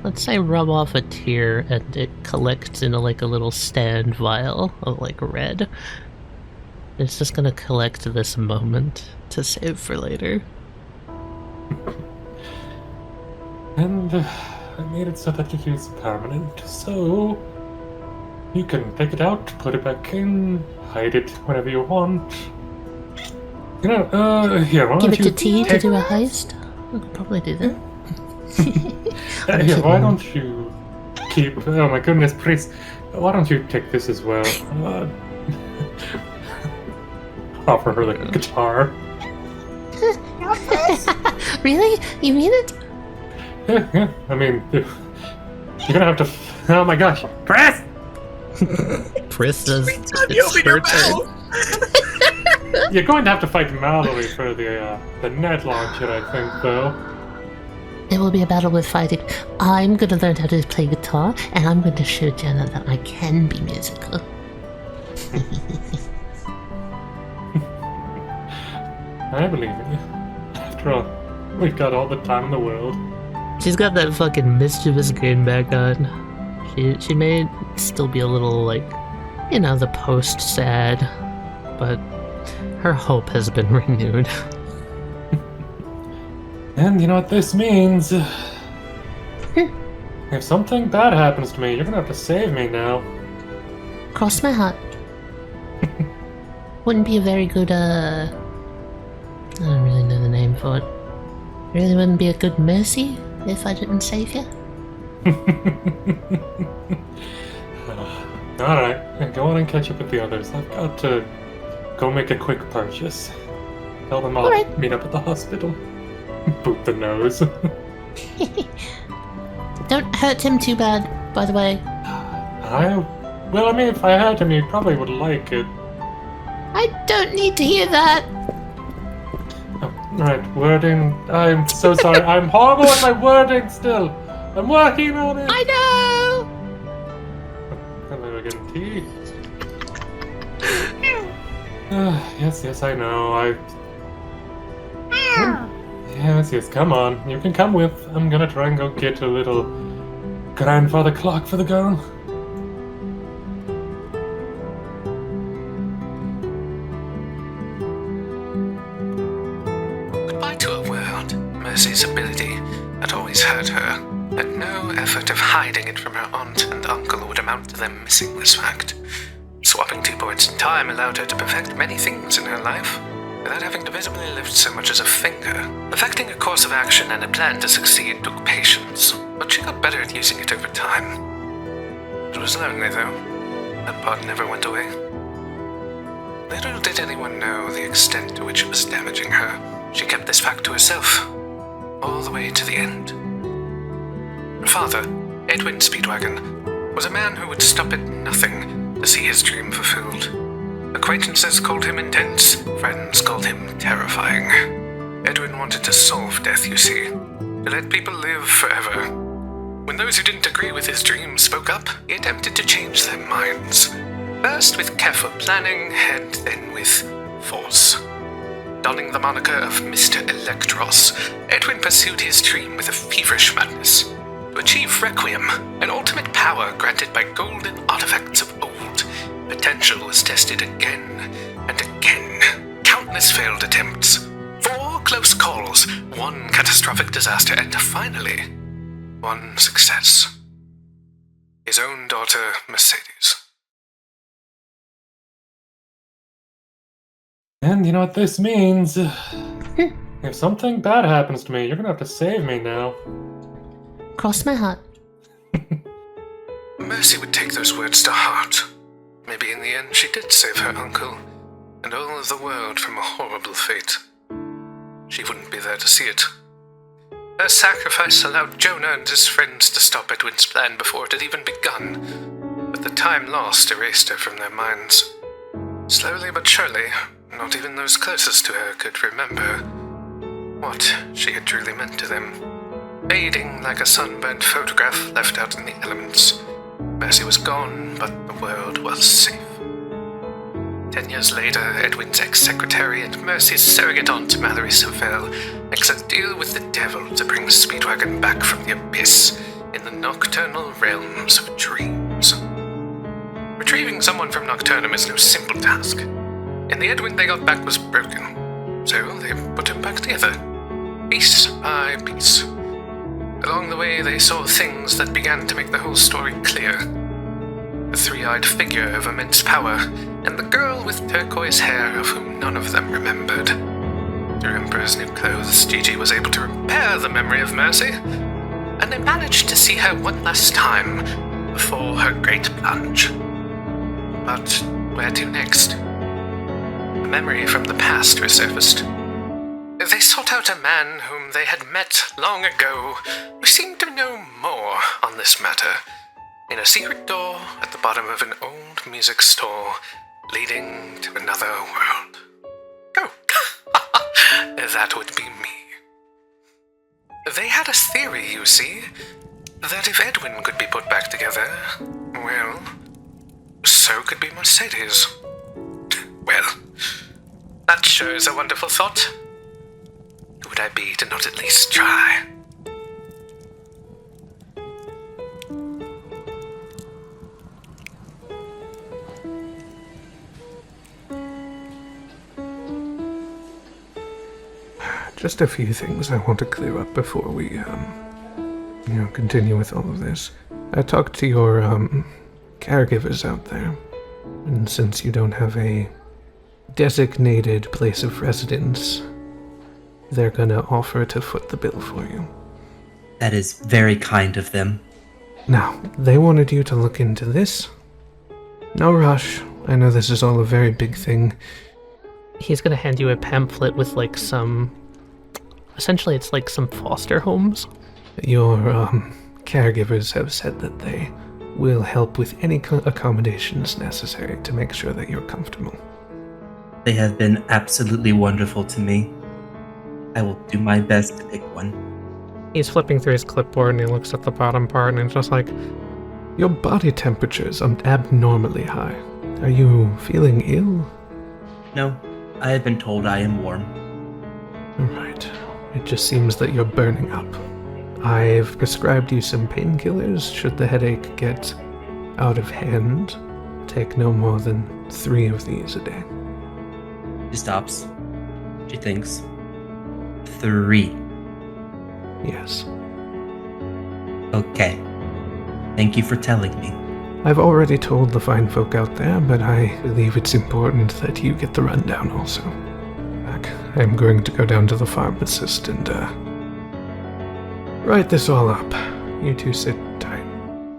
let's say, rub off a tear, and it collects into like a little stand vial of like red. It's just gonna collect this moment to save for later. And I made it so that it is permanent, so you can take it out, put it back in, hide it whenever you want. You know, here, why Give don't it you to T to take... do a heist? I could probably do that. Here, why don't you keep... Oh my goodness, priest. Why don't you take this as well? Offer her the guitar. Really? You mean it? Yeah. I mean, you're gonna have to... Oh my gosh. Press! Chris says it's her turn. You're going to have to fight Mallory for the net launcher, I think, though. It will be a battle with fighting. I'm gonna learn how to play guitar, and I'm going to show Jenna that I can be musical. I believe in you. After all, we've got all the time in the world. She's got that fucking mischievous grin back on. She may still be a little like, you know, the post-sad, but her hope has been renewed. And you know what this means? If something bad happens to me, you're gonna have to save me now. Cross my heart. Wouldn't be a very good, I don't really know the name for it. Really wouldn't be a good mercy if I didn't save you. Alright, go on and catch up with the others. I've got to go make a quick purchase. Tell them I'll meet up at the hospital. Boot the nose. Don't hurt him too bad, by the way. Well, I mean, if I hurt him, he probably would like it. I don't need to hear that. Right, wording. I'm so sorry. I'm horrible at my wording still. I'm working on it. I know. Hello again, tea. Yes, I know. Yes, come on. You can come with. I'm gonna try and go get a little grandfather clock for the girl. Mercy's ability had always hurt her, and no effort of hiding it from her aunt and uncle would amount to them missing this fact. Swapping 2 points in time allowed her to perfect many things in her life, without having to visibly lift so much as a finger. Perfecting a course of action and a plan to succeed took patience, but she got better at using it over time. It was lonely, though. That part never went away. Little did anyone know the extent to which it was damaging her. She kept this fact to herself, all the way to the end. Her father, Edwin Speedwagon, was a man who would stop at nothing to see his dream fulfilled. Acquaintances called him intense, friends called him terrifying. Edwin wanted to solve death, you see, to let people live forever. When those who didn't agree with his dream spoke up, he attempted to change their minds. First with careful planning, and then with force. Donning the moniker of Mr. Electros, Edwin pursued his dream with a feverish madness. To achieve Requiem, an ultimate power granted by golden artifacts of old, potential was tested again and again. Countless failed attempts, 4 close calls, 1 catastrophic disaster, and finally, 1 success. His own daughter, Mercedes. And you know what this means? If something bad happens to me, you're gonna have to save me now. Cross my heart. Mercy would take those words to heart. Maybe in the end she did save her uncle, and all of the world from a horrible fate. She wouldn't be there to see it. Her sacrifice allowed Jonah and his friends to stop Edwin's plan before it had even begun, but the time lost erased her from their minds. Slowly but surely, not even those closest to her could remember what she had truly meant to them. Fading like a sunburnt photograph left out in the elements. Mercy was gone, but the world was safe. 10 years later, Edwin's ex-secretary and Mercy's surrogate aunt, Mallory Savell, makes a deal with the devil to bring Speedwagon back from the abyss in the nocturnal realms of dreams. Retrieving someone from Nocturnum is no simple task, and the Edwin they got back was broken, so they put him back together, piece by piece. Along the way, they saw things that began to make the whole story clear. The 3-eyed figure of immense power, and the girl with turquoise hair of whom none of them remembered. Through Emperor's new clothes, Gigi was able to repair the memory of Mercy, and they managed to see her one last time before her great plunge. But where to next? A memory from the past resurfaced. They sought out a man whom they had met long ago, who seemed to know more on this matter, in a secret door at the bottom of an old music store, leading to another world. Oh, that would be me. They had a theory, you see, that if Edwin could be put back together, well, so could be Mercedes. Well, that sure is a wonderful thought. Who would I be to not at least try? Just a few things I want to clear up before we, continue with all of this. I talked to your, caregivers out there, and since you don't have a designated place of residence, they're gonna offer to foot the bill for you. That is very kind of them. Now, they wanted you to look into this. No rush. I know this is all a very big thing. He's gonna hand you a pamphlet with like some... Essentially, it's like some foster homes. Your, caregivers have said that they will help with any accommodations necessary to make sure that you're comfortable. They have been absolutely wonderful to me. I will do my best to pick one. He's flipping through his clipboard and he looks at the bottom part and it's just like, your body temperature's abnormally high. Are you feeling ill? No, I have been told I am warm. Right. It just seems that you're burning up. I've prescribed you some painkillers should the headache get out of hand. Take no more than 3 of these a day. She stops. She thinks. 3. Yes. Okay. Thank you for telling me. I've already told the fine folk out there, but I believe it's important that you get the rundown also. I'm going to go down to the pharmacist and, write this all up. You two sit tight.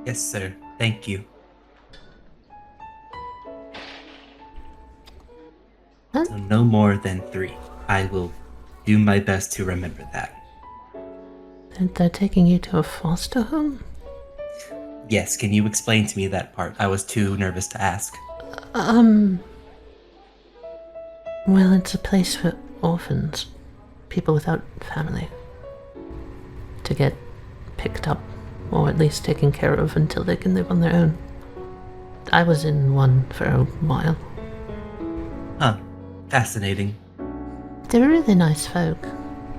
Yes, sir. Thank you. Huh? So no more than 3. I will do my best to remember that. They're taking you to a foster home? Yes, can you explain to me that part? I was too nervous to ask. Well, it's a place for orphans. People without family. To get picked up, or at least taken care of until they can live on their own. I was in one for a while. Huh. Fascinating. They were really nice folk.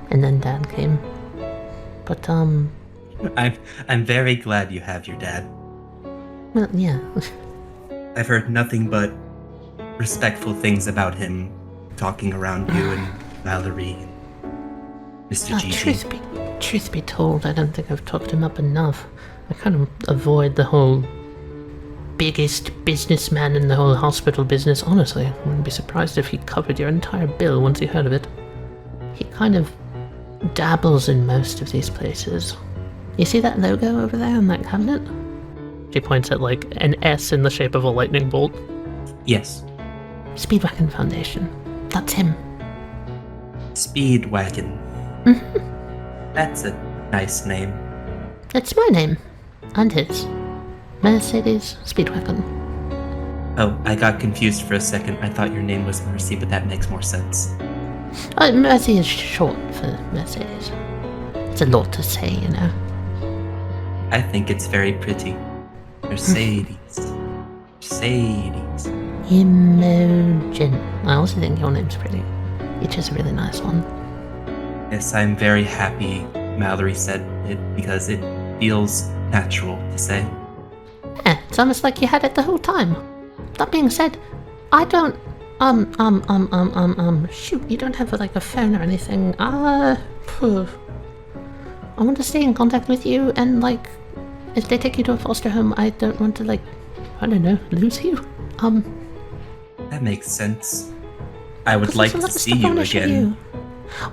And then Dad came. But, I'm very glad you have your dad. well, yeah. I've heard nothing but respectful things about him talking around you and Valerie and Mr. Gigi. Truth be told, I don't think I've talked him up enough. I kind of avoid the whole biggest businessman in the whole hospital business. Honestly, I wouldn't be surprised if he covered your entire bill once he heard of it. He kind of dabbles in most of these places. You see that logo over there on that cabinet? She points at, like, an S in the shape of a lightning bolt. Yes. Speedwagon Foundation. That's him. Speedwagon. Mhm. That's a nice name. It's my name. And his. Mercedes Speedwagon. Oh, I got confused for a second. I thought your name was Mercy, but that makes more sense. Mercy is short for Mercedes. It's a lot to say, you know. I think it's very pretty. Mercedes. Mercedes. Imogen. I also think your name's pretty. Each is a really nice one. Yes, I'm very happy Mallory said it because it feels natural to say. Yeah, it's almost like you had it the whole time. That being said, I don't shoot, you don't have like a phone or anything. I want to stay in contact with you, and like, if they take you to a foster home, I don't want to, like, I don't know, lose you. That makes sense. I would 'cause like there's a to lot of see stuff I you wanna show again. you.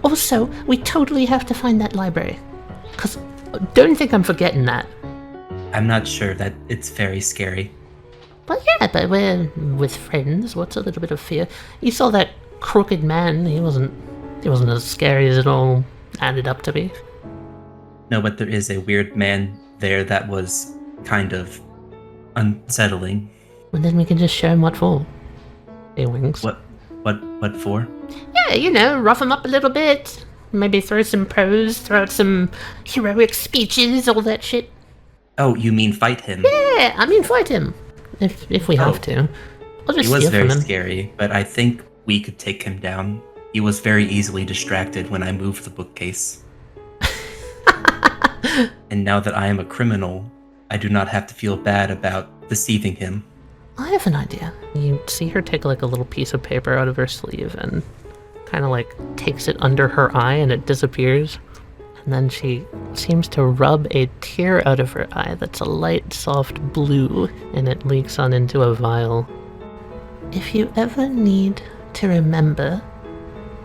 Also, we totally have to find that library. 'Cause don't think I'm forgetting that. I'm not sure that it's very scary. But yeah, but we're with friends. What's a little bit of fear? You saw that crooked man. He wasn't as scary as it all added up to be. No, but there is a weird man there that was kind of unsettling. And then we can just show him what for. Wings. What for? Yeah, you know, rough him up a little bit. Maybe throw some prose, throw out some heroic speeches, all that shit. Oh, you mean fight him? Yeah, I mean fight him. If we have to. I'll just He was steal very from him. scary, but I think we could take him down. He was very easily distracted when I moved the bookcase. And now that I am a criminal, I do not have to feel bad about deceiving him. I have an idea. You see her take like a little piece of paper out of her sleeve and kind of like takes it under her eye and it disappears. And then she seems to rub a tear out of her eye that's a light, soft blue, and it leaks on into a vial. If you ever need to remember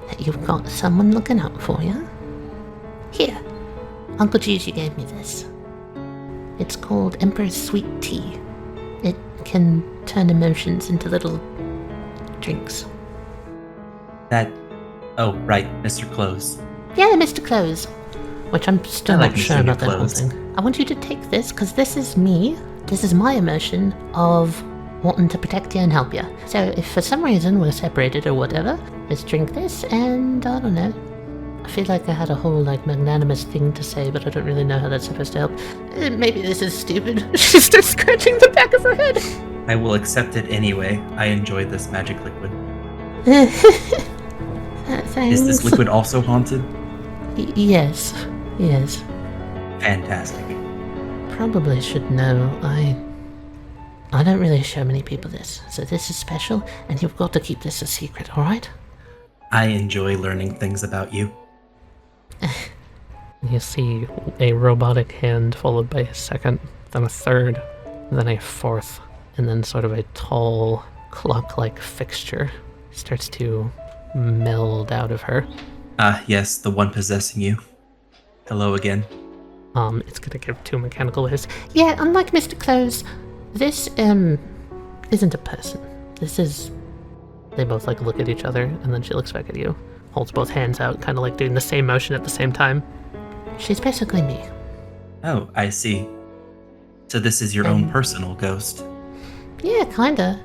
that you've got someone looking out for you, here, Uncle Gigi gave me this. It's called Emperor's Sweet Tea. It can turn emotions into little drinks. Oh, right, Mr. Close. Yeah, Mr. Close. Which I'm still I like not sure Mr. about that whole Close. thing. I want you to take this, because this is me. This is my emotion of wanting to protect you and help you. So if for some reason we're separated or whatever, just drink this and, I don't know. I feel like I had a whole, like, magnanimous thing to say, but I don't really know how that's supposed to help. Maybe this is stupid. She starts scratching the back of her head. I will accept it anyway. I enjoy this magic liquid. Thanks. Is this liquid also haunted? Yes. Yes. Fantastic. Probably should know. I don't really show many people this, so this is special, and you've got to keep this a secret, alright? I enjoy learning things about you. You see a robotic hand followed by a second, then a third, then a fourth, and then sort of a tall, clock-like fixture starts to meld out of her. Ah, yes, the one possessing you. Hello again. It's gonna give 2 mechanical waves. Yeah, unlike Mr. Clothes, This, isn't a person. This is... They both, like, look at each other, and then she looks back at you. Holds both hands out, kind of like doing the same motion at the same time. she's basically me. Oh, I see. So this is your own personal ghost. Yeah, kinda.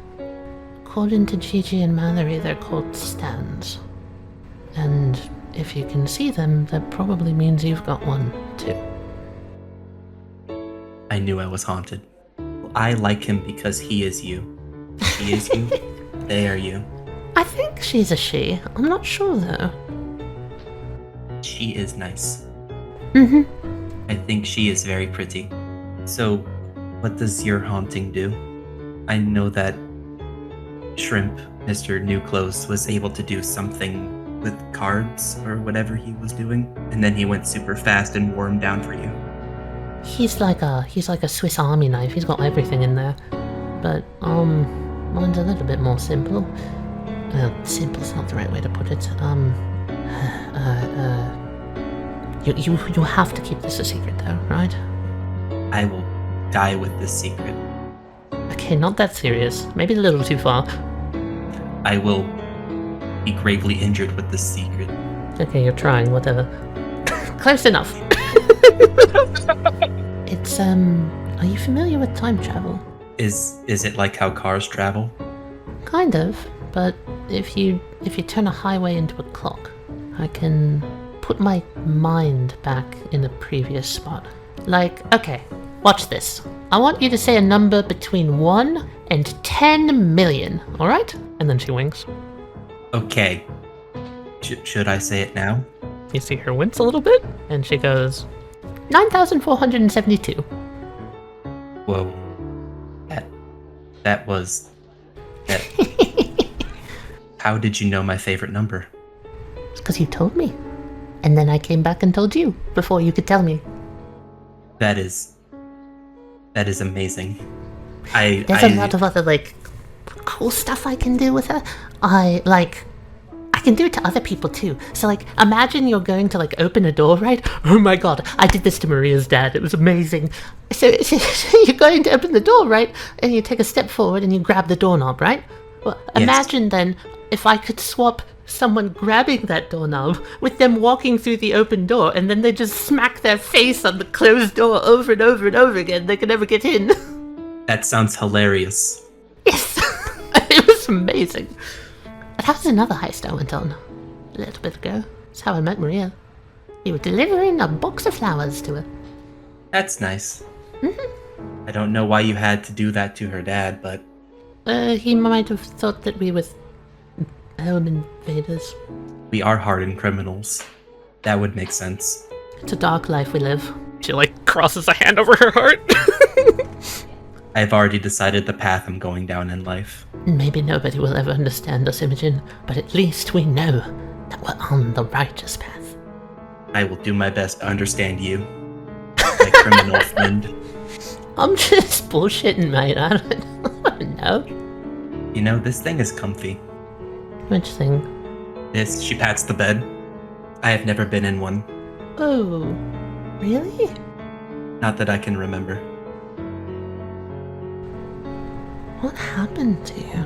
According to Gigi and Mallory, they're called stands. And if you can see them, that probably means you've got one, too. I knew I was haunted. I like him because he is you. He is you. They are you. I think she's a she. I'm not sure, though. She is nice. Mm-hmm. I think she is very pretty. So, what does your haunting do? I know that Shrimp, Mr. New Clothes, was able to do something with cards or whatever he was doing, and then he went super fast and wore him down for you. He's like a Swiss Army knife. He's got everything in there. But mine's a little bit more simple. Simple's not the right way to put it. You have to keep this a secret, though, right? I will die with this secret. Okay, not that serious. Maybe a little too far. I will be gravely injured with this secret. Okay, you're trying, whatever. Close enough. It's, are you familiar with time travel? Is it like how cars travel? Kind of, but if you turn a highway into a clock, I can put my mind back in a previous spot. Like, okay, watch this. I want you to say a number between 1 and 10 million, alright? And then she winks. Okay. Should I say it now? You see her wince a little bit, and she goes, 9,472. Whoa. That was... That... How did you know my favorite number? It's because you told me. And then I came back and told you, before you could tell me. That is amazing. There's a lot of other, like, cool stuff I can do with her. I can do it to other people too. So, like, imagine you're going to, like, open a door, right? Oh my god, I did this to Maria's dad. It was amazing. So you're going to open the door, right? And you take a step forward and you grab the doorknob, right? Well, Yes. imagine then if I could swap someone grabbing that doorknob with them walking through the open door, and then they just smack their face on the closed door over and over and over again. They can never get in. That sounds hilarious. Yes, it was amazing. That was another heist I went on a little bit ago. That's how I met Maria. You were delivering a box of flowers to her. That's nice. Mm-hmm. I don't know why you had to do that to her dad, but... He might have thought that we were home invaders. We are hardened criminals. That would make sense. It's a dark life we live. she, like, crosses a hand over her heart. I've already decided the path I'm going down in life. Maybe nobody will ever understand us, Imogen, but at least we know that we're on the righteous path. I will do my best to understand you, my criminal friend. I'm just bullshitting, mate. I don't know. You know, this thing is comfy. Which thing? This, she pats the bed. I have never been in one. Oh, really? Not that I can remember. What happened to you?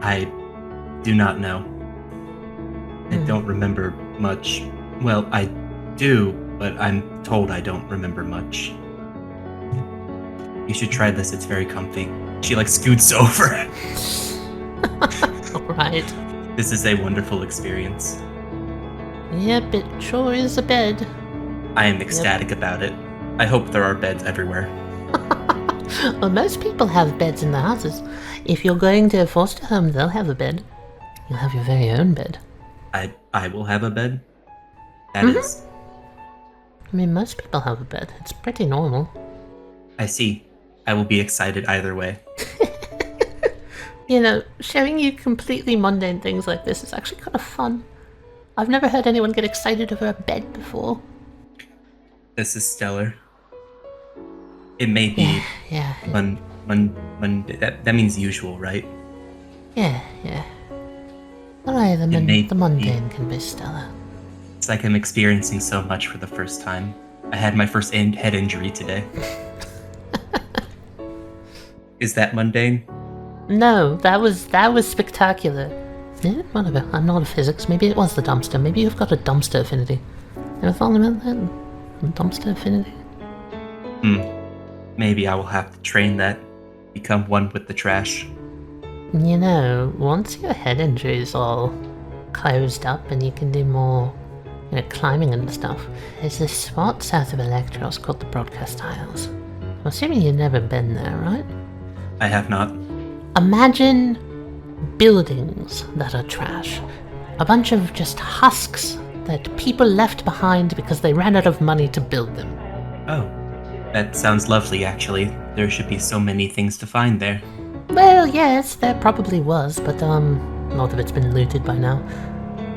I do not know. I don't remember much. Well, I do, but I'm told I don't remember much. You should try this, it's very comfy. She, like, scoots over. Alright. This is a wonderful experience. Yep, it sure is a bed. I am ecstatic about it. I hope there are beds everywhere. Well, most people have beds in their houses. If you're going to a foster home, they'll have a bed. You'll have your very own bed. I will have a bed. That is... I mean, most people have a bed. It's pretty normal. I see. I will be excited either way. You know, showing you completely mundane things like this is actually kind of fun. I've never heard anyone get excited over a bed before. This is stellar. It may be Yeah. that means usual, right? Yeah. Alright, the may mundane can be stellar. It's like I'm experiencing so much for the first time. I had my first head injury today. Is that mundane? No, that was spectacular. Yeah, whatever. I'm not a physics. Maybe it was the dumpster. Maybe you've got a dumpster affinity. Ever thought about that? Dumpster affinity? Maybe I will have to train that. Become one with the trash. You know, once your head injury is all closed up and you can do more, climbing and stuff, there's this spot south of Electros called the Broadcast Isles. I'm assuming you've never been there, right? I have not. Imagine buildings that are trash. A bunch of just husks that people left behind because they ran out of money to build them. Oh, that sounds lovely, actually. There should be so many things to find there. Well, yes, there probably was, but most of it's been looted by now.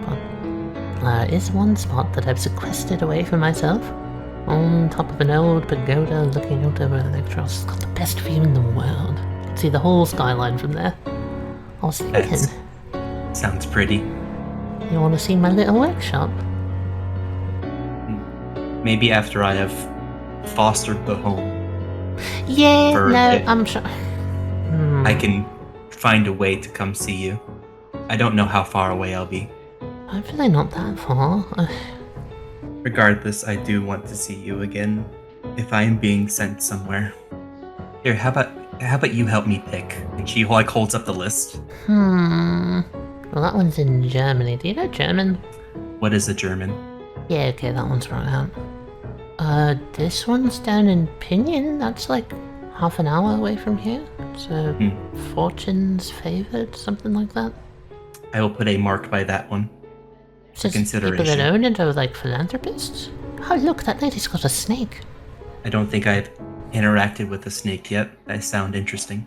But there is one spot that I've sequestered away for myself, on top of an old pagoda looking out over Electros. It's got the best view in the world. You can see the whole skyline from there. I was thinking, sounds pretty. You want to see my little workshop? Maybe after I have fostered the home. Yeah, no, I'm sure. I can find a way to come see you. I don't know how far away I'll be. Hopefully not that far. Regardless, I do want to see you again. If I am being sent somewhere. Here, how about you help me pick? And she holds up the list. Well, that one's in Germany. Do you know German? What is a German? Yeah, okay, that one's right out. This one's down in Pinion. That's like half an hour away from here. So, Fortune's Favored, something like that. I will put a mark by that one. Says Consideration. people that own it are like philanthropists. Oh, look, that lady's got a snake. I don't think I've interacted with a snake yet. That sound interesting.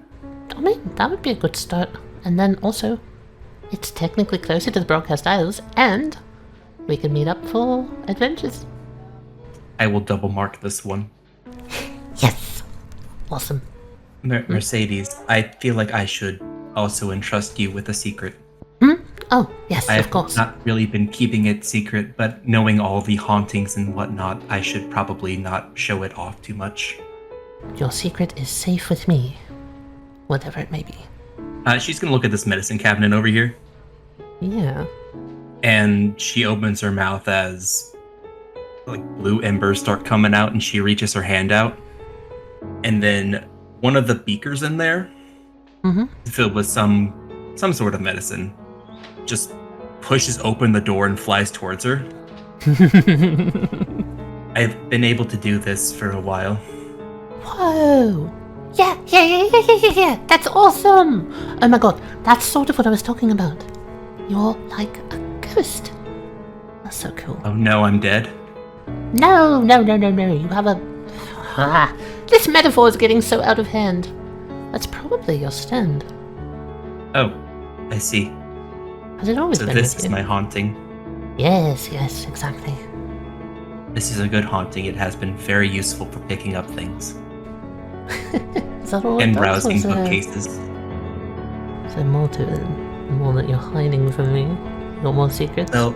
I mean, that would be a good start. And then also, it's technically closer to the Broadcast Isles, and we can meet up for adventures. I will double mark this one. Yes! Awesome. Mercedes, I feel like I should also entrust you with a secret. Oh, yes, of course. I've not really been keeping it secret, but knowing all the hauntings and whatnot, I should probably not show it off too much. Your secret is safe with me. Whatever it may be. She's gonna look at this medicine cabinet over here. Yeah. And she opens her mouth as like blue embers start coming out, and she reaches her hand out. And then one of the beakers in there, filled with some sort of medicine, just pushes open the door and flies towards her. I've been able to do this for a while. Whoa! Yeah, that's awesome! Oh my god, that's sort of what I was talking about. You're like a ghost. That's so cool. Oh no, I'm dead? No, you have a... This metaphor is getting so out of hand. That's probably your stand. Oh, I see. Has it always so been this with is you? my haunting. Yes, exactly. This is a good haunting. It has been very useful for picking up things. Is that all it And does, browsing or is there- bookcases. Is there more to it? More that you're hiding from me? You got more secrets? Well,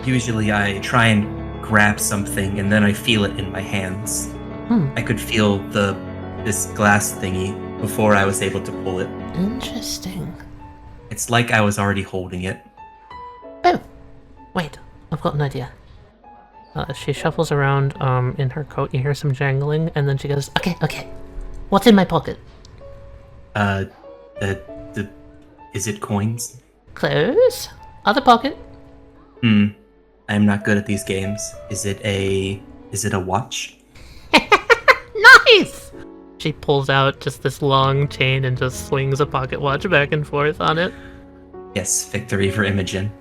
usually I try and grab something and then I feel it in my hands. I could feel this glass thingy before I was able to pull it. Interesting. It's like I was already holding it. Oh! Wait, I've got an idea. She shuffles around in her coat, you hear some jangling, and then she goes, Okay. What's in my pocket? Is it coins? Close. Other pocket. I'm not good at these games. Is it a watch? Nice! She pulls out just this long chain and just swings a pocket watch back and forth on it. Yes, victory for Imogen.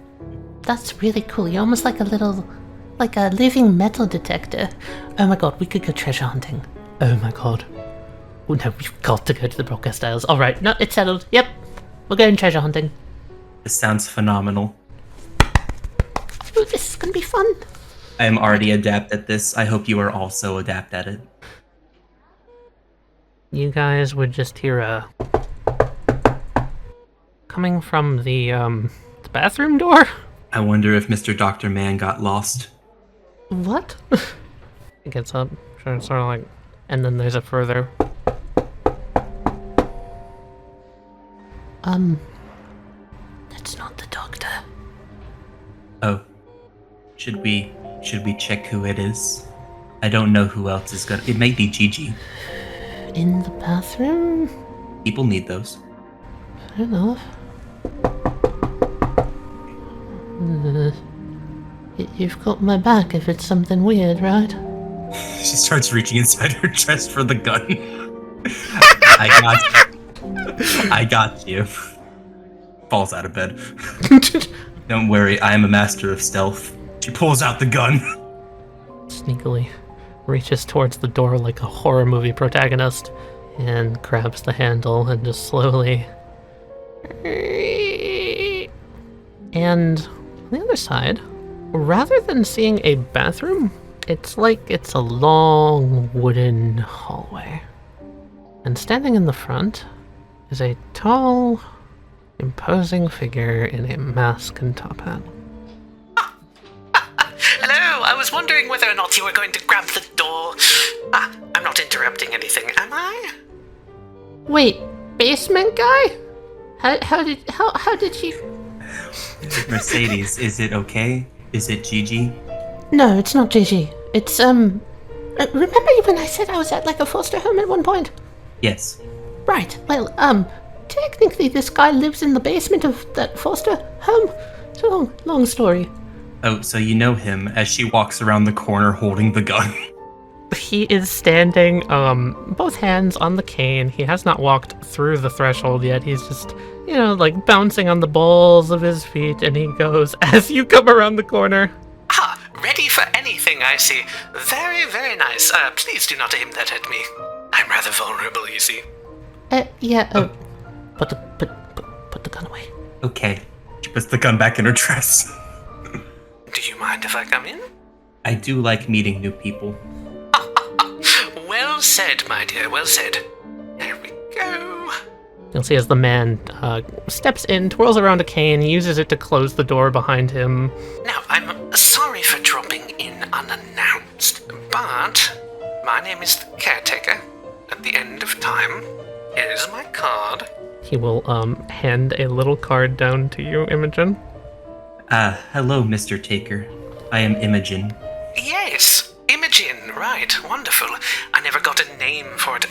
That's really cool. You're almost like a living metal detector. Oh my god, we could go treasure hunting. Oh my god. Oh no, we've got to go to the Broadcast Isles. Alright, no, it's settled. Yep, we're going treasure hunting. This sounds phenomenal. Ooh, this is gonna be fun. I am already adept at this. I hope you are also adept at it. You guys would just hear a coming from the bathroom door. I wonder if Mr. Dr. Man got lost. What? It gets up, sort of like, and then there's a further. That's not the doctor. Oh, should we check who it is? I don't know who else is gonna. It may be Gigi. In the bathroom? People need those. Fair enough. You've got my back if it's something weird, right? She starts reaching inside her chest for the gun. I got you. Falls out of bed. Don't worry, I am a master of stealth. She pulls out the gun. Sneakily reaches towards the door like a horror movie protagonist and grabs the handle and just slowly. And on the other side, rather than seeing a bathroom, it's like it's a long wooden hallway. And standing in the front is a tall, imposing figure in a mask and top hat. Hello, I was wondering whether or not you were going to grab the door. I'm not interrupting anything, am I? Wait, basement guy? How did you... Mercedes, is it okay? Is it Gigi? No, it's not Gigi. It's, remember when I said I was at, like, a foster home at one point? Yes. Right, well, technically this guy lives in the basement of that foster home. It's a long story. Oh, so you know him as she walks around the corner holding the gun. He is standing, both hands on the cane. He has not walked through the threshold yet. He's just, like bouncing on the balls of his feet, and he goes, as you come around the corner. Ready for anything, I see. Very, very nice. Please do not aim that at me. I'm rather vulnerable, you see. Yeah, put the gun away. Okay. She puts the gun back in her dress. Do you mind if I come in? I do like meeting new people. Well said, my dear, well said. There we go. You'll see as the man steps in, twirls around a cane, uses it to close the door behind him. Now, I'm sorry for dropping in unannounced, but my name is the caretaker. At the end of time, here's my card. He will hand a little card down to you, Imogen. Hello, Mr. Taker. I am Imogen. Yes, Imogen, right, wonderful. I never got a name for it.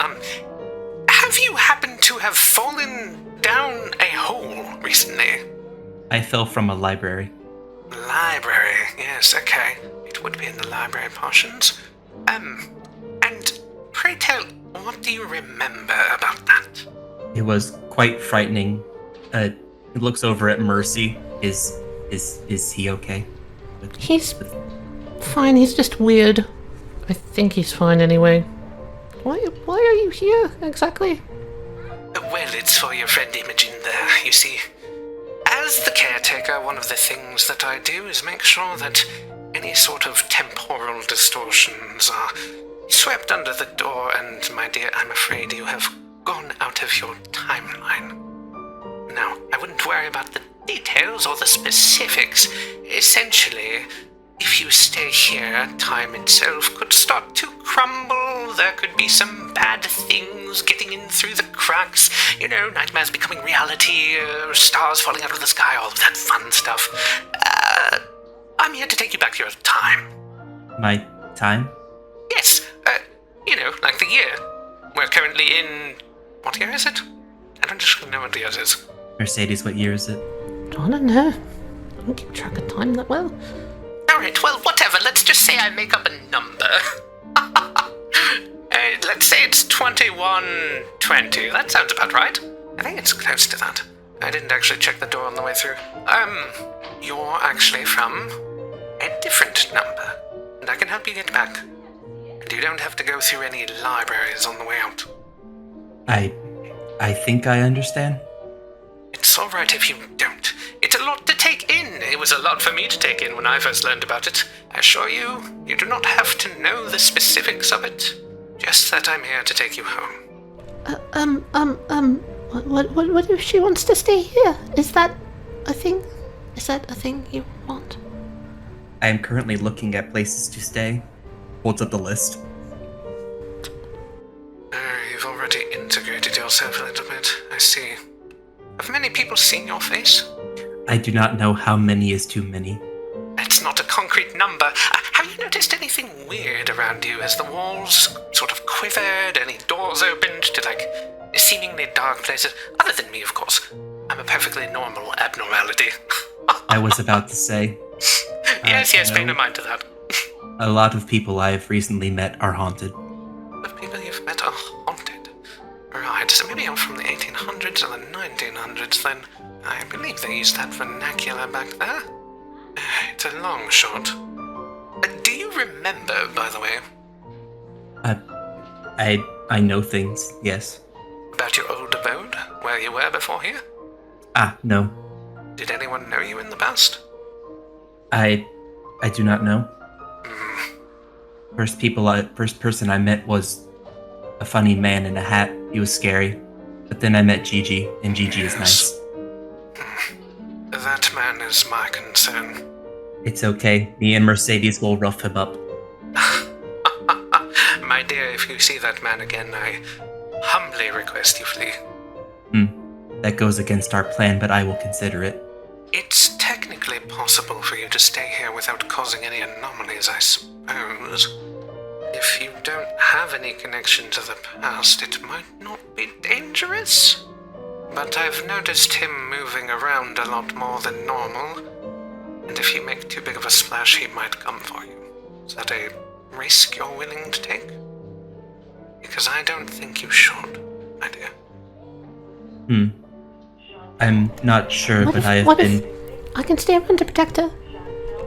Have you happened to have fallen down a hole recently? I fell from a library. Library, yes, okay. It would be in the library portions. And pray tell, what do you remember about that? It was quite frightening. He looks over at Mercy. Is he okay? He's fine, he's just weird. I think he's fine anyway. Why are you here, exactly? Well, it's for your friend Imogen there, you see. As the caretaker, one of the things that I do is make sure that any sort of temporal distortions are swept under the door, and my dear, I'm afraid you have gone out of your timeline. Now, I wouldn't worry about the details or the specifics. Essentially, if you stay here, time itself could start to crumble. There could be some bad things getting in through the cracks. Nightmares becoming reality, stars falling out of the sky, all of that fun stuff. I'm here to take you back to your time. My time? Yes, like the year. We're currently in... What year is it? I don't just know what year it is. Mercedes, what year is it? I don't know. I don't keep track of time that well. Alright, well, whatever. Let's just say I make up a number. Let's say it's 2120. That sounds about right. I think it's close to that. I didn't actually check the door on the way through. You're actually from a different number. And I can help you get back. And you don't have to go through any libraries on the way out. I think I understand. It's alright if you don't. It's a lot to take in. It was a lot for me to take in when I first learned about it. I assure you, you do not have to know the specifics of it. Just that I'm here to take you home. What if she wants to stay here? Is that a thing? Is that a thing you want? I am currently looking at places to stay. Holds up the list. You've already integrated yourself a little bit, I see. Have many people seen your face? I do not know how many is too many. It's not a concrete number. Have you noticed anything weird around you as the walls sort of quivered, any doors opened to, seemingly dark places? Other than me, of course. I'm a perfectly normal abnormality. I was about to say. Yes, pay no mind to that. A lot of people I have recently met are haunted. The people you've met are haunted. Right, so maybe I'm from the 1800s or the 1900s then. I believe they used that vernacular back there. It's a long shot. Do you remember, by the way? I know things, yes. About your old abode, where you were before here? No. Did anyone know you in the past? I do not know. First person I met was a funny man in a hat. He was scary. But then I met Gigi, and Gigi is nice. That man is my concern. It's okay. Me and Mercedes will rough him up. My dear, if you see that man again, I humbly request you flee. That goes against our plan, but I will consider it. It's technically possible for you to stay here without causing any anomalies, I suppose. If you don't have any connection to the past, it might not be dangerous. But I've noticed him moving around a lot more than normal. And if you make too big of a splash, he might come for you. Is that a risk you're willing to take? Because I don't think you should, my dear. I'm not sure, but I have been... I can stay around to protect her.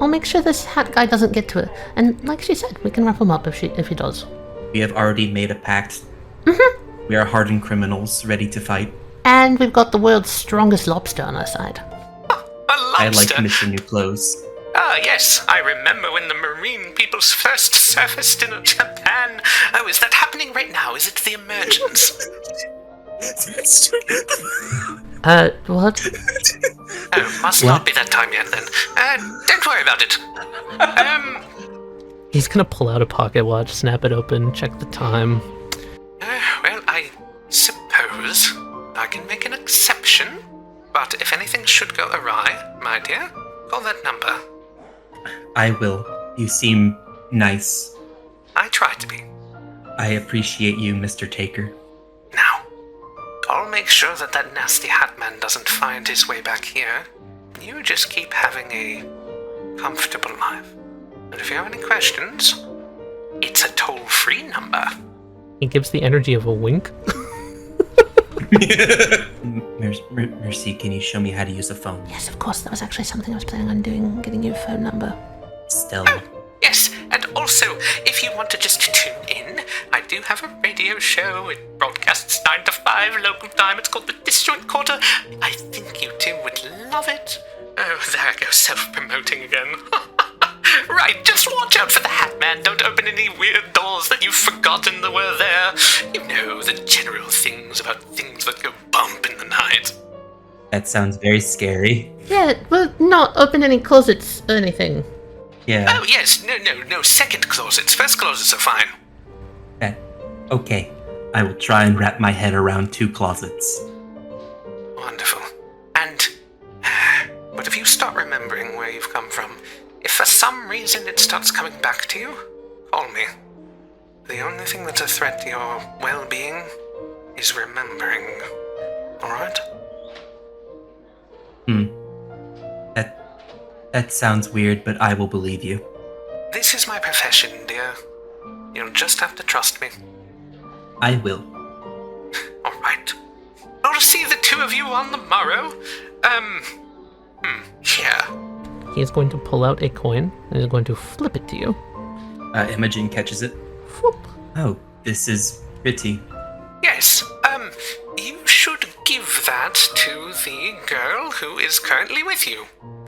I'll make sure this hat guy doesn't get to her. And like she said, we can wrap him up if he does. We have already made a pact. We are hardened criminals, ready to fight. And we've got the world's strongest lobster on our side. A lobster? I like missing new clothes. Yes, I remember when the marine peoples first surfaced in Japan. Oh, is that happening right now? Is it the emergence? What? Oh, must not be that time yet then. Don't worry about it. He's gonna pull out a pocket watch, snap it open, check the time. Well, I suppose I can make an exception. But if anything should go awry, my dear, call that number. I will. You seem nice. I try to be. I appreciate you, Mr. Taker. Now, I'll make sure that that nasty hat man doesn't find his way back here. You just keep having a comfortable life. And if you have any questions, it's a toll-free number. He gives the energy of a wink. Mercy, can you show me how to use a phone? Yes, of course. That was actually something I was planning on doing, getting you a phone number. Stella. Yes, and also, if you want to just tune in, I do have a radio show. It broadcasts 9 to 5 local time. It's called the Disjoint Quarter. I think you two would love it. Oh, there I go, self-promoting again. Right, just watch out for the hat man. Don't open any weird doors that you've forgotten that were there. You know, the general things about things that go bump in the night. That sounds very scary. Yeah, well, not open any closets or anything. Yeah. Oh, yes, no, second closets. First closets are fine. Okay. I will try and wrap my head around 2 closets. Wonderful. And, but if you start remembering where you've come from, if for some reason it starts coming back to you, call me. The only thing that's a threat to your well-being is remembering. Alright? That sounds weird, but I will believe you. This is my profession, dear. You'll just have to trust me. I will. Alright. I'll see the two of you on the morrow. Here. He is going to pull out a coin and is going to flip it to you. Imogen catches it. Whoop. Oh, this is pretty. Yes, you should give that that to the girl who is currently with you.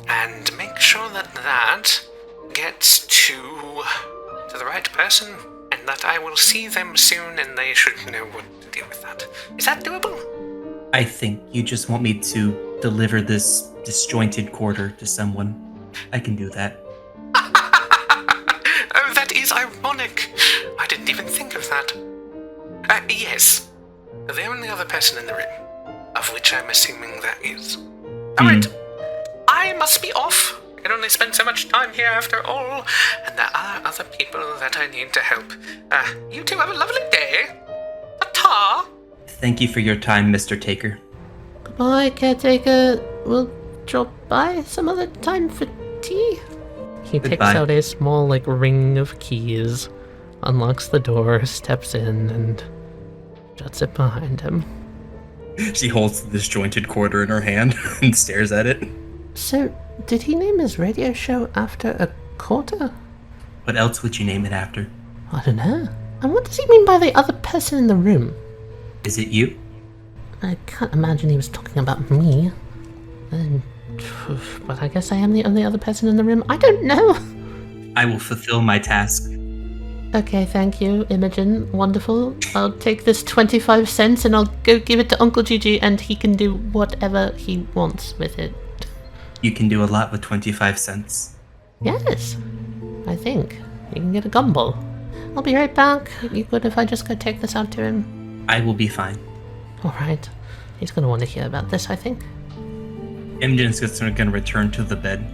And make sure that that gets to the right person, and that I will see them soon and they should know what to do with that. Is that doable? I think you just want me to deliver this disjointed quarter to someone. I can do that. Oh, that is ironic. I didn't even think of that. Yes. The only other person in the room, of which I'm assuming that is. Alright. I must be off. I can only spend so much time here after all, and there are other people that I need to help. You two have a lovely day. Ta-ta! Thank you for your time, Mr. Taker. Goodbye, caretaker. We'll drop by some other time for tea. He takes Goodbye. out a small, ring of keys, unlocks the door, steps in, and shuts it behind him. She holds the disjointed quarter in her hand and stares at it. So, did he name his radio show after a quarter? What else would you name it after? I don't know. And what does he mean by the other person in the room? Is it you? I can't imagine he was talking about me. But I guess I am the only other person in the room. I don't know. I will fulfill my task. Okay, thank you, Imogen. Wonderful. I'll take this 25 cents and I'll go give it to Uncle Gigi and he can do whatever he wants with it. You can do a lot with 25 cents. Yes, I think. You can get a gumball. I'll be right back. You good if I just go take this out to him? I will be fine. Alright. He's gonna want to hear about this, I think. Imogen's just gonna return to the bed.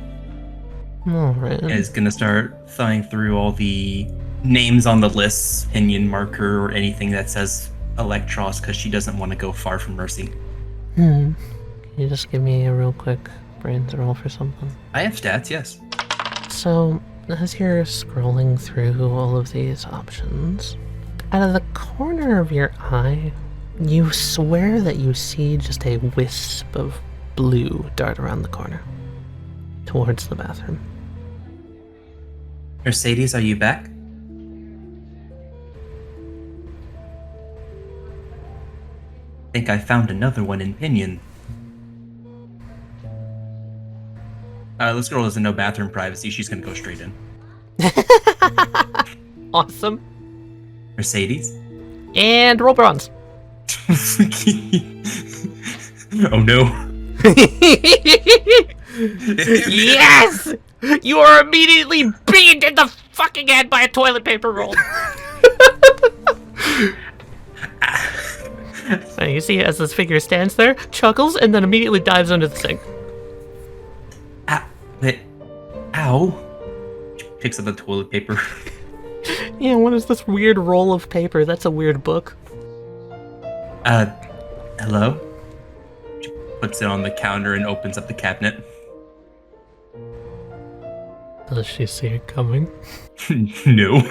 Alright. And is gonna start thawing through all the names on the list, opinion marker, or anything that says Electros, because she doesn't want to go far from Mercy. Can you just give me a real quick brains roll for something? I have stats, yes. So, as you're scrolling through all of these options, out of the corner of your eye, you swear that you see just a wisp of blue dart around the corner, towards the bathroom. Mercedes, are you back? I think I found another one in Pinion. This girl doesn't know bathroom privacy. She's gonna go straight in. Awesome. Mercedes? And roll bronze. Oh no. Yes! You are immediately beamed in the fucking head by a toilet paper roll. And you see as this figure stands there, chuckles, and then immediately dives under the sink. Ow. She picks up the toilet paper. Yeah, what is this weird roll of paper? That's a weird book. Hello? She puts it on the counter and opens up the cabinet. Does she see it coming? No.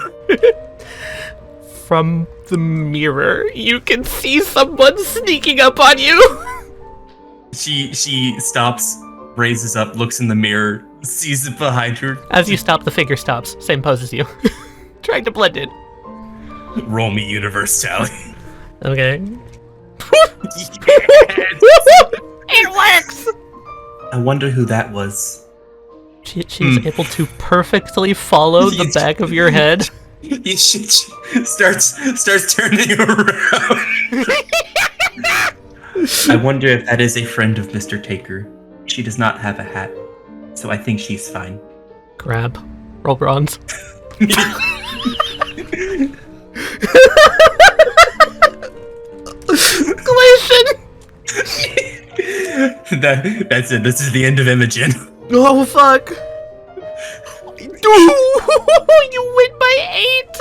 From the mirror, you can see someone sneaking up on you. She stops, raises up, looks in the mirror, sees it behind her. As you stop, the figure stops. Same pose as you. Trying to blend in. Roll me universe, Tali. Okay. It works! I wonder who that was. She's able to perfectly follow the back of your head. She starts turning around. I wonder if that is a friend of Mr. Taker. She does not have a hat, so I think she's fine. Grab. Roll bronze. Galatian! That's it. This is the end of Imogen. Oh, fuck. You win by 8!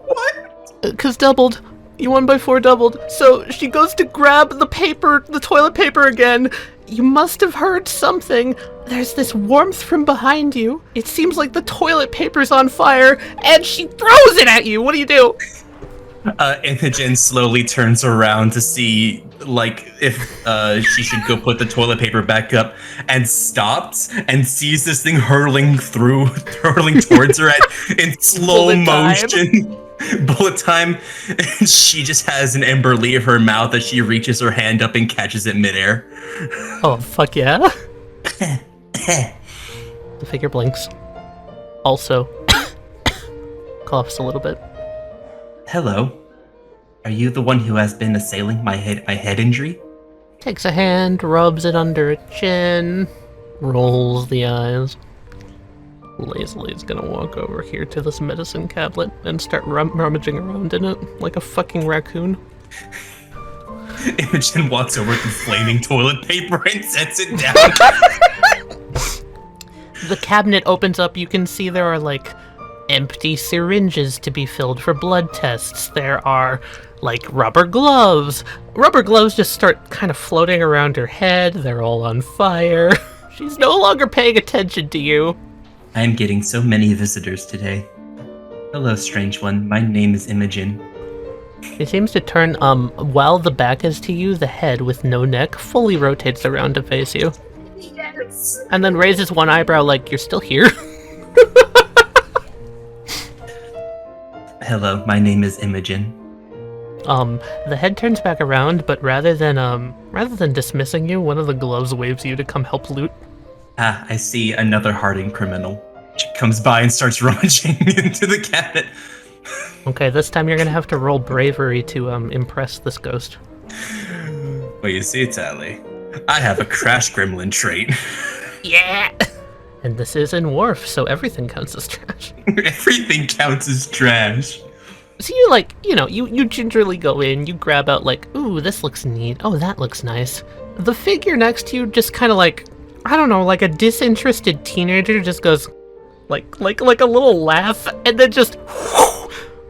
What? Because doubled. You won by 4 doubled. So she goes to grab the paper, the toilet paper again. You must have heard something. There's this warmth from behind you. It seems like the toilet paper's on fire, and she throws it at you. What do you do? Imogen slowly turns around to see, if she should go put the toilet paper back up, and stops and sees this thing hurling towards her in slow motion. Bullet time. And she just has an ember leave her mouth as she reaches her hand up and catches it midair. Oh, fuck yeah. The figure blinks. Also, coughs a little bit. Hello. Are you the one who has been assailing my head injury? Takes a hand, rubs it under a chin, rolls the eyes. Lazily is gonna walk over here to this medicine cabinet and start rummaging around in it like a fucking raccoon. Imogen walks over with the flaming toilet paper and sets it down. The cabinet opens up. You can see there are like empty syringes to be filled for blood tests. There are like rubber gloves. Rubber gloves just start kind of floating around her head. They're all on fire. She's no longer paying attention to you. I am getting so many visitors today. Hello, strange one. My name is Imogen. It seems to turn, while the back is to you, the head with no neck fully rotates around to face you. Yes! And then raises one eyebrow like, you're still here? Hello, my name is Imogen. The head turns back around, but rather than dismissing you, one of the gloves waves you to come help loot. Ah, I see another hardened criminal. She comes by and starts rummaging into the cabinet. Okay, this time you're gonna have to roll bravery to impress this ghost. Well, you see, Tali, I have a crash gremlin trait. Yeah! And this is in Wharf, so everything counts as trash. Everything counts as trash. So you you gingerly go in, you grab out like, ooh, this looks neat, oh, that looks nice. The figure next to you just kind of like, I don't know, like a disinterested teenager just goes like a little laugh and then just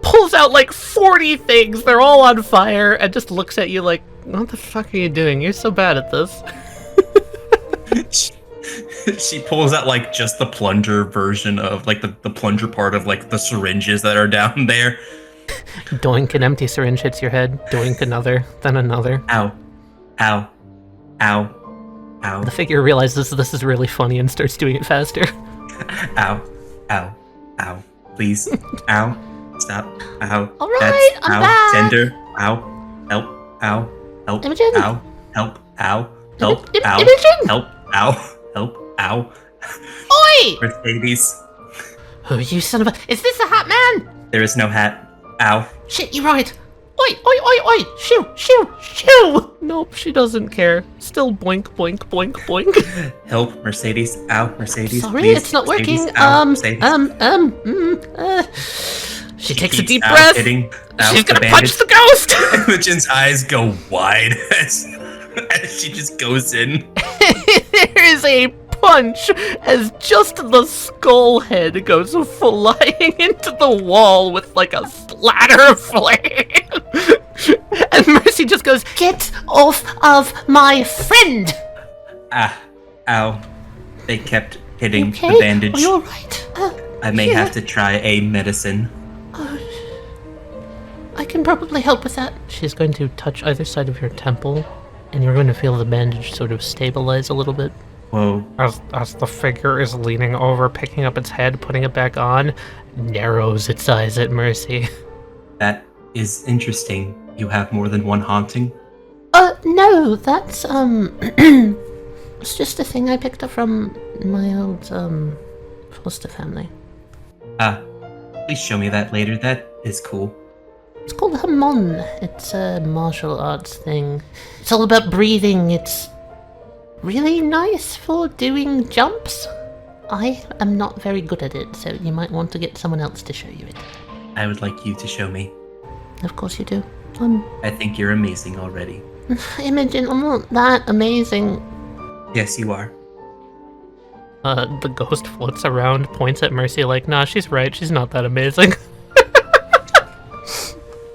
pulls out like 40 things. They're all on fire and just looks at you like, what the fuck are you doing? You're so bad at this. She pulls out like just the plunger version of like the plunger part of like the syringes that are down there. Doink, an empty syringe hits your head. Doink, another, then another. Ow. Ow. Ow. Ow. The figure realizes this is really funny and starts doing it faster. Ow. Ow. Ow. Please. Ow. Stop. Ow. Alright, I'm ow. back. Tender. Ow. Help. Ow. Help. Imogen. Ow. Help. Ow. Help. Ow. Imogen. Help. Ow. Help. Ow. Oi! Mercedes. Oh, you son of a... Is this a hat man? There is no hat. Ow. Shit, you're right. Oi, oi, oi, oi! Shoo, shoo, shoo! Nope, she doesn't care. Still boink, boink, boink, boink. Help, Mercedes. Ow, Mercedes. Sorry, please. it's not Mercedes. working. Ow, Mercedes. She takes a keeps deep out breath. hitting out She's gonna the punch bandage. the ghost! Imogen's eyes go wide as she just goes in. There is a punch as just the skull head goes flying into the wall with like a splatter of flame. And Mercy just goes, Get off of my friend! Ah, ow. They kept hitting Okay? the bandage. Are you alright? I may have to try a medicine. I can probably help with that. she's going to touch either side of your temple, and you're going to feel the bandage sort of stabilize a little bit. Whoa. As the figure is leaning over, picking up its head, putting it back on, Narrows its eyes at Mercy. That is interesting. You have more than one haunting? No, that's, it's just a thing I picked up from my old, foster family. Ah, please show me that later. That is cool. It's called Hamon. It's a martial arts thing. It's all about breathing. It's really nice for doing jumps. I am not very good at it, so you might want to get someone else to show you it. I would like you to show me. Of course you do. I think you're amazing already. Imogen, I'm not that amazing. Yes, you are. The ghost floats around, points at Mercy like, nah, she's right, she's not that amazing.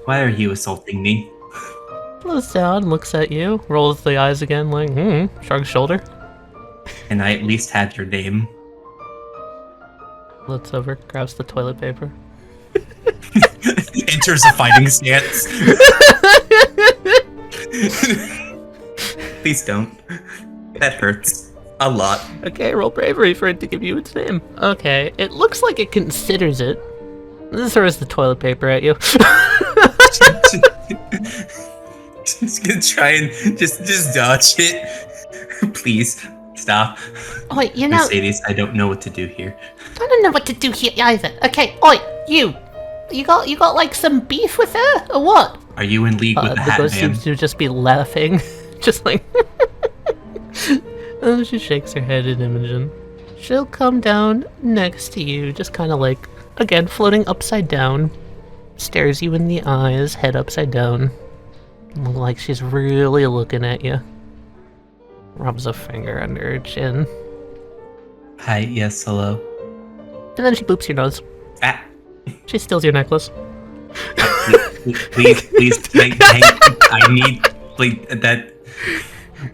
Why are you assaulting me? Floats down, looks at you, rolls the eyes again like, shrugs shoulder. And I at least have your name. Floats over, grabs the toilet paper. Enters a fighting stance. Please don't. That hurts. A lot. Okay, roll bravery for it to give you its name. Okay, it looks like it considers it. throws the toilet paper at you. Just gonna try and just dodge it. Please stop. Oi, you know, Mercedes, I don't know what to do here. I don't know what to do here either. Okay, oi, you got like some beef with her or what? Are you in league with the The Hat ghost Man? seems to just be laughing, just like. And she shakes her head in Imogen. She'll come down next to you, just kind of like, again, floating upside down. Stares you in the eyes, head upside down. Look like she's really looking at you. Rubs a finger under her chin. Hi, yes, hello. And then she boops your nose. Ah. She steals your necklace. Please, I need, like, that.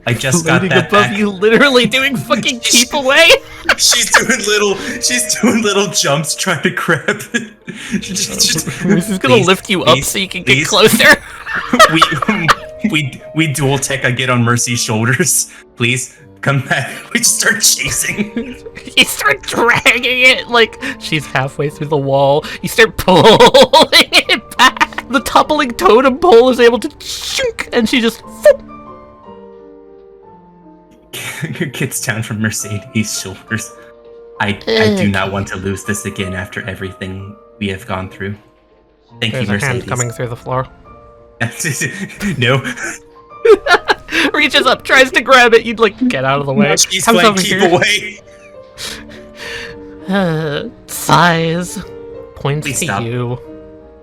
I just got Floating that above back. you, literally doing fucking keep away. She's doing little jumps trying to grab it. She's gonna lift you up so you can get closer. we dual tech. I get on Mercy's shoulders. Please come back. We just start chasing. You start dragging it like she's halfway through the wall. You start pulling it back. The toppling totem pole is able to chunk, and she just. Gets down from Mercedes' shoulders. I do not want to lose this again after everything we have gone through. Thank There's you, a Mercedes. hand coming through the floor. No. Reaches up, tries to grab it. You'd like get out of the way. No, she's Comes playing over keep here. away. Sighs. Points Please to stop. you.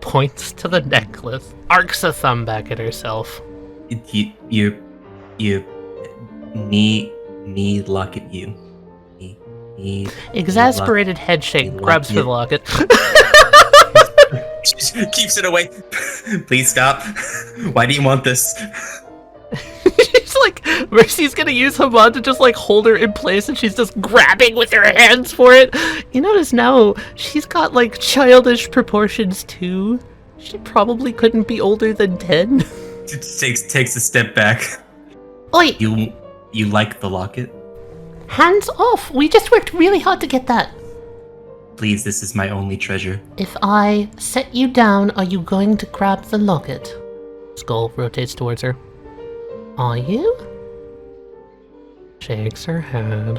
Points to the necklace. Arcs a thumb back at herself. You me locket you. Me Exasperated head shake grabs for the locket. She keeps it away. Please stop. Why do you want this? She's like, Mercy's gonna use Haman to just like hold her in place, and she's just grabbing with her hands for it. You notice now she's got like childish proportions too. She probably couldn't be older than 10. She takes a step back. Oi, You like the locket? hands off. We just worked really hard to get that. Please, this is my only treasure. If I set you down, are you going to grab the locket? Skull rotates towards her. Are you? Shakes her head.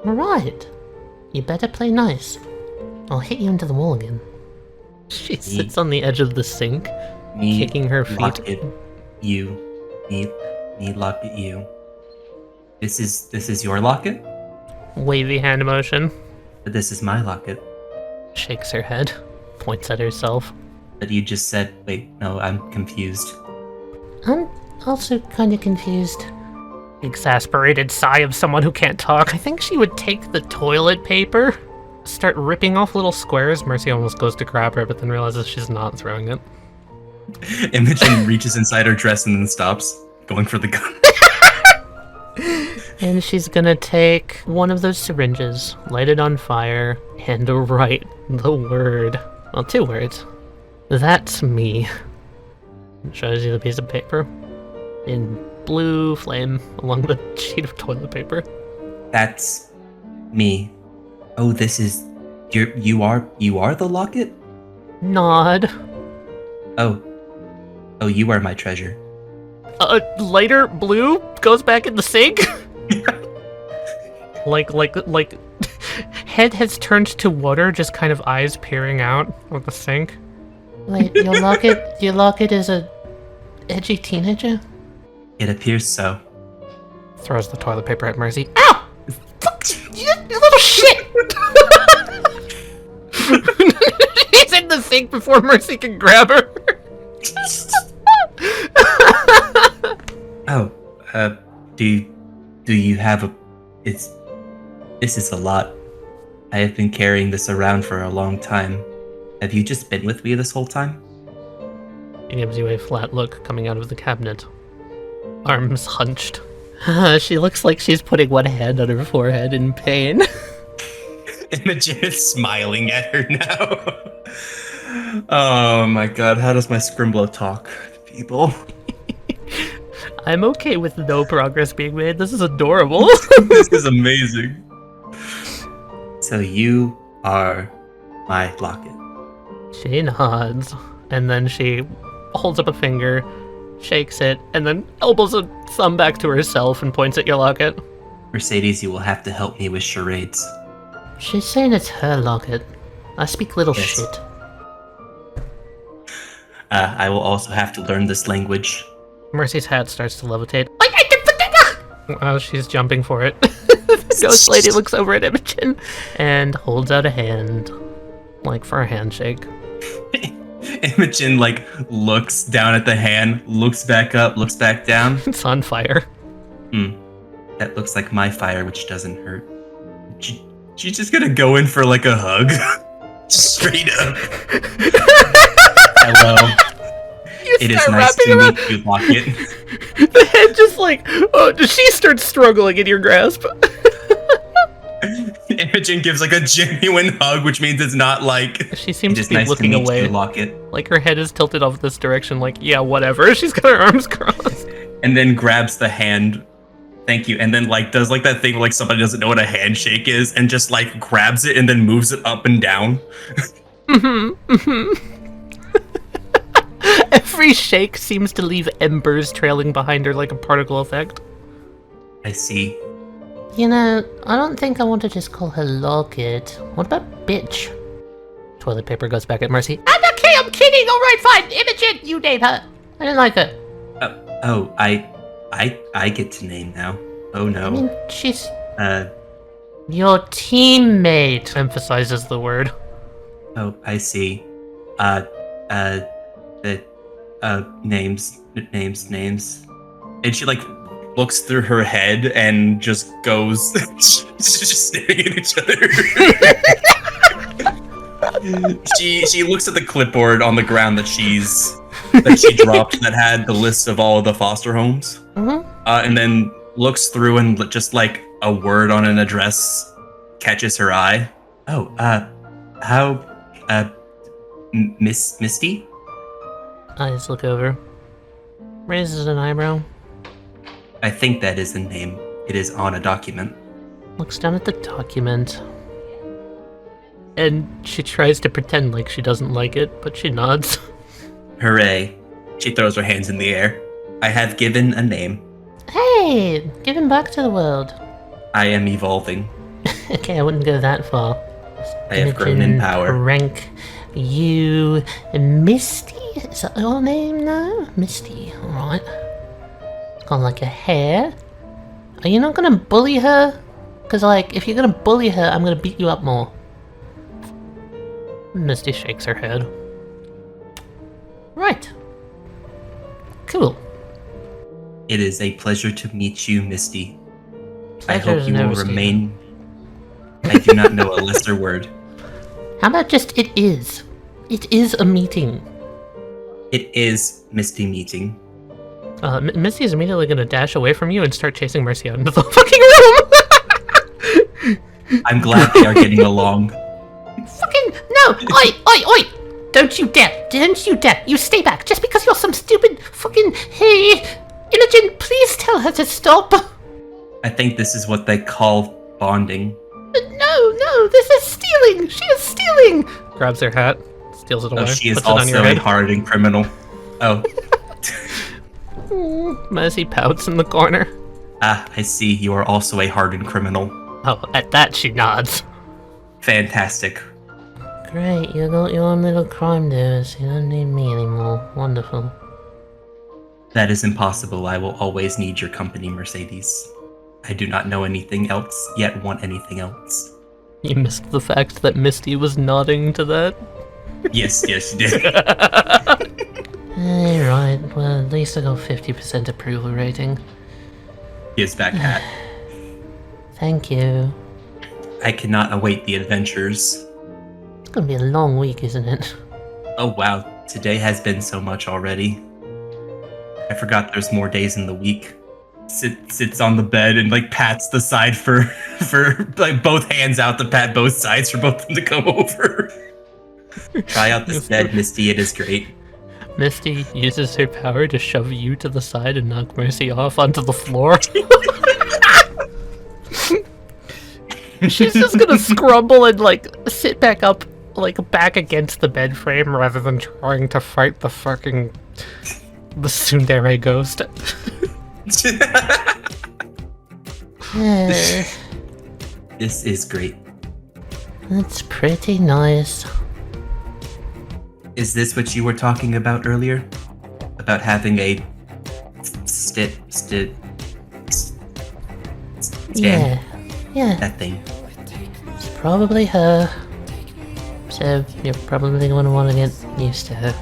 Alright. You better play nice. I'll hit you into the wall again. She sits on the edge of the sink, Me kicking her feet. Locket you. Me locket you. This is your locket? Wavy hand motion. But this is my locket. Shakes her head. Points at herself. But you just said, wait, no, I'm confused. I'm also kind of confused. Exasperated sigh of someone who can't talk. I think she would take the toilet paper, start ripping off little squares. Mercy almost goes to grab her, but then realizes she's not throwing it. Imogen reaches inside her dress and then stops, going for the gun. And she's gonna take one of those syringes, light it on fire, and write the word. Well, 2 words. That's me. Shows you the piece of paper in blue flame along the sheet of toilet paper. That's me. Oh, this is you are the locket? Nod. Oh, you are my treasure. Lighter blue goes back in the sink. like head has turned to water, just kind of eyes peering out of the sink. Wait, your locket is a edgy teenager? It appears so. Throws the toilet paper at Mercy. Ow! Fuck you little shit! She's in the sink before Mercy can grab her. Oh, do you have a? This is a lot. I have been carrying this around for a long time. Have you just been with me this whole time? He gives you a flat look coming out of the cabinet. Arms hunched. She looks like she's putting one hand on her forehead in pain. Imogen is smiling at her now. Oh my god, how does my Scrimblow talk, people? I'm okay with no progress being made. This is adorable. This is amazing. So you are my locket. She nods, and then she holds up a finger, shakes it, and then elbows a thumb back to herself and points at your locket. Mercedes, you will have to help me with charades. She's saying it's her locket. I speak little Yes. shit. I will also have to learn this language. Mercy's hat starts to levitate. While she's jumping for it, the ghost lady looks over at Imogen and holds out a hand, like for a handshake. Imogen, like, looks down at the hand, looks back up, looks back down. It's on fire. That looks like my fire, which doesn't hurt. She's just gonna go in for, like, a hug. Straight up. Hello. It is nice to meet you, Locket. The head just like, oh, she starts struggling in your grasp. Imogen gives like a genuine hug, which means it's not like. She seems "It to be is nice looking to meet away. you, Locket." Like her head is tilted off this direction, like, yeah, whatever. She's got her arms crossed. And then grabs the hand. Thank you. And then like does like that thing where like somebody doesn't know what a handshake is and just like grabs it and then moves it up and down. Every shake seems to leave embers trailing behind her like a particle effect. I see. You know, I don't think I want to just call her Locket. What about bitch? Toilet paper goes back at Mercy. I'm okay, I'm kidding. All right, fine. Imogen, you name her. I don't like her. I get to name now. Oh no. I mean, she's Your teammate emphasizes the word. Oh, I see. Names. And she like looks through her head and just goes she's just staring at each other. she looks at the clipboard on the ground that she dropped that had the list of all of the foster homes. And then looks through and just like a word on an address catches her eye. Misty? Eyes look over. Raises an eyebrow. I think that is the name. It is on a document. Looks down at the document. And she tries to pretend like she doesn't like it, but she nods. Hooray. She throws her hands in the air. I have given a name. Hey, give him back to the world. I am evolving. Okay, I wouldn't go that far. I have grown in power. Rank you Misty? Is that your name now? Misty, alright. It's got like a hair. Are you not gonna bully her? Because, like, if you're gonna bully her, I'm gonna beat you up more. Misty shakes her head. Right. Cool. It is a pleasure to meet you, Misty. I Pleasure hope you never will seen. remain. I do not know a lesser word. How about just it is? It is a meeting. It is Misty meeting. Misty is immediately gonna dash away from you and start chasing Mercy out into the fucking room! I'm glad they are getting along. Fucking no! Oi! Don't you dare! Don't you dare! You stay back! Just because you're some stupid fucking hey, Imogen, please tell her to stop. I think this is what they call bonding. No, this is stealing! She is stealing! Grabs her hat, steals it away, Oh, she is puts it on your also a head. hardened criminal. Oh. Mercy pouts in the corner. Ah, I see. You are also a hardened criminal. Oh, at that she nods. Fantastic. Great, you got your own little crime doers. You don't need me anymore. Wonderful. That is impossible. I will always need your company, Mercedes. I do not know anything else, yet want anything else. You missed the fact that Misty was nodding to that. Yes, you did. Hey, right. Well, at least I got 50% approval rating. Gives back hat. Thank you. I cannot await the adventures. It's gonna be a long week, isn't it? Oh wow, today has been so much already. I forgot there's more days in the week. Sits on the bed and like pats the side for like both hands out to pat both sides for both of them to come over. Try out this bed, Misty. It is great. Misty uses her power to shove you to the side and knock Mercy off onto the floor. She's just gonna scrumble and like sit back up like back against the bed frame rather than trying to fight the tsundere ghost. This is great. That's pretty nice. Is this what you were talking about earlier? About having a Yeah, yeah. That thing. It's probably her. So you're probably going to want to get used to her.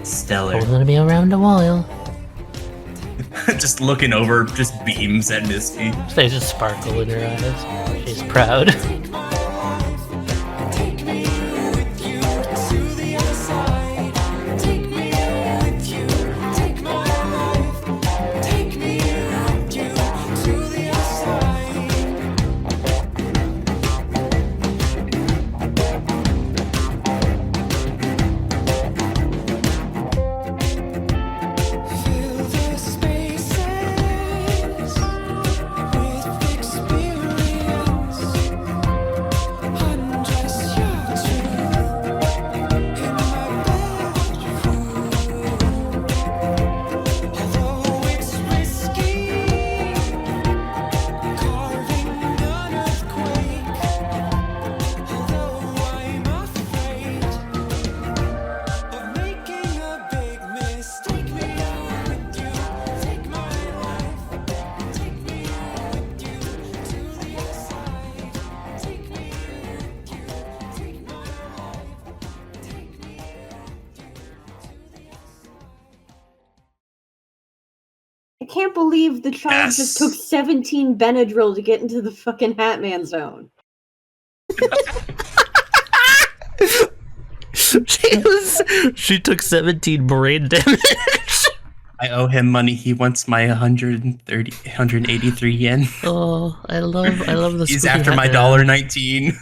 Stellar. Probably going to be around a while. Just looking over, just beams at Misty. There's a sparkle in her eyes. She's proud. I can't believe the child just took 17 Benadryl to get into the fucking Hatman zone. She took 17 brain damage. I owe him money. He wants my 183 yen. Oh, I love the He's spooky after my Hatman. $1.19.